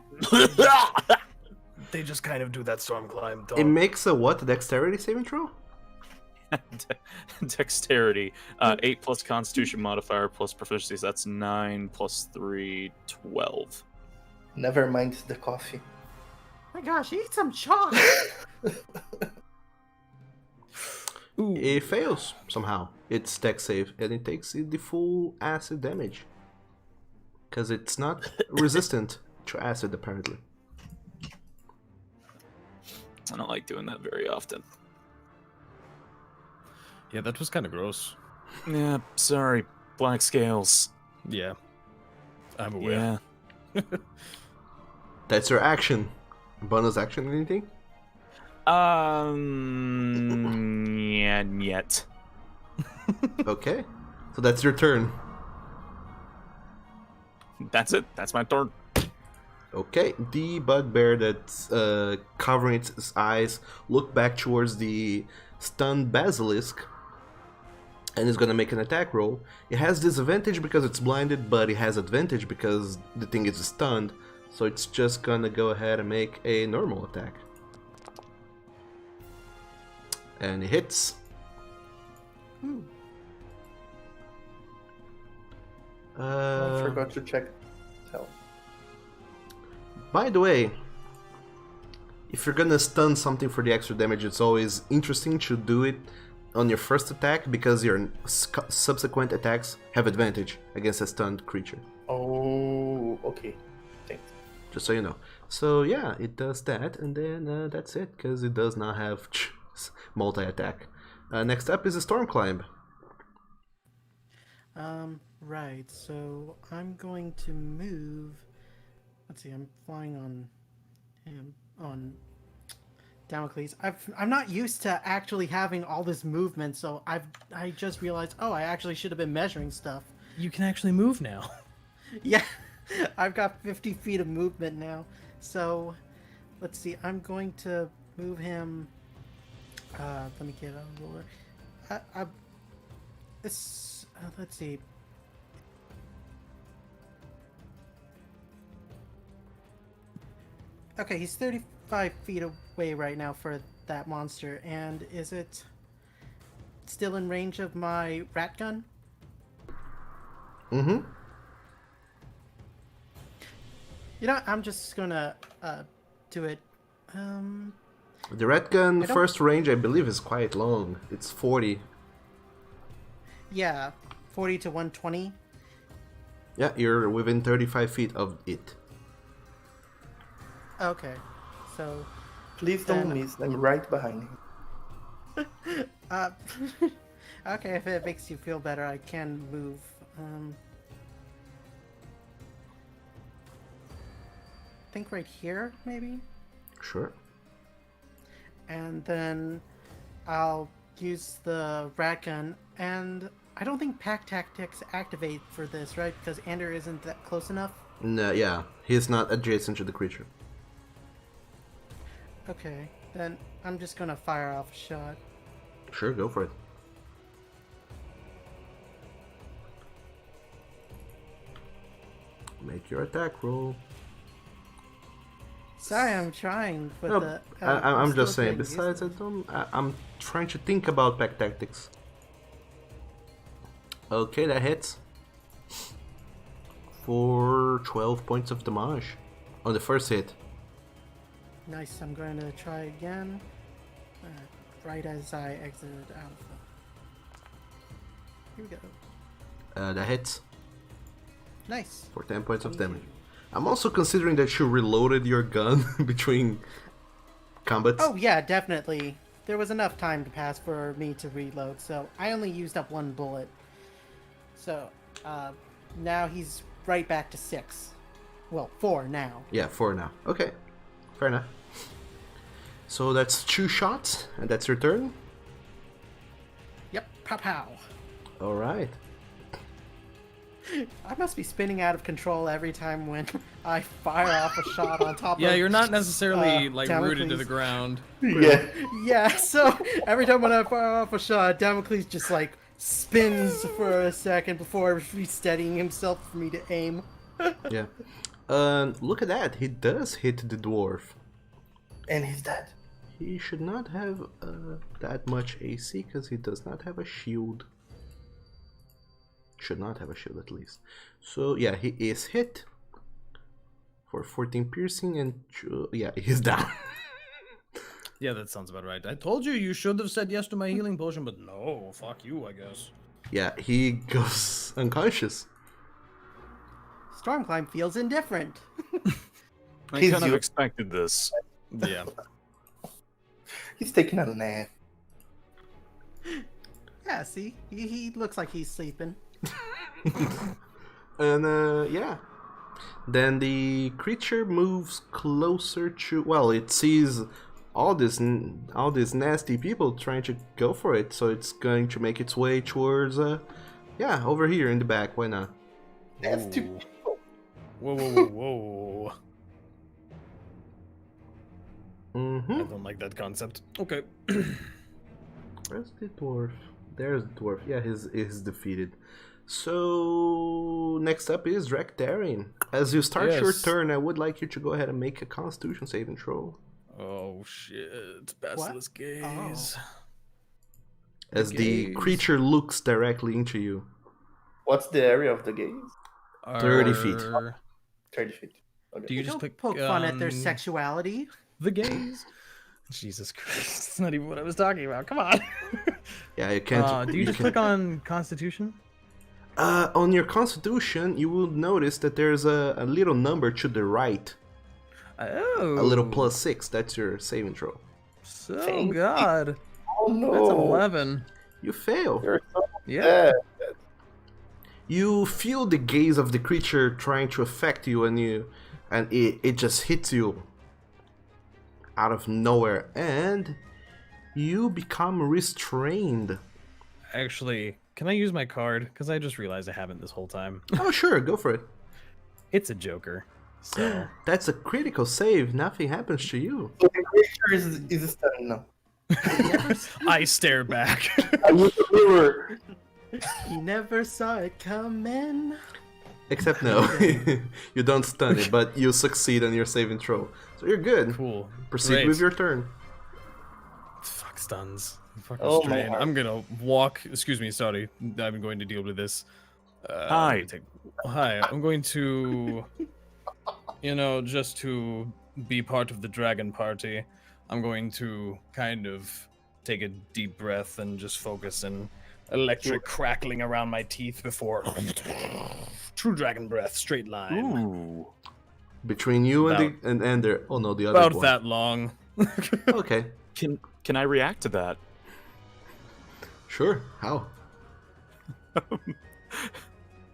Speaker 2: they just kind of do that storm climb.
Speaker 1: It makes a what? Dexterity saving throw?
Speaker 5: Dexterity. 8 plus Constitution modifier plus proficiency. So that's 9 plus 3, 12.
Speaker 4: Never mind the coffee.
Speaker 3: My gosh, eat some chalk.
Speaker 1: It fails somehow. It's dex save, and it takes the full acid damage. Because it's not resistant to acid, apparently.
Speaker 5: I don't like doing that very often.
Speaker 2: Yeah, that was kind of gross.
Speaker 5: Yeah, sorry. Black scales.
Speaker 2: Yeah, I'm aware.
Speaker 5: Yeah.
Speaker 1: That's your action. Bonus action, anything?
Speaker 5: Yeah, yet.
Speaker 1: Okay. So that's your turn.
Speaker 5: That's it. That's my turn.
Speaker 1: Okay, the bugbear that's covering its eyes look back towards the stunned basilisk and is gonna make an attack roll. It has disadvantage because it's blinded, but it has advantage because the thing is stunned, so it's just gonna go ahead and make a normal attack. And it hits.
Speaker 4: I forgot to check. Tell.
Speaker 1: By the way, if you're gonna stun something for the extra damage, it's always interesting to do it on your first attack because your subsequent attacks have advantage against a stunned creature.
Speaker 4: Oh, okay. Thanks.
Speaker 1: Just so you know. So yeah, it does that, and then that's it, because it does not have multi-attack. Next up is a storm climb.
Speaker 6: Right, so I'm going to move. Let's see, I'm flying on him, on Damocles. I'm not used to actually having all this movement, so I just realized, oh, I actually should have been measuring stuff.
Speaker 2: You can actually move now.
Speaker 6: Yeah, I've got 50 feet of movement now. So, let's see, I'm going to move him. Let me get a ruler. Let's see. Okay, he's 35 feet away right now for that monster, and is it still in range of my rat gun?
Speaker 1: Mm-hmm.
Speaker 6: You know, I'm just gonna do it.
Speaker 1: The red gun
Speaker 6: I don't-
Speaker 1: first range, I believe, is quite long. It's 40.
Speaker 6: Yeah, 40 to 120.
Speaker 1: Yeah, you're within 35 feet of it.
Speaker 6: Okay, so
Speaker 4: Please don't
Speaker 6: Then-
Speaker 4: miss. I'm right behind him.
Speaker 6: okay, if it makes you feel better, I can move. I think right here, maybe?
Speaker 1: Sure.
Speaker 6: And then I'll use the rat gun, and I don't think pack tactics activate for this, right? Because Ander isn't that close enough?
Speaker 1: No, yeah, he's not adjacent to the creature.
Speaker 6: Okay, then I'm just gonna fire off a shot.
Speaker 1: Sure, go for it. Make your attack roll.
Speaker 6: Sorry, I'm trying with
Speaker 1: No,
Speaker 6: the...
Speaker 1: I'm just
Speaker 6: still
Speaker 1: saying.
Speaker 6: getting used
Speaker 1: Besides,
Speaker 6: to it.
Speaker 1: I'm trying to think about pack tactics. Okay, that hits for 12 points of damage on the first hit.
Speaker 6: Nice, I'm going to try again. Right as I exited Alpha. Here we go.
Speaker 1: That hits
Speaker 6: Nice.
Speaker 1: for 10 points of
Speaker 6: Thank
Speaker 1: damage.
Speaker 6: you.
Speaker 1: I'm also considering that you reloaded your gun between combats.
Speaker 6: Oh yeah, definitely. There was enough time to pass for me to reload, so I only used up one bullet. So, now he's right back to 6. Well, 4 now.
Speaker 1: Yeah, 4 now. Okay, fair enough. So that's 2 shots, and that's your turn.
Speaker 6: Yep, pow pow.
Speaker 1: All right.
Speaker 6: I must be spinning out of control every time when I fire off a shot on top of...
Speaker 2: Yeah, you're not necessarily like rooted to
Speaker 6: Damocles.
Speaker 2: the ground.
Speaker 4: Yeah.
Speaker 6: Yeah, so every time when I fire off a shot, Damocles just like spins for a second before resteadying himself for me to aim.
Speaker 1: Yeah. Look at that. He does hit the dwarf.
Speaker 4: And he's dead.
Speaker 1: He should not have that much AC because he does not have a shield. Should not have a shield at least. So yeah, he is hit for 14 piercing and yeah, he's down.
Speaker 2: Yeah, that sounds about right. I told you you should have said yes to my healing potion, but no, fuck you, I guess.
Speaker 1: Yeah, he goes unconscious.
Speaker 6: Stormclimb feels indifferent.
Speaker 5: I
Speaker 4: He's
Speaker 5: kind of
Speaker 4: you-
Speaker 5: expected this.
Speaker 2: Yeah.
Speaker 4: He's taking a nap.
Speaker 6: Yeah, see? He looks like he's sleeping.
Speaker 1: And yeah. Then the creature moves closer to. Well, it sees all these nasty people trying to go for it, so it's going to make its way towards. Yeah, over here in the back. Why not?
Speaker 4: That's too.
Speaker 2: Whoa, whoa, whoa, whoa. I
Speaker 1: Mm-hmm.
Speaker 2: don't like that concept. Okay.
Speaker 1: Where's the dwarf? There's the dwarf. Yeah, he's defeated. So next up is Drakdarin. As you start your
Speaker 2: Yes.
Speaker 1: turn, I would like you to go ahead and make a Constitution saving throw.
Speaker 2: Oh shit. Basilisk gaze.
Speaker 1: As the
Speaker 2: Gaze.
Speaker 1: creature looks directly into you.
Speaker 4: What's the area of the gaze?
Speaker 1: 30 feet.
Speaker 4: 30 feet. Okay.
Speaker 2: Do you just
Speaker 6: Don't
Speaker 2: click
Speaker 6: poke fun at their
Speaker 2: on
Speaker 6: sexuality.
Speaker 2: the gaze? Jesus Christ. That's not even what I was talking about. Come on.
Speaker 1: Yeah, you can't.
Speaker 2: Do you just click on Constitution?
Speaker 1: On your Constitution, you will notice that there's a little number to the right.
Speaker 2: Oh.
Speaker 1: A little +6. That's your saving throw.
Speaker 2: So
Speaker 4: Thank
Speaker 2: God.
Speaker 4: Oh no!
Speaker 2: That's an 11.
Speaker 1: You fail.
Speaker 4: You're so
Speaker 2: Yeah.
Speaker 4: bad.
Speaker 1: You feel the gaze of the creature trying to affect you, and it just hits you out of nowhere, and you become restrained.
Speaker 2: Actually, can I use my card? Because I just realized I haven't this whole time.
Speaker 1: Oh, sure, go for it.
Speaker 2: It's a Joker. So
Speaker 1: That's a critical save. Nothing happens to you.
Speaker 4: So the creature is stunned now.
Speaker 2: I stare back.
Speaker 4: I was a mirror.
Speaker 6: He never saw it coming.
Speaker 1: Except no, you don't stun it, but you succeed on your saving throw. So you're good.
Speaker 2: Cool.
Speaker 1: Proceed
Speaker 2: Great.
Speaker 1: with your turn.
Speaker 2: Fuck stuns. Fucking
Speaker 4: Oh, my
Speaker 2: strain.
Speaker 4: heart.
Speaker 2: I'm gonna walk. Excuse me, sorry. I'm going to deal with this.
Speaker 5: Hi.
Speaker 2: let me hi. I'm going to, just to be part of the dragon party. I'm going to kind of take a deep breath and just focus and electric crackling around my teeth before true dragon breath, straight line.
Speaker 5: Ooh.
Speaker 1: Between you and the and there. Oh no, the other
Speaker 2: About
Speaker 1: one.
Speaker 2: that long.
Speaker 1: Okay,
Speaker 5: Can I react to that?
Speaker 1: sure. How?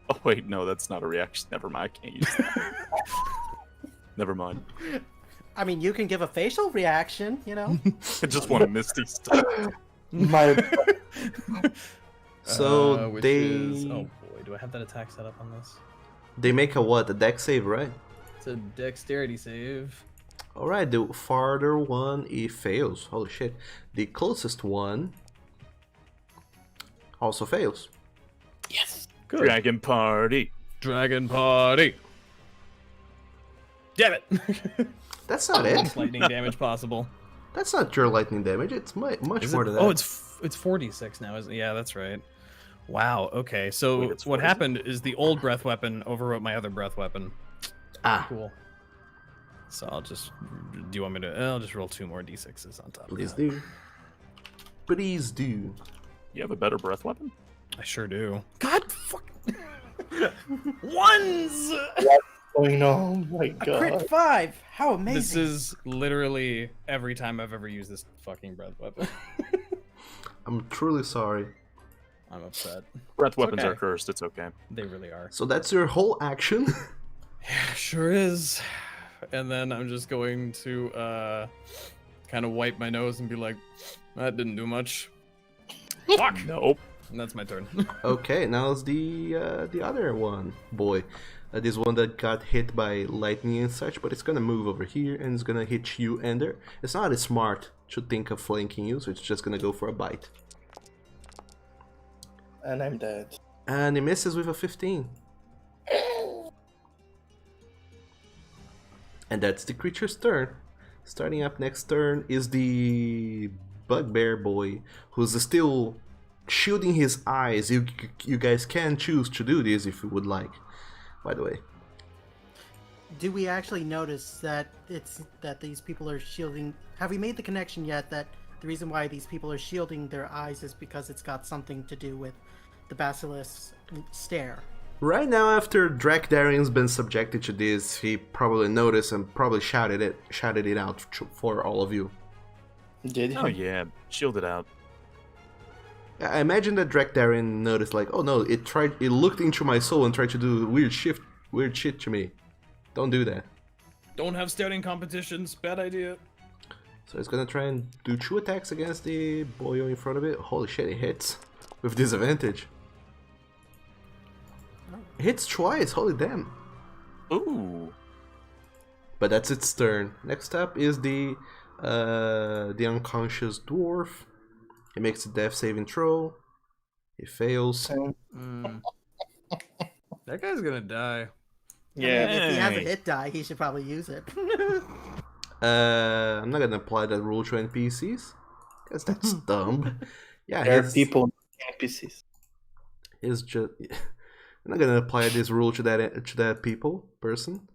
Speaker 5: Oh wait, no, that's not a reaction. Never mind, I can't use that. Never mind.
Speaker 6: I mean, you can give a facial reaction, you know?
Speaker 5: I just want to misty stuff.
Speaker 4: My
Speaker 1: So
Speaker 2: Which
Speaker 1: they
Speaker 2: is, oh boy, do I have that attack set up on this?
Speaker 1: they make a what? A dex save, right?
Speaker 2: It's a dexterity save.
Speaker 1: All right. The farther one it fails. Holy shit. The closest one also fails.
Speaker 2: Good.
Speaker 5: Dragon party.
Speaker 2: Dragon party. Damn it!
Speaker 1: That's not it.
Speaker 2: Most lightning damage possible.
Speaker 1: That's not your lightning damage. It's much
Speaker 2: Is
Speaker 1: more
Speaker 2: it?
Speaker 1: than that.
Speaker 2: Oh, it's 46 now, isn't it? Yeah, that's right. Wow. Okay. So
Speaker 5: Wait, it's
Speaker 2: what
Speaker 5: 46?
Speaker 2: happened is the old breath weapon overwrote my other breath weapon.
Speaker 1: Cool.
Speaker 2: So I'll just. Do you want me to? I'll just roll 2 more d6s on top.
Speaker 1: Please
Speaker 2: of that.
Speaker 1: do. Please do.
Speaker 5: You have a better breath weapon?
Speaker 2: I sure do. God fuck. Ones.
Speaker 4: going on. My God.
Speaker 6: Crit 5! How amazing!
Speaker 2: This is literally every time I've ever used this fucking breath weapon.
Speaker 1: I'm truly sorry.
Speaker 2: I'm upset.
Speaker 5: Breath weapons
Speaker 2: okay.
Speaker 5: are cursed, it's okay.
Speaker 2: They really are.
Speaker 1: So that's your whole action.
Speaker 2: Yeah, sure is. And then I'm just going to kind of wipe my nose and be like, that didn't do much. Fuck!
Speaker 5: Nope.
Speaker 2: And that's my turn.
Speaker 1: Okay, now it's the other one, boy. This one that got hit by lightning and such, but it's gonna move over here and it's gonna hit you, Ender. It's not as smart to think of flanking you, so it's just gonna go for a bite.
Speaker 4: And I'm dead.
Speaker 1: And it misses with a 15. And that's the creature's turn. Starting up next turn is the Bugbear Boy, who's still shielding his eyes. You guys can choose to do this if you would like, by the way.
Speaker 6: Do we actually notice that these people are shielding? Have we made the connection yet that the reason why these people are shielding their eyes is because it's got something to do with the basilisk's stare?
Speaker 1: Right now, after Drakdarian's been subjected to this, he probably noticed and probably shouted it out for all of you.
Speaker 4: Did he?
Speaker 5: Oh yeah, shield it out.
Speaker 1: I imagine that Drakdarian noticed, like, oh no, it looked into my soul and tried to do weird shit to me. Don't do that.
Speaker 2: Don't have staring competitions. Bad idea.
Speaker 1: So it's gonna try and do 2 attacks against the boyo in front of it. Holy shit, it hits with disadvantage. Hits twice, holy damn.
Speaker 5: Ooh.
Speaker 1: But that's its turn. Next up is the unconscious dwarf. He makes a death saving throw. He fails.
Speaker 2: That guy's gonna die.
Speaker 4: Yeah.
Speaker 6: If he has a
Speaker 5: Hey.
Speaker 6: hit die, he should probably use it.
Speaker 1: I'm not gonna apply that rule to NPCs, because that's dumb. Yeah,
Speaker 4: There are
Speaker 1: his,
Speaker 4: people, NPCs.
Speaker 1: is just. I'm not gonna apply this rule to that person.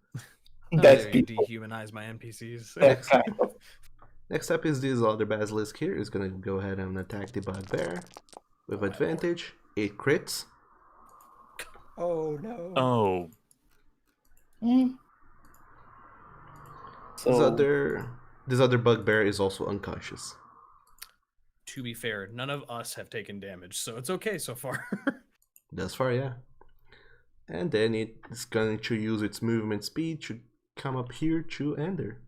Speaker 4: That's
Speaker 2: You
Speaker 4: people.
Speaker 2: dehumanize my NPCs.
Speaker 1: Next up is this other basilisk here. He's gonna go ahead and attack the bugbear with advantage. 8 crits.
Speaker 6: Oh no.
Speaker 5: Oh.
Speaker 4: So,
Speaker 1: This other bugbear is also unconscious.
Speaker 2: To be fair, none of us have taken damage, so it's okay so far.
Speaker 1: Thus far, yeah. And then it's going to use its movement speed to come up here to Ender.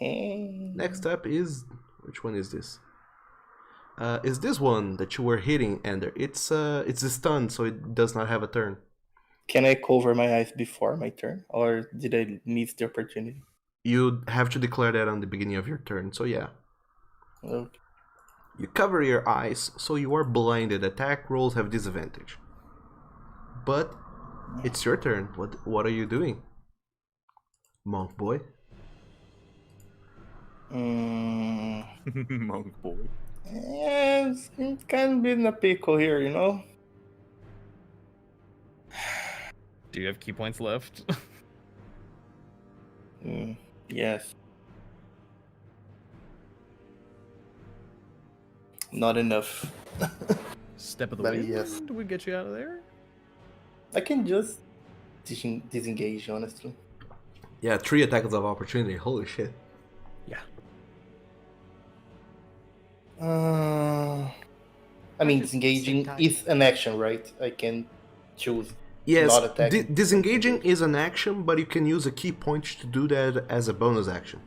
Speaker 1: Next up is... which one is this? Is this one that you were hitting, Ender. It's a stun, so it does not have a turn.
Speaker 4: can I cover my eyes before my turn? Or did I miss the opportunity?
Speaker 1: You have to declare that on the beginning of your turn, so yeah.
Speaker 4: Okay.
Speaker 1: You cover your eyes, so you are blinded. Attack rolls have disadvantage. But it's your turn. What are you doing, monk boy?
Speaker 5: Monk boy.
Speaker 4: Yeah, it's kind of been a pickle here, you know?
Speaker 2: Do you have key points left?
Speaker 4: Yes. Not enough.
Speaker 2: Step of the
Speaker 4: But
Speaker 2: wind
Speaker 4: yes.
Speaker 2: would get you out of there.
Speaker 4: I can just disengage, honestly.
Speaker 1: Yeah, 3 attacks of opportunity. Holy shit.
Speaker 2: Yeah.
Speaker 4: I mean,
Speaker 6: Just
Speaker 4: disengaging
Speaker 6: sit tight.
Speaker 4: is an action, right? I can choose.
Speaker 1: Yes,
Speaker 4: Not attacking.
Speaker 1: disengaging is an action, but you can use a key point to do that as a bonus action.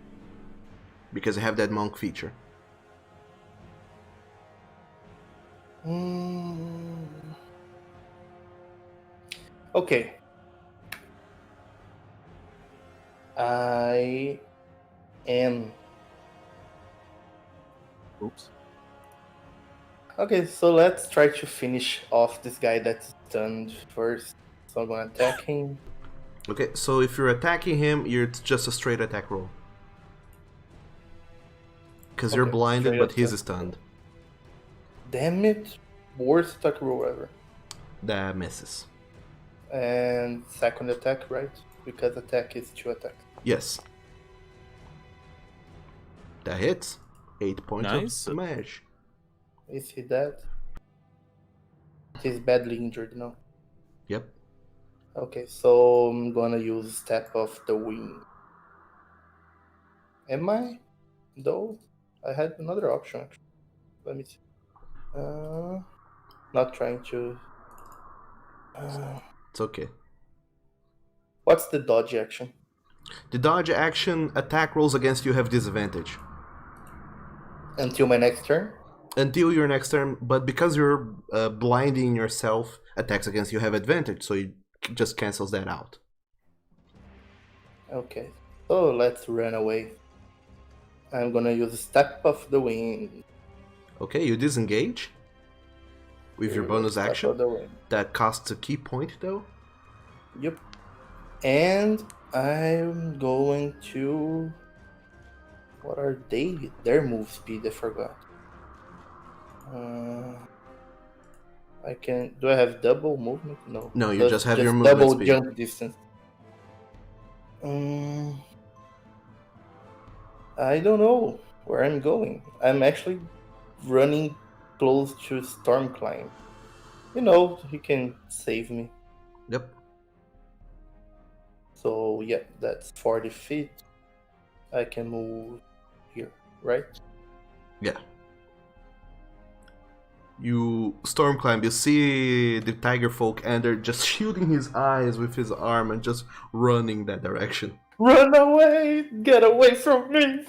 Speaker 1: Because I have that monk feature.
Speaker 4: Okay. I am.
Speaker 5: Oops.
Speaker 4: Okay, so let's try to finish off this guy that's stunned first. So I'm gonna attack him.
Speaker 1: Okay, so if you're attacking him, it's just a straight attack roll. Because you're
Speaker 4: Okay,
Speaker 1: blinded,
Speaker 4: straight
Speaker 1: but he's
Speaker 4: attack.
Speaker 1: stunned.
Speaker 4: Damn it! Worst attack roll ever.
Speaker 1: That misses.
Speaker 4: And second attack, right? Because attack is 2 attacks.
Speaker 1: Yes. That hits. 8 points
Speaker 5: Nice.
Speaker 1: of smash.
Speaker 4: Is he dead? He's badly injured now.
Speaker 1: Yep.
Speaker 4: Okay, so I'm gonna use Step of the Wind. Am I? Though? I had another option actually. Let me see. Not trying to.
Speaker 1: It's okay.
Speaker 4: What's the dodge action?
Speaker 1: The dodge action attack rolls against you have disadvantage.
Speaker 4: Until my next turn?
Speaker 1: Until your next turn, but because you're blinding yourself, attacks against you have advantage, so it just cancels that out.
Speaker 4: Okay, so let's run away. I'm gonna use Step of the Wind.
Speaker 1: Okay, you disengage with your bonus
Speaker 4: Step
Speaker 1: action.
Speaker 4: of the Wind.
Speaker 1: That costs a key point though.
Speaker 4: Yep. And I'm going to. What are they? Their move speed? I forgot. I can. Do I have double movement? No.
Speaker 1: No, you just have your movement
Speaker 4: double
Speaker 1: speed.
Speaker 4: jump distance. I don't know where I'm going. I'm actually running close to Storm Climb. He can save me.
Speaker 1: Yep.
Speaker 4: So yeah, that's 40 feet. I can move here, right?
Speaker 1: Yeah. You storm climb, you see the tiger folk, and they're just shielding his eyes with his arm and just running that direction.
Speaker 4: Run away! Get away from me!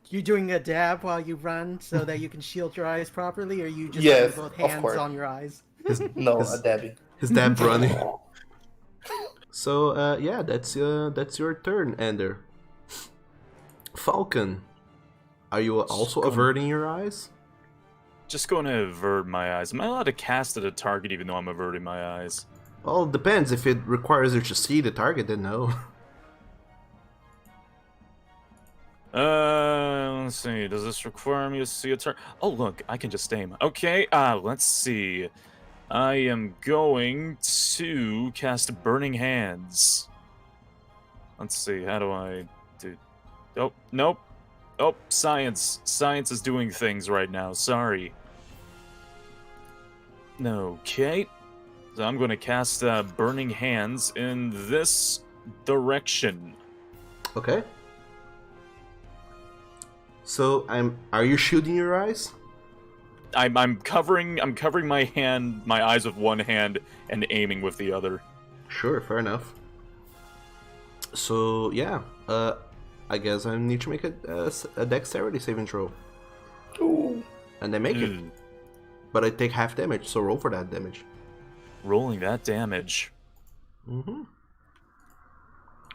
Speaker 6: You doing a dab while you run so that you can shield your eyes properly, or you just
Speaker 4: Yes,
Speaker 6: having both
Speaker 4: of
Speaker 6: hands
Speaker 4: course.
Speaker 6: on your eyes?
Speaker 4: No,
Speaker 1: his,
Speaker 4: a Debbie.
Speaker 1: his dab running. So yeah, that's your turn, Ender. Falcon, are you also averting your eyes?
Speaker 5: Just going to avert my eyes. Am I allowed to cast at a target even though I'm averting my eyes?
Speaker 1: Well, it depends. If it requires you to see the target, then no.
Speaker 5: Let's see. Does this require me to see a target? Oh, look, I can just aim. Okay, let's see. I am going to cast Burning Hands. Let's see, how do I do... Oh, nope. Oh, science. Science is doing things right now, sorry. Okay. So I'm going to cast Burning Hands in this direction.
Speaker 1: Okay. So are you shielding your eyes?
Speaker 5: I'm covering my eyes with one hand and aiming with the other.
Speaker 1: Sure, fair enough. So yeah, I guess I need to make a dexterity saving throw.
Speaker 4: Ooh.
Speaker 1: And I make it. But I take half damage, so roll for that damage.
Speaker 5: Rolling that damage.
Speaker 1: Mm-hmm.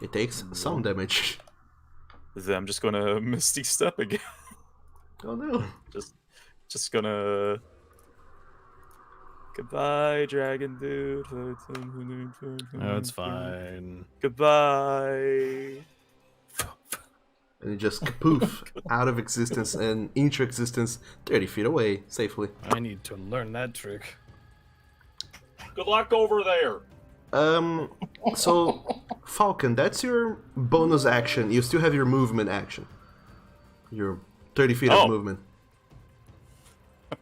Speaker 1: It takes some damage.
Speaker 5: Then I'm just gonna Misty Step again.
Speaker 1: Oh no.
Speaker 5: Just gonna... Goodbye, dragon dude.
Speaker 2: No, it's fine.
Speaker 5: Goodbye.
Speaker 1: And it just poof out of existence and into existence 30 feet away, safely.
Speaker 2: I need to learn that trick.
Speaker 5: Good luck over there.
Speaker 1: So, Falcon, that's your bonus action. You still have your movement action. Your 30 feet of movement.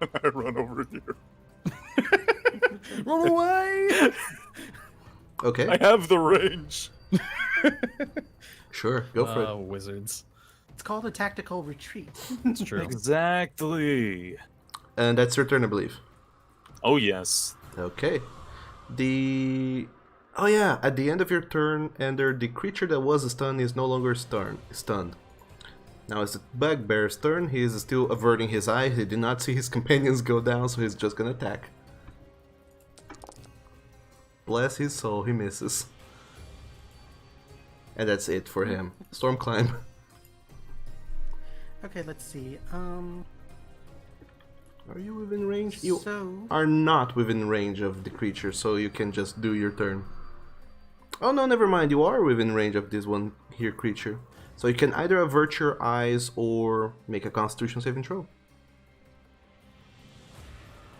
Speaker 5: I run over here.
Speaker 2: Run away!
Speaker 1: Okay,
Speaker 5: I have the range.
Speaker 1: sure, go for it.
Speaker 2: Wizards.
Speaker 6: It's called a tactical retreat.
Speaker 2: It's true.
Speaker 5: Exactly.
Speaker 1: And that's your turn, I believe.
Speaker 5: Oh, yes.
Speaker 1: Okay. Oh yeah, at the end of your turn, Ender, the creature that was stunned is no longer stunned. Now it's the bugbear's turn. He is still averting his eye. He did not see his companions go down, so he's just gonna attack. Bless his soul, he misses. And that's it for him. Storm climb.
Speaker 6: Okay, let's see.
Speaker 1: Are you within range? You
Speaker 6: So
Speaker 1: are not within range of the creature, so you can just do your turn. Oh no, never mind. You are within range of this one here creature. So you can either avert your eyes or make a Constitution saving throw.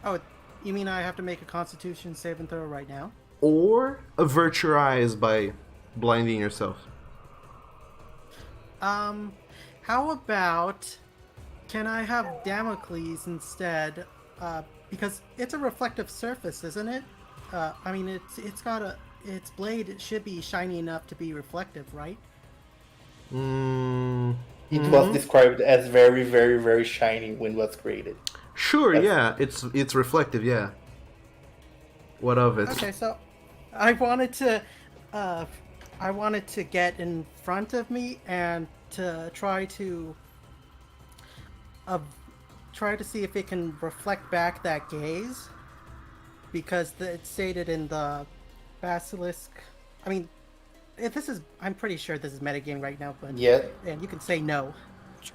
Speaker 6: oh, you mean I have to make a Constitution saving throw right now?
Speaker 1: Or avert your eyes by blinding yourself.
Speaker 6: How about can I have Damocles instead? Because it's a reflective surface, isn't it? I mean, it's got its blade. It should be shiny enough to be reflective, right?
Speaker 4: It was described as very, very, very shiny when it was created.
Speaker 1: Sure, yeah, it's reflective, yeah. What of it?
Speaker 6: Okay, so I wanted to get in front of me and to try to see if it can reflect back that gaze, because it's stated in the basilisk. I mean, I'm pretty sure this is metagame right now, but
Speaker 4: Yeah.
Speaker 6: and you can say no.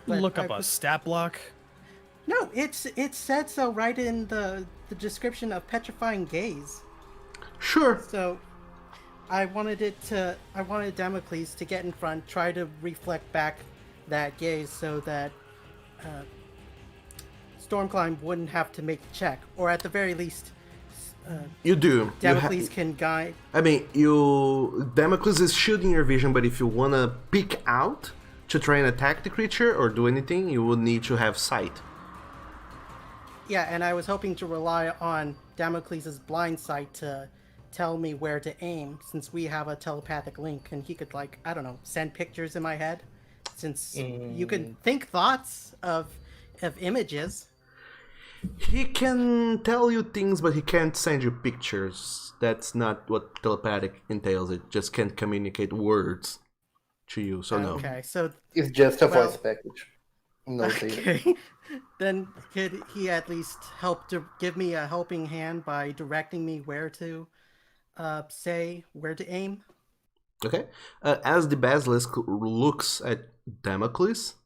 Speaker 6: But
Speaker 2: Look up
Speaker 6: I
Speaker 2: a
Speaker 6: was-
Speaker 2: stat block.
Speaker 6: No, it said so right in the description of petrifying gaze.
Speaker 1: Sure.
Speaker 6: So I wanted Damocles to get in front, try to reflect back that gaze so that Stormclimb wouldn't have to make the check, or at the very least,
Speaker 1: You do.
Speaker 6: Damocles can guide.
Speaker 1: I mean, Damocles is shielding your vision, but if you wanna peek out to try and attack the creature or do anything, you will need to have sight.
Speaker 6: Yeah, and I was hoping to rely on Damocles' blind sight to tell me where to aim, since we have a telepathic link, and he could, like, I don't know, send pictures in my head, since you can think thoughts of images.
Speaker 1: He can tell you things, but he can't send you pictures. That's not what telepathic entails. It just can't communicate words to you, so no.
Speaker 6: Okay, so
Speaker 4: It's just a
Speaker 6: Well-
Speaker 4: voice package. No data.
Speaker 6: okay. Then could he at least help to give me a helping hand by directing me where to say where to aim?
Speaker 1: Okay. As the basilisk looks at Damocles,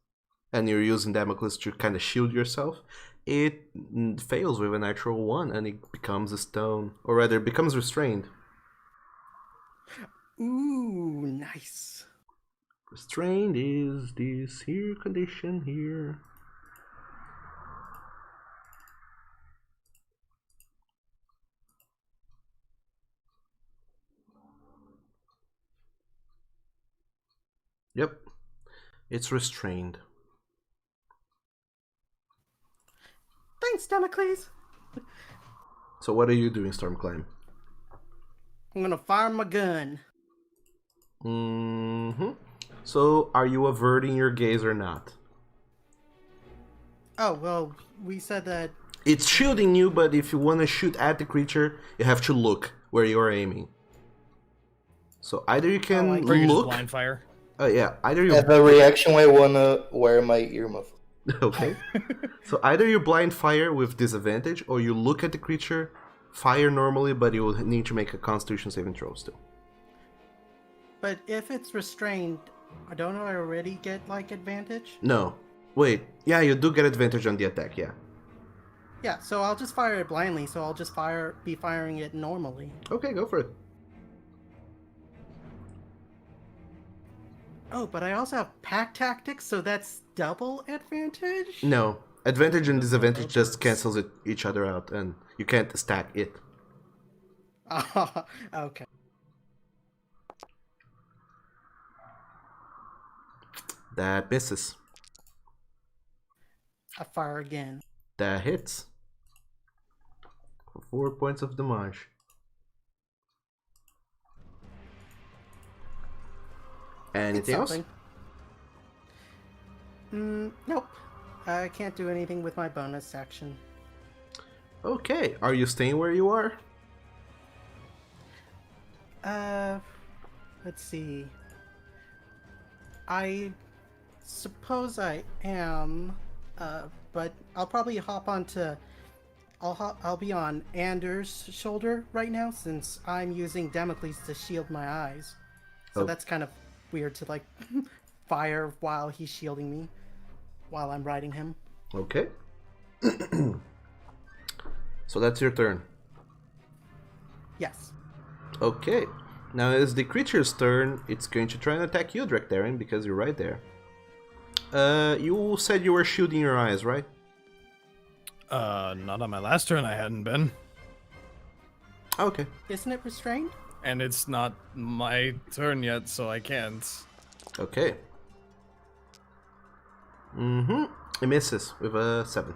Speaker 1: and you're using Damocles to kind of shield yourself, it fails with a natural 1, and it becomes a stone, or rather, it becomes restrained.
Speaker 6: Ooh, nice.
Speaker 1: Restrained is this here condition here. Yep, it's restrained.
Speaker 6: Thanks, Damocles.
Speaker 1: So what are you doing, Stormclimb?
Speaker 6: I'm gonna fire my gun.
Speaker 1: So are you averting your gaze or not?
Speaker 6: Oh, well, we said that.
Speaker 1: It's shielding you, but if you want to shoot at the creature, you have to look where you're aiming. So either you can
Speaker 6: like-
Speaker 2: Or you just
Speaker 1: look.
Speaker 2: blind fire.
Speaker 1: Yeah, either you.
Speaker 4: As a reaction, I wanna wear my earmuff.
Speaker 1: Okay. So either you blind fire with disadvantage, or you look at the creature, fire normally, but you will need to make a Constitution saving throw still.
Speaker 6: But if it's restrained, don't I already get, like, advantage?
Speaker 1: No. Wait. Yeah, you do get advantage on the attack, yeah.
Speaker 6: Yeah, so I'll just fire it blindly, so I'll just be firing it normally.
Speaker 1: Okay, go for it.
Speaker 6: Oh, but I also have pack tactics, so that's double advantage?
Speaker 1: No. Advantage and disadvantage just cancels each other out, and you can't stack it.
Speaker 6: Okay.
Speaker 1: That misses.
Speaker 6: I fire again.
Speaker 1: That hits. For 4 points of damage. Anything else?
Speaker 6: Nope. I can't do anything with my bonus action.
Speaker 1: Okay, are you staying where you are?
Speaker 6: Let's see. I suppose I am, but I'll probably hop onto... I'll be on Anders' shoulder right now, since I'm using Damocles to shield my eyes. So
Speaker 1: Oh.
Speaker 6: that's kind of weird to, like, fire while he's shielding me, while I'm riding him.
Speaker 1: Okay. So that's your turn.
Speaker 6: Yes.
Speaker 1: Okay. Now it's the creature's turn. It's going to try and attack you, Draktharian, because you're right there. You said you were shielding your eyes, right?
Speaker 2: Not on my last turn, I hadn't been.
Speaker 1: Okay.
Speaker 6: Isn't it restrained?
Speaker 2: And it's not my turn yet, so I can't.
Speaker 1: Okay. It misses with a 7.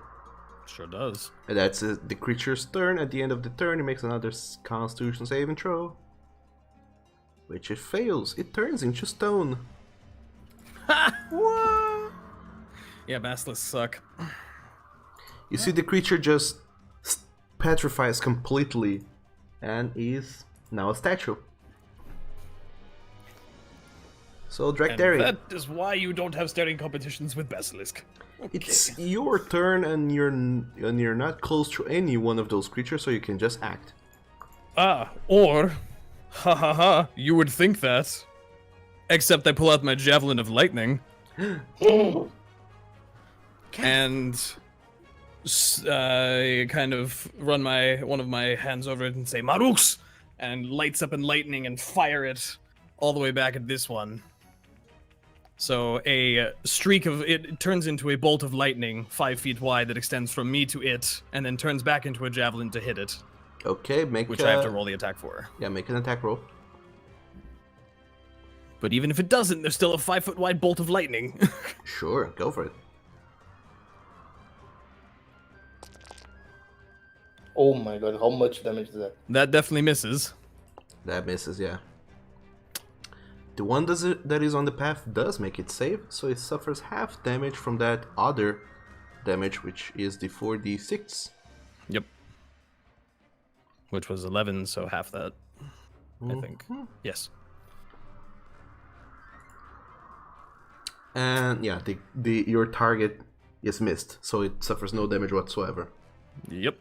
Speaker 2: Sure does.
Speaker 1: And that's the creature's turn. At the end of the turn, it makes another Constitution saving throw. Which it fails. It turns into stone.
Speaker 2: What? Yeah, basilisks suck.
Speaker 1: You see the creature just petrifies completely and is now a statue. So,
Speaker 2: And
Speaker 1: Draktharian,
Speaker 2: that is why you don't have staring competitions with basilisk.
Speaker 1: it's your turn and you're not close to any one of those creatures, so you can just act.
Speaker 2: Or, ha ha ha, you would think that. Except I pull out my javelin of lightning. And kind of run one of my hands over it and say, Maruks, and lights up in lightning and fire it all the way back at this one. So a streak of it turns into a bolt of lightning 5 feet wide that extends from me to it, and then turns back into a javelin to hit it,
Speaker 1: Okay,
Speaker 2: which I have to roll the attack for.
Speaker 1: Yeah, make an attack roll.
Speaker 2: But even if it doesn't, there's still a 5 foot wide bolt of lightning.
Speaker 1: Sure, go for it.
Speaker 4: Oh my god, how much damage is that?
Speaker 2: That definitely misses.
Speaker 1: That misses, yeah. The one that is on the path does make it save, so it suffers half damage from that other damage, which is the 4d6.
Speaker 2: Yep. Which was 11, so half that, I think. Yes.
Speaker 1: And yeah, your target is missed, so it suffers no damage whatsoever.
Speaker 2: Yep.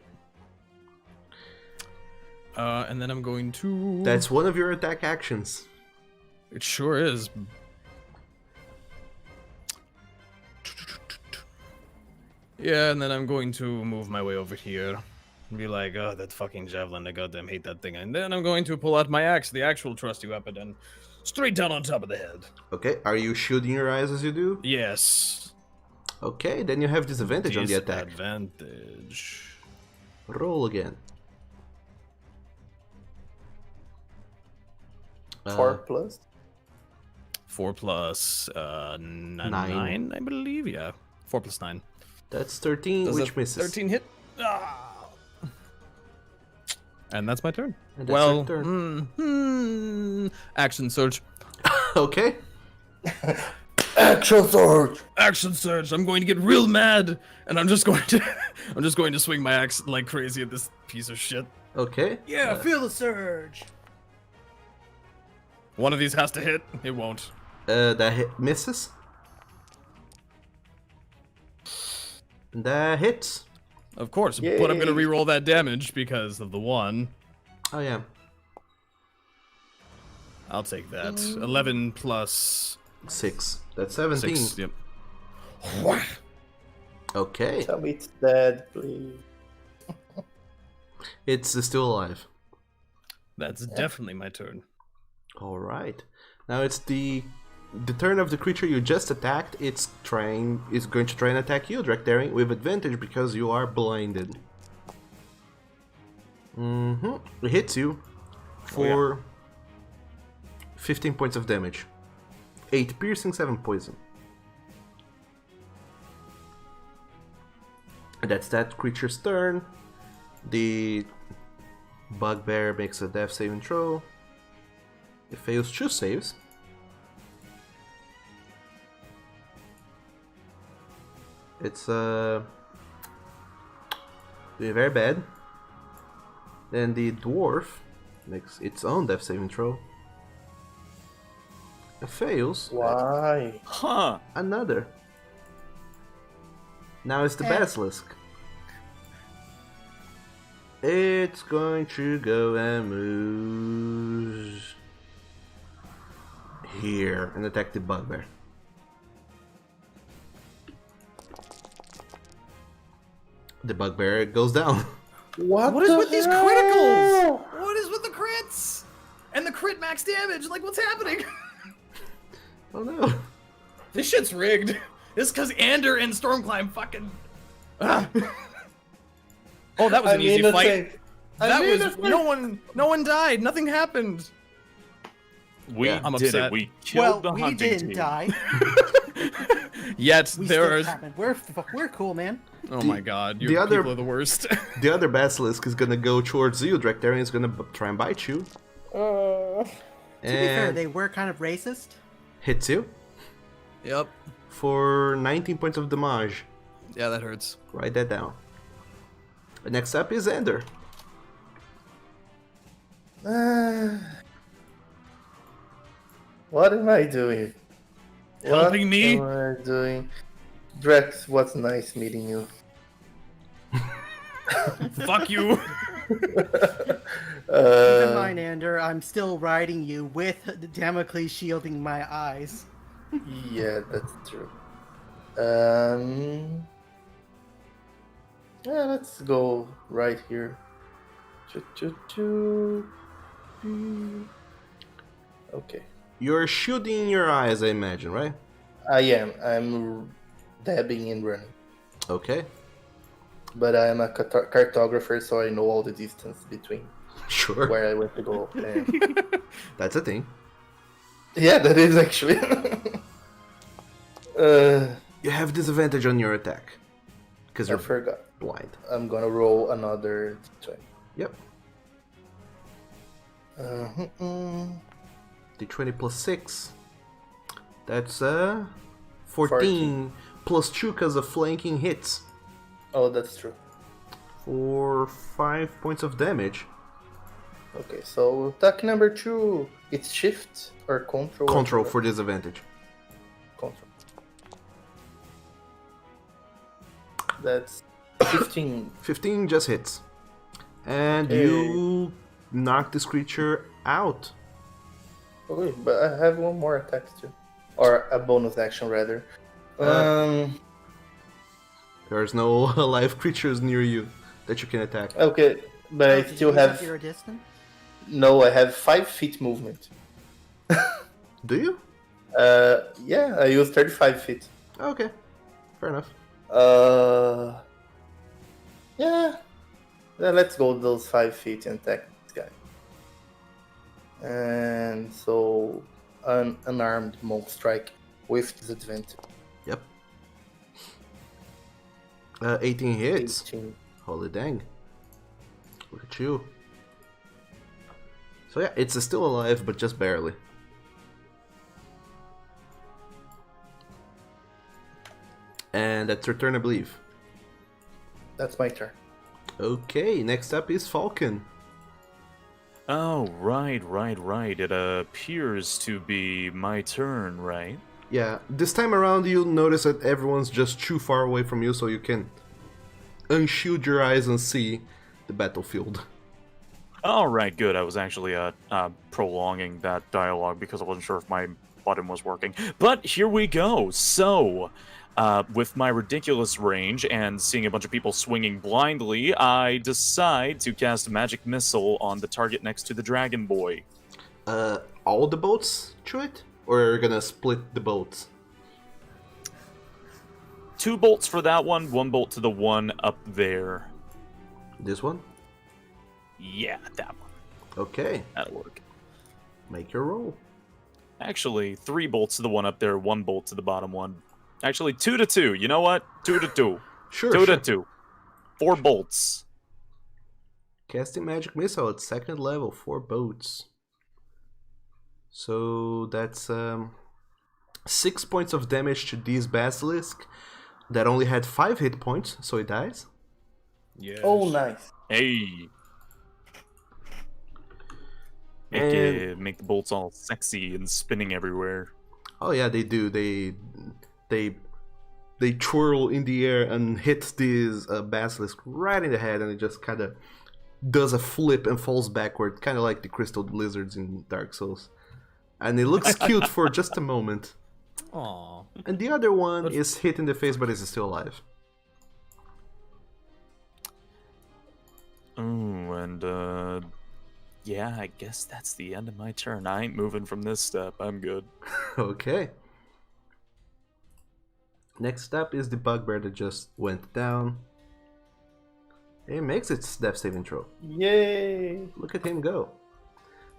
Speaker 2: And then I'm going to...
Speaker 1: That's one of your attack actions.
Speaker 2: It sure is. Yeah, and then I'm going to move my way over here. And be like, oh, that fucking javelin, I goddamn hate that thing. And then I'm going to pull out my axe, the actual trusty weapon, and straight down on top of the head.
Speaker 1: Okay, are you shielding your eyes as you do?
Speaker 2: Yes.
Speaker 1: Okay, then you have disadvantage on the attack.
Speaker 2: Disadvantage.
Speaker 1: Roll again.
Speaker 4: 4 plus?
Speaker 2: 4 plus 9, I believe. Yeah, 4 plus 9.
Speaker 1: That's 13,
Speaker 2: Does
Speaker 1: which
Speaker 2: a
Speaker 1: misses.
Speaker 2: 13 hit? Ah. And that's my turn.
Speaker 1: And that's
Speaker 2: Well,
Speaker 1: your turn.
Speaker 2: action surge.
Speaker 1: Okay.
Speaker 4: Action sword!
Speaker 2: Action surge. I'm going to get real mad, and I'm just going to swing my axe like crazy at this piece of shit.
Speaker 1: Okay.
Speaker 6: Yeah, feel the surge.
Speaker 2: One of these has to hit. It won't.
Speaker 1: That hit misses. That hits.
Speaker 2: Of course,
Speaker 4: Yay.
Speaker 2: but I'm going to re-roll that damage because of the 1.
Speaker 1: Oh yeah.
Speaker 2: I'll take that. 11 plus
Speaker 1: 6. That's 17.
Speaker 2: 6. Yep.
Speaker 1: Okay.
Speaker 4: Tell me it's dead, please.
Speaker 1: It's still alive.
Speaker 2: That's definitely my turn.
Speaker 1: All right. Now it's the turn of the creature you just attacked. It's going to try and attack you, direct daring, with advantage because you are blinded. It hits you for 15 points of damage. 8 piercing, 7 poison. And that's that creature's turn. The bugbear makes a death saving throw. It fails 2 saves. It's doing very bad. Then the dwarf makes its own death saving throw. It fails.
Speaker 4: Why?
Speaker 5: Huh.
Speaker 1: Another. Now it's the basilisk. It's going to go and move here and attack the bugbear. The bugbear goes down.
Speaker 4: What
Speaker 2: is
Speaker 4: the
Speaker 2: with these
Speaker 4: hell?
Speaker 2: criticals? What is with the crits? And the crit max damage? Like, what's happening?
Speaker 1: Oh no.
Speaker 2: This shit's rigged. This is because Ander and Stormclimb fucking... Ah. Oh, that was an easy fight. That was... No one died. Nothing happened.
Speaker 5: We
Speaker 1: Yeah,
Speaker 5: did
Speaker 2: I'm upset.
Speaker 5: it. We killed the
Speaker 6: we
Speaker 5: hunting
Speaker 6: didn't
Speaker 5: team.
Speaker 6: die.
Speaker 2: Yet
Speaker 6: We
Speaker 2: there
Speaker 6: still
Speaker 2: are...
Speaker 6: happened. We're cool, man.
Speaker 2: Oh my god, you
Speaker 1: the other-
Speaker 2: people are the worst.
Speaker 1: The other basilisk is gonna go towards you, Drakdarian is gonna try and bite you.
Speaker 6: To be fair,
Speaker 1: And
Speaker 6: they were kind of racist.
Speaker 1: hits you
Speaker 2: Yep.
Speaker 1: for 19 points of damage.
Speaker 2: Yeah, that hurts.
Speaker 1: Write that down. Next up is Ender.
Speaker 4: What am I doing?
Speaker 2: Helping me?
Speaker 4: What am I doing? Drex, what's nice meeting you.
Speaker 2: Fuck you.
Speaker 6: Keep in mind, Ander, I'm still riding you with the Damocles shielding my eyes.
Speaker 4: Yeah, that's true. Yeah, let's go right here. Choo, choo, choo. Okay.
Speaker 1: You're shooting your eyes, I imagine, right?
Speaker 4: I am. I'm dabbing and running.
Speaker 1: Okay.
Speaker 4: But I'm a cartographer, so I know all the distance between
Speaker 1: Sure.
Speaker 4: where I want to go. And...
Speaker 1: That's a thing.
Speaker 4: yeah, that is actually.
Speaker 1: You have disadvantage on your attack. Because
Speaker 4: I
Speaker 1: you're
Speaker 4: forgot.
Speaker 1: blind.
Speaker 4: I'm gonna roll another 20.
Speaker 1: Yep. D20 plus 6. That's 14 plus 2 because of flanking hits.
Speaker 4: Oh, that's true.
Speaker 1: For 5 points of damage.
Speaker 4: Okay, so attack number 2. It's shift or control?
Speaker 1: Control for disadvantage.
Speaker 4: Control. That's 15.
Speaker 1: 15 just hits. And
Speaker 4: Okay.
Speaker 1: you knock this creature out.
Speaker 4: Okay, but I have one more attack too. Or a bonus action, rather.
Speaker 1: There's no alive creatures near you that you can attack.
Speaker 4: Okay, but I
Speaker 6: Did you
Speaker 4: still
Speaker 6: use
Speaker 4: have...
Speaker 6: up your distance?
Speaker 4: No, I have 5 feet movement.
Speaker 1: Do you?
Speaker 4: Yeah, I use 35 feet.
Speaker 1: Okay. Fair enough.
Speaker 4: Yeah. Let's go those 5 feet and attack this guy. And so, an unarmed monk strike with disadvantage.
Speaker 1: Yep. 18 hits.
Speaker 4: 18.
Speaker 1: Holy dang. Look at you. So yeah, it's still alive, but just barely. And that's your turn, I believe.
Speaker 4: That's my turn.
Speaker 1: Okay, next up is Falcon.
Speaker 5: Oh, right. It appears to be my turn, right?
Speaker 1: Yeah, this time around you'll notice that everyone's just too far away from you so you can unshield your eyes and see the battlefield.
Speaker 5: Alright, good. I was actually prolonging that dialogue because I wasn't sure if my button was working. But here we go. So, with my ridiculous range and seeing a bunch of people swinging blindly, I decide to cast a magic missile on the target next to the Dragon Boy.
Speaker 1: All the boats to it? Or are you gonna split the boats?
Speaker 5: 2 bolts for that one, 1 bolt to the one up there.
Speaker 1: This one?
Speaker 5: Yeah, that one.
Speaker 1: Okay,
Speaker 5: That'll work.
Speaker 1: make your roll.
Speaker 5: Actually, 3 bolts to the one up there, 1 bolt to the bottom one. Actually, 2 to 2. You know what? 2 to 2.
Speaker 1: Sure,
Speaker 5: 2
Speaker 1: sure.
Speaker 5: to 2. 4 bolts.
Speaker 1: Casting Magic Missile at 2nd level, 4 boats. So that's 6 points of damage to this Basilisk that only had 5 hit points, so it dies.
Speaker 2: Yes.
Speaker 4: Oh, nice.
Speaker 5: Hey. Make the bolts all sexy and spinning everywhere.
Speaker 1: Oh yeah, they do. They twirl in the air and hit this Basilisk right in the head, and it just kind of does a flip and falls backward, kind of like the crystal lizards in Dark Souls. And it looks cute for just a moment.
Speaker 2: Aww.
Speaker 1: And the other one is hit in the face, but is still alive.
Speaker 5: Oh, and yeah, I guess that's the end of my turn. I ain't moving from this step. I'm good.
Speaker 1: Okay. Next up is the bugbear that just went down. It makes its death saving throw.
Speaker 4: Yay!
Speaker 1: Look at him go.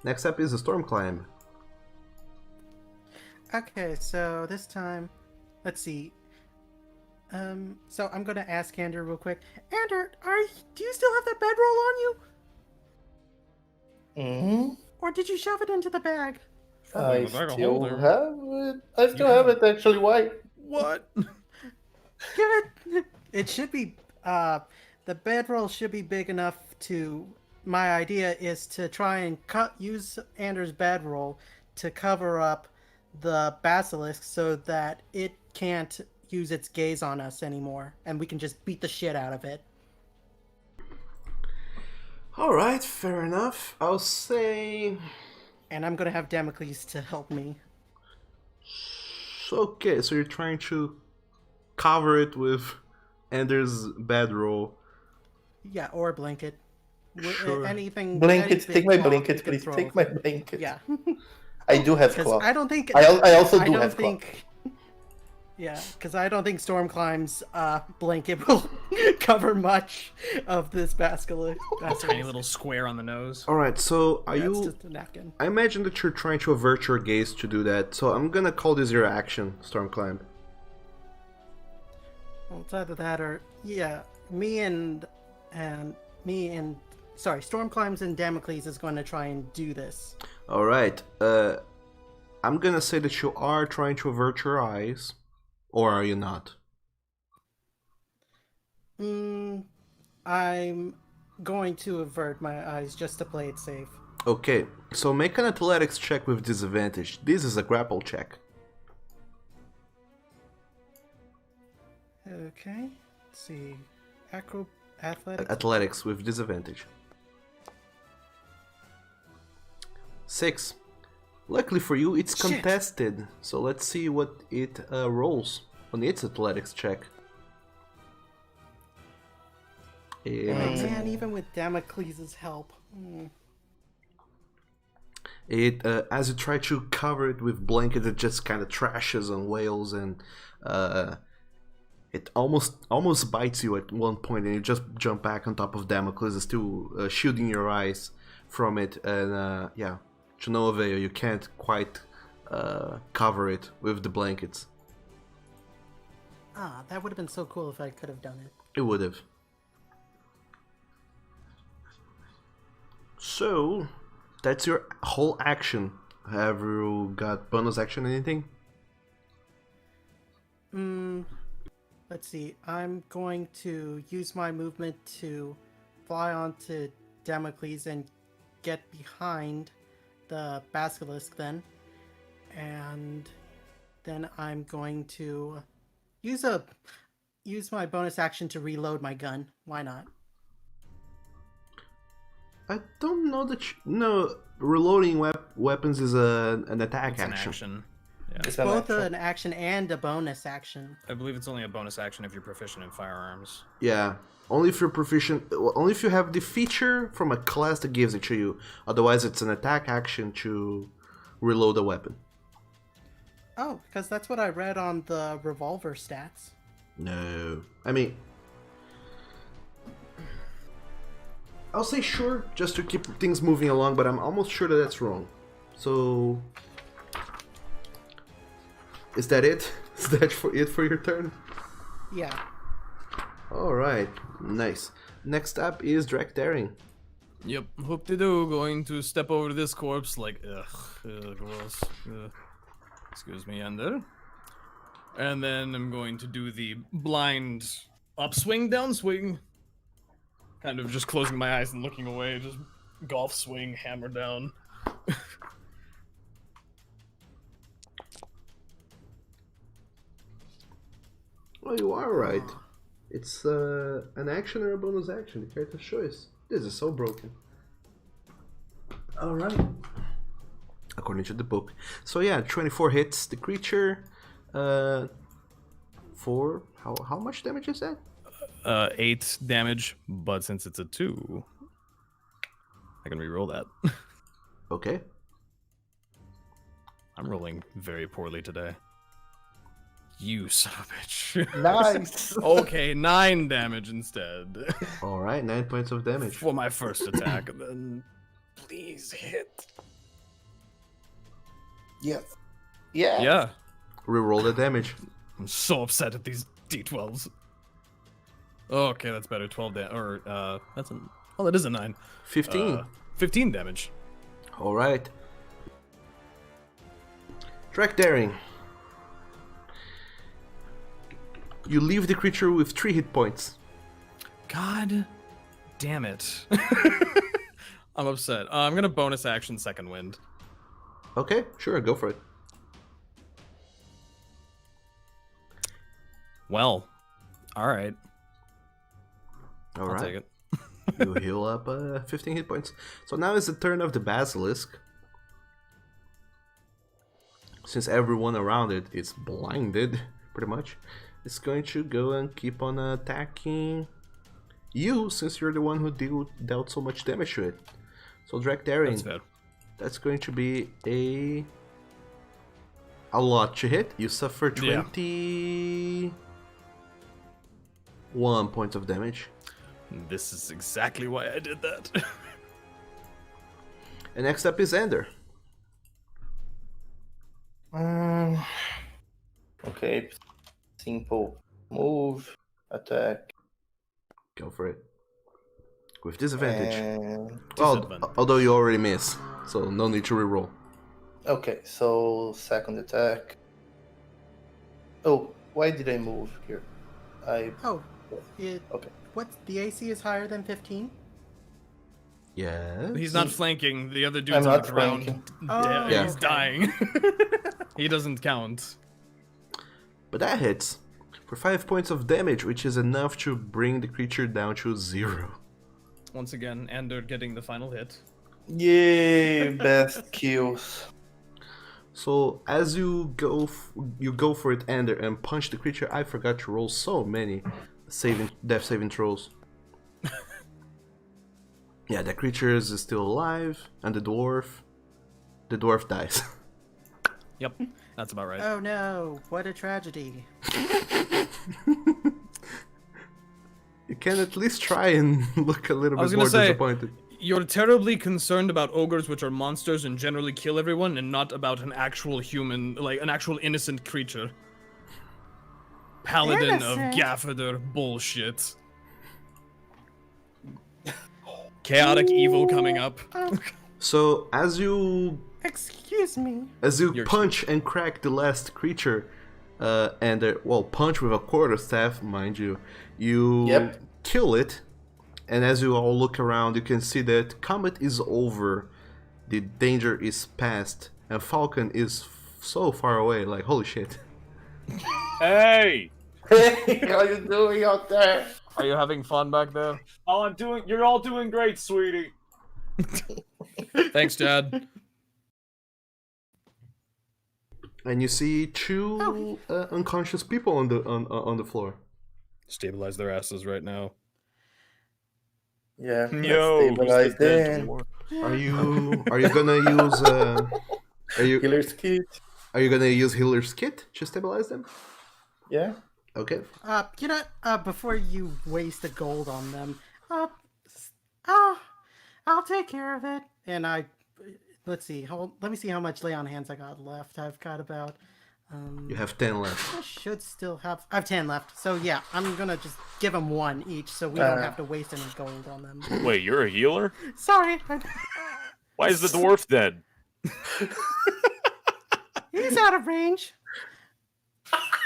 Speaker 1: Next up is the storm climb.
Speaker 6: Okay, so this time, let's see. So I'm gonna ask Ander real quick. Ander, do you still have that bedroll on you?
Speaker 4: Mm-hmm.
Speaker 6: Or did you shove it into the bag?
Speaker 4: I
Speaker 2: the bag of
Speaker 4: still
Speaker 2: holding.
Speaker 4: have it. I still have it, actually. Why?
Speaker 2: What?
Speaker 6: Give it. It should be. The bedroll should be big enough to. My idea is to try and use Anders' bedroll to cover up the basilisk so that it can't use its gaze on us anymore, and we can just beat the shit out of it.
Speaker 1: Alright, fair enough. I'll say...
Speaker 6: And I'm gonna have Damocles to help me.
Speaker 1: Okay, so you're trying to cover it with Anders' bedroll.
Speaker 6: Yeah, or a blanket.
Speaker 1: Sure.
Speaker 6: Anything.
Speaker 4: Blankets,
Speaker 6: any big
Speaker 4: take my
Speaker 6: claw
Speaker 4: blankets,
Speaker 6: you can
Speaker 4: please.
Speaker 6: throw.
Speaker 4: Take my blankets.
Speaker 6: Yeah.
Speaker 4: I do have
Speaker 6: Because
Speaker 4: claw.
Speaker 6: I don't think.
Speaker 4: I also
Speaker 6: I
Speaker 4: do
Speaker 6: don't
Speaker 4: have claw.
Speaker 6: think. Yeah, because I don't think Stormclimb's blanket will cover much of this basilisk.
Speaker 2: Tiny little square on the nose.
Speaker 1: Alright, so are
Speaker 6: It's
Speaker 1: you...
Speaker 6: just a napkin.
Speaker 1: I imagine that you're trying to avert your gaze to do that, so I'm gonna call this your action, Stormclimb.
Speaker 6: Well, it's either that or Stormclimbs and Damocles is going to try and do this.
Speaker 1: Alright, I'm gonna say that you are trying to avert your eyes, or are you not?
Speaker 6: I'm going to avert my eyes just to play it safe.
Speaker 1: Okay, so make an athletics check with disadvantage. This is a grapple check.
Speaker 6: Okay. Let's see. Athletics.
Speaker 1: Athletics with disadvantage. 6. Luckily for you, it's
Speaker 6: Shit.
Speaker 1: contested. So let's see what it rolls on its athletics check. It makes it.
Speaker 6: Man, even with Damocles' help.
Speaker 1: As you try to cover it with blanket, it just kind of trashes on whales, and it almost bites you at one point, and you just jump back on top of Damocles, still shielding your eyes from it, and yeah. To no avail, you can't quite cover it with the blankets.
Speaker 6: That would have been so cool if I could have done it.
Speaker 1: It would have. So, that's your whole action. Have you got bonus action, anything?
Speaker 6: Let's see. I'm going to use my movement to fly onto Damocles and get behind the basilisk then, and then I'm going to use my bonus action to reload my gun. Why not?
Speaker 1: I don't know that. No, reloading weapons is an attack
Speaker 2: It's an
Speaker 1: action.
Speaker 2: action. Yeah.
Speaker 4: It's
Speaker 6: Both
Speaker 4: an
Speaker 6: an action and a bonus action.
Speaker 2: I believe it's only a bonus action if you're proficient in firearms.
Speaker 1: Yeah, only if you're proficient. Only if you have the feature from a class that gives it to you. Otherwise, it's an attack action to reload a weapon.
Speaker 6: Oh, because that's what I read on the revolver stats.
Speaker 1: No, I mean, I'll say sure just to keep things moving along, but I'm almost sure that that's wrong. So, is that it? Is that for your turn?
Speaker 6: Yeah.
Speaker 1: Alright, nice. Next up is Drake Daring.
Speaker 2: Yep, hoop-de-doo, going to step over this corpse like, gross. Excuse me, Ender. And then I'm going to do the blind upswing, downswing. Kind of just closing my eyes and looking away, just golf swing, hammer down.
Speaker 1: Well, you are right. It's an action or a bonus action, the character's choice. This is so broken. Alright. According to the book. So yeah, 24 hits the creature. For how much damage is that?
Speaker 2: 8 damage, but since it's a 2, I can reroll that.
Speaker 1: Okay.
Speaker 2: I'm rolling very poorly today. You son of a bitch.
Speaker 4: Nice.
Speaker 2: Okay, 9 damage instead.
Speaker 1: Alright, 9 points of damage.
Speaker 2: For my first attack, and then please hit.
Speaker 4: Yes. Yeah.
Speaker 2: Yeah.
Speaker 1: Reroll the damage.
Speaker 2: I'm so upset at these D12s. Okay, that's better. 12 damage. Or, that's a... Oh, that is a 9.
Speaker 1: 15.
Speaker 2: 15 damage.
Speaker 1: Alright. Drake Daring. You leave the creature with 3 hit points.
Speaker 2: God damn it. I'm upset. I'm gonna bonus action second wind.
Speaker 1: Okay, sure, go for it.
Speaker 2: Well, alright. I'll
Speaker 1: Alright.
Speaker 2: take it.
Speaker 1: You heal up 15 hit points. So now is the turn of the basilisk. Since everyone around it is blinded, pretty much, it's going to go and keep on attacking you, since you're the one who dealt so much damage to it. So Drakdarian,
Speaker 2: That's fair.
Speaker 1: that's going to be a lot to hit. You suffer
Speaker 2: Yeah.
Speaker 1: 21 points of damage.
Speaker 2: This is exactly why I did that.
Speaker 1: And next up is Ender.
Speaker 4: Okay, simple move, attack,
Speaker 1: Go for it. With disadvantage.
Speaker 4: and
Speaker 1: Well,
Speaker 2: Disadvantage.
Speaker 1: although you already miss, so no need to reroll.
Speaker 4: okay. So second attack. Oh, why did I move here?
Speaker 6: Oh, it.
Speaker 4: Okay.
Speaker 6: What? The AC is higher than 15?
Speaker 1: Yes.
Speaker 2: He's not flanking. The other dude's
Speaker 4: I'm
Speaker 2: on
Speaker 4: not
Speaker 2: the ground.
Speaker 4: flanking.
Speaker 6: Oh,
Speaker 2: Yeah, he's
Speaker 6: okay.
Speaker 2: dying. He doesn't count.
Speaker 1: But that hits for 5 points of damage, which is enough to bring the creature down to 0.
Speaker 2: Once again, Ender getting the final hit.
Speaker 4: Yay! Best kills.
Speaker 1: So as you go for it, Ender, and punch the creature. I forgot to roll so many death saving throws. Yeah, the creature is still alive, and the dwarf dies.
Speaker 2: Yep, that's about right.
Speaker 6: Oh no! What a tragedy.
Speaker 1: You can at least try and look a little
Speaker 2: I was
Speaker 1: bit
Speaker 2: gonna
Speaker 1: more
Speaker 2: say-
Speaker 1: disappointed.
Speaker 2: You're terribly concerned about ogres, which are monsters and generally kill everyone, and not about an actual human, like an actual innocent creature. Paladin of
Speaker 3: Innocent?
Speaker 2: Gaffeder bullshit. Chaotic evil coming up.
Speaker 1: So as you
Speaker 3: Excuse me.
Speaker 2: You're
Speaker 1: punch and crack the last creature, and punch with a quarterstaff, mind you, you
Speaker 4: Yep.
Speaker 1: kill it. And as you all look around, you can see that combat is over, the danger is past, and Falcon is so far away. Like, holy shit!
Speaker 5: Hey!
Speaker 4: Hey, how you doing out there?
Speaker 2: Are you having fun back there?
Speaker 5: Oh, I'm doing. You're all doing great, sweetie.
Speaker 2: Thanks, Chad.
Speaker 1: And you see two unconscious people on the floor.
Speaker 2: Stabilize their asses right now.
Speaker 4: Yeah.
Speaker 5: Yo,
Speaker 4: stabilize
Speaker 5: who's the dead
Speaker 4: them.
Speaker 5: dwarf?
Speaker 1: Are you gonna use
Speaker 4: Healer's kit.
Speaker 1: are you gonna use Healer's Kit to stabilize them?
Speaker 4: Yeah.
Speaker 1: Okay.
Speaker 6: You know, before you waste the gold on them,
Speaker 3: I'll take care of it.
Speaker 6: and let's see, let me see how much lay on hands I got left. I've got about,
Speaker 1: You have 10 left.
Speaker 6: I should still have, I have 10 left. So yeah, I'm gonna just give them one each so we don't have to waste any gold on them.
Speaker 5: Wait, you're a healer?
Speaker 3: Sorry,
Speaker 5: Why is the dwarf dead?
Speaker 3: he's out of range.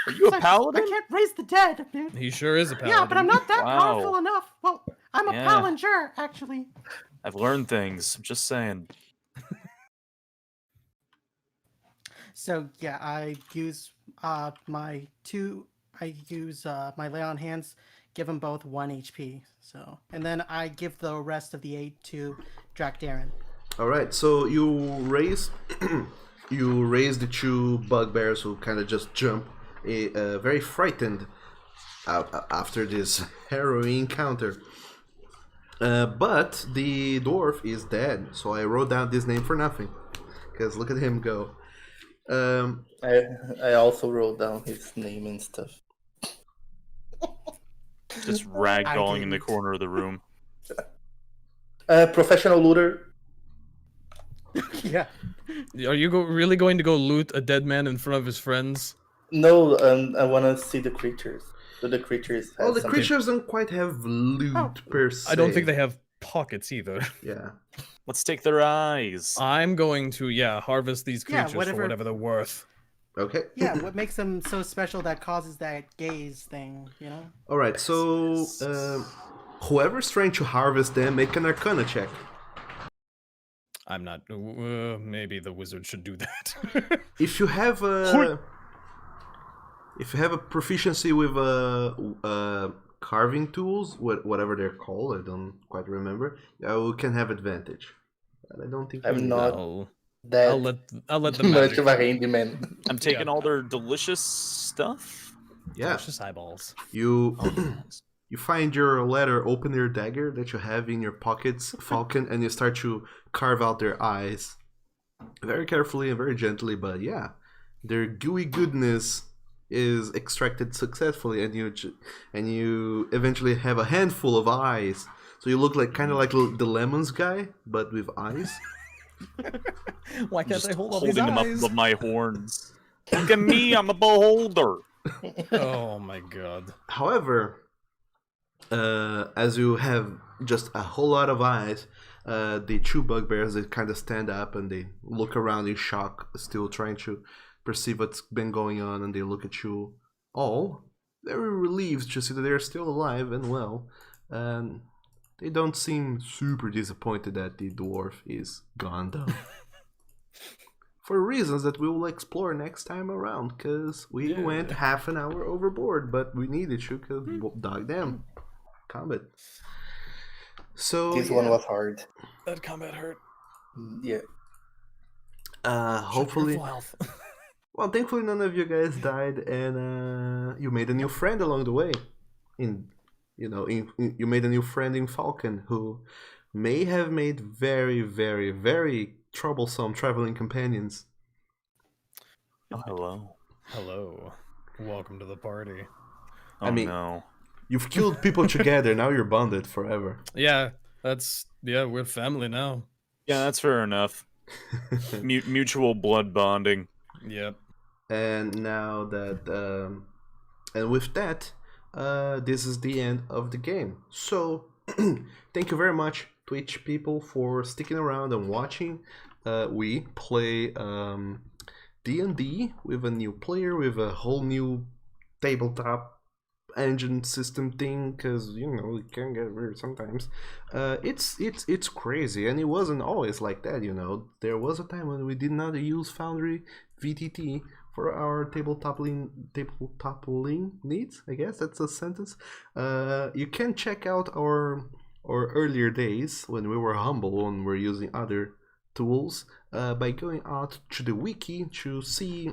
Speaker 5: Are you a
Speaker 3: I
Speaker 5: paladin?
Speaker 3: can't raise the dead, dude.
Speaker 2: He sure is a paladin.
Speaker 3: Yeah, but I'm not that
Speaker 5: Wow.
Speaker 3: powerful enough. Well, I'm a
Speaker 5: Yeah.
Speaker 3: palantir, actually.
Speaker 5: I've learned things. I'm just saying.
Speaker 6: So yeah, I use my lay on hands, give them both 1 HP. So, and then I give the rest of the 8 to Drakdaren.
Speaker 1: All right. So you raise the two bugbears who kind of just jump, very frightened after this harrowing encounter. But the dwarf is dead, so I wrote down this name for nothing. Because look at him go.
Speaker 4: I also wrote down his name and stuff.
Speaker 5: Just ragdolling in the
Speaker 6: didn't.
Speaker 5: corner of the room.
Speaker 4: Professional looter.
Speaker 6: Yeah.
Speaker 2: Are you really going to go loot a dead man in front of his friends?
Speaker 4: No, I want to see the creatures. Do the creatures have
Speaker 1: Oh, the
Speaker 4: something?
Speaker 1: creatures don't quite have loot per se.
Speaker 2: I don't think they have pockets either.
Speaker 1: Yeah.
Speaker 5: Let's take their eyes.
Speaker 2: I'm going to, harvest these
Speaker 6: Yeah,
Speaker 2: creatures for
Speaker 6: whatever-
Speaker 2: whatever they're worth.
Speaker 1: Okay.
Speaker 6: Yeah, what makes them so special that causes that gaze thing, you know?
Speaker 1: All right. So whoever's trying to harvest them, make an Arcana check.
Speaker 2: I'm not. Maybe the wizard should do that.
Speaker 1: If you have a proficiency with carving tools, whatever they're called, I don't quite remember. You can have advantage. But I don't think
Speaker 4: I'm
Speaker 1: you need
Speaker 4: not-
Speaker 1: that.
Speaker 4: That
Speaker 2: I'll let the
Speaker 4: much
Speaker 2: magic.
Speaker 4: of a handyman.
Speaker 5: I'm taking all their delicious stuff.
Speaker 1: Yeah.
Speaker 2: Delicious eyeballs.
Speaker 1: You you find your letter, open your dagger that you have in your pockets, Falcon, and you start to carve out their eyes. Very carefully and very gently, but yeah. Their gooey goodness is extracted successfully, and you eventually have a handful of eyes. So you look like kind of like the lemons guy, but with eyes.
Speaker 2: Why can't
Speaker 5: Just
Speaker 2: I hold all these
Speaker 5: holding them up
Speaker 2: eyes?
Speaker 5: with my horns. Look at me, I'm a beholder.
Speaker 2: Oh my god.
Speaker 1: However, as you have just a whole lot of eyes, the two bugbears, they kind of stand up and they look around in shock, still trying to perceive what's been going on, and they look at you all very relieved to see that they're still alive and well, and they don't seem super disappointed that the dwarf is gone though. For reasons that we will explore next time around, because we went half an hour overboard, but we needed to, because dog damn combat. So
Speaker 4: This one was hard.
Speaker 2: That combat hurt.
Speaker 4: Yeah.
Speaker 1: Hopefully,
Speaker 2: Full health.
Speaker 1: well, thankfully none of you guys died, and you made a new friend along the way. You made a new friend in Falcon, who may have made very, very, very troublesome traveling companions.
Speaker 5: Oh, hello.
Speaker 2: Hello. Welcome to the party.
Speaker 5: Oh,
Speaker 1: I mean-
Speaker 5: no.
Speaker 1: You've killed people together, now you're bonded forever.
Speaker 2: Yeah, we're family now.
Speaker 5: Yeah, that's fair enough. Mutual blood bonding.
Speaker 2: Yep.
Speaker 1: And now that, and with that, this is the end of the game. So, thank you very much, Twitch people, for sticking around and watching. We play D&D with a new player, with a whole new tabletop engine system thing, because it can get weird sometimes. It's crazy, and it wasn't always like that. There was a time when we did not use Foundry VTT for our tabletopling needs. I guess that's a sentence. You can check out our earlier days when we were humble, when we were using other tools, by going out to the wiki to see,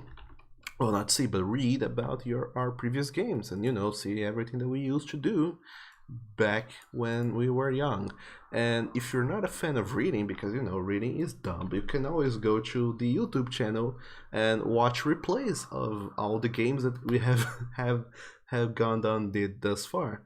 Speaker 1: well, not see, but read about our previous games, and see everything that we used to do back when we were young. And if you're not a fan of reading, because reading is dumb, you can always go to the YouTube channel and watch replays of all the games that we have gone down thus far.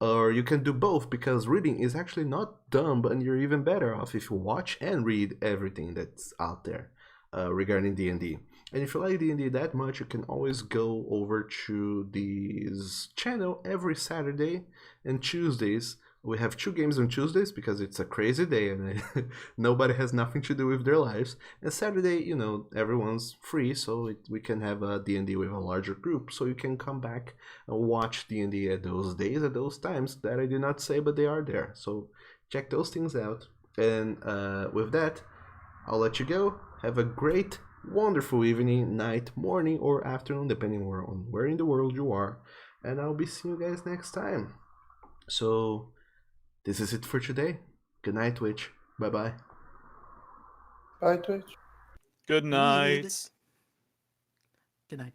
Speaker 1: Or you can do both, because reading is actually not dumb, and you're even better off if you watch and read everything that's out there regarding D&D. And if you like D&D that much, you can always go over to this channel every Saturday and Tuesdays. We have 2 games on Tuesdays because it's a crazy day and nobody has nothing to do with their lives. And Saturday, everyone's free, so we can have a D&D with a larger group. So you can come back and watch D&D at those days, at those times that I did not say, but they are there. So check those things out. And with that, I'll let you go. Have a great, wonderful evening, night, morning, or afternoon, depending on where in the world you are. And I'll be seeing you guys next time. So, this is it for today. Good night, Twitch. Bye-bye.
Speaker 4: Bye, Twitch.
Speaker 5: Good night.
Speaker 6: Good night.